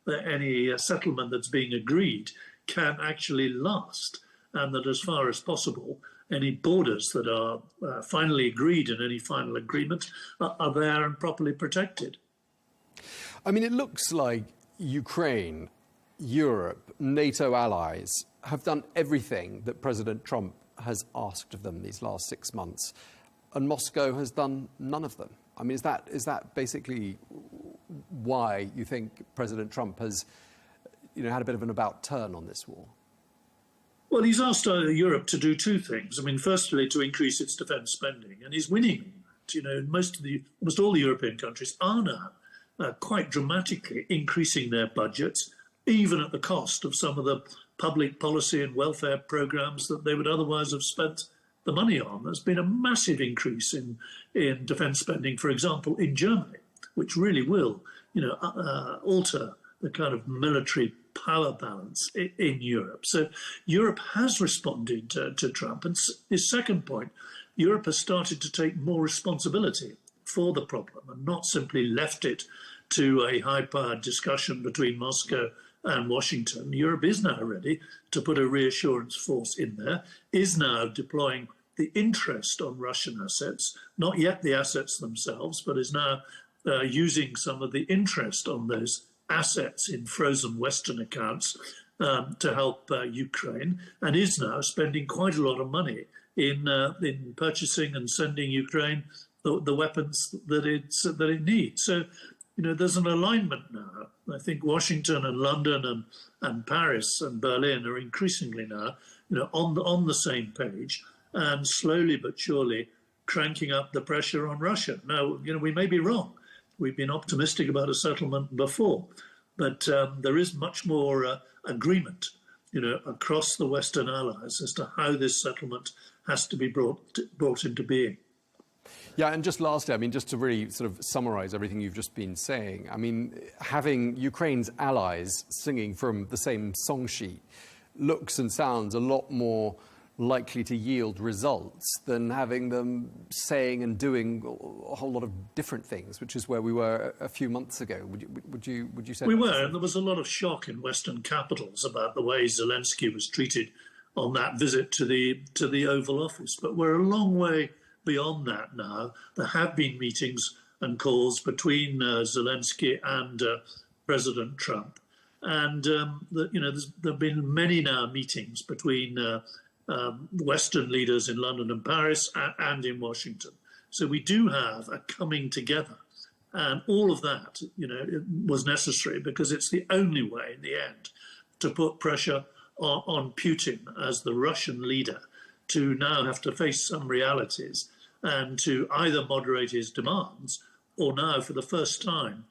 that any settlement that's being agreed can actually last, and that as far as possible, any borders that are finally agreed in any final agreement are there and properly protected. I mean, it looks like Ukraine, Europe, NATO allies have done everything that President Trump has asked of them these last 6 months, and Moscow has done none of them. I mean, is that basically why you think President Trump has, had a bit of an about turn on this war? Well, he's asked Europe to do two things. I mean, firstly, to increase its defence spending, and he's winning. Almost all the European countries are now quite dramatically increasing their budgets, even at the cost of some of the public policy and welfare programmes that they would otherwise have spent the money on. There's been a massive increase in defence spending, for example, in Germany, which really will, alter the kind of military power balance in Europe. So Europe has responded to Trump. And his second point, Europe has started to take more responsibility for the problem and not simply left it to a high-powered discussion between Moscow and Washington. Europe is now ready to put a reassurance force in there, is now deploying the interest on Russian assets, not yet the assets themselves, but is now using some of the interest on those assets in frozen Western accounts to help Ukraine, and is now spending quite a lot of money in purchasing and sending Ukraine the weapons that it needs. So, there's an alignment now. I think Washington and London and Paris and Berlin are increasingly now, on the same page, and slowly but surely cranking up the pressure on Russia. Now, we may be wrong. We've been optimistic about a settlement before, but there is much more agreement, across the Western allies as to how this settlement has to be brought into being. Yeah, and just lastly, I mean, just to really sort of summarise everything you've just been saying, I mean, having Ukraine's allies singing from the same song sheet looks and sounds a lot more likely to yield results than having them saying and doing a whole lot of different things, which is where we were a few months ago. Would you say we were? And there was a lot of shock in Western capitals about the way Zelensky was treated on that visit to the Oval Office. But we're a long way beyond that now. There have been meetings and calls between Zelensky and President Trump, and there have been many now meetings between Western leaders in London and Paris and in Washington. So we do have a coming together, and all of that, it was necessary because it's the only way in the end to put pressure on Putin as the Russian leader to now have to face some realities and to either moderate his demands or now, for the first time,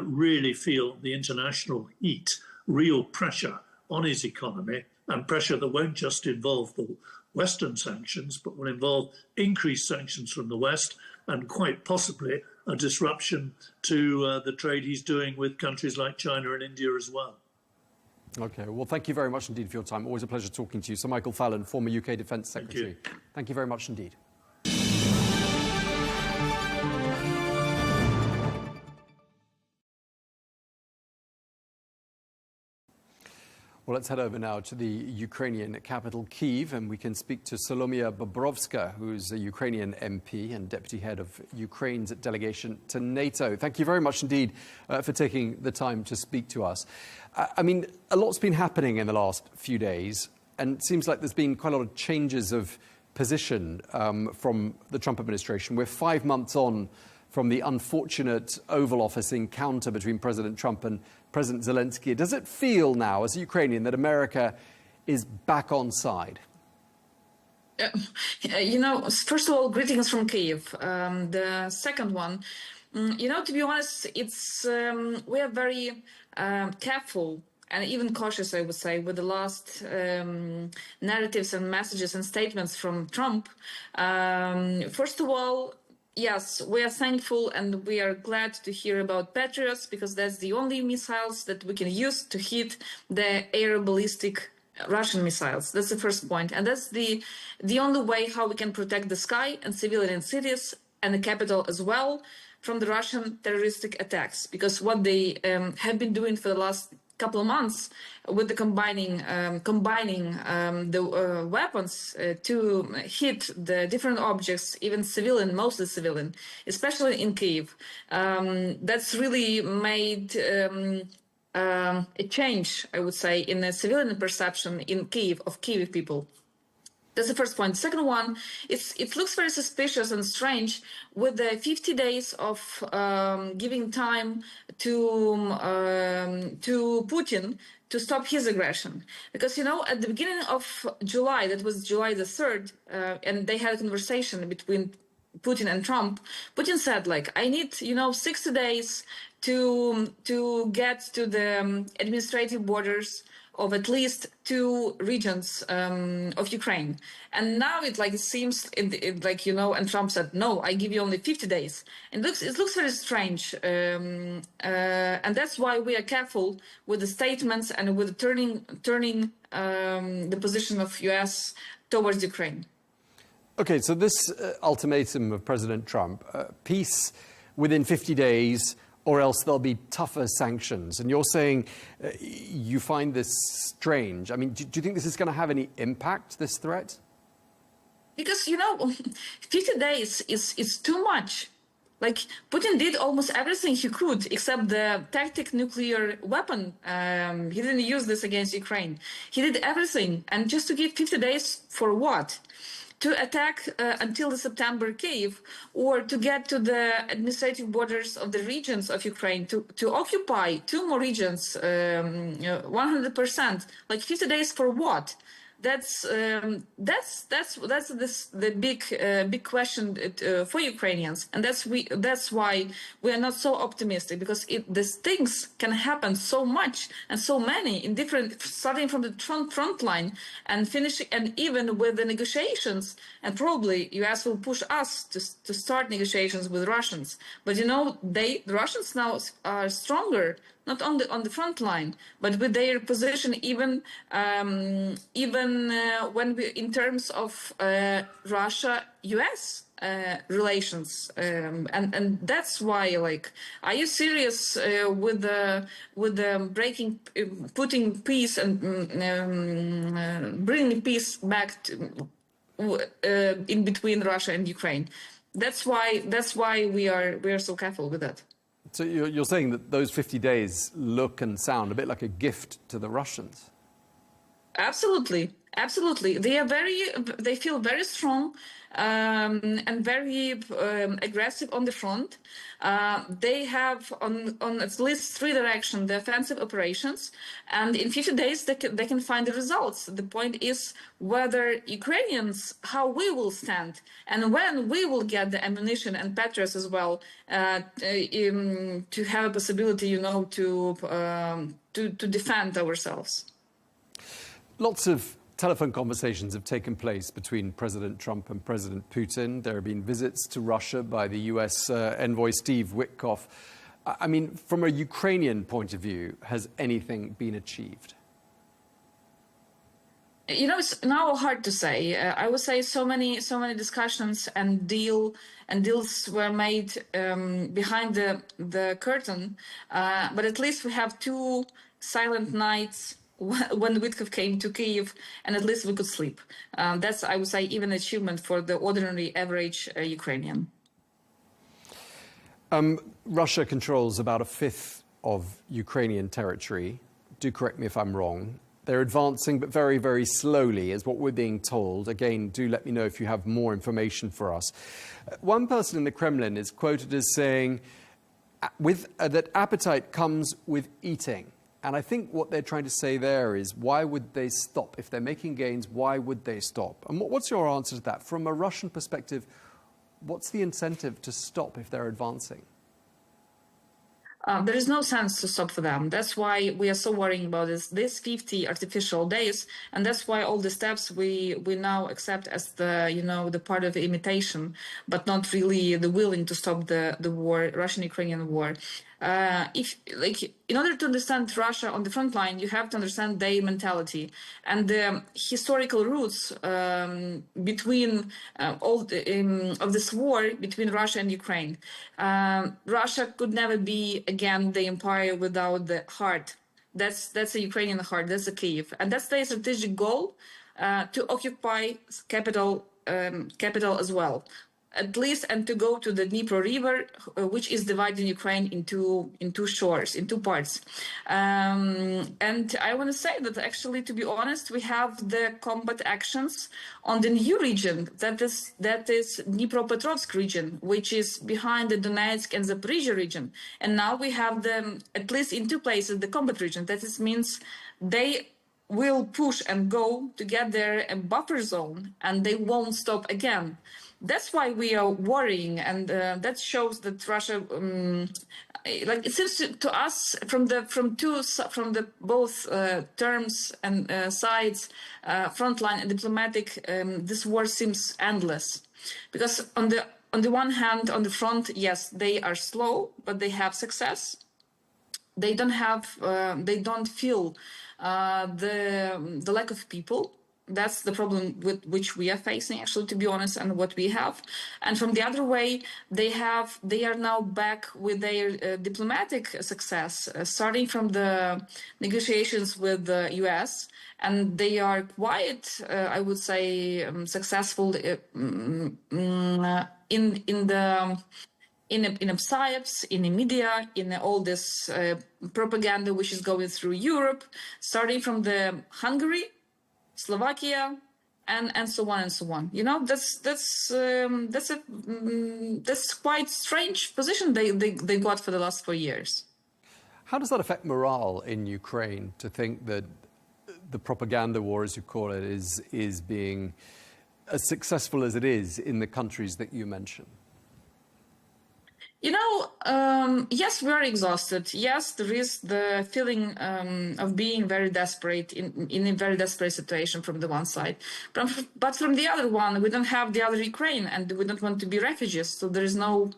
really feel the international heat, real pressure on his economy, and pressure that won't just involve the Western sanctions, but will involve increased sanctions from the West and quite possibly a disruption to the trade he's doing with countries like China and India as well. OK, well, thank you very much indeed for your time. Always a pleasure talking to you. Sir Michael Fallon, former UK Defence Secretary. Thank you very much indeed. Well, let's head over now to the Ukrainian capital, Kyiv, and we can speak to Solomia Bobrovska, who's a Ukrainian MP and deputy head of Ukraine's delegation to NATO. Thank you very much indeed for taking the time to speak to us. I mean, a lot's been happening in the last few days, and it seems like there's been quite a lot of changes of position from the Trump administration. We're 5 months on from the unfortunate Oval Office encounter between President Trump and President Zelensky. Does it feel now, as a Ukrainian, that America is back on side? First of all, greetings from Kyiv. The second one, to be honest, we are very careful and even cautious, I would say, with the last narratives and messages and statements from Trump. First of all, yes, we are thankful and we are glad to hear about Patriots because that's the only missiles that we can use to hit the air ballistic Russian missiles. That's the first point. And that's the only way how we can protect the sky and civilian cities and the capital as well from the Russian terroristic attacks. Because what they have been doing for the last couple of months with the combining the weapons to hit the different objects, even civilian, mostly civilian, especially in Kyiv. That's really made a change, I would say, in the civilian perception in Kyiv of Kyiv people. That's the first point. The second one, it looks very suspicious and strange with the 50 days of giving time to Putin to stop his aggression. Because, you know, at the beginning of July, that was July the 3rd, and they had a conversation between Putin and Trump. Putin said, like, I need, 60 days to get to the administrative borders of at least 2 regions of Ukraine. And now it seems and Trump said, no, I give you only 50 days. And it looks very strange. And that's why we are careful with the statements and with turning the position of US towards Ukraine. Okay, so this ultimatum of President Trump, peace within 50 days, or else there'll be tougher sanctions. And you're saying you find this strange. I mean, do you think this is going to have any impact, this threat? Because, 50 days is too much. Like, Putin did almost everything he could, except the tactic nuclear weapon. He didn't use this against Ukraine. He did everything. And just to give 50 days for what? To attack until the September Kyiv, or to get to the administrative borders of the regions of Ukraine, to occupy 2 more regions, 100%. Like 50 days for what? That's the big question for Ukrainians, and that's why we are not so optimistic, because these things can happen so much and so many in different, starting from the front line and finishing, and even with the negotiations. And probably US will push us to start negotiations with Russians. But the Russians now are stronger, not only on the front line, but with their position even when we, in terms of Russia-US relations, and that's why, like, are you serious with the breaking, putting peace and bringing peace back to, in between Russia and Ukraine? That's why we are so careful with that. So you're saying that those 50 days look and sound a bit like a gift to the Russians? Absolutely. They feel very strong and very aggressive on the front. They have on at least 3 directions the offensive operations, and in 50 days they can find the results. The point is whether Ukrainians, how we will stand, and when we will get the ammunition and patriots as well to have a possibility, to defend ourselves. Lots of telephone conversations have taken place between President Trump and President Putin. There have been visits to Russia by the US envoy Steve Witkoff. I mean, from a Ukrainian point of view, has anything been achieved? It's now hard to say. I would say so many discussions and deals were made behind the curtain. But at least we have 2 silent nights when Witkoff came to Kyiv, and at least we could sleep. That's, I would say, even an achievement for the ordinary, average Ukrainian. Russia controls about 1/5 of Ukrainian territory. Do correct me if I'm wrong. They're advancing, but very, very slowly, is what we're being told. Again, do let me know if you have more information for us. One person in the Kremlin is quoted as saying that appetite comes with eating. And I think what they're trying to say there is, why would they stop? If they're making gains, why would they stop? And what's your answer to that? From a Russian perspective, what's the incentive to stop if they're advancing? There is no sense to stop for them. That's why we are so worrying about this 50 artificial days, and that's why all the steps we now accept as the part of the imitation, but not really the willing to stop the war, Russian-Ukrainian war. In order to understand Russia on the front line, you have to understand their mentality and the historical roots between of this war between Russia and Ukraine. Russia could never be again the empire without the heart, That's the Ukrainian heart. That's the Kyiv, and that's their strategic goal, to occupy capital as well, at least, and to go to the Dnipro River, which is dividing Ukraine into shores, in two parts. And I want to say that actually, to be honest, we have the combat actions on the new region that is Dnipropetrovsk region, which is behind the Donetsk and Zaporizhia region. And now we have them, at least in two places, the combat region. That means they will push and go to get their buffer zone, and they won't stop again. That's why we are worrying, and that shows that Russia, like it seems to us, from the both terms and sides, frontline and diplomatic, this war seems endless, because on the one hand, on the front, yes, they are slow, but they have success. They don't feel the lack of people. That's the problem with which we are facing, actually, to be honest, and what we have. And from the other way, they are now back with their diplomatic success, starting from the negotiations with the US, and they are quite, I would say, successful in psyops, in the media, in all this propaganda which is going through Europe, starting from the Hungary, Slovakia, and so on and so on. You know, that's quite strange position they got for the last 4 years. How does that affect morale in Ukraine, to think that the propaganda war, as you call it, is being as successful as it is in the countries that you mentioned? You know, yes, we are exhausted. Yes, there is the feeling of being very desperate in a very desperate situation from the one side. But from the other one, we don't have the other Ukraine, and we don't want to be refugees. So there is no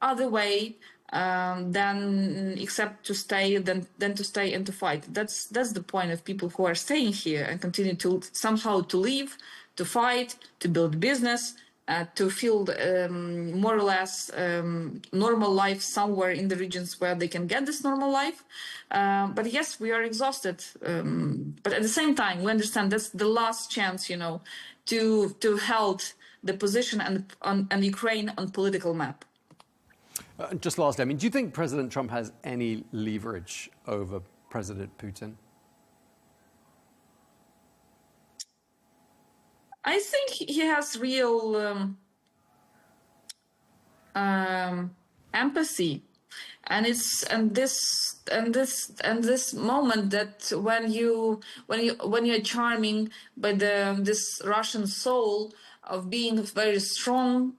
other way than except to stay, than to stay and to fight. That's the point of people who are staying here and continue to somehow to live, to fight, to build business, to feel more or less normal life somewhere in the regions where they can get this normal life. But yes, we are exhausted. But at the same time, we understand that's the last chance, you know, to hold the position and Ukraine on political map. Just lastly, I mean, do you think President Trump has any leverage over President Putin? I think he has real empathy, and this moment that when you're charming by this Russian soul of being very strong,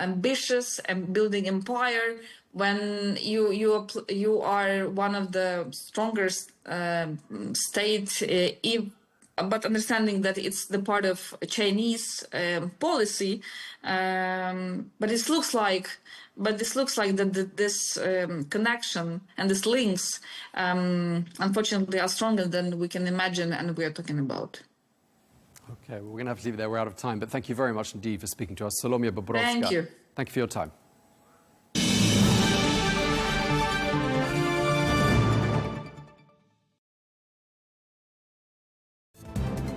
ambitious, and building empire, when you are one of the strongest states, but understanding that it's the part of Chinese policy, but this looks like that this connection and these links, unfortunately, are stronger than we can imagine and we are talking about. Okay, well, we're going to have to leave it there. We're out of time, but thank you very much indeed for speaking to us. Solomia Bobrovska. Thank you. Thank you for your time.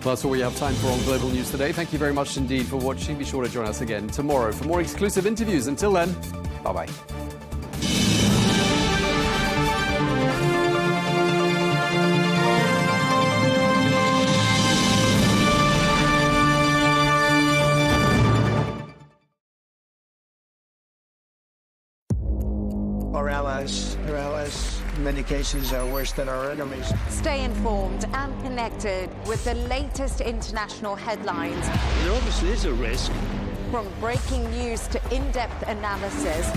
Well, that's all we have time for on Global News today. Thank you very much indeed for watching. Be sure to join us again tomorrow for more exclusive interviews. Until then, bye-bye. Our allies, in many cases, are worse than our enemies. Stay informed and connected with the latest international headlines. There obviously is a risk. From breaking news to in-depth analysis,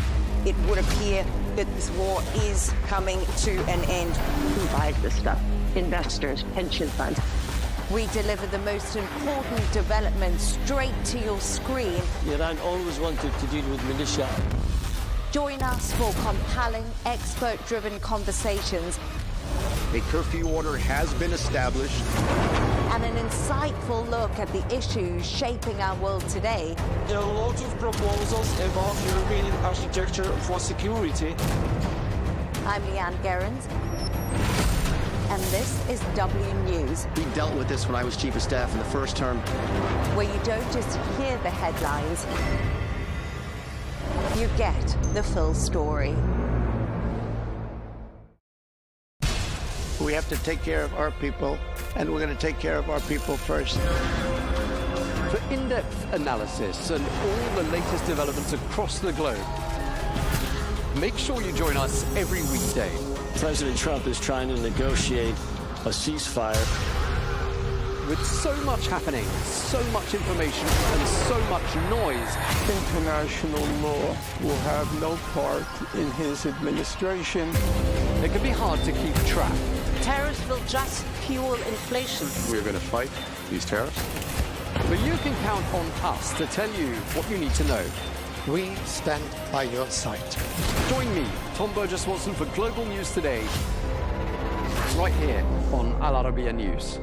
it would appear that this war is coming to an end. Who buys this stuff? Investors, pension funds. we deliver the most important developments straight to your screen. Iran always wanted to deal with militia. Join us for compelling, expert-driven conversations. A curfew order has been established. And an insightful look at the issues shaping our world today. There are lots of proposals about European architecture for security. I'm Leigh Ann Gerrans. and this is W News. We dealt with this when I was Chief of Staff in the first term. Where you don't just hear the headlines, you get the full story. We have to take care of our people, and we're going to take care of our people first. For in-depth analysis and all the latest developments across the globe, make sure you join us every weekday. President Trump is trying to negotiate a ceasefire. With so much happening, so much information, and so much noise, International law will have no part in his administration. It can be hard to keep track. Tariffs will just fuel inflation. We're going to fight these tariffs. But you can count on us to tell you what you need to know. We stand by your side. Join me, Tom Burges Watson, for Global News Today, right here on Al Arabiya News.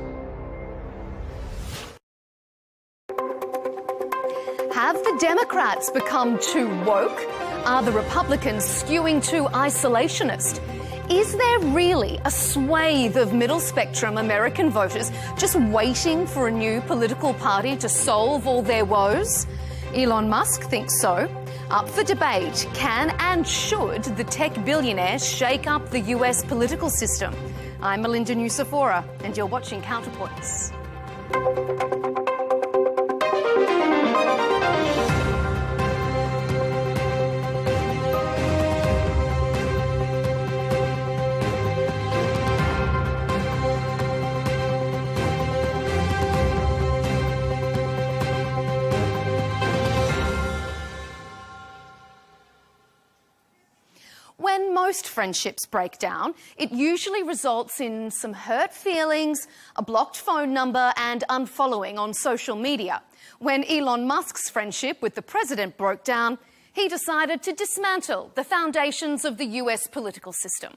Have the Democrats become too woke? Are the Republicans skewing too isolationist? Is there really a swathe of middle-spectrum American voters just waiting for a new political party to solve all their woes? Elon Musk thinks so. Up for debate, can and should the tech billionaire shake up the US political system? I'm Melinda Nucifora, and you're watching Counterpoints. When most friendships break down, it usually results in some hurt feelings, a blocked phone number, and unfollowing on social media. When Elon Musk's friendship with the president broke down, he decided to dismantle the foundations of the US political system.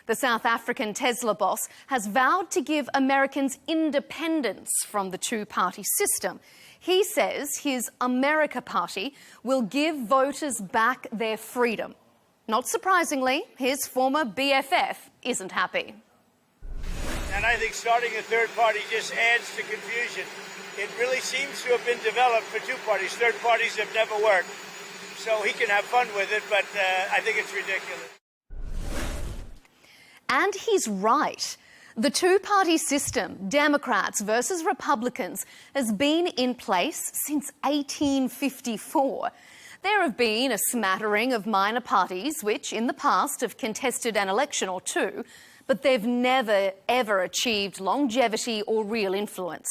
The South African Tesla boss has vowed to give Americans independence from the two-party system. He says his America Party will give voters back their freedom. Not surprisingly, his former BFF isn't happy. And I think starting a third party just adds to confusion. It really seems to have been developed for two parties. Third parties have never worked. So he can have fun with it, but I think it's ridiculous. And he's right. The two-party system, Democrats versus Republicans, has been in place since 1854. There have been a smattering of minor parties which, in the past, have contested an election or two, but they've never, ever achieved longevity or real influence.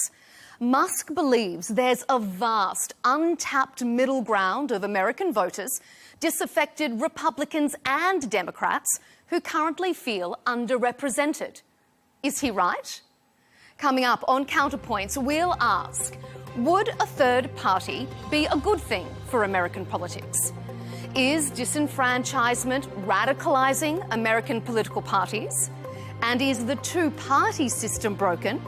Musk believes there's a vast, untapped middle ground of American voters, disaffected Republicans and Democrats, who currently feel underrepresented. Is he right? Coming up on Counterpoints, we'll ask, would a third party be a good thing for American politics? Is disenfranchisement radicalising American political parties? And is the two-party system broken,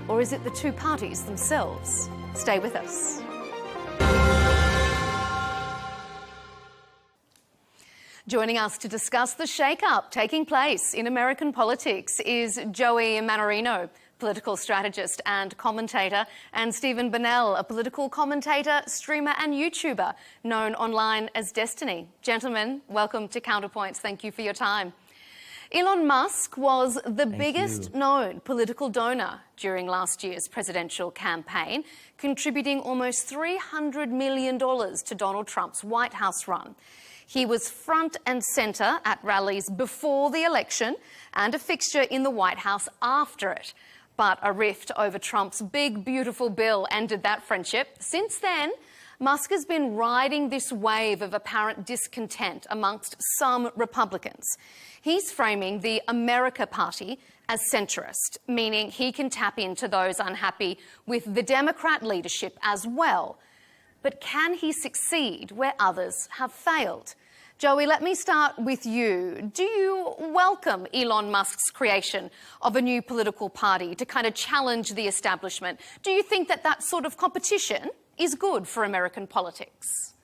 or is it the two parties themselves? Stay with us. Joining us to discuss the shake-up taking place in American politics is Joey Manarino, political strategist and commentator, and Stephen Burnell, a political commentator, streamer and YouTuber, known online as Destiny. Gentlemen, welcome to Counterpoints. Thank you for your time. Elon Musk was the biggest known political donor during last year's presidential campaign, contributing almost $300 million to Donald Trump's White House run. He was front and centre at rallies before the election and a fixture in the White House after it. But a rift over Trump's big, beautiful bill ended that friendship. Since then, Musk has been riding this wave of apparent discontent amongst some Republicans. He's framing the America Party as centrist, meaning he can tap into those unhappy with the Democrat leadership as well. But can he succeed where others have failed? Joey, let me start with you. Do you welcome Elon Musk's creation of a new political party to kind of challenge the establishment? Do you think that that sort of competition is good for American politics?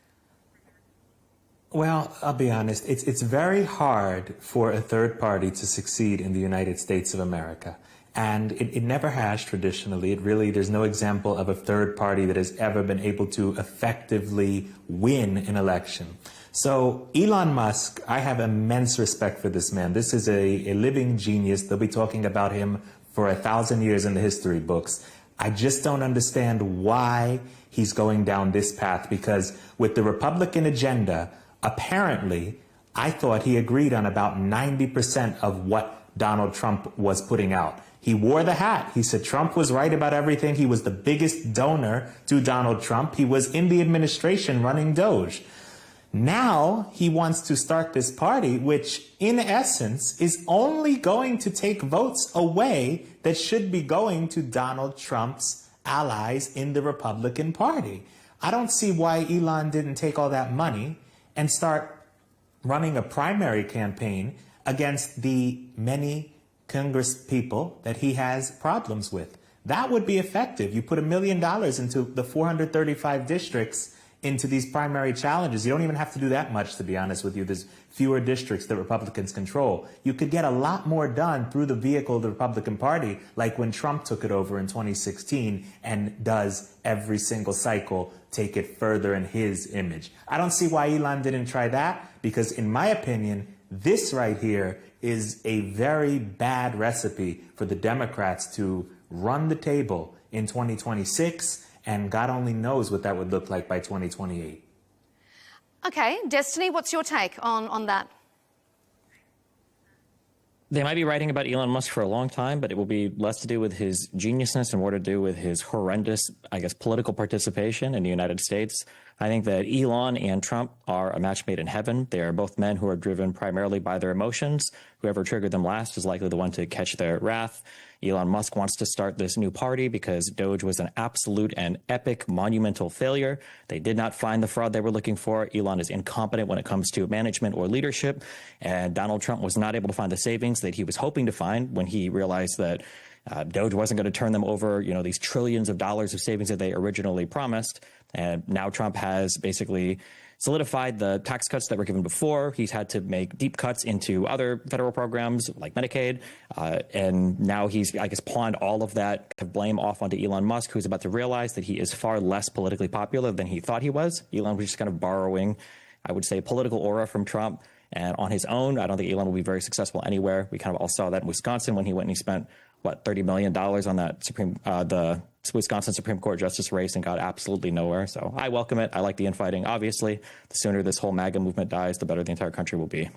Well, I'll be honest. It's very hard for a third party to succeed in the United States of America. And it never has traditionally. There's no example of a third party that has ever been able to effectively win an election. So Elon Musk, I have immense respect for this man. This is a living genius. They'll be talking about him for 1,000 years in the history books. I just don't understand why he's going down this path, because with the Republican agenda, apparently, I thought he agreed on about 90% of what Donald Trump was putting out. He wore the hat. He said Trump was right about everything. He was the biggest donor to Donald Trump. He was in the administration running Doge. Now he wants to start this party, which in essence is only going to take votes away that should be going to Donald Trump's allies in the Republican Party. I don't see why Elon didn't take all that money and start running a primary campaign against the many Congress people that he has problems with. That would be effective. You put $1 million into the 435 districts into these primary challenges. You don't even have to do that much, to be honest with you. There's fewer districts that Republicans control. You could get a lot more done through the vehicle of the Republican Party, like when Trump took it over in 2016 and does every single cycle take it further in his image. I don't see why Elon didn't try that, because in my opinion, this right here is a very bad recipe for the Democrats to run the table in 2026, and God only knows what that would look like by 2028. Okay, Destiny, what's your take on that? They might be writing about Elon Musk for a long time, but it will be less to do with his geniusness and more to do with his horrendous, I guess, political participation in the United States. I think that Elon and Trump are a match made in heaven. They are both men who are driven primarily by their emotions. Whoever triggered them last is likely the one to catch their wrath. Elon Musk wants to start this new party because Doge was an absolute and epic monumental failure. They did not find the fraud they were looking for. Elon is incompetent when it comes to management or leadership. And Donald Trump was not able to find the savings that he was hoping to find when he realized that Doge wasn't going to turn them over, these trillions of dollars of savings that they originally promised. And now Trump has basically solidified the tax cuts that were given before. He's had to make deep cuts into other federal programs like Medicaid. And now he's, I guess, pawned all of that blame off onto Elon Musk, who's about to realize that he is far less politically popular than he thought he was. Elon was just kind of borrowing, I would say, political aura from Trump. And on his own, I don't think Elon will be very successful anywhere. We kind of all saw that in Wisconsin when he went and he spent, $30 million on that the Wisconsin Supreme Court justice race and got absolutely nowhere. So I welcome it. I like the infighting. Obviously, the sooner this whole MAGA movement dies, the better the entire country will be.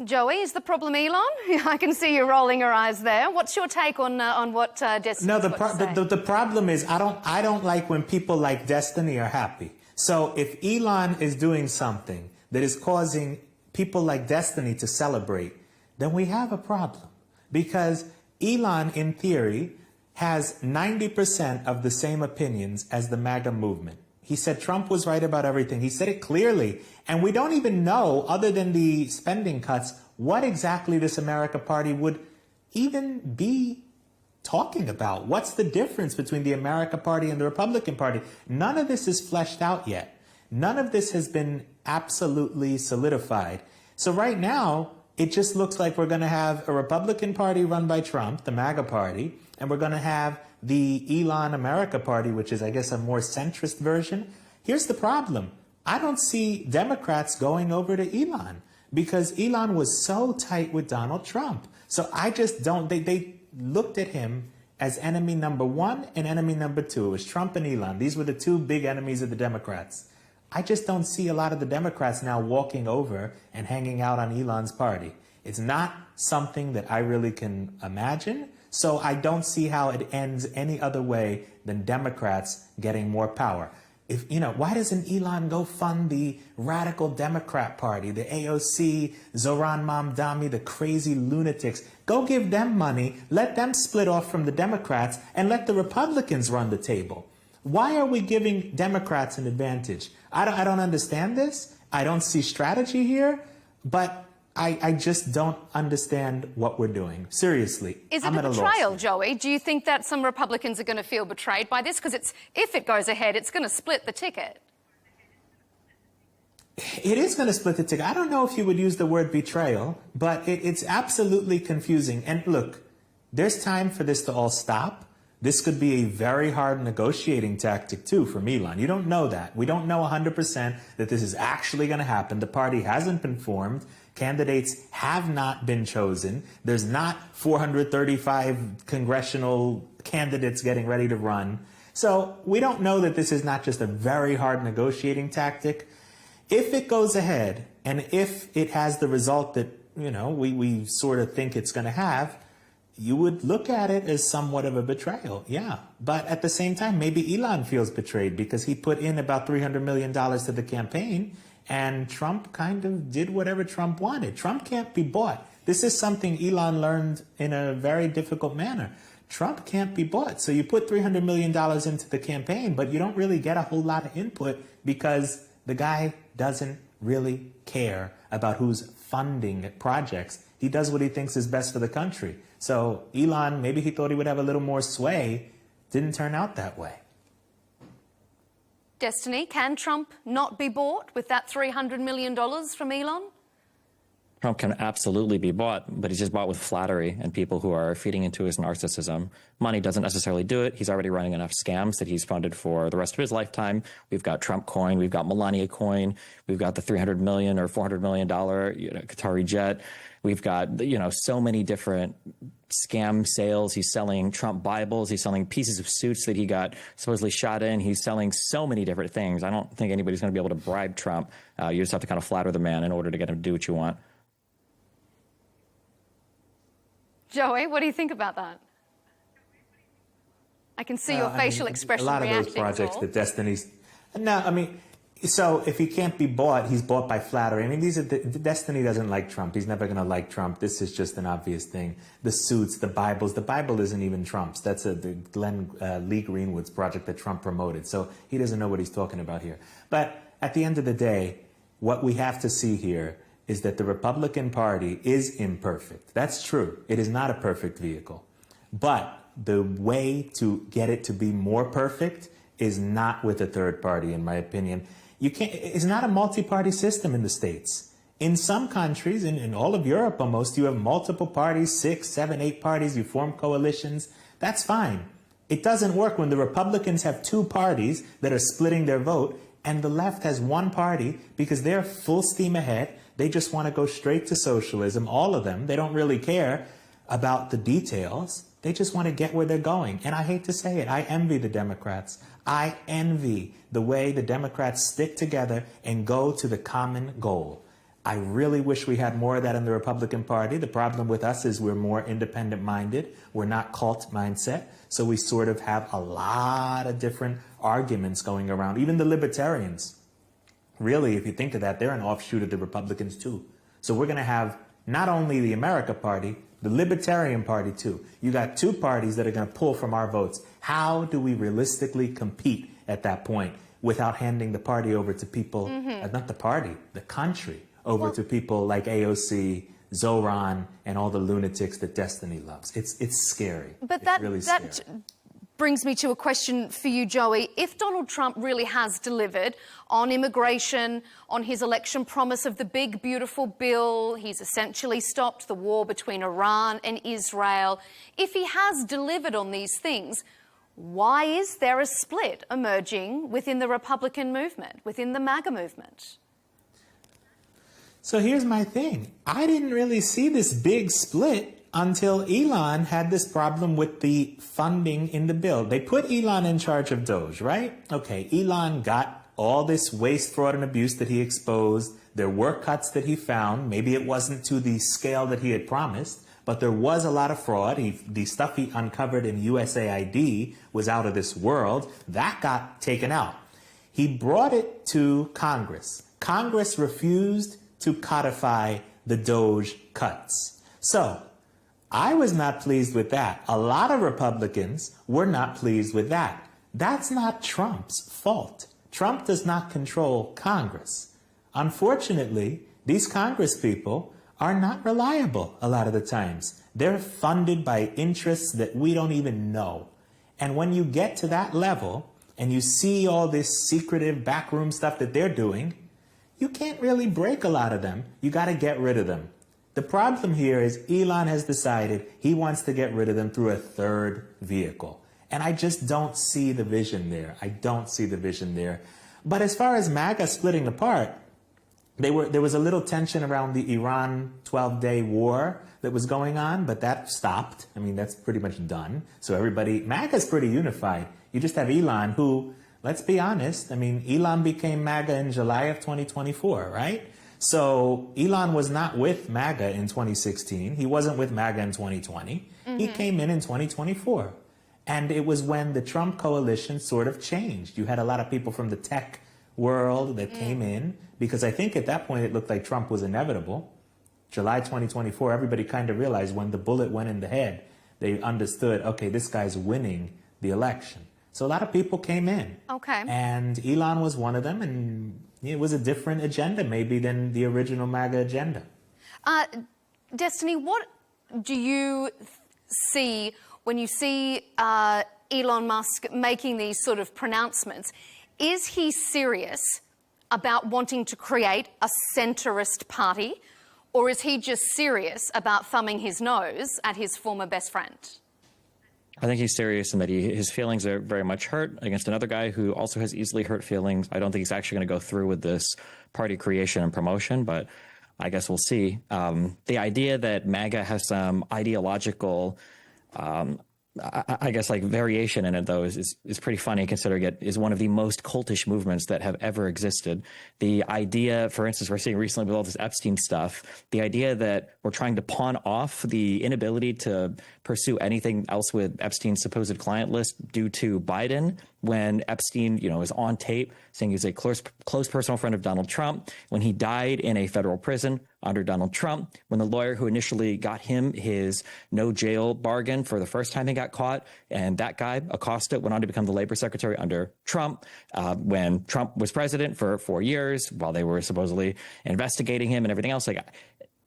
Joey, is the problem Elon? I can see you rolling your eyes there. What's your take on what Destiny? No, the problem is I don't like when people like Destiny are happy. So if Elon is doing something that is causing people like Destiny to celebrate, then we have a problem. Because Elon, in theory, has 90% of the same opinions as the MAGA movement. He said Trump was right about everything. He said it clearly. And we don't even know, other than the spending cuts, what exactly this America Party would even be talking about. What's the difference between the America Party and the Republican Party? None of this is fleshed out yet. None of this has been absolutely solidified. So right now, it just looks like we're going to have a Republican Party run by Trump, the MAGA Party, and we're going to have the Elon America Party, which is, I guess, a more centrist version. Here's the problem. I don't see Democrats going over to Elon because Elon was so tight with Donald Trump. So I just don't, they looked at him as enemy number one and enemy number two. It was Trump and Elon. These were the two big enemies of the Democrats. I just don't see a lot of the Democrats now walking over and hanging out on Elon's party. It's not something that I really can imagine. So I don't see how it ends any other way than Democrats getting more power. Why doesn't Elon go fund the radical Democrat Party, the AOC, Zohran Mamdani, the crazy lunatics? Go give them money, let them split off from the Democrats, and let the Republicans run the table. Why are we giving Democrats an advantage? I don't understand this. I don't see strategy here, but I just don't understand what we're doing. Seriously. Is it a betrayal, Joey? Do you think that some Republicans are going to feel betrayed by this? Because if it goes ahead, it's going to split the ticket. It is going to split the ticket. I don't know if you would use the word betrayal, but it's absolutely confusing. And look, there's time for this to all stop. This could be a very hard negotiating tactic, too, from Elon. You don't know that. We don't know 100% that this is actually going to happen. The party hasn't been formed. Candidates have not been chosen. There's not 435 congressional candidates getting ready to run. So we don't know that this is not just a very hard negotiating tactic. If it goes ahead, and if it has the result that, you know, we sort of think it's going to have, you would look at it as somewhat of a betrayal, yeah. But at the same time, maybe Elon feels betrayed because he put in about $300 million to the campaign, and Trump kind of did whatever Trump wanted. Trump can't be bought. This is something Elon learned in a very difficult manner. Trump can't be bought. So you put $300 million into the campaign, but you don't really get a whole lot of input because the guy doesn't really care about who's funding projects. He does what he thinks is best for the country. So Elon, maybe he thought he would have a little more sway. Didn't turn out that way. Destiny, can Trump not be bought with that $300 million from Elon? Trump can absolutely be bought, but he's just bought with flattery and people who are feeding into his narcissism. Money doesn't necessarily do it. He's already running enough scams that he's funded for the rest of his lifetime. We've got Trump coin. We've got Melania coin. We've got the $300 million or $400 million Qatari jet. We've got, so many different scam sales. He's selling Trump Bibles. He's selling pieces of suits that he got supposedly shot in. He's selling so many different things. I don't think anybody's going to be able to bribe Trump. You just have to kind of flatter the man in order to get him to do what you want. Joey, what do you think about that? I can see your facial expression reacting. A lot of those projects that Destiny's... No, I mean, so if he can't be bought, he's bought by flattery. I mean, Destiny doesn't like Trump. He's never going to like Trump. This is just an obvious thing. The suits, the Bibles. The Bible isn't even Trump's. That's the Lee Greenwood's project that Trump promoted. So he doesn't know what he's talking about here. But at the end of the day, what we have to see here is that the Republican Party is imperfect. That's true. It is not a perfect vehicle. But the way to get it to be more perfect is not with a third party, in my opinion. It's not a multi-party system in the States. In some countries, in all of Europe almost, you have multiple parties, 6, 7, 8 parties, you form coalitions. That's fine. It doesn't work when the Republicans have 2 parties that are splitting their vote, and the left has 1 party because they're full steam ahead. They just want to go straight to socialism, all of them. They don't really care about the details. They just want to get where they're going. And I hate to say it, I envy the Democrats. I envy the way the Democrats stick together and go to the common goal. I really wish we had more of that in the Republican Party. The problem with us is we're more independent-minded. We're not cult mindset. So we sort of have a lot of different arguments going around. Even the libertarians. Really, if you think of that, they're an offshoot of the Republicans, too. So we're going to have not only the America Party, the Libertarian Party, too. You got 2 parties that are going to pull from our votes. How do we realistically compete at that point without handing the party over to people, not the party, the country, over to people like AOC, Zoran, and all the lunatics that Destiny loves? It's scary. But it's really scary. Brings me to a question for you, Joey. If Donald Trump really has delivered on immigration, on his election promise of the big, beautiful bill, he's essentially stopped the war between Iran and Israel. If he has delivered on these things, why is there a split emerging within the Republican movement, within the MAGA movement? So here's my thing. I didn't really see this big split until Elon had this problem with the funding in the bill. They put Elon in charge of Doge, right? Okay, Elon got all this waste, fraud, and abuse that he exposed. There were cuts that he found. Maybe it wasn't to the scale that he had promised, but there was a lot of fraud. The stuff he uncovered in USAID was out of this world. That got taken out. He brought it to Congress. Congress refused to codify the Doge cuts. So I was not pleased with that. A lot of Republicans were not pleased with that. That's not Trump's fault. Trump does not control Congress. Unfortunately, these Congress people are not reliable a lot of the times. They're funded by interests that we don't even know. And when you get to that level and you see all this secretive backroom stuff that they're doing, you can't really break a lot of them. You got to get rid of them. The problem here is Elon has decided he wants to get rid of them through a third vehicle. And I just don't see the vision there. I don't see the vision there. But as far as MAGA splitting apart, there was a little tension around the Iran 12-day war that was going on, but that stopped. I mean, that's pretty much done. So everybody, MAGA's pretty unified. You just have Elon who, let's be honest, I mean, Elon became MAGA in July of 2024, right? So Elon was not with MAGA in 2016. He wasn't with MAGA in 2020. He came in 2024. And it was when the Trump coalition sort of changed. You had a lot of people from the tech world that came in, because I think at that point it looked like Trump was inevitable. July 2024, everybody kind of realized when the bullet went in the head, they understood, okay, this guy's winning the election. So a lot of people came in. Okay. And Elon was one of them, and it was a different agenda maybe than the original MAGA agenda. Destiny, what do you see when you see Elon Musk making these sort of pronouncements? Is he serious about wanting to create a centrist party, or is he just serious about thumbing his nose at his former best friend? I think he's serious in that his feelings are very much hurt against another guy who also has easily hurt feelings. I don't think he's actually going to go through with this party creation and promotion, but I guess we'll see. The idea that MAGA has some ideological I guess like variation in it, though, is pretty funny, considering it is one of the most cultish movements that have ever existed. The idea, for instance, we're seeing recently with all this Epstein stuff, the idea that we're trying to pawn off the inability to pursue anything else with Epstein's supposed client list due to Biden, when Epstein, is on tape saying he's a close personal friend of Donald Trump, when he died in a federal prison under Donald Trump, when the lawyer who initially got him his no jail bargain for the first time he got caught, and that guy, Acosta, went on to become the labor secretary under Trump, when Trump was president for 4 years while they were supposedly investigating him and everything else. Like,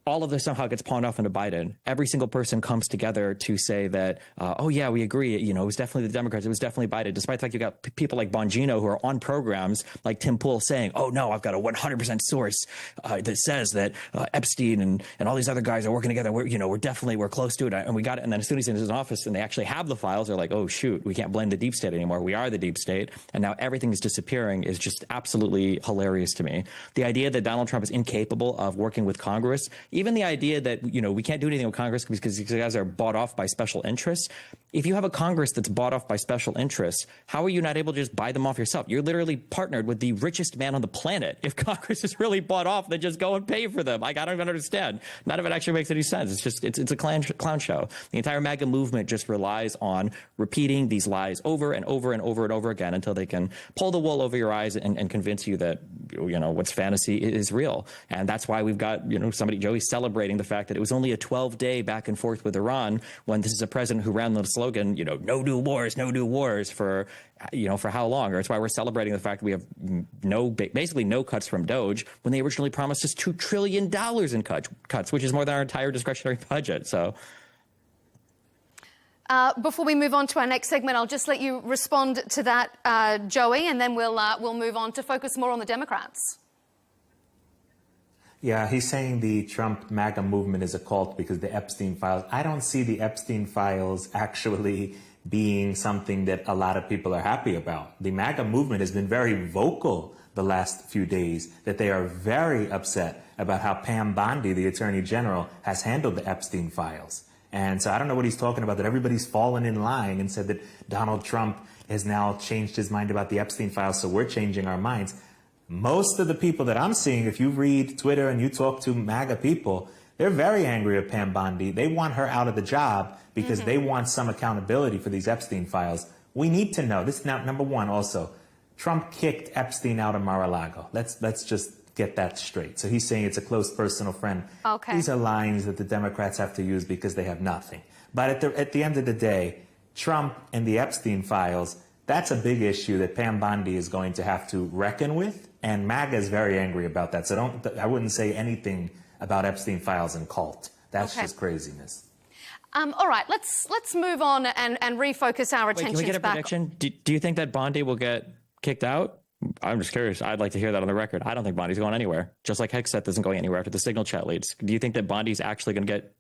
all of this somehow gets pawned off into Biden. Every single person comes together to say that, oh, yeah, we agree. It was definitely the Democrats. It was definitely Biden, despite the fact you got people like Bongino who are on programs like Tim Pool saying, oh, no, I've got a 100% source that says that Epstein and all these other guys are working together. We're close to it. And we got it. And then as soon as he's in his office and they actually have the files, they're like, oh, shoot, we can't blame the deep state anymore. We are the deep state. And now everything is disappearing is just absolutely hilarious to me. The idea that Donald Trump is incapable of working with Congress, even the idea that, we can't do anything with Congress because these guys are bought off by special interests. If you have a Congress that's bought off by special interests, how are you not able to just buy them off yourself? You're literally partnered with the richest man on the planet. If Congress is really bought off, then just go and pay for them. I don't even understand. None of it actually makes any sense. It's just, it's a clown show. The entire MAGA movement just relies on repeating these lies over and over and over and over again until they can pull the wool over your eyes and convince you that, what's fantasy is real. And that's why we've got, Joey celebrating the fact that it was only a 12-day back and forth with Iran, when this is a president who ran the slogan, no new wars for how long? Or it's why we're celebrating the fact that we have basically no cuts from Doge, when they originally promised us $2 trillion in cuts, which is more than our entire discretionary budget. So. Before we move on to our next segment, I'll just let you respond to that, Joey, and then we'll move on to focus more on the Democrats. Yeah, he's saying the Trump MAGA movement is a cult because the Epstein files. I don't see the Epstein files actually being something that a lot of people are happy about. The MAGA movement has been very vocal the last few days that they are very upset about how Pam Bondi, the Attorney General, has handled the Epstein files. And so I don't know what he's talking about, that everybody's fallen in line and said that Donald Trump has now changed his mind about the Epstein files, so we're changing our minds. Most of the people that I'm seeing, if you read Twitter and you talk to MAGA people, they're very angry at Pam Bondi. They want her out of the job because they want some accountability for these Epstein files. We need to know. This is now number one also. Trump kicked Epstein out of Mar-a-Lago. Let's just get that straight. So he's saying it's a close personal friend. Okay. These are lines that the Democrats have to use because they have nothing. But at the end of the day, Trump and the Epstein files, that's a big issue that Pam Bondi is going to have to reckon with. And MAGA is very angry about that. So I wouldn't say anything about Epstein files and cult. That's just craziness. All right, let's move on and refocus our attention. Can we get a prediction? Do you think that Bondi will get kicked out? I'm just curious. I'd like to hear that on the record. I don't think Bondi's going anywhere. Just like Hegseth isn't going anywhere after the Signal chat leads. Do you think that Bondi's actually going to get,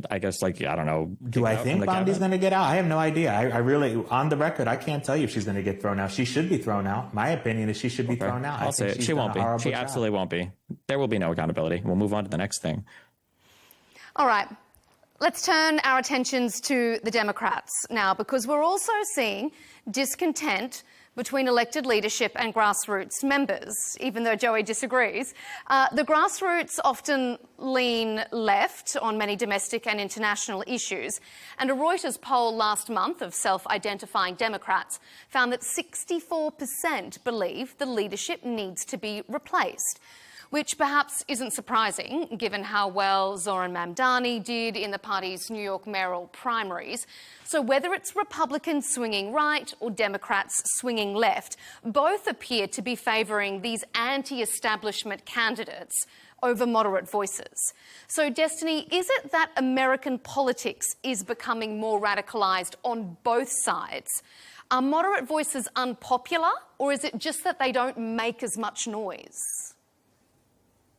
I guess, like, I don't know. Do I think Bondi's going to get out? I have no idea. I really, on the record, I can't tell you if she's going to get thrown out. She should be thrown out. My opinion is she should be thrown out. I'll say it. She won't be. She absolutely won't be. There will be no accountability. We'll move on to the next thing. All right. Let's turn our attentions to the Democrats now, because we're also seeing discontent between elected leadership and grassroots members, even though Joey disagrees. The grassroots often lean left on many domestic and international issues, and a Reuters poll last month of self-identifying Democrats found that 64% believe the leadership needs to be replaced, which perhaps isn't surprising given how well Zoran Mamdani did in the party's New York mayoral primaries. So whether it's Republicans swinging right or Democrats swinging left, both appear to be favouring these anti-establishment candidates over moderate voices. So, Destiny, is it that American politics is becoming more radicalised on both sides? Are moderate voices unpopular, or is it just that they don't make as much noise?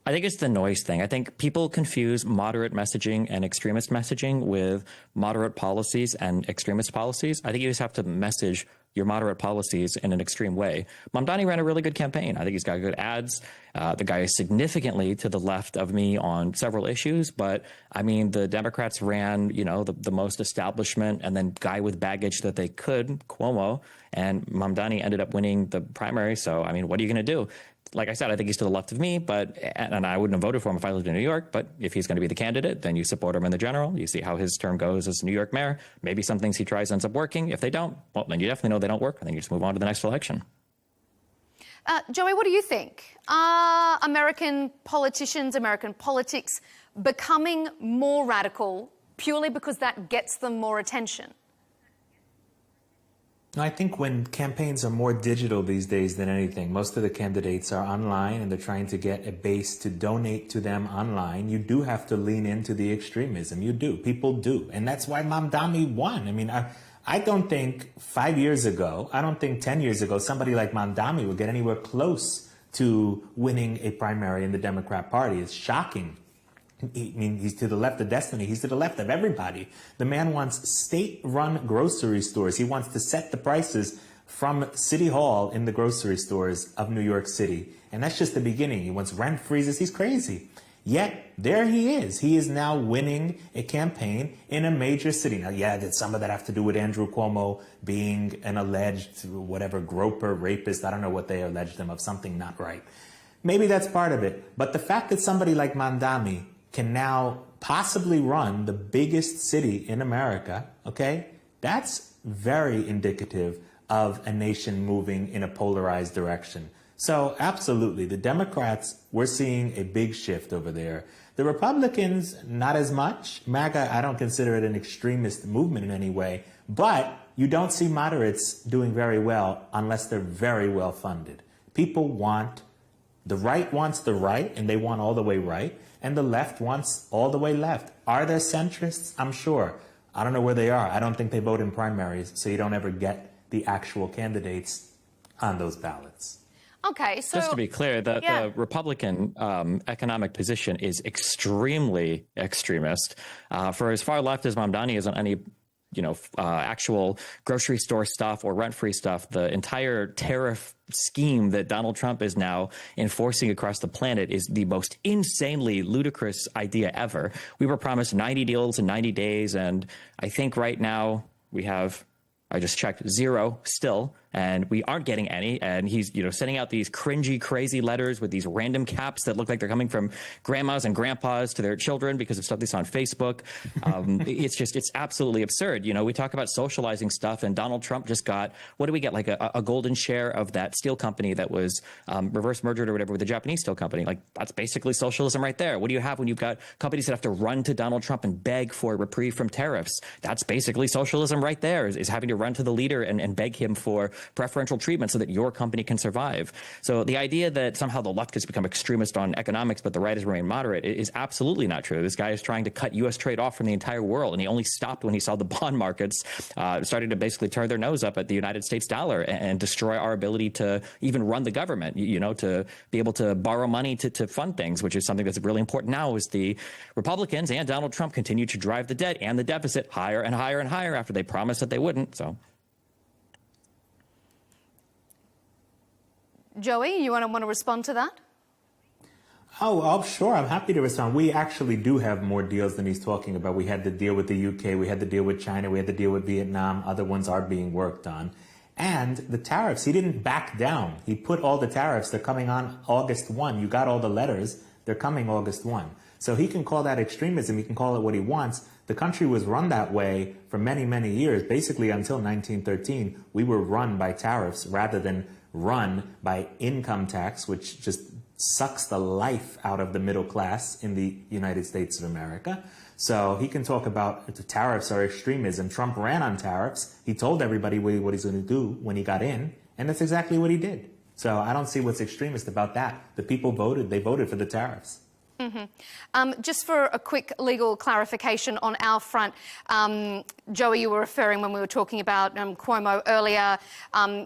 I think it's the noise thing. I think people confuse moderate messaging and extremist messaging with moderate policies and extremist policies. I think you just have to message your moderate policies in an extreme way. Mamdani ran a really good campaign. I think he's got good ads. The guy is significantly to the left of me on several issues. But, I mean, the Democrats ran, you know, the most establishment and then guy with baggage that they could, Cuomo. And Mamdani ended up winning the primary. So, I mean, what are you going to do? Like I said, I think he's to the left of me, and I wouldn't have voted for him if I lived in New York. But if he's going to be the candidate, then you support him in the general. You see how his term goes as New York mayor. Maybe some things he tries ends up working. If they don't, well, then you definitely know they don't work. I think you just move on to the next election. Joey, what do you think? Are American politicians, American politics becoming more radical purely because that gets them more attention? I think when campaigns are more digital these days than anything, most of the candidates are online and they're trying to get a base to donate to them online. You do have to lean into the extremism. You do. People do. And that's why Mamdani won. I mean, I don't think 5 years ago, I don't think 10 years ago, somebody like Mamdani would get anywhere close to winning a primary in the Democrat Party. It's shocking. I mean, he's to the left of Destiny. He's to the left of everybody. The man wants state-run grocery stores. He wants to set the prices from City Hall in the grocery stores of New York City. And that's just the beginning. He wants rent freezes. He's crazy. Yet, there he is. He is now winning a campaign in a major city. Now, yeah, did some of that have to do with Andrew Cuomo being an alleged, whatever, groper, rapist? I don't know what they alleged him of, something not right. Maybe that's part of it. But the fact that somebody like Mamdani can now possibly run the biggest city in America, okay, that's very indicative of a nation moving in a polarized direction. So absolutely, the Democrats, we're seeing a big shift over there. The Republicans, not as much. MAGA, I don't consider it an extremist movement in any way, but you don't see moderates doing very well unless they're very well funded. People want, the right wants the right, and they want all the way right. And the left wants all the way left. Are there centrists? I'm sure. I don't know where they are. I don't think they vote in primaries, so you don't ever get the actual candidates on those ballots. Okay, so... Just to be clear, the Republican economic position is extremely extremist. For as far left as Mamdani is on any actual grocery store stuff or rent-free stuff, the entire tariff scheme that Donald Trump is now enforcing across the planet is the most insanely ludicrous idea ever. We were promised 90 deals in 90 days, and I think right now we have, I just checked, 0 still, and we aren't getting any. And he's, sending out these cringy, crazy letters with these random caps that look like they're coming from grandmas and grandpas to their children because of stuff they saw on Facebook. It's absolutely absurd. We talk about socializing stuff, and Donald Trump just got, what do we get, like a golden share of that steel company that was reverse mergered or whatever with the Japanese steel company. Like, that's basically socialism right there. What do you have when you've got companies that have to run to Donald Trump and beg for a reprieve from tariffs? That's basically socialism right there, is having to run to the leader and beg him for preferential treatment so that your company can survive. So the idea that somehow the left has become extremist on economics, but the right has remained moderate is absolutely not true. This guy is trying to cut U.S. trade off from the entire world, and he only stopped when he saw the bond markets starting to basically turn their nose up at the United States dollar and destroy our ability to even run the government, to be able to borrow money to fund things, which is something that's really important now as the Republicans and Donald Trump continue to drive the debt and the deficit higher and higher and higher after they promised that they wouldn't. So, Joey, you want to respond to that? Oh, sure. I'm happy to respond. We actually do have more deals than he's talking about. We had the deal with the UK. We had the deal with China. We had the deal with Vietnam. Other ones are being worked on. And the tariffs, he didn't back down. He put all the tariffs. They're coming on August 1. You got all the letters. They're coming August 1. So he can call that extremism. He can call it what he wants. The country was run that way for many, many years. Basically, until 1913, we were run by tariffs rather than run by income tax, which just sucks the life out of the middle class in the United States of America. So he can talk about the tariffs are extremism. Trump ran on tariffs. He told everybody what he's going to do when he got in, and that's exactly what he did. So I don't see what's extremist about that. The people voted. They voted for the tariffs. Just for a quick legal clarification on our front, Joey, you were referring when we were talking about Cuomo earlier,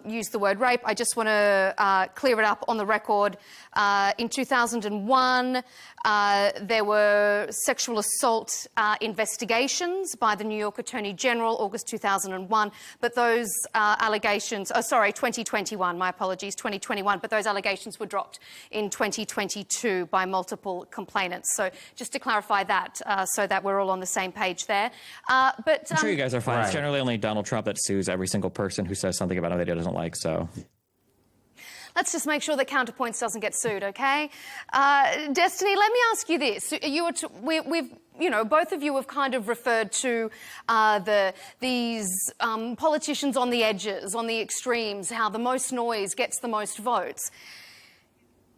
used the word rape. I just want to clear it up on the record. In 2001, there were sexual assault investigations by the New York Attorney General, August 2001, but those allegations, 2021, my apologies, 2021, but those allegations were dropped in 2022 by multiple complainants. So just to clarify that, so that we're all on the same page there. But I'm sure you guys are fine. Right. It's generally only Donald Trump that sues every single person who says something about him that he doesn't like, so... Let's just make sure that Counterpoints doesn't get sued, okay? Destiny, let me ask you this. Both of you have kind of referred to these politicians on the edges, on the extremes, how the most noise gets the most votes.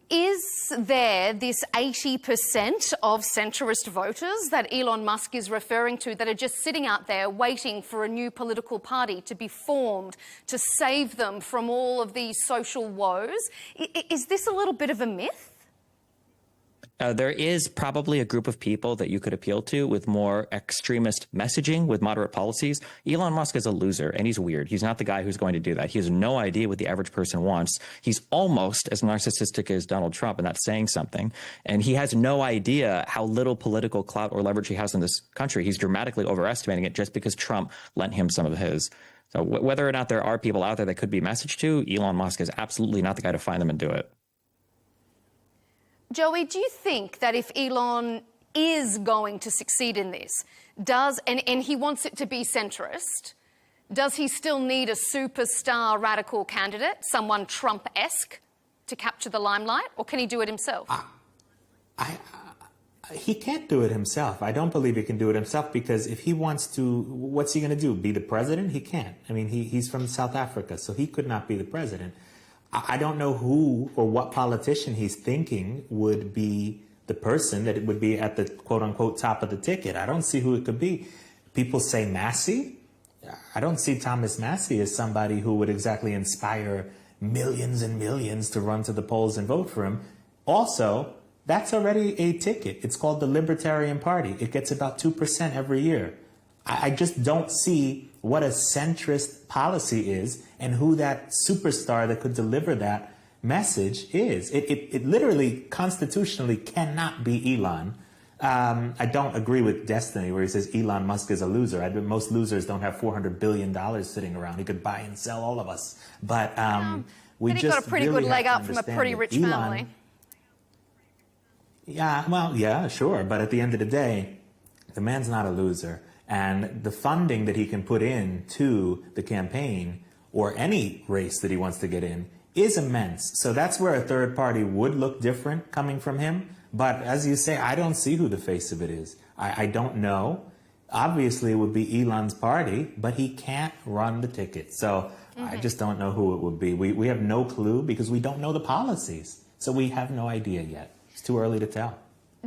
Is there this 80% of centrist voters that Elon Musk is referring to that are just sitting out there waiting for a new political party to be formed to save them from all of these social woes? Is this a little bit of a myth? There is probably a group of people that you could appeal to with more extremist messaging, with moderate policies. Elon Musk is a loser, and he's weird. He's not the guy who's going to do that. He has no idea what the average person wants. He's almost as narcissistic as Donald Trump, and that's saying something. And he has no idea how little political clout or leverage he has in this country. He's dramatically overestimating it just because Trump lent him some of his. So whether or not there are people out there that could be messaged to, Elon Musk is absolutely not the guy to find them and do it. Joey, do you think that if Elon is going to succeed in this, and he wants it to be centrist, does he still need a superstar radical candidate, someone Trump-esque, to capture the limelight, or can he do it himself? He can't do it himself. I don't believe he can do it himself, because if he wants to, what's he going to do? Be the president? He can't. I mean, he's from South Africa, so he could not be the president. I don't know who or what politician he's thinking would be the person that it would be at the quote-unquote top of the ticket. I don't see who it could be. People say Massey. I don't see Thomas Massey as somebody who would exactly inspire millions and millions to run to the polls and vote for him. Also, that's already a ticket. It's called the Libertarian Party. It gets about 2% every year. I just don't see what a centrist policy is and who that superstar that could deliver that message is. It literally constitutionally cannot be Elon. I don't agree with Destiny where he says Elon Musk is a loser. Most losers don't have $400 billion sitting around. He could buy and sell all of us. But we but he just got a pretty really good leg have up to from a understand pretty that rich Elon, family. Yeah, well, yeah, sure. But at the end of the day, the man's not a loser. And the funding that he can put in to the campaign or any race that he wants to get in is immense. So that's where a third party would look different coming from him. But as you say, I don't see who the face of it is. I don't know. Obviously, it would be Elon's party, but he can't run the ticket. So I just don't know who it would be. We have no clue because we don't know the policies. So we have no idea yet. It's too early to tell.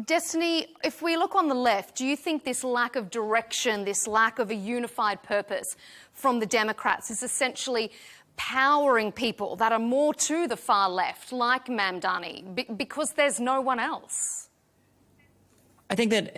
Destiny, if we look on the left, do you think this lack of direction, this lack of a unified purpose from the Democrats is essentially powering people that are more to the far left, like Mamdani, because there's no one else? I think that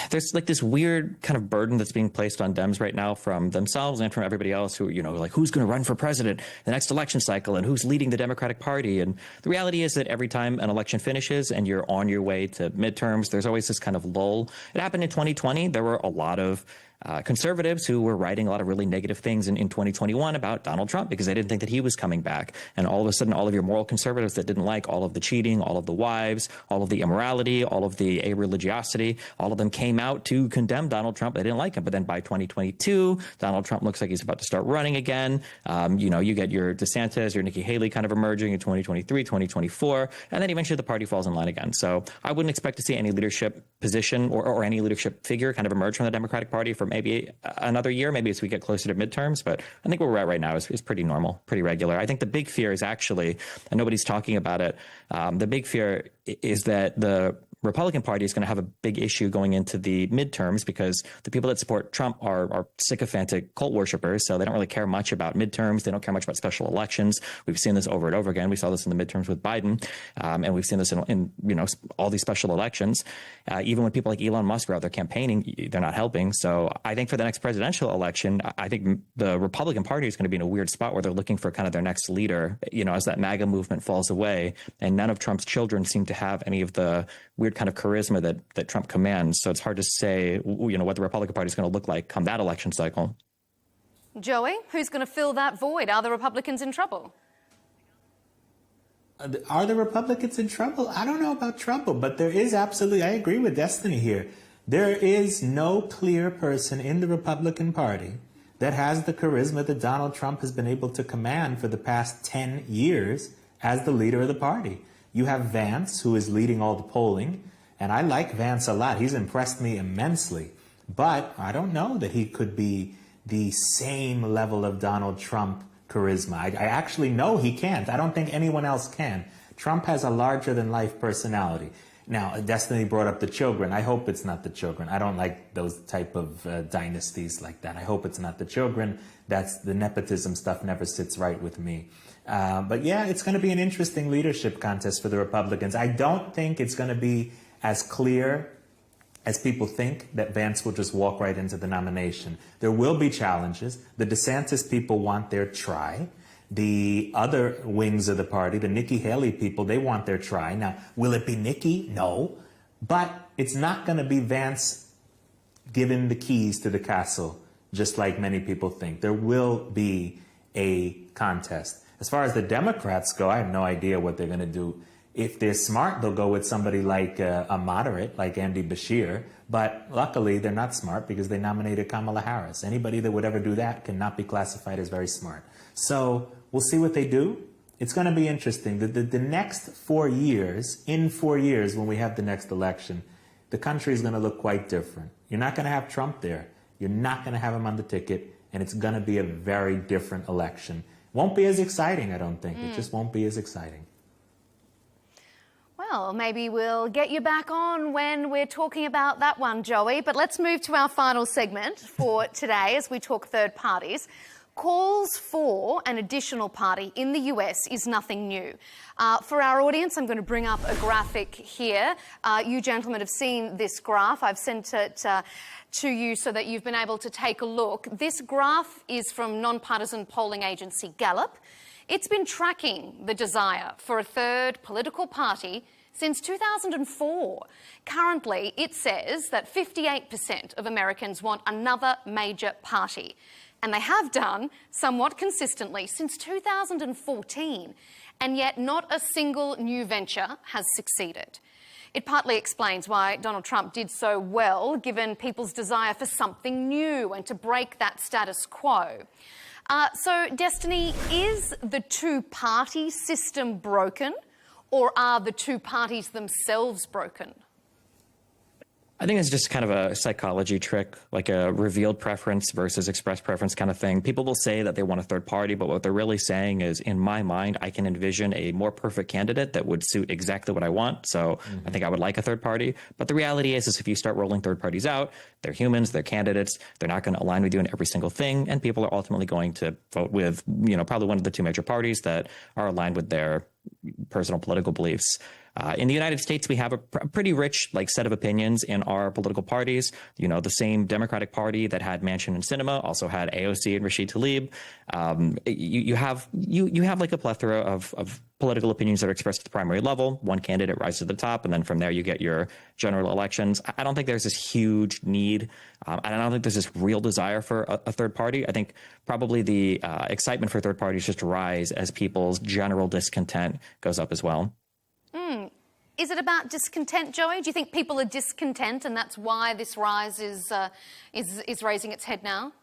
there's like this weird kind of burden that's being placed on Dems right now from themselves and from everybody else who, you know, like who's going to run for president the next election cycle and who's leading the Democratic Party. And the reality is that every time an election finishes and you're on your way to midterms, there's always this kind of lull. It happened in 2020. There were a lot of conservatives who were writing a lot of really negative things in 2021 about Donald Trump because they didn't think that he was coming back. And all of a sudden, all of your moral conservatives that didn't like all of the cheating, all of the wives, all of the immorality, all of the a-religiosity, all of them came out to condemn Donald Trump. They didn't like him. But then by 2022, Donald Trump looks like he's about to start running again. You know, you get your DeSantis, your Nikki Haley kind of emerging in 2023, 2024, and then eventually the party falls in line again. So I wouldn't expect to see any leadership position or any leadership figure kind of emerge from the Democratic Party for maybe another year, maybe as we get closer to midterms. But I think where we're at right now is pretty normal, pretty regular. I think the big fear is actually, and nobody's talking about it, the big fear is that the Republican Party is going to have a big issue going into the midterms because the people that support Trump are sycophantic cult worshipers. So they don't really care much about midterms. They don't care much about special elections. We've seen this over and over again. We saw this in the midterms with Biden. And we've seen this in you know, all these special elections. Even when people like Elon Musk are out there campaigning, they're not helping. So I think for the next presidential election, I think the Republican Party is going to be in a weird spot where they're looking for kind of their next leader, you know, as that MAGA movement falls away. And none of Trump's children seem to have any of the weird kind of charisma that Trump commands. So it's hard to say, you know, what the Republican Party is going to look like come that election cycle. Joey, who's going to fill that void? Are the Republicans in trouble? Are the Republicans in trouble? I don't know about trouble, but there is absolutely, I agree with Destiny here. There is no clear person in the Republican Party that has the charisma that Donald Trump has been able to command for the past 10 years as the leader of the party. You have Vance, who is leading all the polling, and I like Vance a lot. He's impressed me immensely, but I don't know that he could be the same level of Donald Trump charisma. I actually know he can't. I don't think anyone else can. Trump has a larger-than-life personality. Now, Destiny brought up the children. I hope it's not the children. I don't like those type of dynasties like that. I hope it's not the children. That's the nepotism stuff never sits right with me. But yeah, it's going to be an interesting leadership contest for the Republicans. I don't think it's going to be as clear as people think that Vance will just walk right into the nomination. There will be challenges. The DeSantis people want their try. The other wings of the party, the Nikki Haley people, they want their try. Now, will it be Nikki? No. But it's not going to be Vance given the keys to the castle, just like many people think. There will be a contest. As far as the Democrats go, I have no idea what they're going to do. If they're smart, they'll go with somebody like a moderate, like Andy Bashir. But luckily, they're not smart because they nominated Kamala Harris. Anybody that would ever do that cannot be classified as very smart. So we'll see what they do. It's going to be interesting. The next 4 years, in 4 years, when we have the next election, the country is going to look quite different. You're not going to have Trump there. You're not going to have him on the ticket. And it's going to be a very different election. Won't be as exciting, I don't think. It just won't be as exciting. Well, maybe we'll get you back on when we're talking about that one, Joey. But let's move to our final segment for today as we talk third parties. Calls for an additional party in the US is nothing new. For our audience, I'm going to bring up a graphic here. You gentlemen have seen this graph. I've sent it to you so that you've been able to take a look. This graph is from nonpartisan polling agency Gallup. It's been tracking the desire for a third political party since 2004. Currently, it says that 58% of Americans want another major party. And they have done somewhat consistently since 2014. And yet not a single new venture has succeeded. It partly explains why Donald Trump did so well, given people's desire for something new and to break that status quo. So, Destiny, is the two-party system broken, or are the two parties themselves broken? I think it's just kind of a psychology trick, like a revealed preference versus expressed preference kind of thing. People will say that they want a third party, but what they're really saying is, in my mind, I can envision a more perfect candidate that would suit exactly what I want. So I think I would like a third party. But the reality is if you start rolling third parties out, they're humans, they're candidates, they're not going to align with you in every single thing. And people are ultimately going to vote with, probably one of the two major parties that are aligned with their personal political beliefs. In the United States, we have a pretty rich set of opinions in our political parties. The same Democratic Party that had Manchin and Sinema also had AOC and Rashid Tlaib. You have like a plethora of political opinions that are expressed at the primary level. One candidate rises to the top, and then from there you get your general elections. I don't think there's this huge need. I don't think there's this real desire for a third party. I think probably the excitement for third parties just rise as people's general discontent goes up as well. Is it about discontent, Joey? Do you think people are discontent and that's why this rise is raising its head now?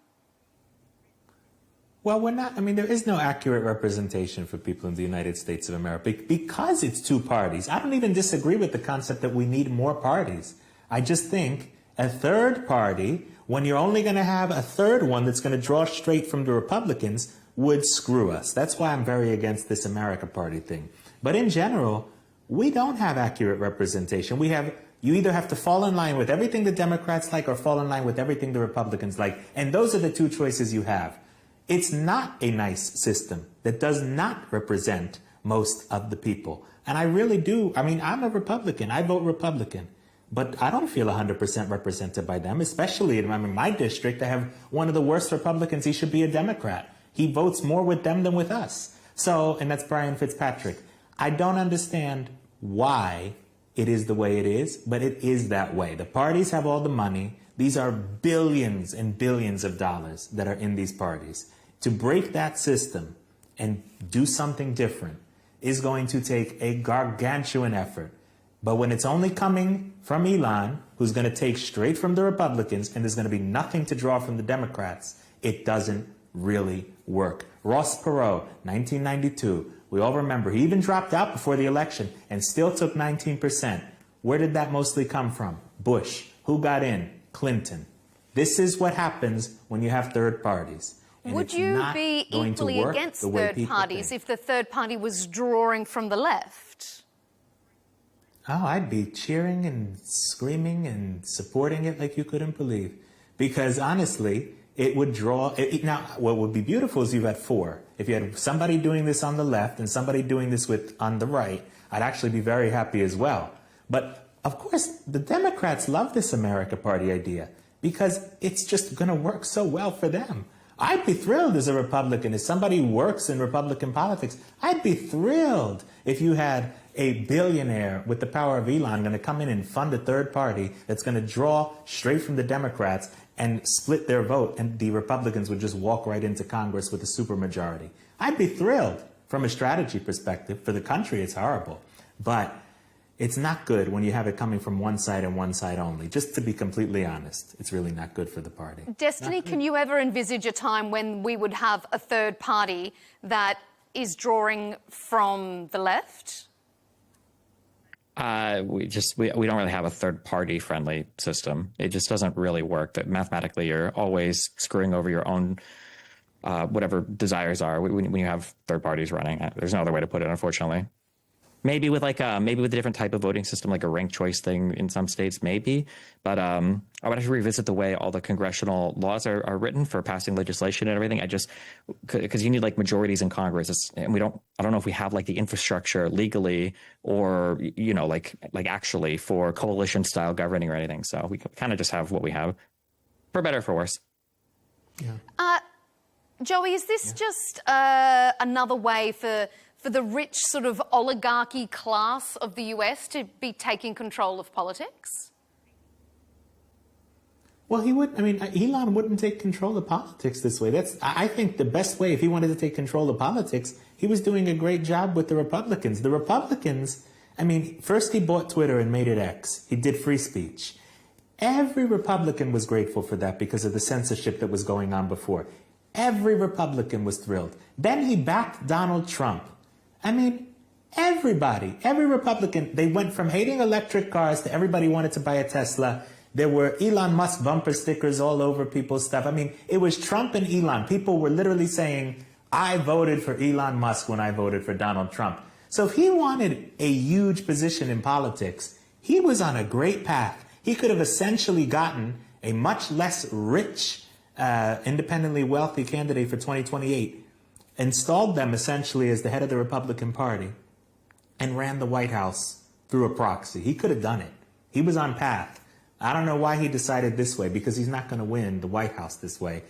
Well, we're not. I mean, there is no accurate representation for people in the United States of America because it's two parties. I don't even disagree with the concept that we need more parties. I just think a third party, when you're only going to have a third one that's going to draw straight from the Republicans, would screw us. That's why I'm very against this America Party thing. But in general, we don't have accurate representation. You either have to fall in line with everything the Democrats like or fall in line with everything the Republicans like. And those are the two choices you have. It's not a nice system that does not represent most of the people. And I really do. I mean, I'm a Republican. I vote Republican. But I don't feel 100% represented by them, especially in my district. I have one of the worst Republicans. He should be a Democrat. He votes more with them than with us. So, and that's Brian Fitzpatrick. I don't understand why it is the way it is, but it is that way. The parties have all the money. These are billions and billions of dollars that are in these parties. To break that system and do something different is going to take a gargantuan effort. But when it's only coming from Elon, who's going to take straight from the Republicans, and there's going to be nothing to draw from the Democrats, it doesn't really work. Ross Perot, 1992. We all remember, he even dropped out before the election and still took 19%. Where did that mostly come from? Bush. Who got in? Clinton. This is what happens when you have third parties. And would you be equally against third parties if the third party was drawing from the left? Oh, I'd be cheering and screaming and supporting it like you couldn't believe. Because honestly, it would draw. Now, what would be beautiful is you had four. If you had somebody doing this on the left and somebody doing this on the right, I'd actually be very happy as well. But of course, the Democrats love this America Party idea because it's just going to work so well for them. I'd be thrilled as a Republican. If somebody works in Republican politics, I'd be thrilled if you had a billionaire with the power of Elon going to come in and fund a third party that's going to draw straight from the Democrats and split their vote, and the Republicans would just walk right into Congress with a supermajority. I'd be thrilled from a strategy perspective. For the country, it's horrible. But it's not good when you have it coming from one side and one side only. Just to be completely honest, it's really not good for the party. Destiny, can you ever envisage a time when we would have a third party that is drawing from the left? We don't really have a third party friendly system. It just doesn't really work. That mathematically you're always screwing over your own whatever desires are when you have third parties running. There's no other way to put it, unfortunately. Maybe with maybe with a different type of voting system, like a ranked choice thing in some states, maybe. But I would have to revisit the way all the congressional laws are written for passing legislation and everything. Because you need majorities in Congress, and I don't know if we have the infrastructure legally or actually for coalition style governing or anything. So we kind of just have what we have, for better or for worse. Yeah. Joey, is this just another way for the rich sort of oligarchy class of the US to be taking control of politics? Well, Elon wouldn't take control of politics this way. I think the best way, if he wanted to take control of politics, he was doing a great job with the Republicans. The Republicans, first he bought Twitter and made it X. He did free speech. Every Republican was grateful for that because of the censorship that was going on before. Every Republican was thrilled. Then he backed Donald Trump. Everybody, every Republican, they went from hating electric cars to everybody wanted to buy a Tesla. There were Elon Musk bumper stickers all over people's stuff. I mean, it was Trump and Elon. People were literally saying, I voted for Elon Musk when I voted for Donald Trump. So if he wanted a huge position in politics, he was on a great path. He could have essentially gotten a much less rich, independently wealthy candidate for 2028, installed them essentially as the head of the Republican Party, and ran the White House through a proxy. He could have done it. He was on path. I don't know why he decided this way, because he's not going to win the White House this way.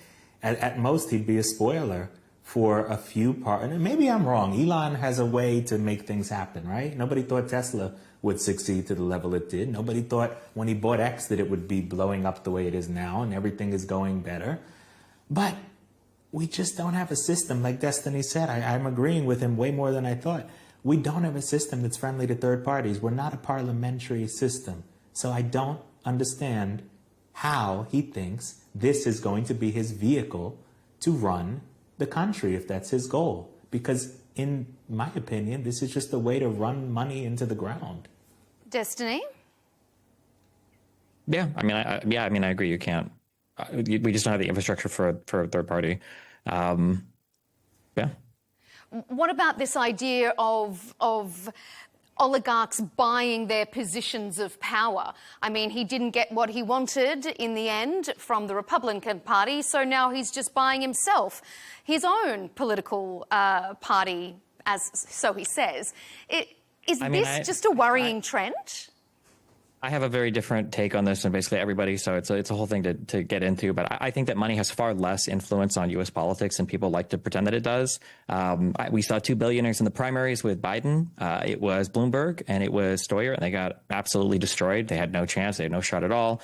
At most, he'd be a spoiler for a few and maybe I'm wrong. Elon has a way to make things happen, right? Nobody thought Tesla would succeed to the level it did. Nobody thought when he bought X that it would be blowing up the way it is now and everything is going better. But we just don't have a system, like Destiny said. I'm agreeing with him way more than I thought. We don't have a system that's friendly to third parties. We're not a parliamentary system. So I don't understand how he thinks this is going to be his vehicle to run the country, if that's his goal. Because in my opinion, this is just a way to run money into the ground. Destiny? Yeah, I mean, I agree. You can't. We just don't have the infrastructure for a third party. Yeah. What about this idea of oligarchs buying their positions of power? I mean, he didn't get what he wanted in the end from the Republican Party, so now he's just buying himself his own political party, so he says. Is this just a worrying trend? I have a very different take on this than basically everybody, so it's a whole thing to get into. But I think that money has far less influence on U.S. politics than people like to pretend that it does. We saw two billionaires in the primaries with Biden. It was Bloomberg and it was Stoyer, and they got absolutely destroyed. They had no chance. They had no shot at all.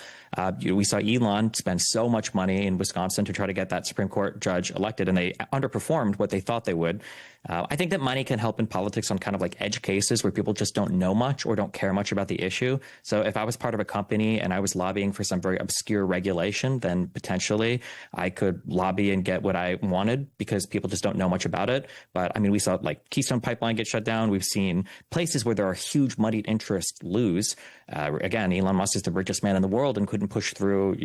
We saw Elon spend so much money in Wisconsin to try to get that Supreme Court judge elected, and they underperformed what they thought they would. I think that money can help in politics on kind of like edge cases where people just don't know much or don't care much about the issue. So if I was part of a company and I was lobbying for some very obscure regulation, then potentially I could lobby and get what I wanted because people just don't know much about it. But I mean, we saw like Keystone Pipeline get shut down. We've seen places where there are huge moneyed interests lose. Again, Elon Musk is the richest man in the world and couldn't push through,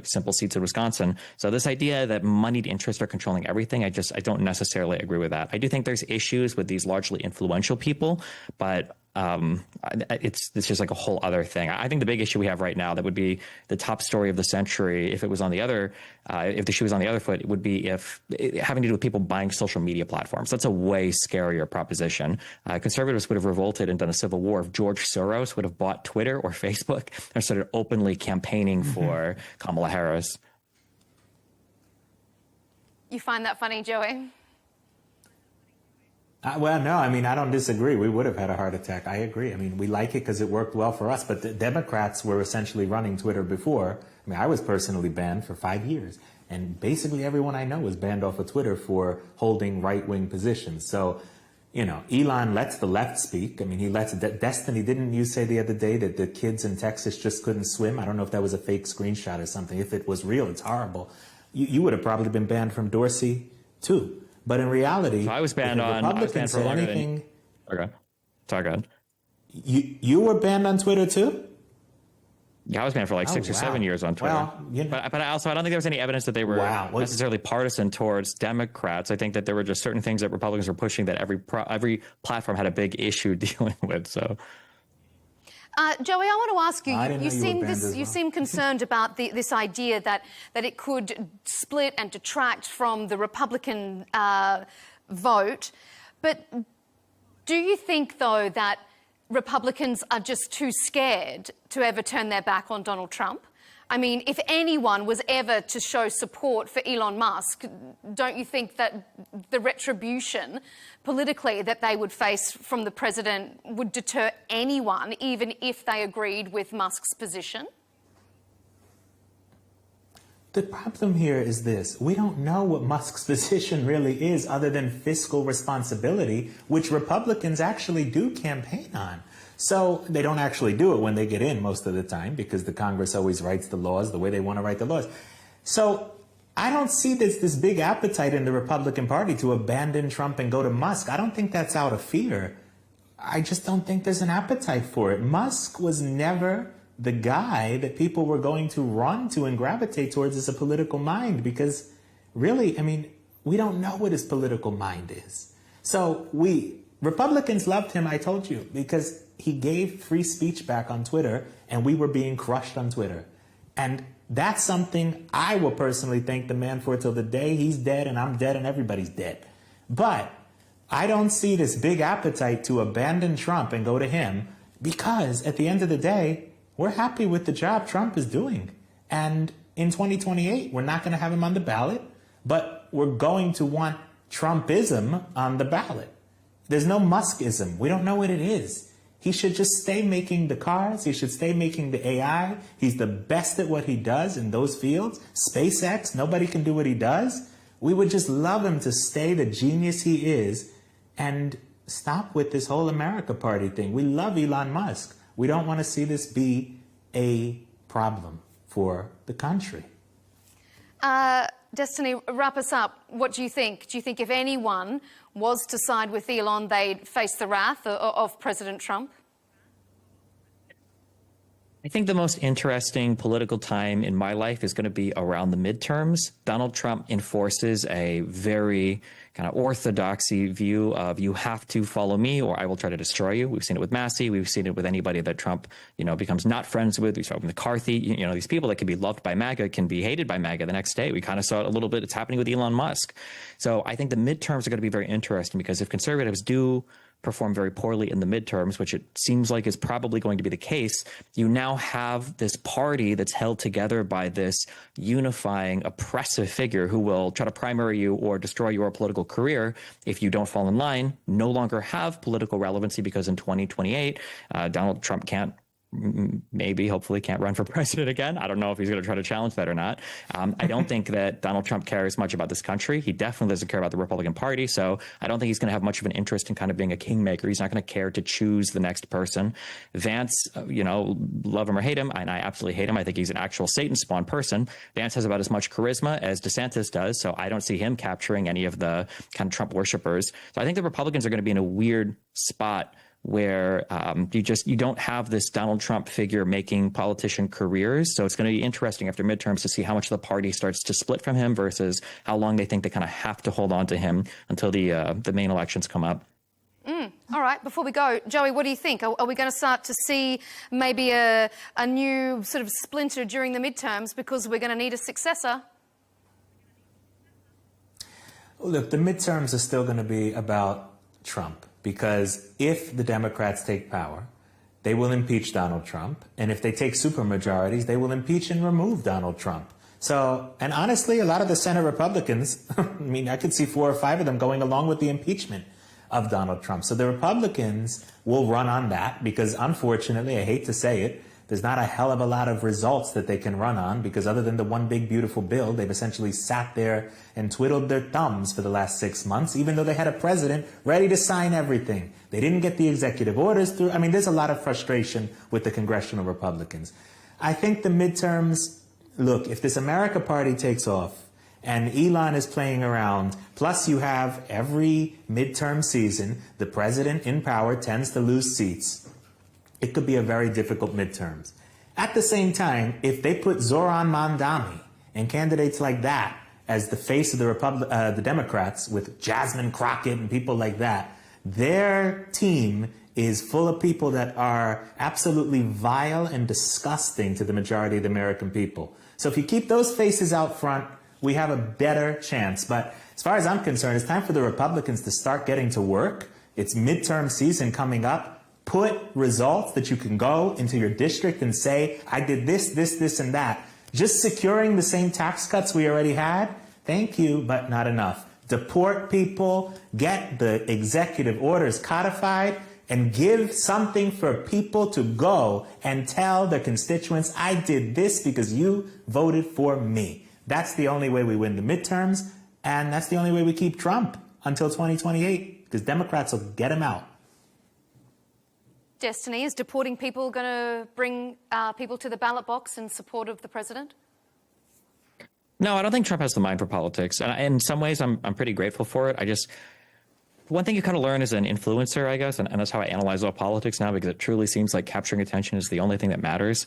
simple seats in Wisconsin. So this idea that moneyed interests are controlling everything, I don't necessarily agree with that. I do think there's issues with these largely influential people, but it's just like a whole other thing. I think the big issue we have right now that would be the top story of the century if it was on the other, if the shoe was on the other foot, it would be having to do with people buying social media platforms. That's a way scarier proposition. Conservatives would have revolted and done a civil war if George Soros would have bought Twitter or Facebook and started openly campaigning for Kamala Harris. You find that funny, Joey? Well, no, I mean, I don't disagree. We would have had a heart attack. I agree. I mean, we like it because it worked well for us. But the Democrats were essentially running Twitter before. I mean, I was personally banned for 5 years. And basically everyone I know was banned off of Twitter for holding right-wing positions. So, Elon lets the left speak. I mean, he lets Destiny. Didn't you say the other day that the kids in Texas just couldn't swim? I don't know if that was a fake screenshot or something. If it was real, it's horrible. You would have probably been banned from Dorsey, too. But in reality, so I was banned on. Republicans said anything. Okay, sorry, go ahead. You were banned on Twitter too? Yeah, I was banned for like 6 or 7 years on Twitter. Well, but also, I don't think there was any evidence that they were necessarily partisan towards Democrats. I think that there were just certain things that Republicans were pushing that every platform had a big issue dealing with. So. Joey, I want to ask you, you seem concerned about this idea that it could split and detract from the Republican vote. But do you think, though, that Republicans are just too scared to ever turn their back on Donald Trump? I mean, if anyone was ever to show support for Elon Musk, don't you think that the retribution politically that they would face from the president would deter anyone, even if they agreed with Musk's position? The problem here is this. We don't know what Musk's position really is other than fiscal responsibility, which Republicans actually do campaign on. So they don't actually do it when they get in most of the time because the Congress always writes the laws the way they want to write the laws. So I don't see this big appetite in the Republican Party to abandon Trump and go to Musk. I don't think that's out of fear. I just don't think there's an appetite for it. Musk was never the guy that people were going to run to and gravitate towards as a political mind, because really, I mean, we don't know what his political mind is. So Republicans loved him, I told you, because he gave free speech back on Twitter, and we were being crushed on Twitter. And that's something I will personally thank the man for till the day he's dead and I'm dead and everybody's dead. But I don't see this big appetite to abandon Trump and go to him, because at the end of the day, we're happy with the job Trump is doing. And in 2028, we're not going to have him on the ballot, but we're going to want Trumpism on the ballot. There's no Muskism. We don't know what it is. He should just stay making the cars. He should stay making the AI. He's the best at what he does in those fields. SpaceX, nobody can do what he does. We would just love him to stay the genius he is and stop with this whole America Party thing. We love Elon Musk. We don't want to see this be a problem for the country. Destiny, wrap us up. What do you think? Do you think if anyone was to side with Elon, they'd face the wrath of President Trump? I think the most interesting political time in my life is going to be around the midterms. Donald Trump enforces a very kind of orthodoxy view of you have to follow me or I will try to destroy you. We've seen it with Massey. We've seen it with anybody that Trump, becomes not friends with. We saw it with McCarthy. These people that can be loved by MAGA can be hated by MAGA the next day. We kind of saw it a little bit. It's happening with Elon Musk. So I think the midterms are going to be very interesting, because if conservatives do perform very poorly in the midterms, which it seems like is probably going to be the case, you now have this party that's held together by this unifying oppressive figure who will try to primary you or destroy your political career if you don't fall in line, no longer have political relevancy, because in 2028, Donald Trump hopefully can't run for president again. I don't know if he's going to try to challenge that or not. I don't think that Donald Trump cares much about this country. He definitely doesn't care about the Republican Party. So I don't think he's going to have much of an interest in kind of being a kingmaker. He's not going to care to choose the next person. Vance, love him or hate him, and I absolutely hate him. I think he's an actual Satan spawn person. Vance has about as much charisma as DeSantis does. So I don't see him capturing any of the kind of Trump worshipers. So I think the Republicans are going to be in a weird spot where you don't have this Donald Trump figure making politician careers. So it's going to be interesting after midterms to see how much the party starts to split from him versus how long they think they kind of have to hold on to him until the main elections come up. All right, before we go, Joey, what do you think? Are we going to start to see maybe a new sort of splinter during the midterms because we're going to need a successor? Look, the midterms are still going to be about Trump, because if the Democrats take power, they will impeach Donald Trump. And if they take supermajorities, they will impeach and remove Donald Trump. So, and honestly, a lot of the Senate Republicans, I could see 4 or 5 of them going along with the impeachment of Donald Trump. So the Republicans will run on that, because unfortunately, I hate to say it, there's not a hell of a lot of results that they can run on, because other than the one big beautiful bill, they've essentially sat there and twiddled their thumbs for the last 6 months, even though they had a president ready to sign everything. They didn't get the executive orders through. There's a lot of frustration with the congressional Republicans. I think the midterms, look, if this America Party takes off and Elon is playing around, plus you have every midterm season, the president in power tends to lose seats. It could be a very difficult midterms. At the same time, if they put Zoran Mandami and candidates like that as the face of the Democrats, with Jasmine Crockett and people like that, their team is full of people that are absolutely vile and disgusting to the majority of the American people. So if you keep those faces out front, we have a better chance. But as far as I'm concerned, it's time for the Republicans to start getting to work. It's midterm season coming up. Put results that you can go into your district and say, I did this, this, this, and that. Just securing the same tax cuts we already had, thank you, but not enough. Deport people, get the executive orders codified, and give something for people to go and tell their constituents, I did this because you voted for me. That's the only way we win the midterms, and that's the only way we keep Trump until 2028, because Democrats will get him out. Destiny, is deporting people going to bring people to the ballot box in support of the president? No, I don't think Trump has the mind for politics. And in some ways, I'm pretty grateful for it. One thing you kind of learn as an influencer, I guess, and that's how I analyze all politics now, because it truly seems like capturing attention is the only thing that matters.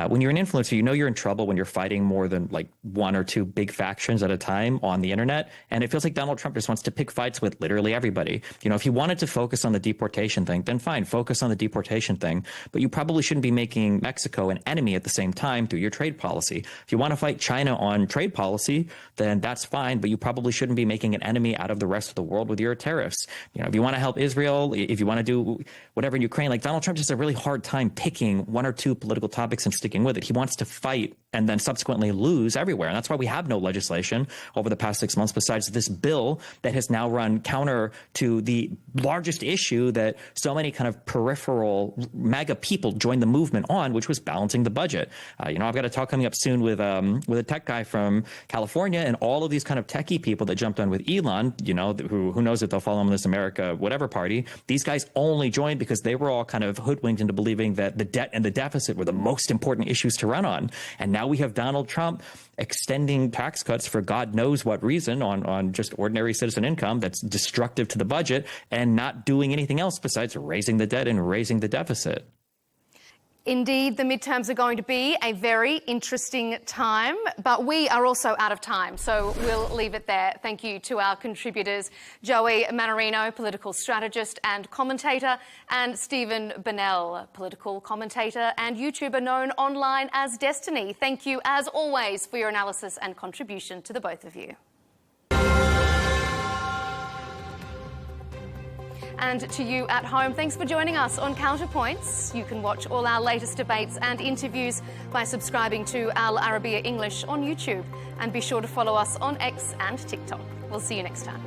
When you're an influencer, you know you're in trouble when you're fighting more than like one or two big factions at a time on the internet. And it feels like Donald Trump just wants to pick fights with literally everybody. You know, if he wanted to focus on the deportation thing, then fine, focus on the deportation thing. But you probably shouldn't be making Mexico an enemy at the same time through your trade policy. If you want to fight China on trade policy, then that's fine. But you probably shouldn't be making an enemy out of the rest of the world with your tariffs. You know, if you want to help Israel, if you want to do whatever in Ukraine, like Donald Trump just has a really hard time picking one or two political topics and sticking with it. He wants to fight and then subsequently lose everywhere. And that's why we have no legislation over the past 6 months besides this bill that has now run counter to the largest issue that so many kind of peripheral MAGA people joined the movement on, which was balancing the budget. You know, I've got a talk coming up soon with a tech guy from California, and all of these kind of techie people that jumped on with Elon, you know, who knows if they'll follow him in this America whatever party. These guys only joined because they were all kind of hoodwinked into believing that the debt and the deficit were the most important issues to run on. And now we have Donald Trump extending tax cuts for God knows what reason on just ordinary citizen income that's destructive to the budget, and not doing anything else besides raising the debt and raising the deficit. Indeed, the midterms are going to be a very interesting time, but we are also out of time, so we'll leave it there. Thank you to our contributors, Joey Manorino, political strategist and commentator, and Stephen Burnell, political commentator and YouTuber known online as Destiny. Thank you, as always, for your analysis and contribution to the both of you. And to you at home, thanks for joining us on Counterpoints. You can watch all our latest debates and interviews by subscribing to Al Arabiya English on YouTube. And be sure to follow us on X and TikTok. We'll see you next time.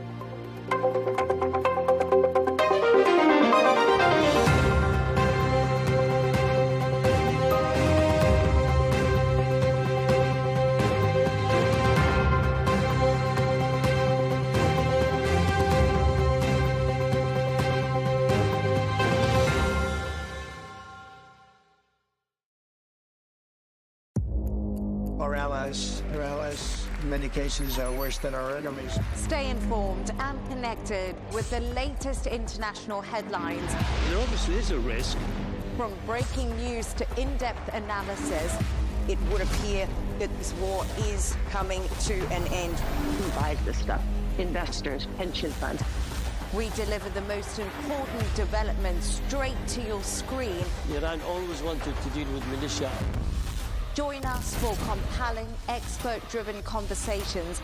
Our allies, in many cases, are worse than our enemies. Stay informed and connected with the latest international headlines. There obviously is a risk. From breaking news to in-depth analysis. It would appear that this war is coming to an end. Who buys this stuff? Investors, pension funds. We deliver the most important developments straight to your screen. Iran always wanted to deal with militia. Join us for compelling, expert-driven conversations.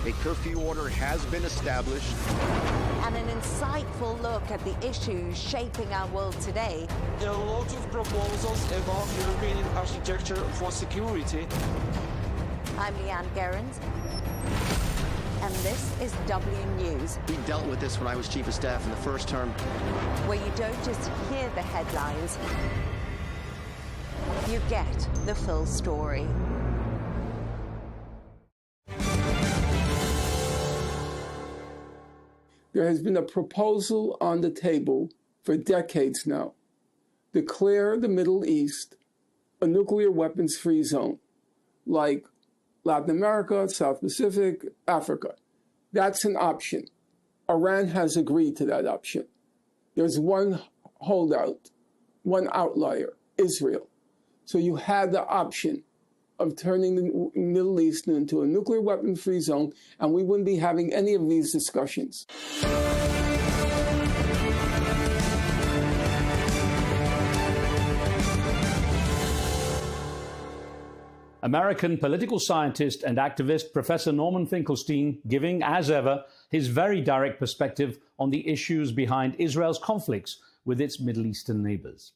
A curfew order has been established. And an insightful look at the issues shaping our world today. There are a lot of proposals about European architecture for security. I'm Leigh Ann Gerrans. And this is W News. We dealt with this when I was chief of staff in the first term. Where you don't just hear the headlines, you get the full story. There has been a proposal on the table for decades now. Declare the Middle East a nuclear weapons-free zone, like Latin America, South Pacific, Africa. That's an option. Iran has agreed to that option. There's one holdout, one outlier, Israel. So you had the option of turning the Middle East into a nuclear weapon-free zone, and we wouldn't be having any of these discussions. American political scientist and activist Professor Norman Finkelstein giving, as ever, his very direct perspective on the issues behind Israel's conflicts with its Middle Eastern neighbors.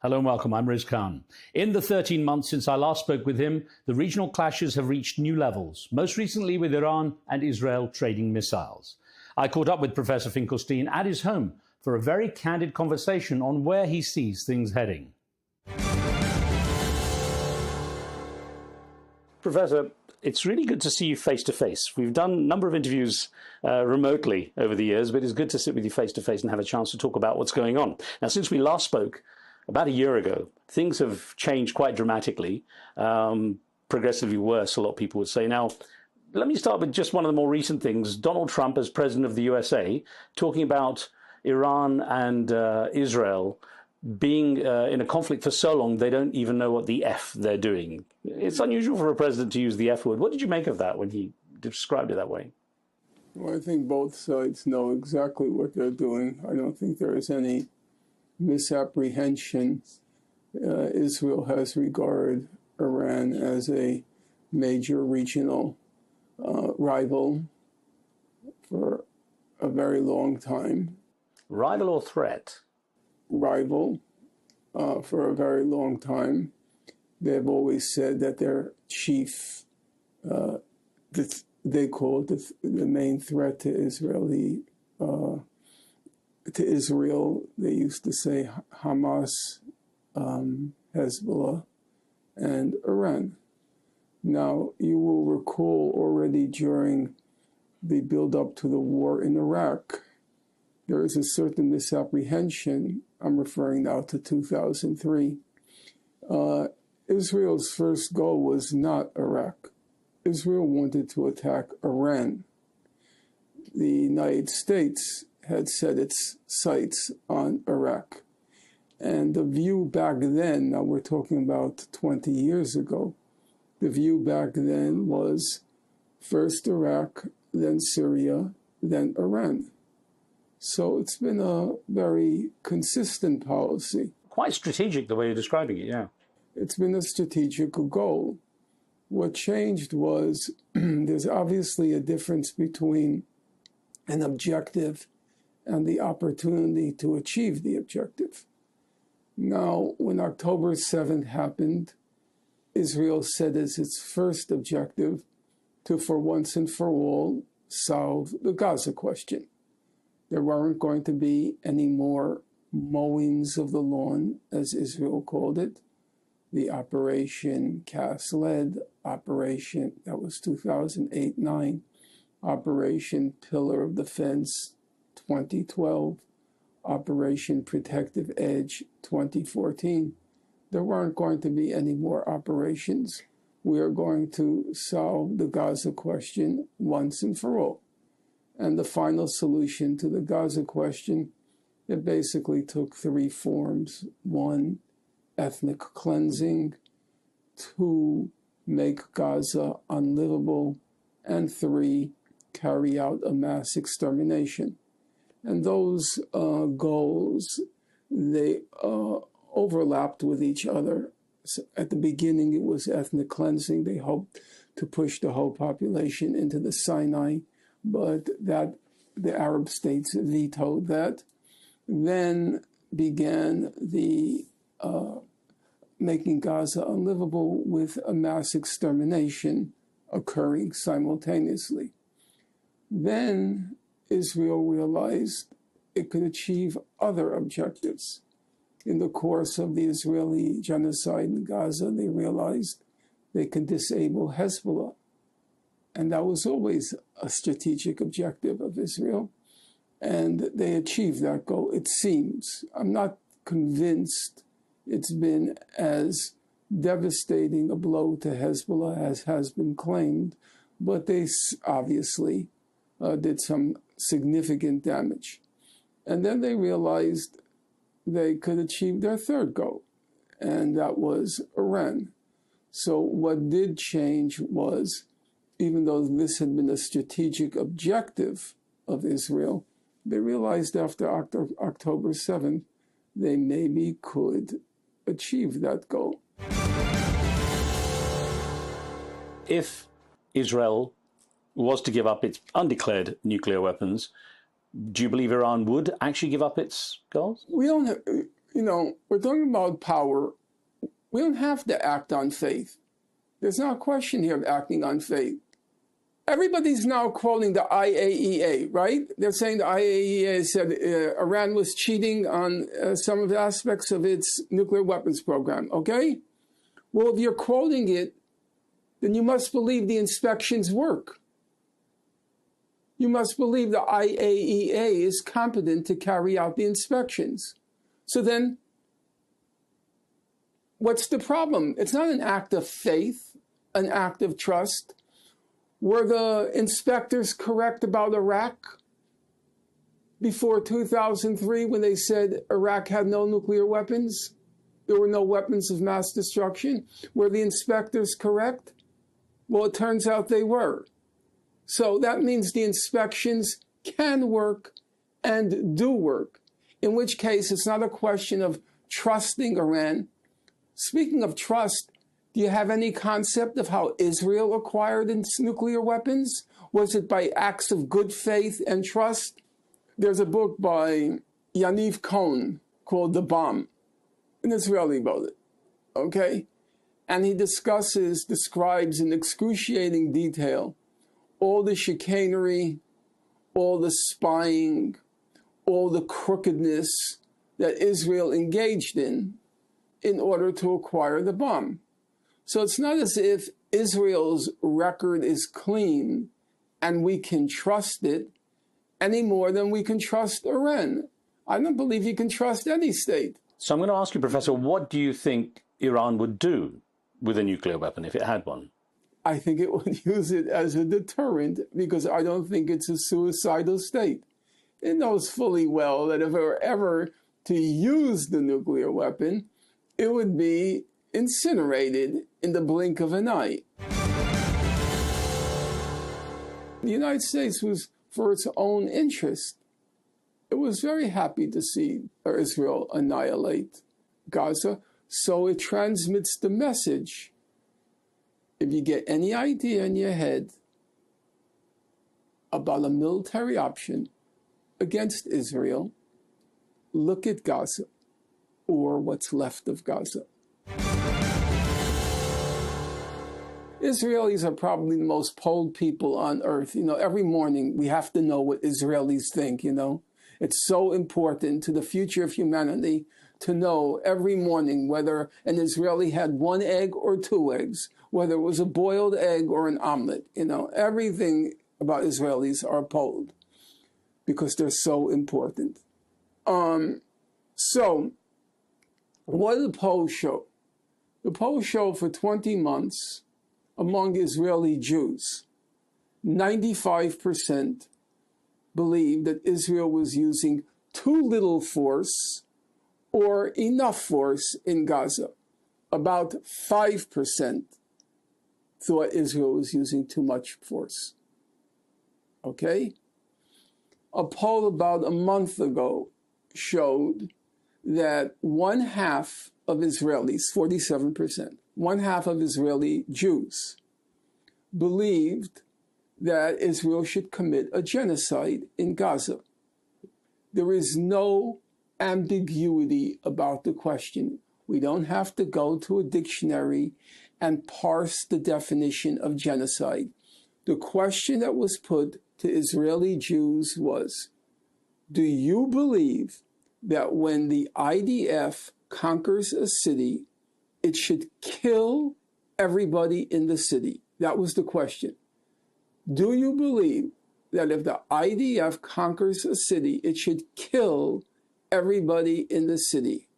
Hello and welcome, I'm Riz Khan. In the 13 months since I last spoke with him, the regional clashes have reached new levels, most recently with Iran and Israel trading missiles. I caught up with Professor Finkelstein at his home for a very candid conversation on where he sees things heading. Professor, it's really good to see you face to face. We've done a number of interviews remotely over the years, but it's good to sit with you face to face and have a chance to talk about what's going on. Now, since we last spoke about a year ago, things have changed quite dramatically, progressively worse, a lot of people would say. Now, Let me start with just one of the more recent things. Donald Trump, as president of the USA, talking about Iran and Israel being in a conflict for so long, they don't even know what the F they're doing. It's unusual for a president to use the F word. What did you make of that when he described it that way? Well, I think both sides know exactly what they're doing. I don't think there is any misapprehension. Israel has regarded Iran as a major regional rival for a very long time. Rival or threat? Rival for a very long time. They've always said that their chief, they call it the main threat to Israel. They used to say Hamas, Hezbollah, and Iran. Now, you will recall already during the build-up to the war in Iraq, there is a certain misapprehension. I'm referring now to 2003. Israel's first goal was not Iraq. Israel wanted to attack Iran. The United States had set its sights on Iraq. And the view back then, now we're talking about 20 years ago, the view back then was first Iraq, then Syria, then Iran. So it's been a very consistent policy. Quite strategic, the way you're describing it, yeah. It's been a strategic goal. What changed was there's obviously a difference between an objective and the opportunity to achieve the objective. Now, when October 7th happened, Israel set as its first objective to, for once and for all, solve the Gaza question. There weren't going to be any more mowings of the lawn, as Israel called it. The Operation Cast Lead, Operation, that was 2008-9, Operation Pillar of Defense, 2012, Operation Protective Edge, 2014. There weren't going to be any more operations. We are going to solve the Gaza question once and for all. And the final solution to the Gaza question, it basically took three forms. One, ethnic cleansing. Two, make Gaza unlivable. And three, carry out a mass extermination. And those goals, they overlapped with each other. So at the beginning, it was ethnic cleansing. They hoped to push the whole population into the Sinai, but that the Arab states vetoed that. Then began the making Gaza unlivable with a mass extermination occurring simultaneously. Then Israel realized it could achieve other objectives. In the course of the Israeli genocide in Gaza, they realized they could disable Hezbollah. And that was always a strategic objective of Israel. And they achieved that goal, it seems. I'm not convinced it's been as devastating a blow to Hezbollah as has been claimed, but they obviously did some significant damage. And then they realized they could achieve their third goal, and that was Iran. So what did change was, even though this had been a strategic objective of Israel, they realized after October 7th, they maybe could achieve that goal. If Israel was to give up its undeclared nuclear weapons, do you believe Iran would actually give up its goals? We don't have, we're talking about power. We don't have to act on faith. There's no question here of acting on faith. Everybody's now quoting the IAEA, right? They're saying the IAEA said Iran was cheating on some of the aspects of its nuclear weapons program, okay? Well, if you're quoting it, then you must believe the inspections work. You must believe the IAEA is competent to carry out the inspections. So then, what's the problem? It's not an act of faith, an act of trust. Were the inspectors correct about Iraq before 2003 when they said Iraq had no nuclear weapons? There were no weapons of mass destruction. Were the inspectors correct? Well, it turns out they were. So that means the inspections can work and do work, in which case it's not a question of trusting Iran. Speaking of trust, do you have any concept of how Israel acquired its nuclear weapons? Was it by acts of good faith and trust? There's a book by Yaniv Cohen called The Bomb. An Israeli wrote it, okay? And he describes in excruciating detail all the chicanery, all the spying, all the crookedness that Israel engaged in order to acquire the bomb. So it's not as if Israel's record is clean and we can trust it any more than we can trust Iran. I don't believe you can trust any state. So I'm going to ask you, Professor, what do you think Iran would do with a nuclear weapon if it had one? I think it would use it as a deterrent because I don't think it's a suicidal state. It knows fully well that if it were ever to use the nuclear weapon, it would be incinerated in the blink of an eye. The United States was, for its own interest, it was very happy to see Israel annihilate Gaza, so it transmits the message. If you get any idea in your head about a military option against Israel, look at Gaza or what's left of Gaza. Israelis are probably the most polled people on earth. You know, every morning we have to know what Israelis think, you know. It's so important to the future of humanity to know every morning whether an Israeli had one egg or two eggs, whether it was a boiled egg or an omelet. You know, everything about Israelis are polled because they're so important. So what did the polls show? The polls show for 20 months among Israeli Jews, 95% believed that Israel was using too little force or enough force in Gaza. About 5% thought Israel was using too much force. Okay? A poll about a month ago showed that one half of Israelis, 47%, one half of Israeli Jews believed that Israel should commit a genocide in Gaza. There is no ambiguity about the question. We don't have to go to a dictionary and parse the definition of genocide. The question that was put to Israeli Jews was, do you believe that when the IDF conquers a city, it should kill everybody in the city? That was the question. Do you believe that if the IDF conquers a city, it should kill everybody in the city?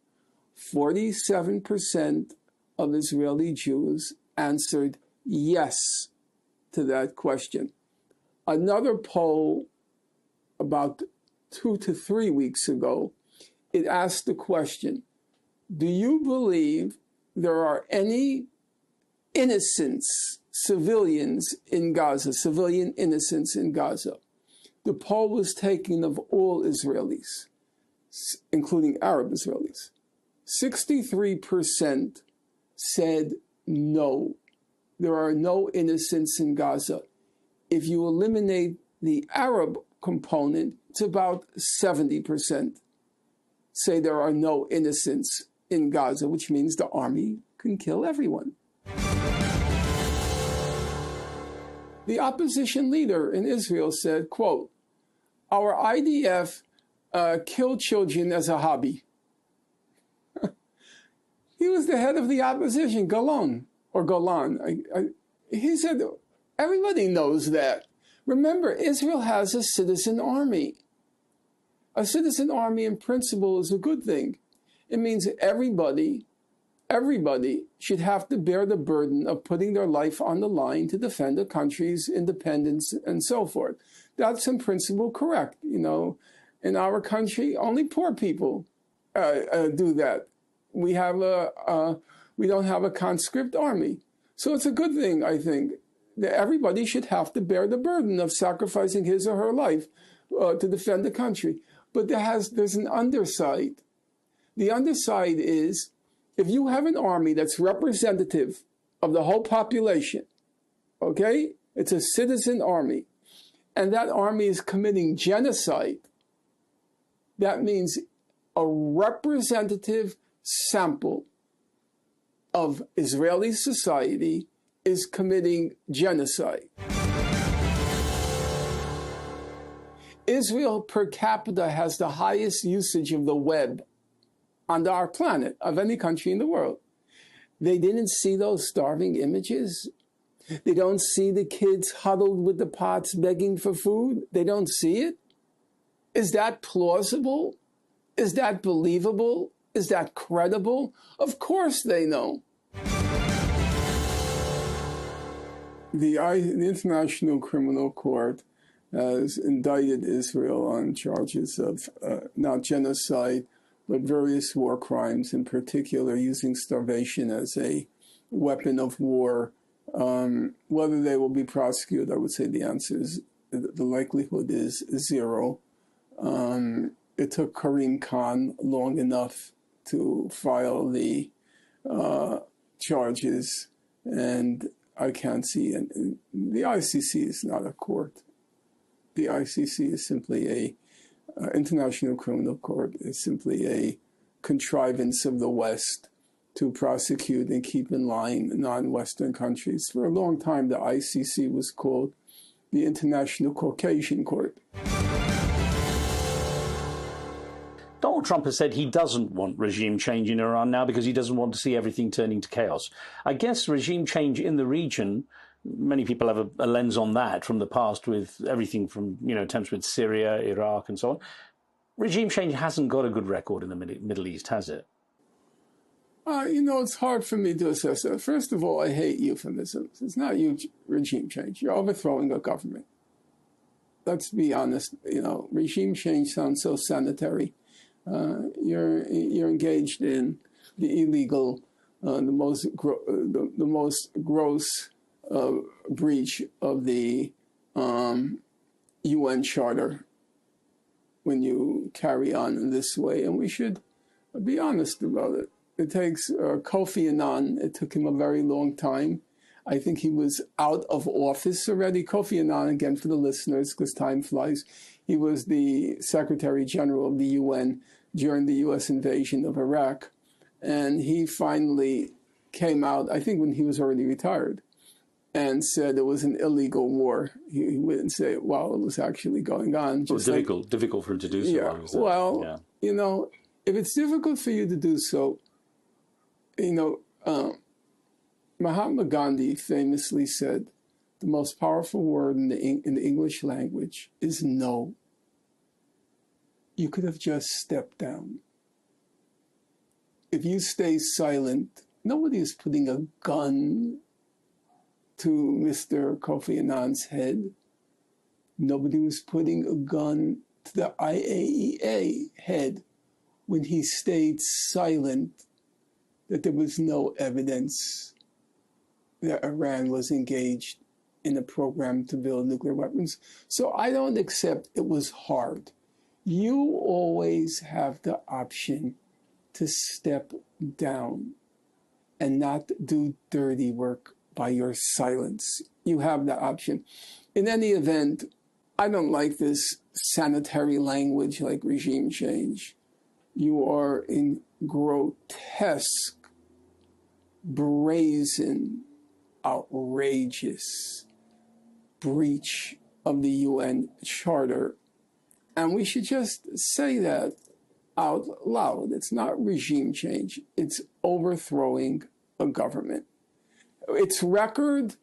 47% of Israeli Jews answered yes to that question. Another poll about 2 to 3 weeks ago, it asked the question, do you believe there are any innocents, civilians in Gaza, civilian innocents in Gaza? The poll was taken of all Israelis, including Arab Israelis. 63% said no, there are no innocents in Gaza. If you eliminate the Arab component, it's about 70% say there are no innocents in Gaza, which means the army can kill everyone. The opposition leader in Israel said, quote, our IDF killed children as a hobby. He was the head of the opposition, Golan. He said, everybody knows that. Remember, Israel has a citizen army. A citizen army in principle is a good thing. It means everybody everybody should have to bear the burden of putting their life on the line to defend a country's independence and so forth. That's in principle correct. You know, in our country, only poor people do that. We don't have a conscript army. So it's a good thing, I think, that everybody should have to bear the burden of sacrificing his or her life to defend the country. But there's an underside. The underside is, if you have an army that's representative of the whole population, okay? It's a citizen army, and that army is committing genocide, that means a representative sample of Israeli society is committing genocide. Israel per capita has the highest usage of the web on our planet of any country in the world. They didn't see those starving images. They don't see the kids huddled with the pots begging for food. They don't see it. Is that plausible? Is that believable? Is that credible? Of course they know. The International Criminal Court has indicted Israel on charges of not genocide, but various war crimes, in particular using starvation as a weapon of war. Whether they will be prosecuted, I would say the answer is, the likelihood is zero. It took Karim Khan long enough to file the charges, and I can't see it. The ICC is not a court. The ICC is simply International Criminal Court is simply a contrivance of the West to prosecute and keep in line non-Western countries. For a long time, the ICC was called the International Caucasian Court. Donald Trump has said he doesn't want regime change in Iran now because he doesn't want to see everything turning to chaos. I guess regime change in the region, many people have a lens on that from the past with everything from, attempts with Syria, Iraq, and so on. Regime change hasn't got a good record in the Middle East, has it? It's hard for me to assess that. First of all, I hate euphemisms. It's not regime change. You're overthrowing a government. Let's be honest. Regime change sounds so sanitary. You're engaged in the illegal, the most gross breach of the UN Charter when you carry on in this way, and we should be honest about it. It takes Kofi Annan. It took him a very long time. I think he was out of office already. Kofi Annan, again for the listeners, because time flies, he was the Secretary General of the UN during the U.S. invasion of Iraq. And he finally came out, I think when he was already retired, and said it was an illegal war. He wouldn't say it while it was actually going on. Just difficult for him to do so. Yeah. Well, if it's difficult for you to do so, Mahatma Gandhi famously said, the most powerful word in the English language is no. You could have just stepped down. If you stay silent, nobody is putting a gun to Mr. Kofi Annan's head. Nobody was putting a gun to the IAEA head when he stayed silent that there was no evidence that Iran was engaged in a program to build nuclear weapons. So I don't accept it was hard. You always have the option to step down and not do dirty work by your silence. You have the option. In any event, I don't like this sanitary language like regime change. You are in grotesque, brazen, outrageous breach of the UN Charter. And we should just say that out loud. It's not regime change. It's overthrowing a government. Its record,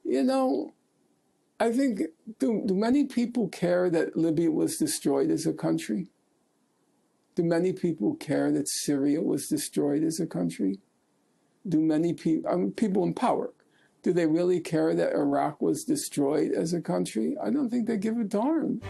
I think, do many people care that Libya was destroyed as a country? Do many people care that Syria was destroyed as a country? do many people, people in power, do they really care that Iraq was destroyed as a country? I don't think they give a darn.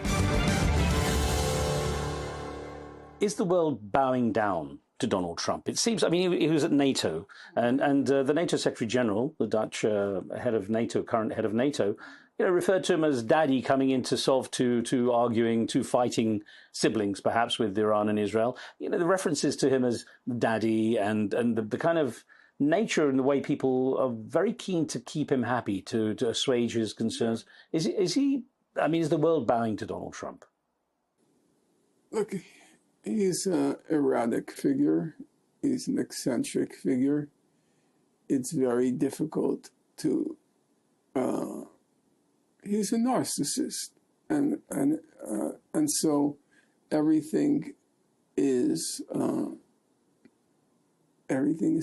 Is the world bowing down to Donald Trump? It seems, I mean, he was at NATO, and the NATO Secretary General, the Dutch head of NATO, current head of NATO, referred to him as daddy, coming in to solve two arguing, two fighting siblings, perhaps, with Iran and Israel. The references to him as daddy and the kind of nature and the way people are very keen to keep him happy, to assuage his concerns. Is he, I mean, is the world bowing to Donald Trump? Look, he's an erratic figure. He's an eccentric figure. It's very difficult to... he's a narcissist. And so everything is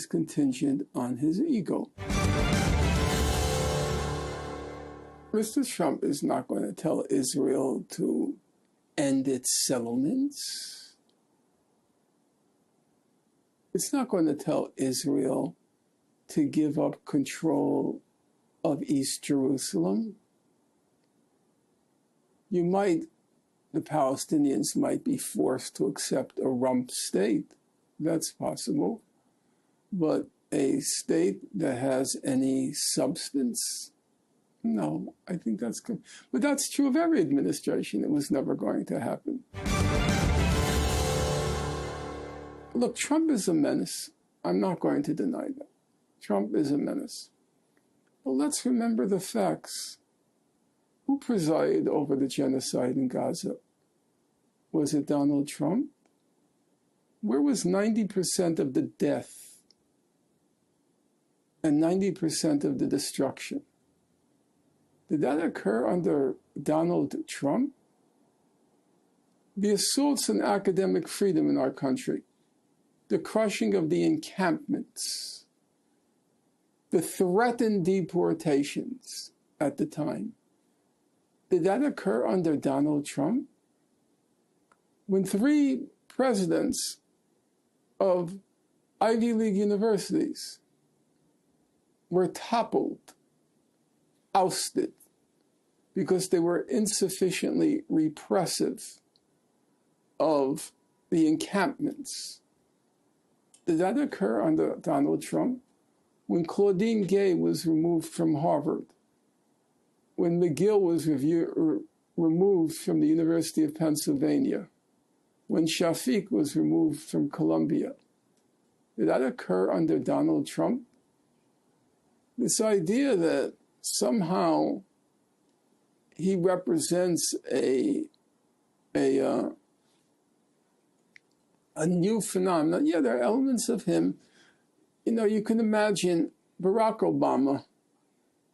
contingent on his ego. Mr. Trump is not going to tell Israel to end its settlements. It's not going to tell Israel to give up control of East Jerusalem. The Palestinians might be forced to accept a rump state. That's possible. But a state that has any substance, no, I think that's good. But that's true of every administration. It was never going to happen. Look, Trump is a menace. I'm not going to deny that. Trump is a menace. But let's remember the facts. Who presided over the genocide in Gaza? Was it Donald Trump? Where was 90% of the death and 90% of the destruction? Did that occur under Donald Trump? The assaults on academic freedom in our country, the crushing of the encampments, the threatened deportations at the time, did that occur under Donald Trump? When 3 presidents of Ivy League universities were toppled, ousted, because they were insufficiently repressive of the encampments, did that occur under Donald Trump? When Claudine Gay was removed from Harvard, when McGill was removed from the University of Pennsylvania, when Shafiq was removed from Columbia, did that occur under Donald Trump? This idea that somehow he represents a new phenomenon. Yeah, there are elements of him. You can imagine Barack Obama.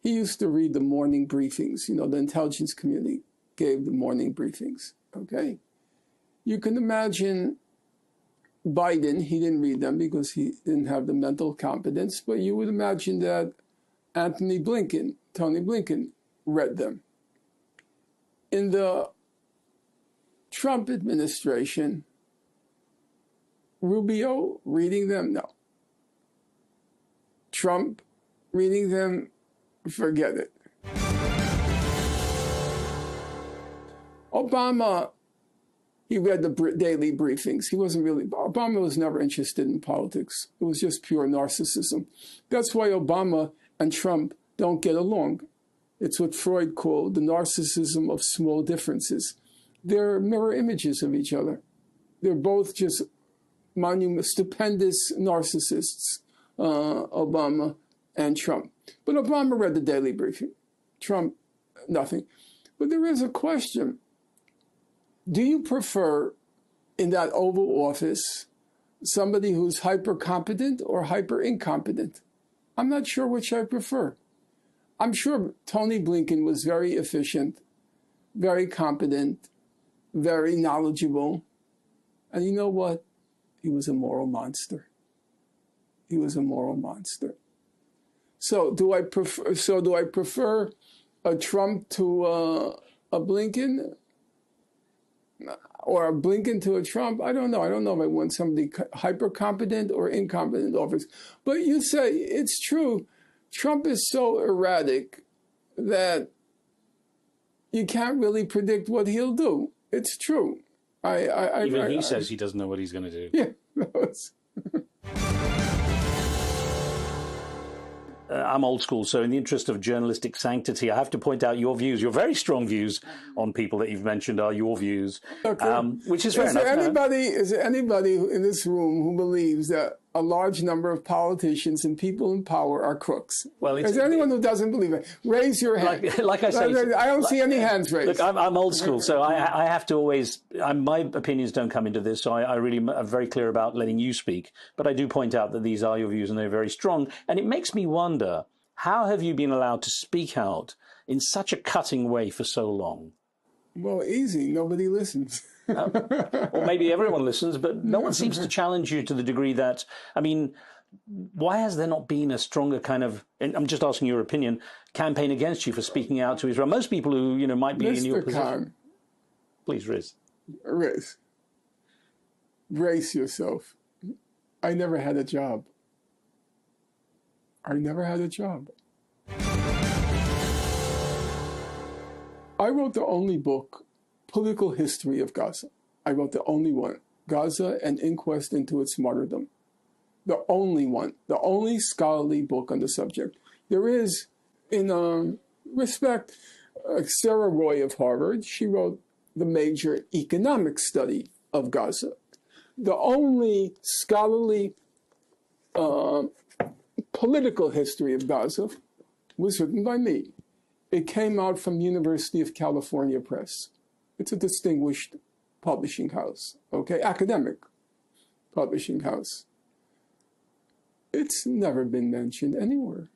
He used to read the morning briefings. The intelligence community gave the morning briefings, okay? You can imagine Biden. He didn't read them because he didn't have the mental competence, but you would imagine that Tony Blinken, read them. In the Trump administration, Rubio reading them? No. Trump reading them? Forget it. Obama, he read the daily briefings. Obama was never interested in politics. It was just pure narcissism. That's why Obama and Trump don't get along. It's what Freud called the narcissism of small differences. They're mirror images of each other. They're both just stupendous narcissists, Obama and Trump. But Obama read the daily briefing. Trump, nothing. But there is a question. Do you prefer in that Oval Office somebody who's hyper-competent or hyper-incompetent? I'm not sure which I prefer. I'm sure Tony Blinken was very efficient, very competent, very knowledgeable. And you know what? He was a moral monster. He was a moral monster. So do I prefer a Trump to a Blinken? or Blinken to a Trump. I don't know. I don't know if I want somebody hyper-competent or incompetent office. But you say it's true. Trump is so erratic that you can't really predict what he'll do. It's true. Even he says he doesn't know what he's going to do. Yeah. I'm old school, so in the interest of journalistic sanctity, I have to point out your views. Your very strong views on people that you've mentioned are your views, which is fair enough. Is there anybody in this room who believes that a large number of politicians and people in power are crooks? Well, is there anyone who doesn't believe it? Raise your hand. Like I say, I don't see any hands raised. Look, I'm old school, so I have to always. My opinions don't come into this, so I really am very clear about letting you speak. But I do point out that these are your views and they're very strong, and it makes me wonder: how have you been allowed to speak out in such a cutting way for so long? Well, easy. Nobody listens. Or maybe everyone listens, but no one seems to challenge you to the degree that, I mean, why has there not been a stronger kind of, and I'm just asking your opinion, campaign against you for speaking out to Israel? Most people who, might be in your position. Khan. Please, Riz. Riz, brace yourself. I never had a job. I never had a job. I wrote the only book, Political History of Gaza. I wrote the only one, Gaza, an Inquest into Its Martyrdom. The only one, the only scholarly book on the subject. There is, in respect, Sarah Roy of Harvard, she wrote the major economic study of Gaza. The only scholarly political history of Gaza was written by me. It came out from University of California Press. It's a distinguished publishing house, okay? Academic publishing house. It's never been mentioned anywhere.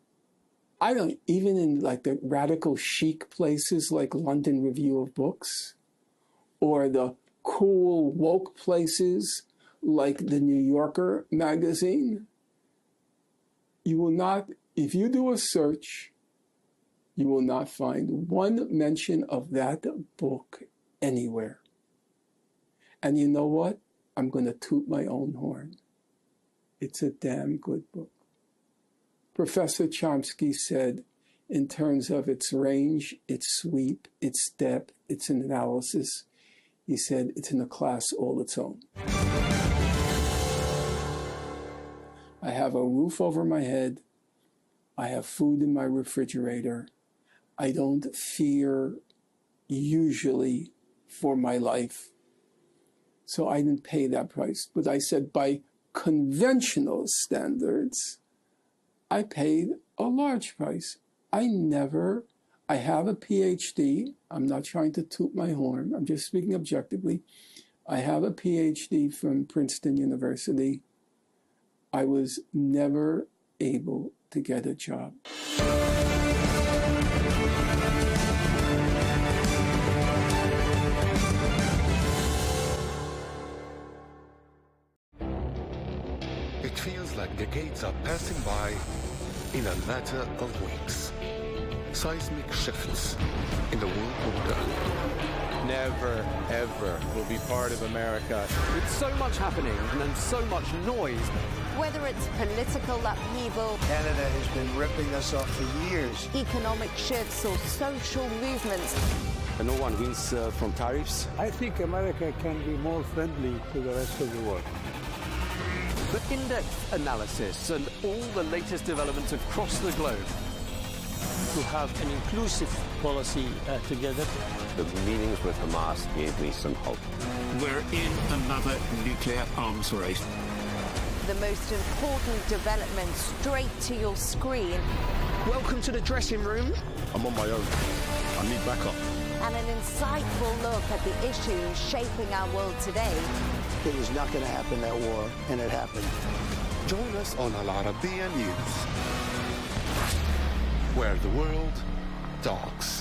I don't, even in like the radical chic places like London Review of Books, or the cool woke places like the New Yorker magazine, you will not, if you do a search, you will not find one mention of that book anywhere. And you know what? I'm going to toot my own horn. It's a damn good book. Professor Chomsky said, in terms of its range, its sweep, its depth, its analysis, he said it's in a class all its own. I have a roof over my head. I have food in my refrigerator. I don't fear usually for my life. So I didn't pay that price. But I said by conventional standards, I paid a large price. I have a PhD. I'm not trying to toot my horn. I'm just speaking objectively. I have a PhD from Princeton University. I was never able to get a job. It feels like decades are passing by in a matter of weeks. Seismic shifts in the world order. Never, ever will be part of America. With so much happening and then so much noise. Whether it's political upheaval, Canada has been ripping us off for years. economic shifts, or social movements, And no one wins from tariffs. I think America can be more friendly to the rest of the world. The in-depth analysis and all the latest developments across the globe. To have an inclusive policy together. The meetings with Hamas gave me some hope. We're in another nuclear arms race. the most important developments straight to your screen. Welcome to the dressing room. I'm on my own. I need backup. And an insightful look at the issues shaping our world today. It was not going to happen, that war, and it happened. Join us on Arabiya News, where the world talks.